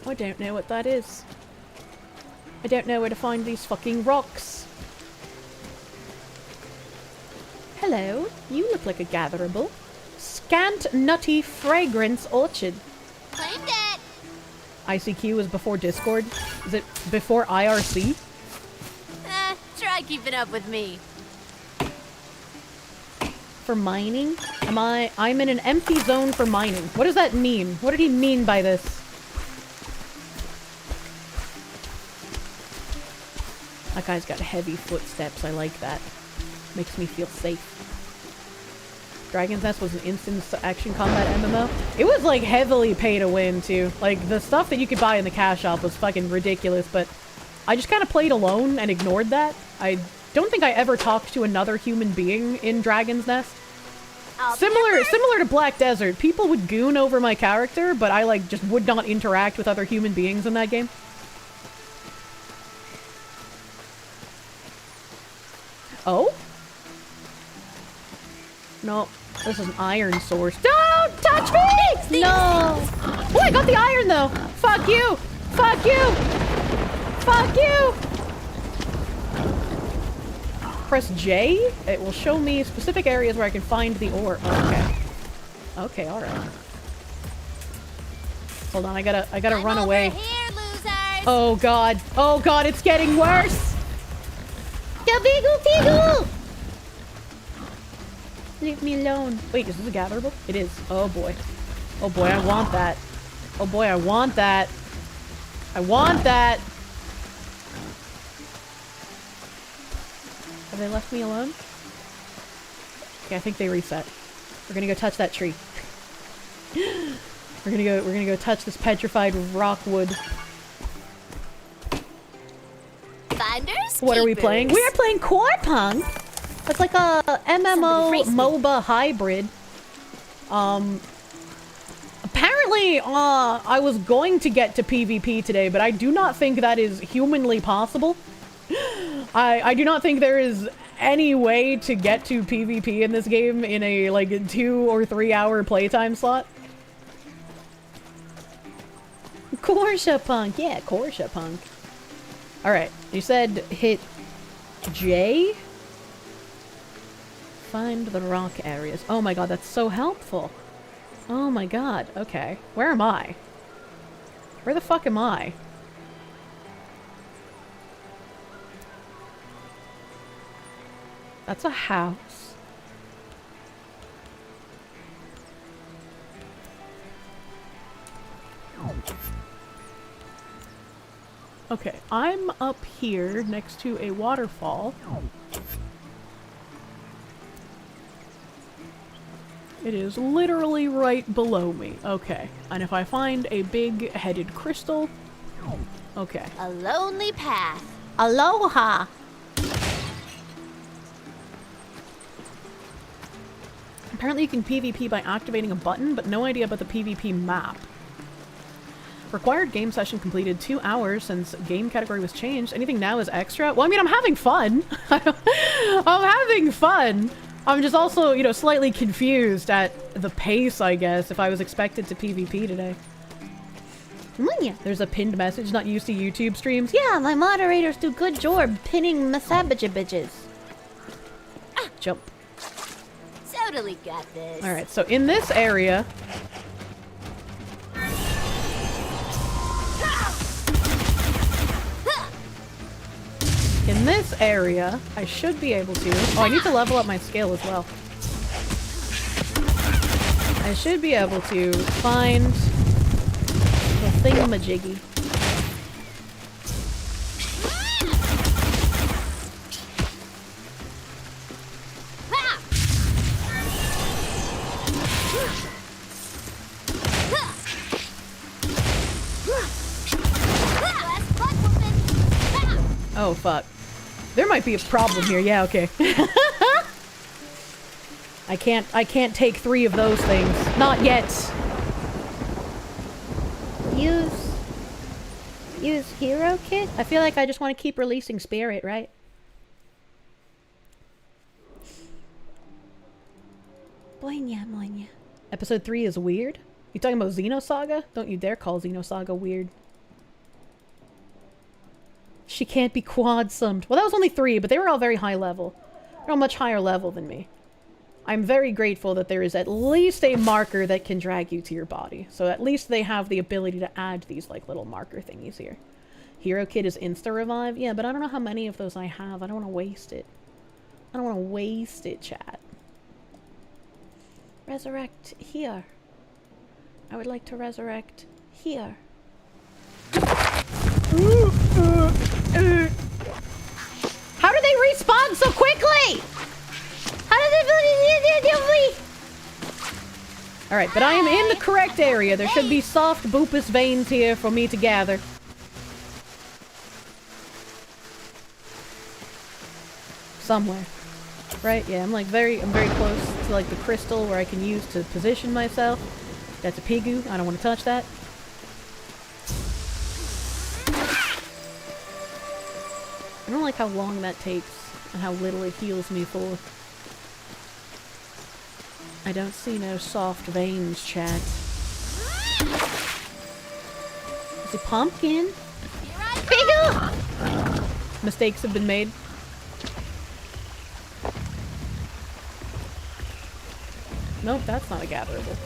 I don't know what that is. I don't know where to find these fucking rocks. Hello, you look like a gatherable. Scant Nutty Fragrance Orchard. Claimed it! ICQ is before Discord? Is it before IRC? Try keeping up with me. For mining? I'm in an empty zone for mining. What does that mean? What did he mean by this? That guy's got heavy footsteps. I like that. Makes me feel safe. Dragon's Nest was an instant action combat MMO. It was like heavily pay to win too. Like the stuff that you could buy in the cash shop was fucking ridiculous, but I just kind of played alone and ignored that. I don't think I ever talked to another human being in Dragon's Nest. Similar to Black Desert, people would goon over my character, but I like just would not interact with other human beings in that game. Oh? No, this is an iron source. Don't touch me! No! Oh, I got the iron though! Fuck you! Fuck you! Fuck you! Press J. It will show me specific areas where I can find the ore. Okay. Okay, alright. Hold on, I gotta run away. Oh god. Oh god, it's getting worse! Gabigu-bigu! Leave me alone. Wait, is this a gatherable? It is. Oh boy. Oh boy, I want that. Oh boy, I want that. I want that! Have they left me alone? Okay, I think they reset. We're gonna go touch that tree. We're gonna go touch this petrified rockwood. Finders, what are we playing? We are playing Core Punk! It's like a MMO MOBA hybrid. Apparently, I was going to get to PvP today, but I do not think that is humanly possible. I do not think there is any way to get to PvP in this game in a, like, 2 or 3 hour playtime slot. Kirsche Punk. Yeah, Kirsche Punk. Alright, you said hit J? Find the rock areas. Oh my god, that's so helpful. Oh my god, okay. Where am I? Where the fuck am I? That's a house. Okay, I'm up here next to a waterfall. It is literally right below me. Okay, and if I find a big-headed crystal... Okay. A lonely path. Aloha! Apparently you can PvP by activating a button, but no idea about the PvP map. Required game session completed 2 hours since game category was changed. Anything now is extra? Well, I mean, I'm having fun. I'm having fun. I'm just also, you know, slightly confused at the pace, I guess, if I was expected to PvP today. Yeah. There's a pinned message, not used to YouTube streams. Yeah, my moderators do good job pinning massabage bitches. Ah, jump. Totally got this. Alright, so in this area... In this area, I should be able to... Oh, I need to level up my skill as well. I should be able to find the thingamajiggy. Oh fuck. There might be a problem here. Yeah, okay. I can't take 3 of those things. Not yet. Use hero kit? I feel like I just want to keep releasing spirit, right? Boing, boing. Episode 3 is weird? You talking about Xenosaga? Don't you dare call Xenosaga weird. She can't be quad summed. Well, that was only 3, but they were all very high level. They're all much higher level than me. I'm very grateful that there is at least a marker that can drag you to your body. So at least they have the ability to add these like little marker thingies here. Hero Kit is insta-revive? Yeah, but I don't know how many of those I have. I don't want to waste it. I don't want to waste it, chat. Resurrect here. I would like to resurrect here. How do they respawn so quickly? How do they... Alright, but I am in the correct area. There should be soft boopus veins here for me to gather. Somewhere. Right? Yeah, I'm very close to like the crystal where I can use to position myself. That's a pigu. I don't want to touch that. I don't like how long that takes and how little it heals me for. I don't see no soft veins, chat. Is it pumpkin? Pigu! Mistakes have been made. Nope, that's not a gatherable.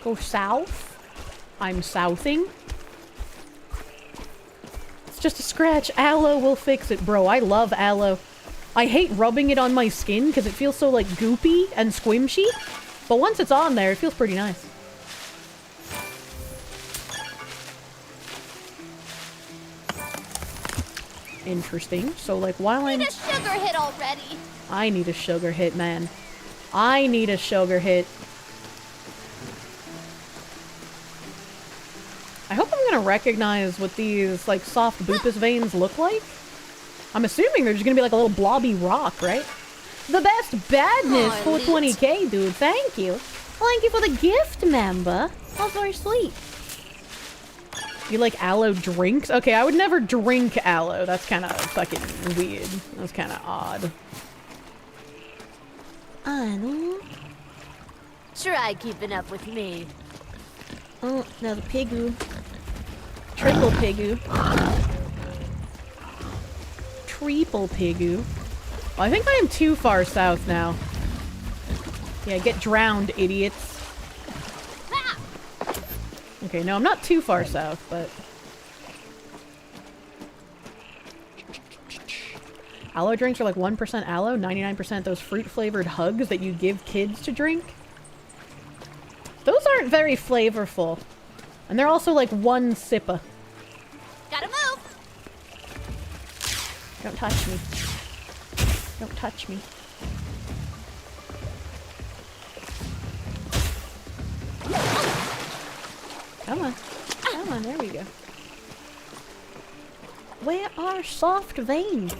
Go south? I'm southing. It's just a scratch. Aloe will fix it, bro. I love aloe. I hate rubbing it on my skin because it feels so like goopy and squishy. But once it's on there, it feels pretty nice. Interesting. So like while I'm... Need a sugar hit already. I need a sugar hit, man. I need a sugar hit. I hope I'm gonna recognize what these like soft boopus veins look like. I'm assuming they're just gonna be like a little blobby rock, right? The best badness for 20k, dude. Thank you. Thank you for the gift, member. That's very sweet. You like aloe drinks? Okay, I would never drink aloe. That's kind of fucking weird. That's kind of odd. Try keeping up with me. Oh, now the pigu. Triple pigu. Triple pigu. Well, I think I am too far south now. Yeah, get drowned, idiots. Okay, no, I'm not too far south, but... Aloe drinks are like 1% aloe, 99% those fruit-flavored hugs that you give kids to drink. Those aren't very flavorful. And they're also like 1 sippa. Gotta move! Don't touch me. Don't touch me. Come on. Come on, there we go. Where are soft veins?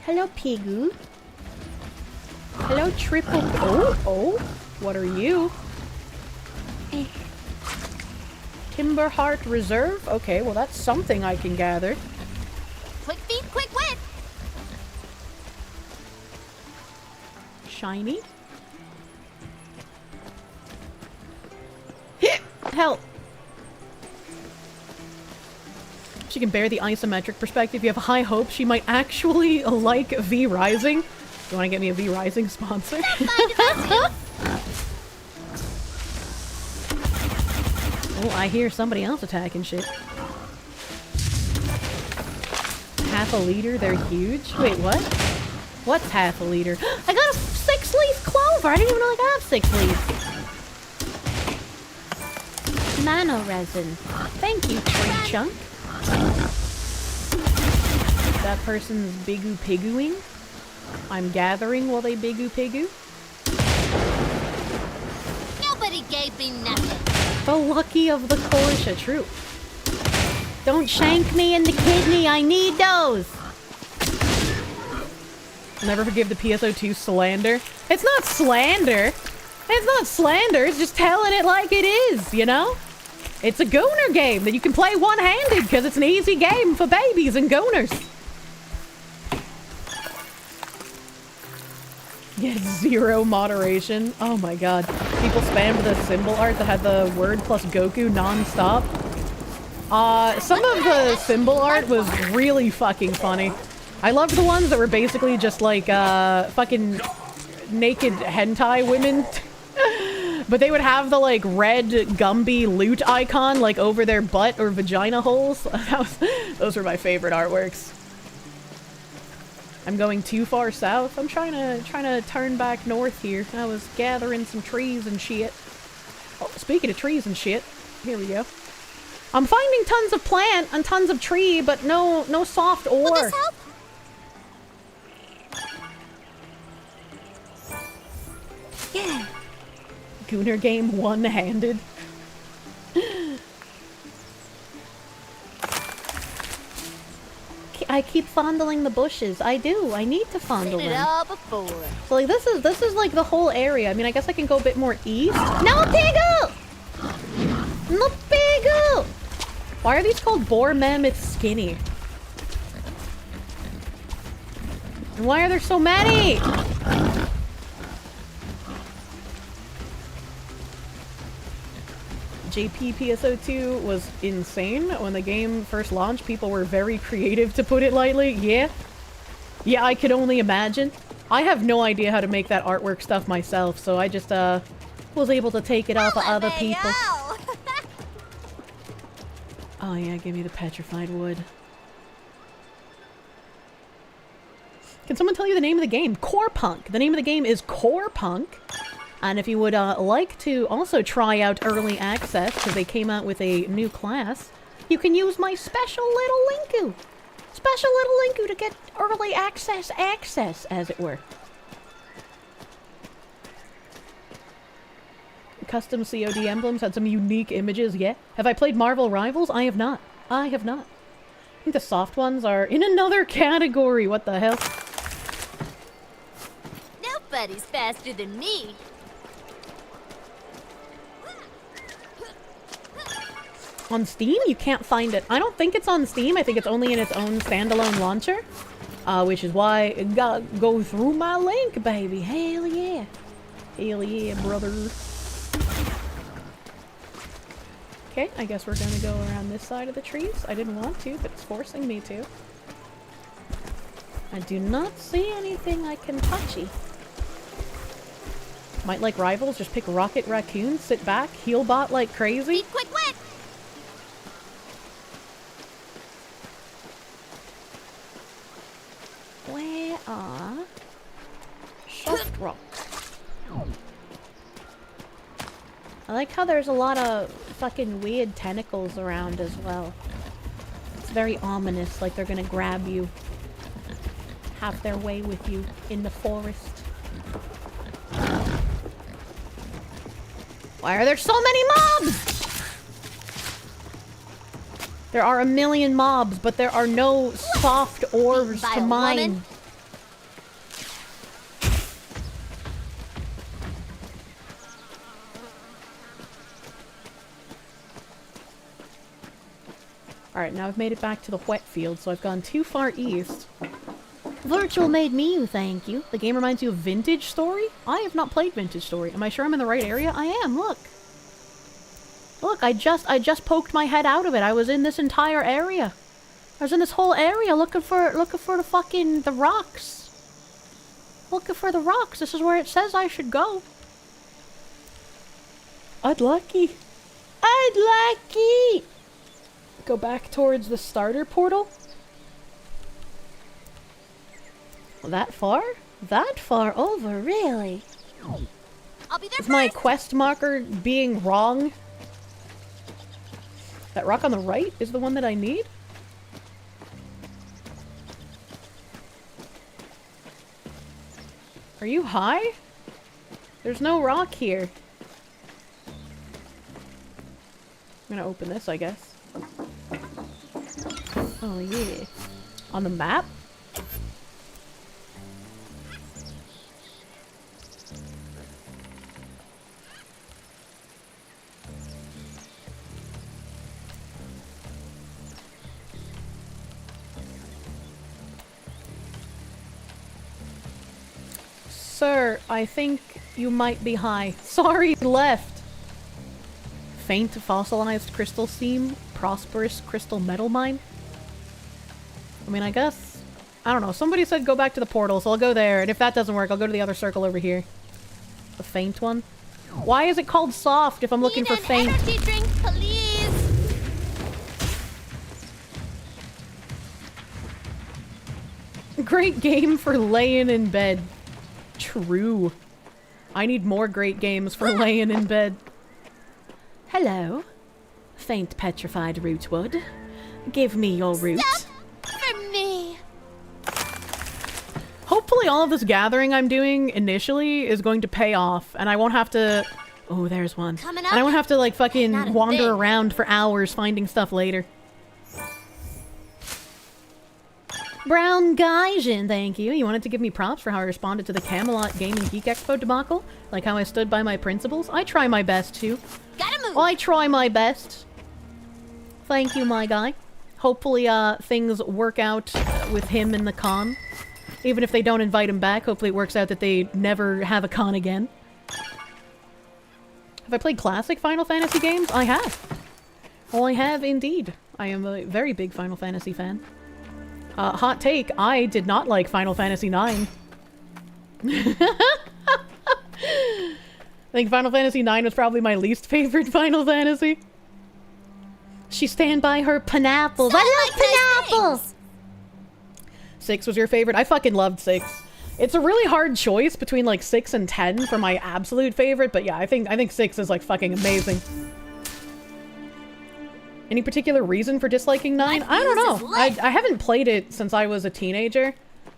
Hello, pigu. Hello, triple... Oh! What are you? Timberheart Reserve? Okay, well that's something I can gather. Quick feet, quick wit! Shiny? Help! She can bear the isometric perspective. You have high hopes she might actually like V Rising. You want to get me a V Rising sponsor? Oh, I hear somebody else attacking shit. Half a liter, they're huge? Wait, what? What's half a liter? I got a 6-leaf clover! I didn't even know I could have 6 leaves. Nano resin. Thank you, tree chunk. That person's bigu piguing. I'm gathering while they bigu pigu. Nobody gave me nothing. The lucky of the Kirsche, true. Don't shank me in the kidney, I need those! I'll never forgive the PSO2 slander. It's not slander! It's not slander, it's just telling it like it is, you know? It's a gooner game that you can play one-handed because it's an easy game for babies and gooners. Get 0 moderation. Oh my god. People spammed the symbol art that had the word plus Goku non-stop. Some of the symbol art was really fucking funny. I loved the ones that were basically just like, fucking naked hentai women. But they would have the, like, red Gumby loot icon, like, over their butt or vagina holes. Those were my favorite artworks. I'm going too far south. I'm trying to turn back north here. I was gathering some trees and shit. Oh, speaking of trees and shit, here we go. I'm finding tons of plant and tons of tree, but no soft ore. Will this help? Yeah. Gooner game one-handed. I keep fondling the bushes. I do. I need to fondle Seen it them. all before. So like this is like the whole area. I mean, I guess I can go a bit more east. No pigu! No pigu! Why are these called boar mammoth skinny? And why are there so many? JP PSO2 was insane. When the game first launched, people were very creative, to put it lightly. Yeah. Yeah, I could only imagine. I have no idea how to make that artwork stuff myself, so I just, was able to take it off of other people. Oh yeah, give me the petrified wood. Can someone tell you the name of the game? Core Punk. The name of the game is Core Punk. And if you would like to also try out early access, because they came out with a new class, you can use my special little linku. Special little linku to get early access, as it were. Custom COD emblems had some unique images, yeah. Have I played Marvel Rivals? I have not. I have not. I think the soft ones are in another category. What the hell? Nobody's faster than me. On Steam? You can't find it. I don't think it's on Steam. I think it's only in its own standalone launcher. Which is why it gotta go through my link, baby. Hell yeah. Hell yeah, brother. Okay, I guess we're gonna go around this side of the trees. I didn't want to, but it's forcing me to. I do not see anything I can touchy. Might like Rivals, just pick Rocket Raccoon, sit back, heal bot like crazy. Quick wet! Where are soft rocks? I like how there's a lot of fucking weird tentacles around as well. It's very ominous, like they're gonna grab you. Have their way with you in the forest. Why are there so many mobs? There are a million mobs, but there are no soft orbs to mine. Alright, now I've made it back to the wet field, so I've gone too far east. Virtual made me, thank you. The game reminds you of Vintage Story? I have not played Vintage Story. Am I sure I'm in the right area? I am, look. Look, I just poked my head out of it. I was in this entire area. I was in this whole area looking for the fucking, the rocks. Looking for the rocks. This is where it says I should go. Unlucky. I'd like it. Go back towards the starter portal? That far? That far over, really? I'll be there Is my quest marker being wrong? That rock on the right is the one that I need? Are you high? There's no rock here. I'm gonna open this, I guess. Oh yeah. On the map? Sir, I think you might be high. Sorry, left. Faint fossilized crystal seam, prosperous crystal metal mine. I mean, I guess, I don't know. Somebody said go back to the portal, so I'll go there. And if that doesn't work, I'll go to the other circle over here. The faint one. Why is it called soft if I'm looking for faint? Energy drink, please. Great game for laying in bed. True. I need more great games for laying in bed. Hello. Faint petrified rootwood. Give me your root. For me. Hopefully all of this gathering I'm doing initially is going to pay off, and I won't have to... Oh, there's one. Coming And I up? won't have to, like, fucking Not a wander thing. around for hours finding stuff later. Brown Gaijin, thank you. You wanted to give me props for how I responded to the Camelot Gaming Geek Expo debacle? Like how I stood by my principles? I try my best, too. Gotta move. I try my best. Thank you, my guy. Hopefully, things work out with him and the con. Even if they don't invite him back, hopefully it works out that they never have a con again. Have I played classic Final Fantasy games? I have. Oh, I have indeed. I am a very big Final Fantasy fan. Hot take, I did not like Final Fantasy IX. I think Final Fantasy IX was probably my least favorite Final Fantasy. She stand by her pineapples. I love pineapples! 6 was your favorite? I fucking loved 6. It's a really hard choice between like 6 and 10 for my absolute favorite, but yeah, I think 6 is like fucking amazing. Any particular reason for disliking 9? I don't know. I haven't played it since I was a teenager,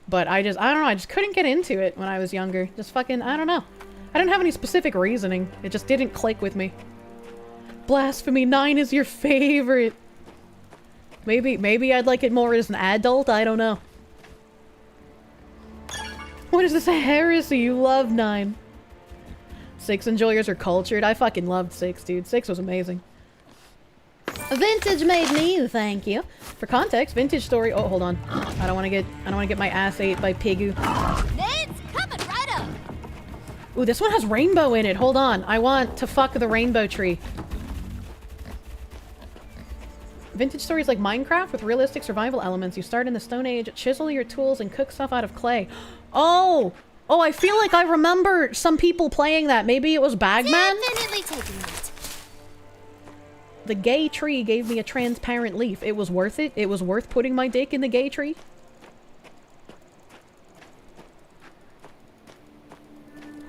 but I don't know, I just couldn't get into it when I was younger. Just fucking, I don't know. I don't have any specific reasoning. It just didn't click with me. Blasphemy, 9 is your favorite. Maybe I'd like it more as an adult, I don't know. What is this, a heresy? You love 9. 6 enjoyers are cultured. I fucking loved 6, dude. 6 was amazing. Vintage made me, thank you. For context, Vintage Story. Oh, hold on. I don't want to get my ass ate by Pigu. It's coming right up. Ooh, this one has rainbow in it. Hold on. I want to fuck the rainbow tree. Vintage Story is like Minecraft with realistic survival elements. You start in the Stone Age, chisel your tools, and cook stuff out of clay. Oh! Oh, I feel like I remember some people playing that. Maybe it was Bagman? Definitely taking it. The gay tree gave me a transparent leaf. It was worth it. It was worth putting my dick in the gay tree.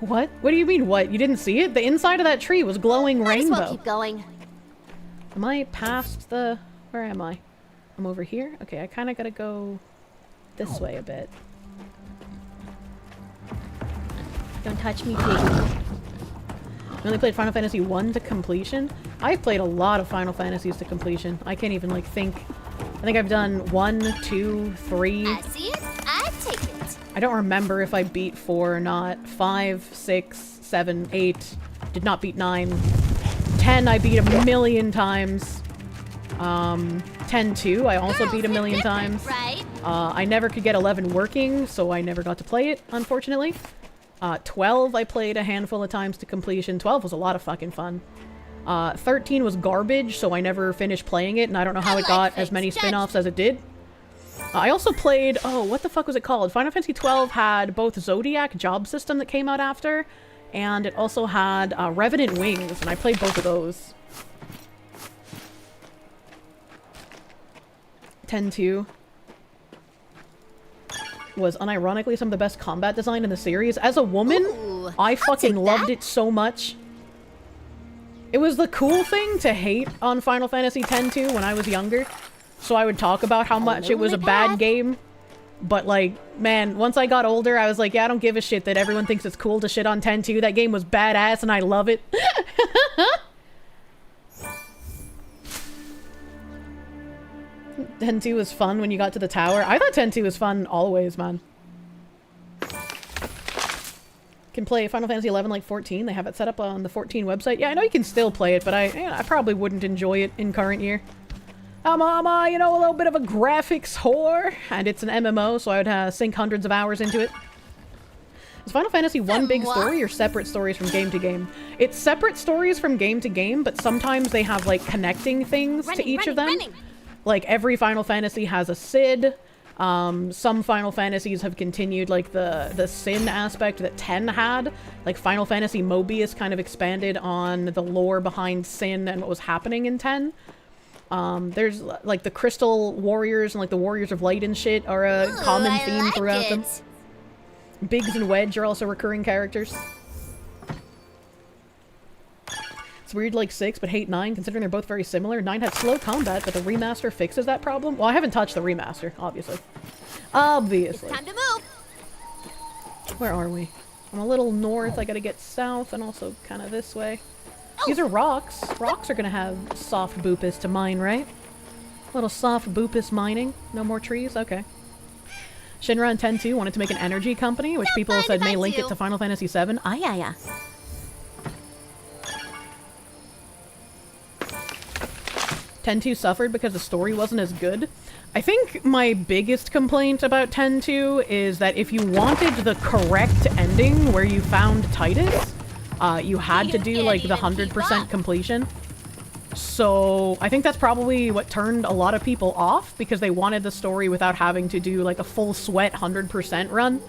What? What do you mean, what? You didn't see it? The inside of that tree was glowing rainbow. Might as well keep going. Am I past the... Where am I? I'm over here? Okay, I kind of gotta go this way a bit. Don't touch me, piggy. I only played Final Fantasy 1 to completion. I've played a lot of Final Fantasies to completion. I can't even, like, think. I think I've done 1, 2, 3. I see it. I take it. I don't remember if I beat 4 or not. 5, 6, 7, 8. Did not beat 9. 10 I beat a million times. 10 too, I also beat a million times. Right? I never could get 11 working, so I never got to play it, unfortunately. 12 I played a handful of times to completion. 12 was a lot of fucking fun. 13 was garbage, so I never finished playing it, and I don't know how it got as many spin-offs as it did. I also played... Oh, what the fuck was it called? Final Fantasy 12 had both Zodiac Job System that came out after, and it also had Revenant Wings, and I played both of those. 10-2 was unironically some of the best combat design in the series. As a woman, I fucking loved it so much. It was the cool thing to hate on Final Fantasy X-2 when I was younger. So I would talk about how much it was a bad game. But like, man, once I got older, I was like, yeah, I don't give a shit that everyone thinks it's cool to shit on 10-2. That game was badass and I love it. 10-2 was fun when you got to the tower. I thought 10-2 was fun always, man. Can play Final Fantasy 11 like 14. They have it set up on the 14 website. Yeah, I know you can still play it, but I probably wouldn't enjoy it in current year. I'm you know, a little bit of a graphics whore, and it's an MMO, so I would sink hundreds of hours into it. Is Final Fantasy one big story or separate stories from game to game? It's separate stories from game to game, but sometimes they have like connecting things to each of them. Like every Final Fantasy has a Cid. Some Final Fantasies have continued like the Sin aspect that 10 had. Like Final Fantasy Mobius kind of expanded on the lore behind Sin and what was happening in 10. There's like the Crystal Warriors and like the Warriors of Light and shit are a common theme throughout them. Biggs and Wedge are also recurring characters. It's weird like 6, but hate 9, considering they're both very similar. 9 had slow combat, but the remaster fixes that problem. Well, I haven't touched the remaster, obviously. Obviously. It's time to move. Where are we? I'm a little north. I gotta get south and also kind of this way. These are rocks. Rocks are gonna have soft boopus to mine, right? A little soft boopus mining. No more trees? Okay. Shinra and 10-2 wanted to make an energy company, which people said may link it to Final Fantasy 7. Ah, yeah. 10-2 suffered because the story wasn't as good. I think my biggest complaint about 10-2 is that if you wanted the correct ending where you found Titus, you had to do like the 100% completion. So I think that's probably what turned a lot of people off, because they wanted the story without having to do like a full sweat 100% run.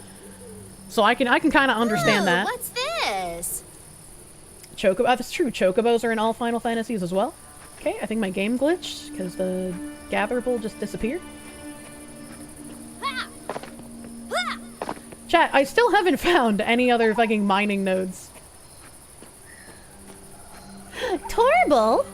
So I can kind of understand that. What's this? Chocobo, that's true. Chocobos are in all Final Fantasies as well. Okay, I think my game glitched because the gatherable just disappeared. Chat, I still haven't found any other fucking mining nodes. Torble?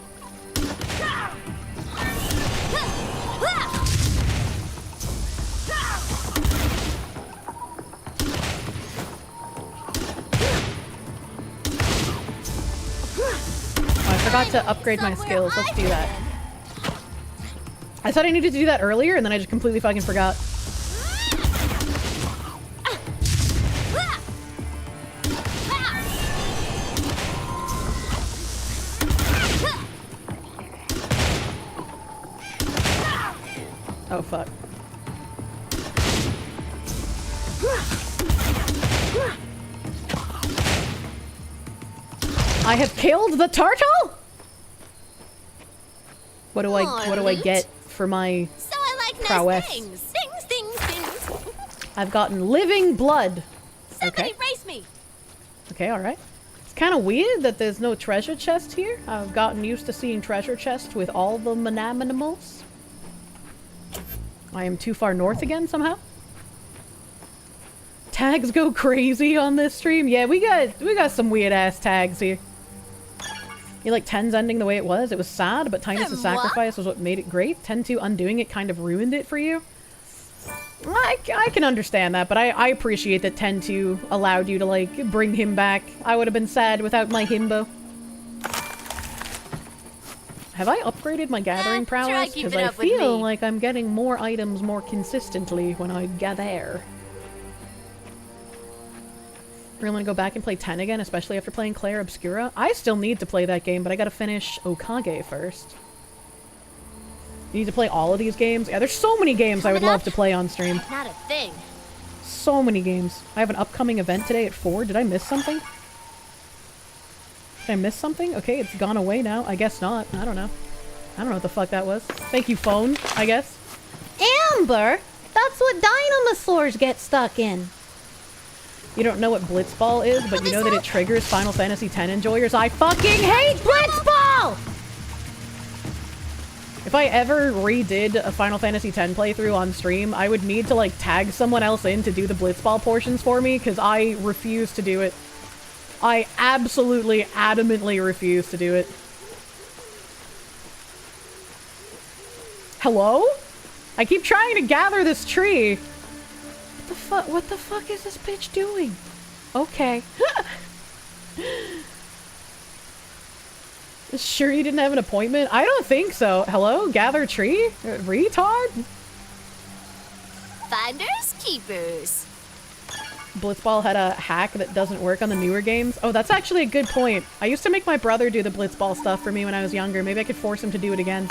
I forgot to upgrade my skills. Let's do that. I thought I needed to do that earlier, and then I just completely fucking forgot. Oh, fuck. I have killed the turtle? What do I get for my prowess? Things. I've gotten living blood. Somebody Okay. race me. Okay, alright. It's kind of weird that there's no treasure chest here. I've gotten used to seeing treasure chests with all the Manaminimals. I am too far north again somehow. Tags go crazy on this stream. Yeah, we got some weird ass tags here. You like 10's ending the way it was? It was sad, but Tinus' sacrifice was what made it great. 10-2 undoing it kind of ruined it for you. I can understand that, but I appreciate that 10-2 allowed you to like bring him back. I would have been sad without my himbo. Have I upgraded my gathering prowess? Because I feel like I'm getting more items more consistently when I gather. Really want to go back and play 10 again, especially after playing Claire Obscura. I still need to play that game, but I gotta finish Okage first. You need to play all of these games? Yeah, there's so many games I would love to play on stream. Not a thing. So many games. I have an upcoming event today at 4. Did I miss something? Did I miss something? Okay, it's gone away now. I guess not. I don't know. I don't know what the fuck that was. Thank you, phone, I guess. Amber? That's what dinosaurs get stuck in. You don't know what Blitzball is, but you know that it triggers Final Fantasy X enjoyers. I fucking hate Blitzball! If I ever redid a Final Fantasy X playthrough on stream, I would need to, like, tag someone else in to do the blitzball portions for me, because I refuse to do it. I absolutely, adamantly refuse to do it. Hello? I keep trying to gather this tree. What the fuck is this bitch doing? Okay. Sure you didn't have an appointment? I don't think so. Hello? Gather tree? Retard? Finders, keepers. Blitzball had a hack that doesn't work on the newer games. Oh, that's actually a good point. I used to make my brother do the Blitzball stuff for me when I was younger. Maybe I could force him to do it again.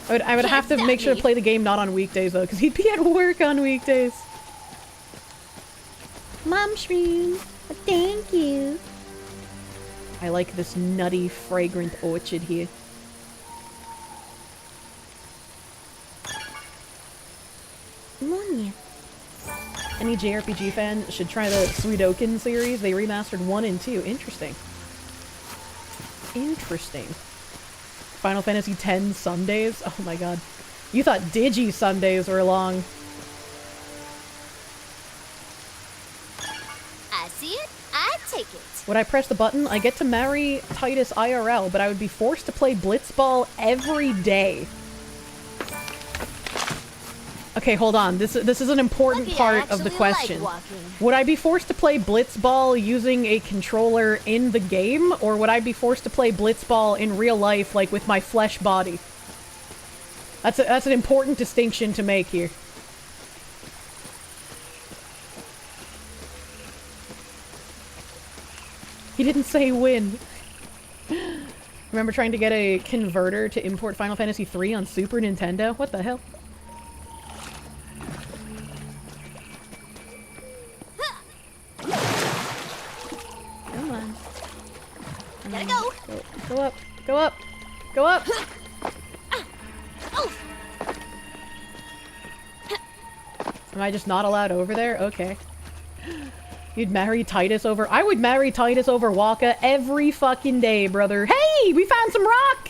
I would have to make sure to play the game not on weekdays, though, because he'd be at work on weekdays. Mom shroom, thank you. I like this nutty, fragrant orchid here. Monya. Any JRPG fan should try the Suidoken series. They remastered 1 and 2. Interesting. Interesting. Final Fantasy X Sundays? Oh my god. You thought Digi Sundays were long. I see it, I take it. Would I press the button? I get to marry Titus IRL, but I would be forced to play Blitzball every day. Okay, hold on. This is an important part of the question. Would I be forced to play Blitzball using a controller in the game, or would I be forced to play Blitzball in real life, like with my flesh body? That's an important distinction to make here. He didn't say win. Remember trying to get a converter to import Final Fantasy III on Super Nintendo? What the hell? Come on. Gotta go. Go up. Go up. Go up. Am I just not allowed over there? Okay. You'd marry Titus over... I would marry Titus over Waka every fucking day, brother. Hey! We found some rock!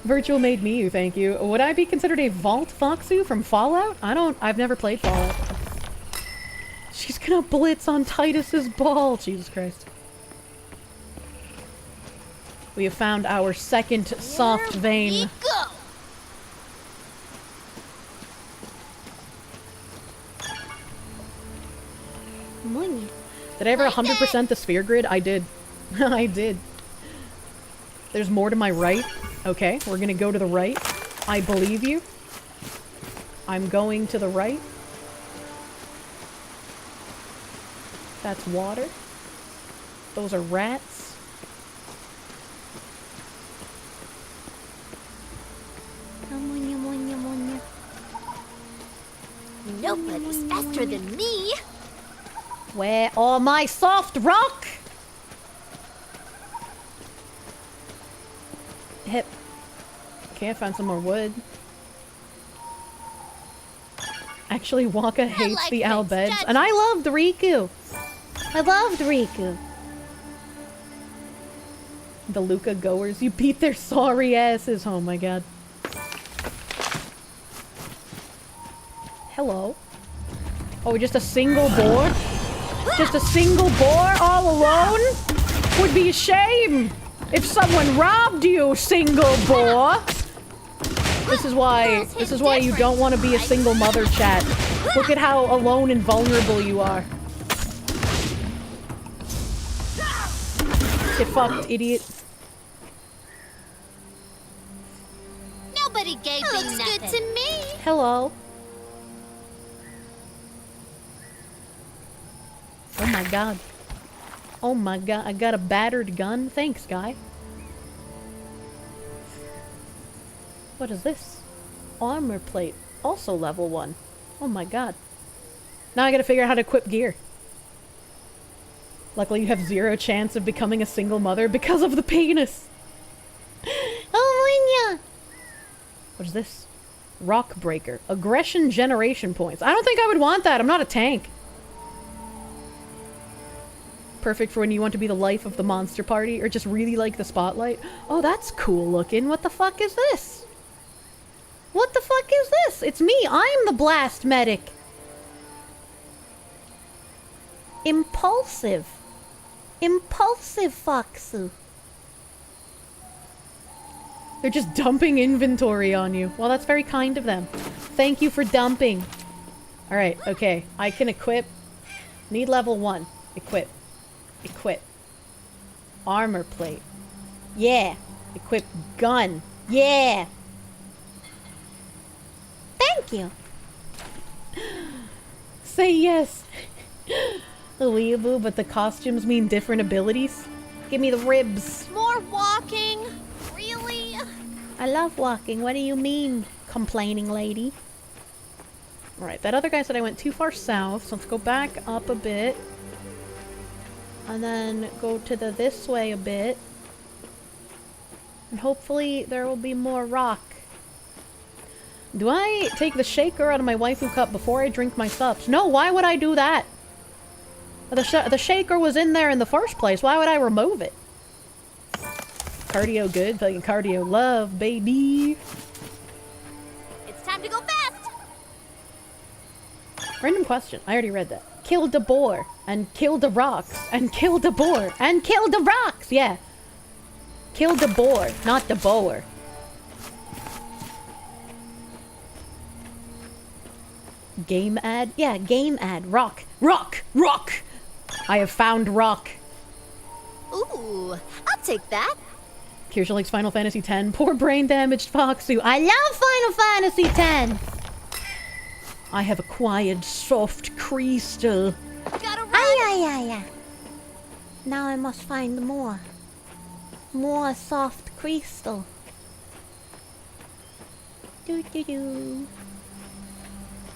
Virtual made me, thank you. Would I be considered a Vault Foxu from Fallout? I've never played Fallout. She's gonna blitz on Titus's ball. Jesus Christ. We have found our second soft vein. Go. Did I ever 100% the sphere grid? I did. I did. There's more to my right. Okay, we're gonna go to the right. I believe you. I'm going to the right. That's water. Those are rats. Nobody's faster than me. Where are my soft rock? Hip. Okay, I found some more wood. Actually, Waka hates like the things Albeds, touchy. and I loved Riku. I loved Riku. The Luca goers, you beat their sorry asses. Oh my god. Hello. Oh, just a single boar? Just a single boar all alone? Would be a shame if someone robbed you, single boar. This is why you don't want to be a single mother, chat. Look at how alone and vulnerable you are. Get fucked, idiot. Nobody gave me nothing. Good to me. Hello. Oh my god. Oh my god, I got a battered gun? Thanks, guy. What is this? Armor plate. Also level 1. Oh my god. Now I gotta figure out how to equip gear. Luckily you have 0 chance of becoming a single mother because of the penis. Oh, Monya. What is this? Rock breaker. Aggression generation points. I don't think I would want that. I'm not a tank. Perfect for when you want to be the life of the monster party or just really like the spotlight. Oh, that's cool looking. What the fuck is this? What the fuck is this? It's me. I'm the blast medic. Impulsive. Impulsive foxu. They're just dumping inventory on you. Well, that's very kind of them. Thank you for dumping. Alright, okay. I can equip. Need level 1. Equip. Equip. Armor plate. Yeah. Equip gun. Yeah. Thank you. Say yes. The weeaboo, but the costumes mean different abilities. Give me the ribs. More walking? Really? I love walking. What do you mean, complaining lady? Alright, that other guy said I went too far south, so let's go back up a bit. And then go to the this way a bit. And hopefully there will be more rock. Do I take the shaker out of my waifu cup before I drink my sups? No, why would I do that? The shaker was in there in the first place. Why would I remove it? Cardio good, fucking cardio love, baby. It's time to go fast. Random question. I already read that. Kill the boar and kill the rocks and kill the boar and kill the rocks. Yeah. Kill the boar, not the boar. Game ad? Yeah, game ad. Rock. Rock! Rock! I have found rock. Ooh, I'll take that. Kirsche likes Final Fantasy X. Poor brain damaged foxu. I love Final Fantasy X! I have acquired soft crystal. Gotta run! Ay. Now I must find more. More soft crystal. Do.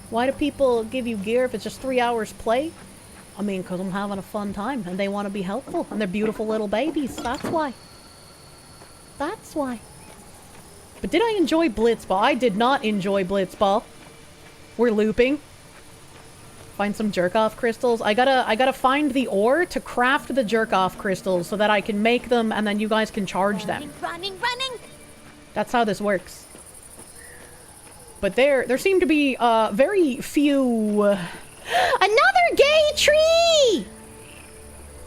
Why do people give you gear if it's just 3 hours play? I mean, because I'm having a fun time and they want to be helpful and they're beautiful little babies. That's why. That's why. But did I enjoy Blitzball? I did not enjoy Blitzball. We're looping. Find some jerk-off crystals. I gotta find the ore to craft the jerk-off crystals so that I can make them and then you guys can charge them. Running. That's how this works. But there seem to be very few. Another gay tree!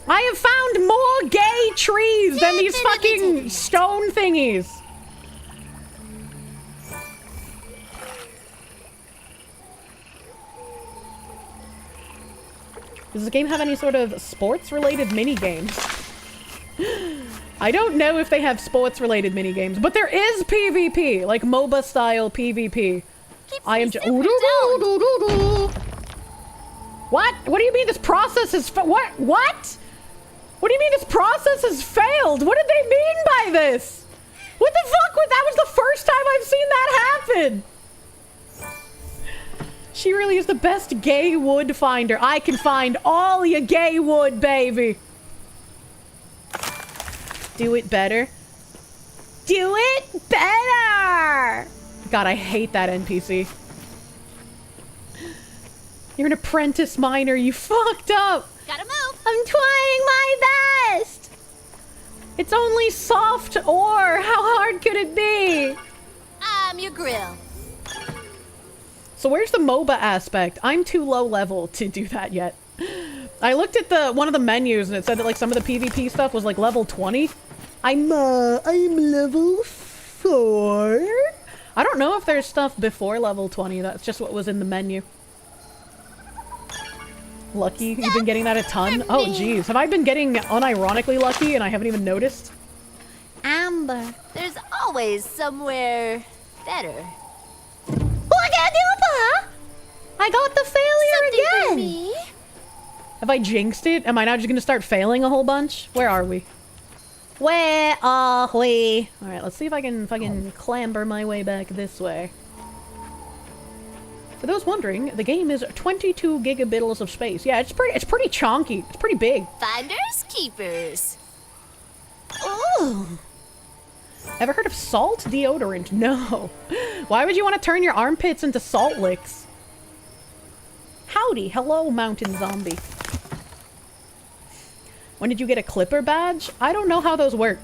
I have found more gay trees than these fucking stone thingies. Does the game have any sort of sports-related mini-games? I don't know if they have sports-related mini-games, but there is PvP, like MOBA-style PvP. I am just. What? What do you mean this process has what? What do you mean this process has failed? What did they mean by this? What the fuck? That was the first time I've seen that happen. She really is the best gay wood finder. I can find all your gay wood, baby. Do it better. Do it better! God, I hate that NPC. You're an apprentice miner, you fucked up! Gotta move! I'm trying my best! It's only soft ore! How hard could it be? I'm your grill. So where's the MOBA aspect? I'm too low level to do that yet. I looked at one of the menus and it said that like some of the PvP stuff was like level 20. I'm level 4. I don't know if there's stuff before level 20. That's just what was in the menu. Lucky? You've been getting that a ton? Oh jeez. Have I been getting unironically lucky and I haven't even noticed? Amber. There's always somewhere better. Look at Dupa! I got the failure Something again! for me? Have I jinxed it? Am I now just gonna start failing a whole bunch? Where are we? Where are we? Alright, let's see if I can clamber my way back this way. For those wondering, the game is 22 gigabits of space. Yeah, it's pretty chonky. It's pretty big. Finders, keepers. Ooh. Ever heard of salt deodorant? No. Why would you want to turn your armpits into salt licks? Howdy. Hello, mountain zombie. When did you get a clipper badge? I don't know how those work.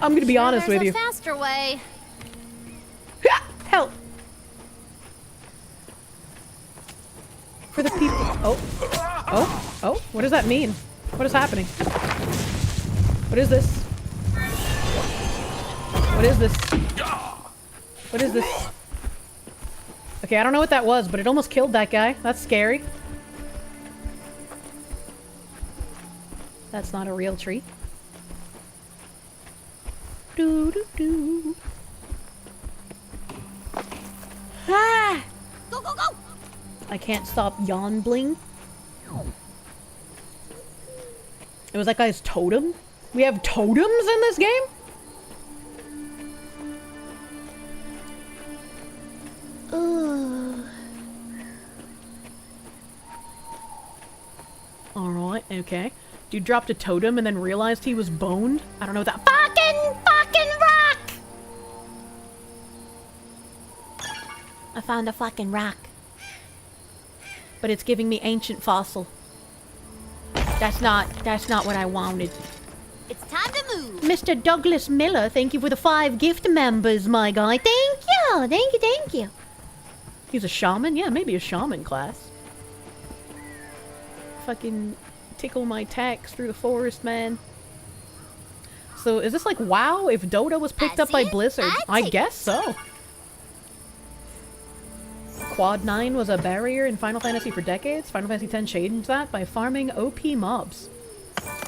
I'm gonna be honest with you. There's a faster way. Help! For the people. Oh. Oh. Oh. What does that mean? What is happening? What is this? What is this? What is this? Okay, I don't know what that was, but it almost killed that guy. That's scary. That's not a real tree. Doo doo doo. Ah! Go, go, go! I can't stop yawn bling. It was that guy's totem? We have totems in this game? Alright, okay. Dude dropped a totem and then realized he was boned? I don't know what that fucking rock! I found a fucking rock. But it's giving me ancient fossil. That's not what I wanted. It's time to move. Mr. Douglas Miller, thank you for the 5 gift members, my guy. Thank you! Thank you, thank you. He's a shaman? Yeah, maybe a shaman class. Fucking tickle my tacks through the forest, man. So, is this like WoW? If Dota was picked up by Blizzard? I guess so. Quad 9 was a barrier in Final Fantasy for decades. Final Fantasy X changed that by farming OP mobs.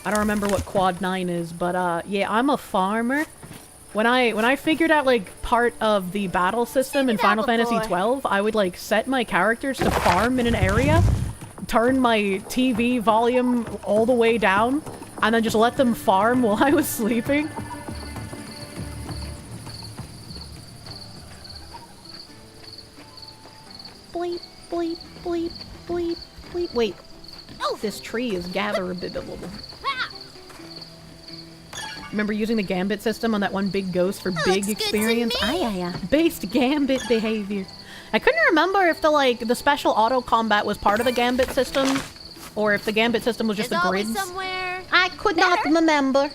I don't remember what Quad 9 is, but yeah, I'm a farmer. When I figured out like part of the battle system in Final Fantasy 12, I would like set my characters to farm in an area, turn my TV volume all the way down, and then just let them farm while I was sleeping. Bleep, bleep, bleep, bleep, bleep. Wait. Oh, this tree is gatherable. Remember using the gambit system on that one big ghost for big experience? Yeah. Based gambit behavior. I couldn't remember if the special auto combat was part of the gambit system, or if the gambit system was just the grids. Somewhere. I could not remember.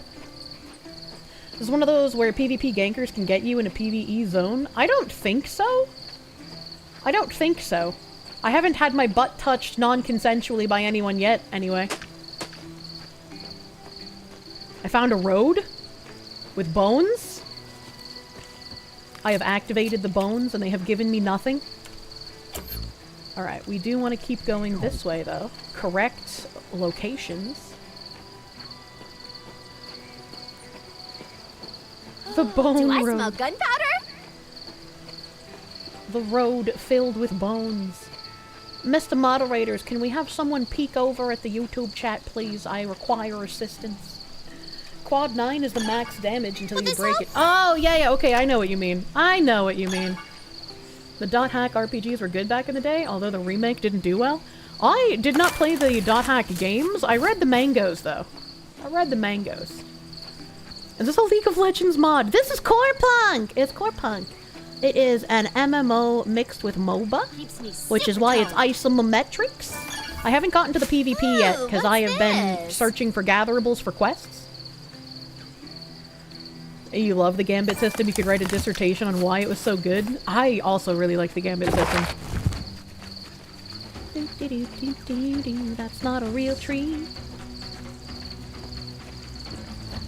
This is one of those where PvP gankers can get you in a PvE zone. I don't think so. I don't think so. I haven't had my butt touched non-consensually by anyone yet, anyway. I found a road with bones. I have activated the bones and they have given me nothing. Alright, we do want to keep going this way though. Correct locations. The bone road. Do I smell gunpowder? The road filled with bones. Mr. Moderators, can we have someone peek over at the YouTube chat, please? I require assistance. Quad 9 is the max damage until you break it. Oh, yeah, okay, I know what you mean. I know what you mean. The dot hack RPGs were good back in the day, although the remake didn't do well. I did not play the dot hack games. I read the mangoes, though. I read the mangoes. Is this a League of Legends mod? This is Corepunk! It's Corepunk. It is an MMO mixed with MOBA, which is why it's isometrics. I haven't gotten to the PvP yet, because I have been searching for gatherables for quests. You love the Gambit system? You could write a dissertation on why it was so good? I also really like the Gambit system. That's not a real tree.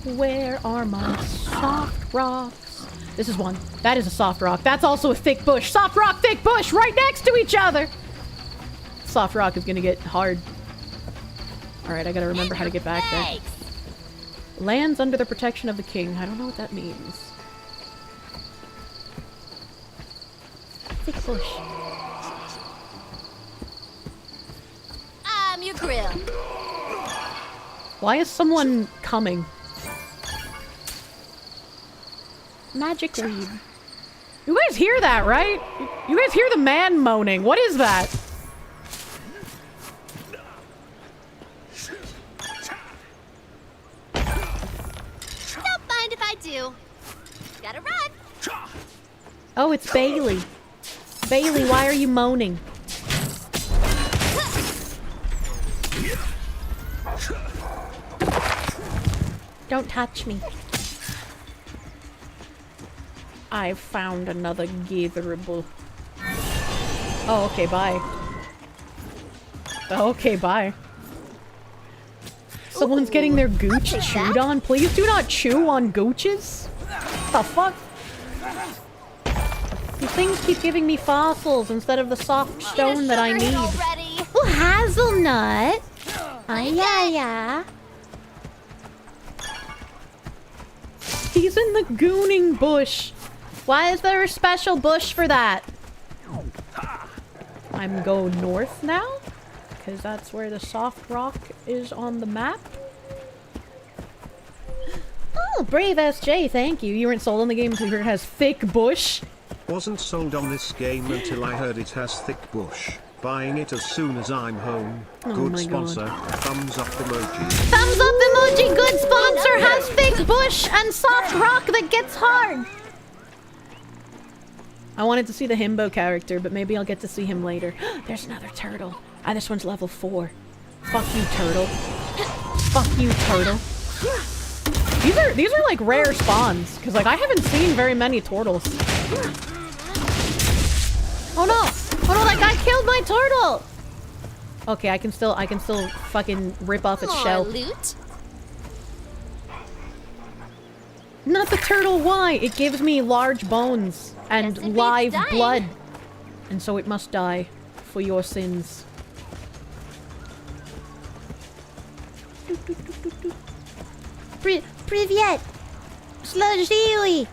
Where are my soft rocks? This is one. That is a soft rock. That's also a thick bush. Soft rock, thick bush, right next to each other! Soft rock is gonna get hard. Alright, I gotta remember how to get back there. Lands under the protection of the king. I don't know what that means. Thick bush. I'm your grill. Why is someone coming? Magic weed. You guys hear that, right? You guys hear the man moaning. What is that? Don't mind if I do. Gotta run. Oh, it's Bailey. Bailey, why are you moaning? Don't touch me. I found another gatherable. Oh, okay, bye. Okay, bye. Someone's getting their gooch chewed on. Please do not chew on gooches. The fuck? These things keep giving me fossils instead of the soft stone that I need. Ooh, hazelnut. Yeah. He's in the gooning bush. Why is there a special bush for that? I'm going north now, because that's where the soft rock is on the map. Oh, brave SJ, thank you. You weren't sold on the game until you heard it has thick bush. Wasn't sold on this game until I heard it has thick bush. Buying it as soon as I'm home. Oh Good sponsor. Thumbs up emoji. Thumbs up emoji. Good sponsor. Has thick bush and soft rock that gets hard. I wanted to see the himbo character, but maybe I'll get to see him later. There's another turtle. Ah, this one's level 4. Fuck you, turtle. Fuck you, turtle. These are like rare spawns, because like I haven't seen very many turtles. Oh no! Oh no, that guy killed my turtle! Okay, I can still fucking rip off its shell. Loot? Not the turtle, why? It gives me large bones and live blood. And so it must die for your sins. Привет! Sложили!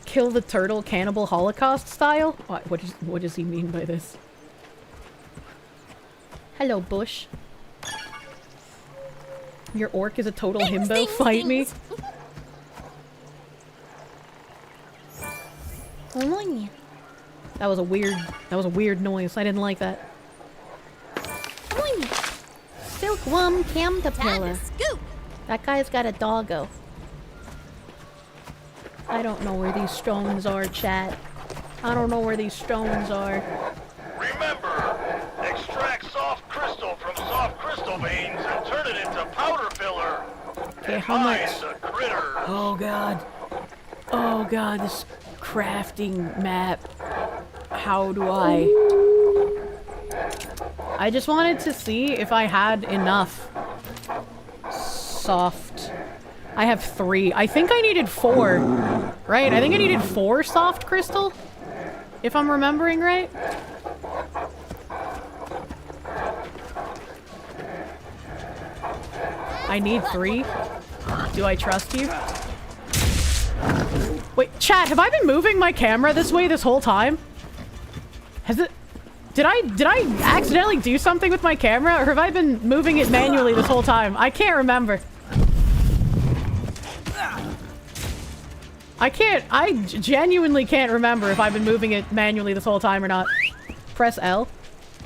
Kill the turtle cannibal holocaust style? What does he mean by this? Hello, bush. Your orc is a total himbo. Fight me. That was a weird noise. I didn't like that. Silkworm caterpillar. That guy's got a doggo. I don't know where these stones are, chat. I don't know where these stones are. Remember, extract soft crystal from soft crystal veins and turn it into powder filler. Okay, how much? Oh god. Oh god, this crafting map. How do I just wanted to see if I had enough soft. I have 3. I think I needed 4. Right? I think I needed 4 soft crystal. If I'm remembering right. I need 3. Do I trust you? Wait, chat, have I been moving my camera this way this whole time? Has it... Did I accidentally do something with my camera, or have I been moving it manually this whole time? I can't remember. I genuinely can't remember if I've been moving it manually this whole time or not. Press L.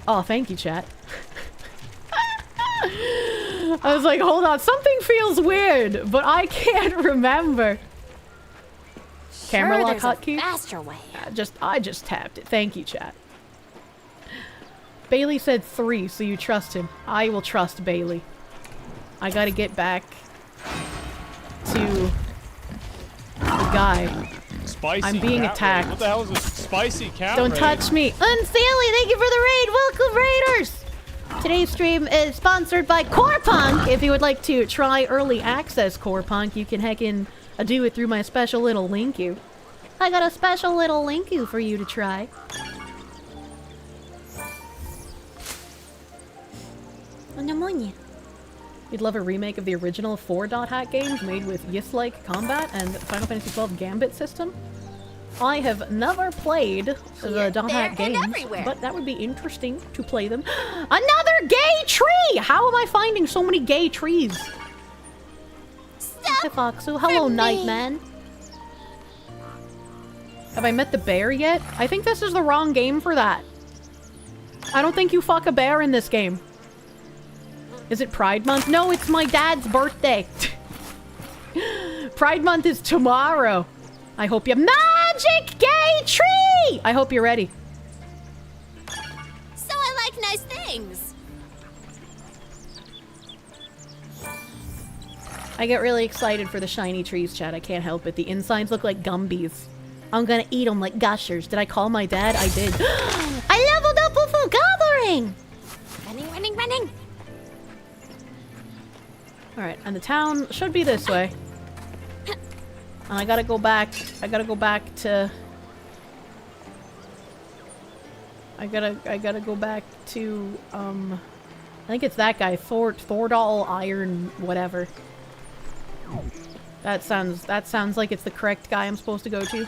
Oh, thank you, chat. I was like, hold on, something feels weird, but I can't remember. Camera lock hotkey? Faster way. I just tapped it. Thank you, chat. Bailey said 3, so you trust him. I will trust Bailey. I gotta get back to the guy. Spicy I'm being cat attacked. Raid. What the hell is this spicy cat Don't raid? touch me. Unsaley, thank you for the raid. Welcome, Raiders! Today's stream is sponsored by Corepunk. If you would like to try early access Corepunk, you can heckin' do it through my special little link you. I got a special little link you for you to try. You'd love a remake of the original 4.hack games made with Yis-like combat and Final Fantasy XII Gambit system? I have never played the .hack games, but that would be interesting to play them. Another gay tree! How am I finding so many gay trees? Hi, Foxu. Hello, Nightman. Have I met the bear yet? I think this is the wrong game for that. I don't think you fuck a bear in this game. Is it Pride Month? No, it's my dad's birthday. Pride Month is tomorrow. I hope you... Magic gay tree! I hope you're ready. So I like nice things. I get really excited for the shiny trees, chat. I can't help it. The insides look like Gumbies. I'm gonna eat them like gushers. Did I call my dad? I did. I leveled up with a gathering! Running. Alright, and the town should be this way. And I gotta go back to... I gotta go back to... I think it's that guy, Thordal Iron whatever. That sounds like it's the correct guy I'm supposed to go to.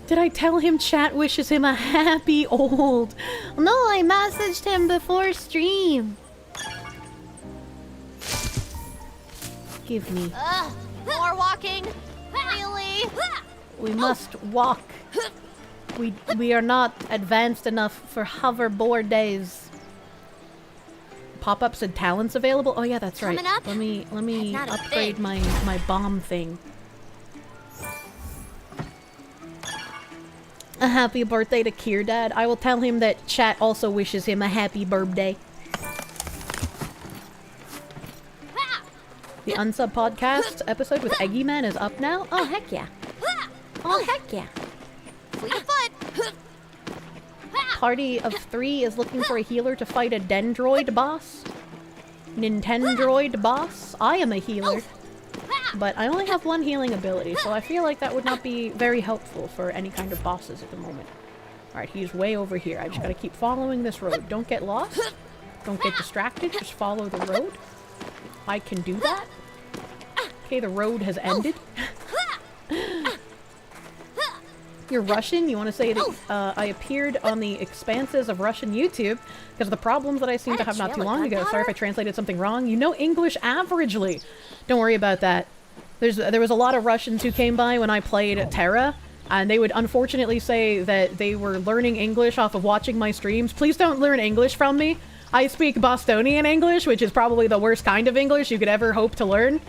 Did I tell him chat wishes him a happy old? No, I messaged him before stream. Give me. More walking. Really? We must walk. We are not advanced enough for hoverboard days. Pop-ups and talents available? Oh yeah, that's right. Let me upgrade my bomb thing. A happy birthday to Kier Dad. I will tell him that chat also wishes him a happy birthday. The Unsub podcast episode with Eggy Man is up now? Oh heck yeah. Oh heck yeah. Fleet of foot. Party of 3 is looking for a healer to fight a Dendroid boss. Nintendroid boss. I am a healer. But I only have one healing ability, so I feel like that would not be very helpful for any kind of bosses at the moment. Alright, he's way over here. I just gotta keep following this road. Don't get lost. Don't get distracted. Just follow the road. I can do that. Okay, the road has ended. You're Russian? You want to say that I appeared on the expanses of Russian YouTube because of the problems that I seemed to have not too long ago. Sorry if I translated something wrong. You know English averagely. Don't worry about that. There was a lot of Russians who came by when I played Terra, and they would unfortunately say that they were learning English off of watching my streams. Please don't learn English from me. I speak Bostonian English, which is probably the worst kind of English you could ever hope to learn.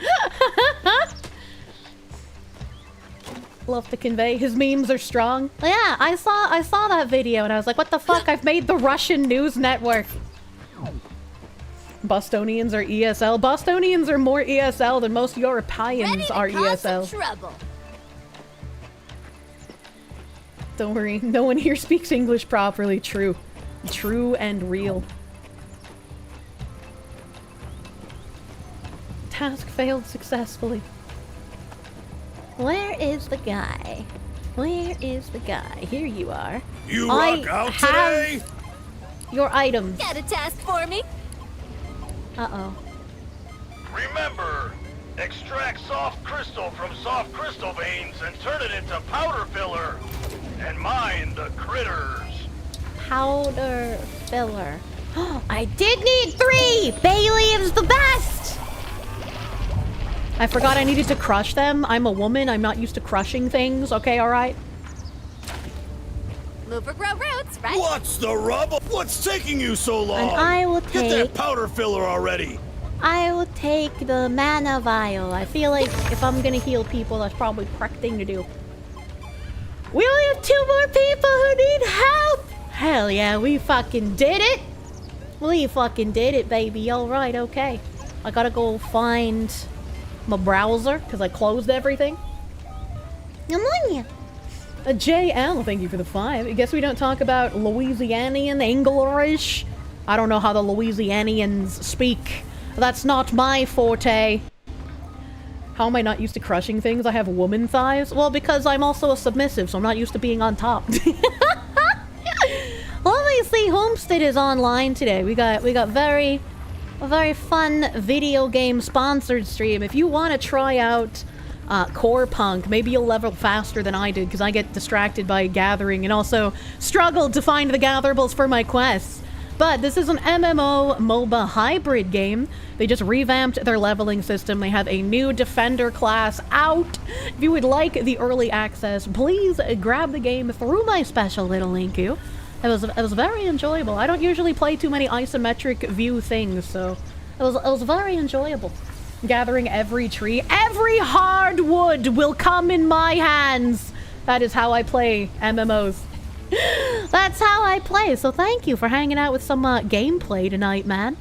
Love to convey. His memes are strong. Yeah, I saw that video and I was like, what the fuck? I've made the Russian news network. Bostonians are ESL. Bostonians are more ESL than most Europeans are ESL. Trouble. Don't worry, no one here speaks English properly. True. True and real. Task failed successfully. Where is the guy? Where is the guy? Here you are. You rock out today? Your items. Got a task for me? Uh-oh. Remember, extract soft crystal from soft crystal veins and turn it into powder filler. And mine the critters. Powder filler. I did need 3! Bailey is the best! I forgot I needed to crush them. I'm a woman. I'm not used to crushing things. Okay, alright? Move or grow roots, right? What's the rubble? What's taking you so long? And I will take... Get that powder filler already! I will take the mana vial. I feel like if I'm gonna heal people, that's probably the correct thing to do. We only have 2 more people who need help! Hell yeah, we fucking did it! We fucking did it, baby. Alright, okay. I gotta go find... my browser, because I closed everything. Pneumonia. A JL, thank you for the 5. I guess we don't talk about Louisianian English. I don't know how the Louisianians speak. That's not my forte. How am I not used to crushing things? I have woman thighs? Well, because I'm also a submissive, so I'm not used to being on top. Obviously, Homestead is online today. We got a very fun video game sponsored stream. If you want to try out Core Punk, maybe you'll level faster than I did because I get distracted by gathering and also struggled to find the gatherables for my quests. But this is an MMO MOBA hybrid game. They just revamped their leveling system. They have a new defender class out. If you would like the early access, please grab the game through my special little link. It was very enjoyable. I don't usually play too many isometric view things, so it was very enjoyable. Gathering every tree. Every hardwood will come in my hands. That is how I play MMOs. That's how I play. So thank you for hanging out with some gameplay tonight, man.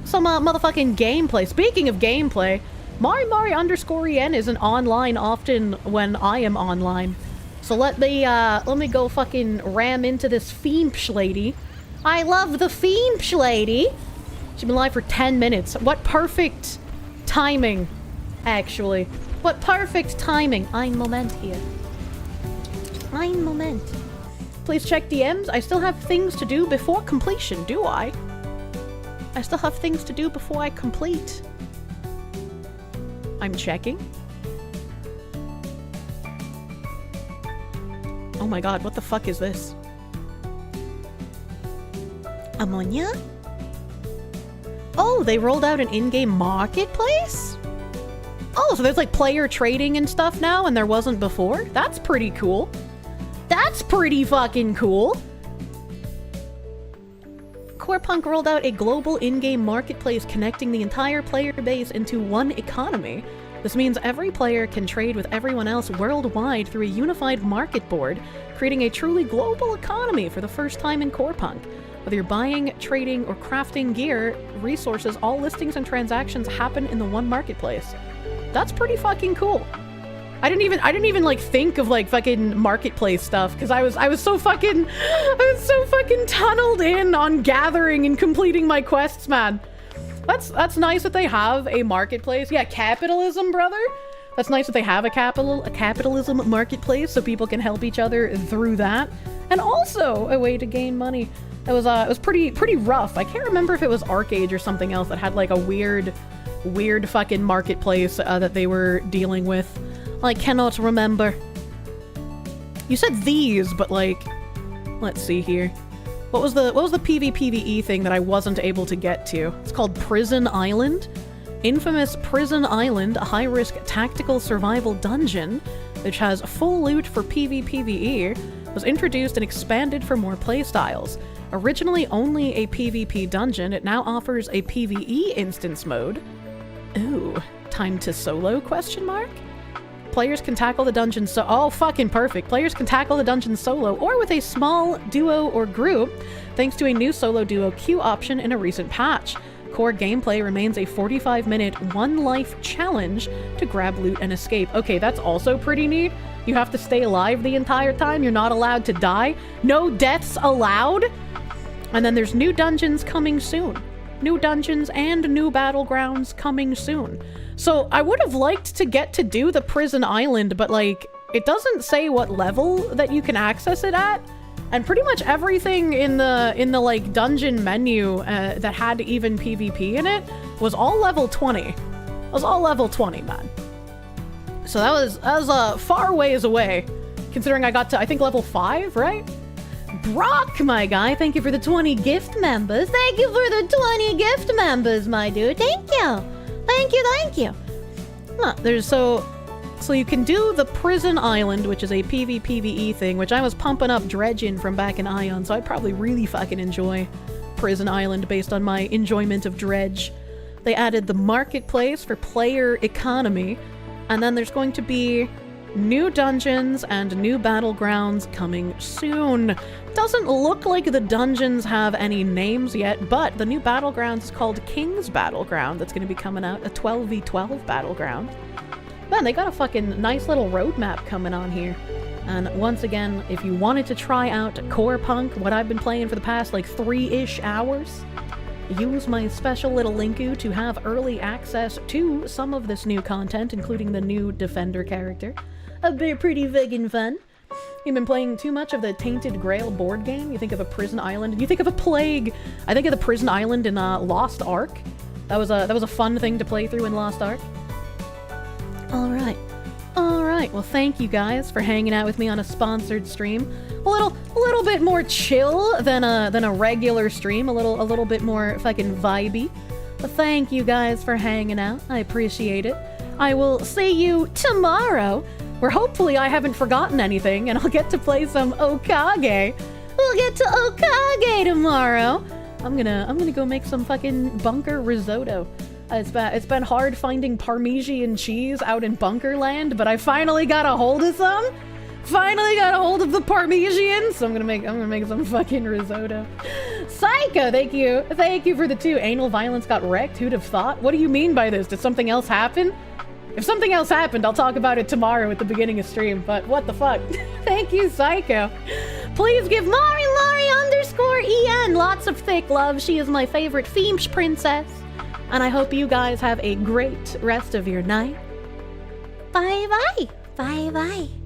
motherfucking gameplay. Speaking of gameplay, Mari_en isn't online often when I am online. So let me go fucking ram into this Fiempsch lady. I love the Fiempsch lady. She's been live for 10 minutes. What perfect timing, actually. What perfect timing. Ein Moment here. Ein Moment. Please check DMs. I still have things to do before completion, do I? I still have things to do before I complete. I'm checking. Oh my god, what the fuck is this? Ammonia? Oh, they rolled out an in-game marketplace? Oh, so there's like player trading and stuff now and there wasn't before? That's pretty cool. That's pretty fucking cool. Corepunk rolled out a global in-game marketplace connecting the entire player base into one economy. This means every player can trade with everyone else worldwide through a unified market board, creating a truly global economy for the first time in Corepunk. Whether you're buying, trading, or crafting gear, resources, all listings and transactions happen in the one marketplace. That's pretty fucking cool. I didn't even like think of like fucking marketplace stuff because I was so fucking tunneled in on gathering and completing my quests, man. That's nice that they have a marketplace. Yeah, capitalism, brother. That's nice that they have a capitalism marketplace so people can help each other through that, and also a way to gain money. It was pretty rough. I can't remember if it was Arcade or something else that had like a weird fucking marketplace that they were dealing with. I cannot remember. You said these, but like, let's see here. What was the PvPvE thing that I wasn't able to get to? It's called Prison Island. Infamous Prison Island, a high-risk tactical survival dungeon, which has full loot for PvPvE, was introduced and expanded for more playstyles. Originally only a PvP dungeon, it now offers a PvE instance mode. Ooh, time to solo, question mark? Players can tackle the dungeon oh, fucking perfect. Players can tackle the dungeon solo or with a small duo or group, thanks to a new solo duo queue option in a recent patch. Core gameplay remains a 45-minute one-life challenge to grab loot and escape. Okay, that's also pretty neat. You have to stay alive the entire time. You're not allowed to die. No deaths allowed. And then there's new dungeons coming soon. New dungeons and new battlegrounds coming soon. So I would have liked to get to do the Prison Island, but like, it doesn't say what level that you can access it at. And pretty much everything in the like dungeon menu that had even PvP in it was all level 20. It was all level 20, man. So that was far ways away, considering I got to, I think, level 5, right? Brock, my guy, thank you for the 20 gift members. Thank you for the 20 gift members, my dude. Thank you. Thank you. There's so you can do the Prison Island, which is a PvPvE thing, which I was pumping up Dredging from back in Ion, so I'd probably really fucking enjoy Prison Island based on my enjoyment of Dredge. They added the marketplace for player economy, and then there's going to be new dungeons and new battlegrounds coming soon. Doesn't look like the dungeons have any names yet, but the new battlegrounds is called King's Battleground. That's going to be coming out, a 12v12 battleground. Man, they got a fucking nice little roadmap coming on here. And once again, if you wanted to try out Corepunk, what I've been playing for the past like 3-ish hours, use my special little linku to have early access to some of this new content, including the new Defender character. A bit pretty vegan fun. You've been playing too much of the Tainted Grail board game? You think of a Prison Island, and you think of a Plague. I think of the Prison Island in Lost Ark. That was a fun thing to play through in Lost Ark. Alright, well thank you guys for hanging out with me on a sponsored stream. A little bit more chill than a regular stream, a little bit more fucking vibey. But thank you guys for hanging out. I appreciate it. I will see you tomorrow, where hopefully I haven't forgotten anything and I'll get to play some Okage. We'll get to Okage tomorrow. I'm gonna go make some fucking bunker risotto. It's been hard finding Parmesan cheese out in Bunkerland, but I finally got a hold of some. Finally got a hold of the Parmesan, so I'm gonna make some fucking risotto. Psycho, thank you for the 2. Anal violence got wrecked. Who'd have thought? What do you mean by this? Did something else happen? If something else happened, I'll talk about it tomorrow at the beginning of stream. But what the fuck? Thank you, Psycho. Please give Lari_EN lots of thick love. She is my favorite Feemsh princess, and I hope you guys have a great rest of your night. Bye bye. Bye bye.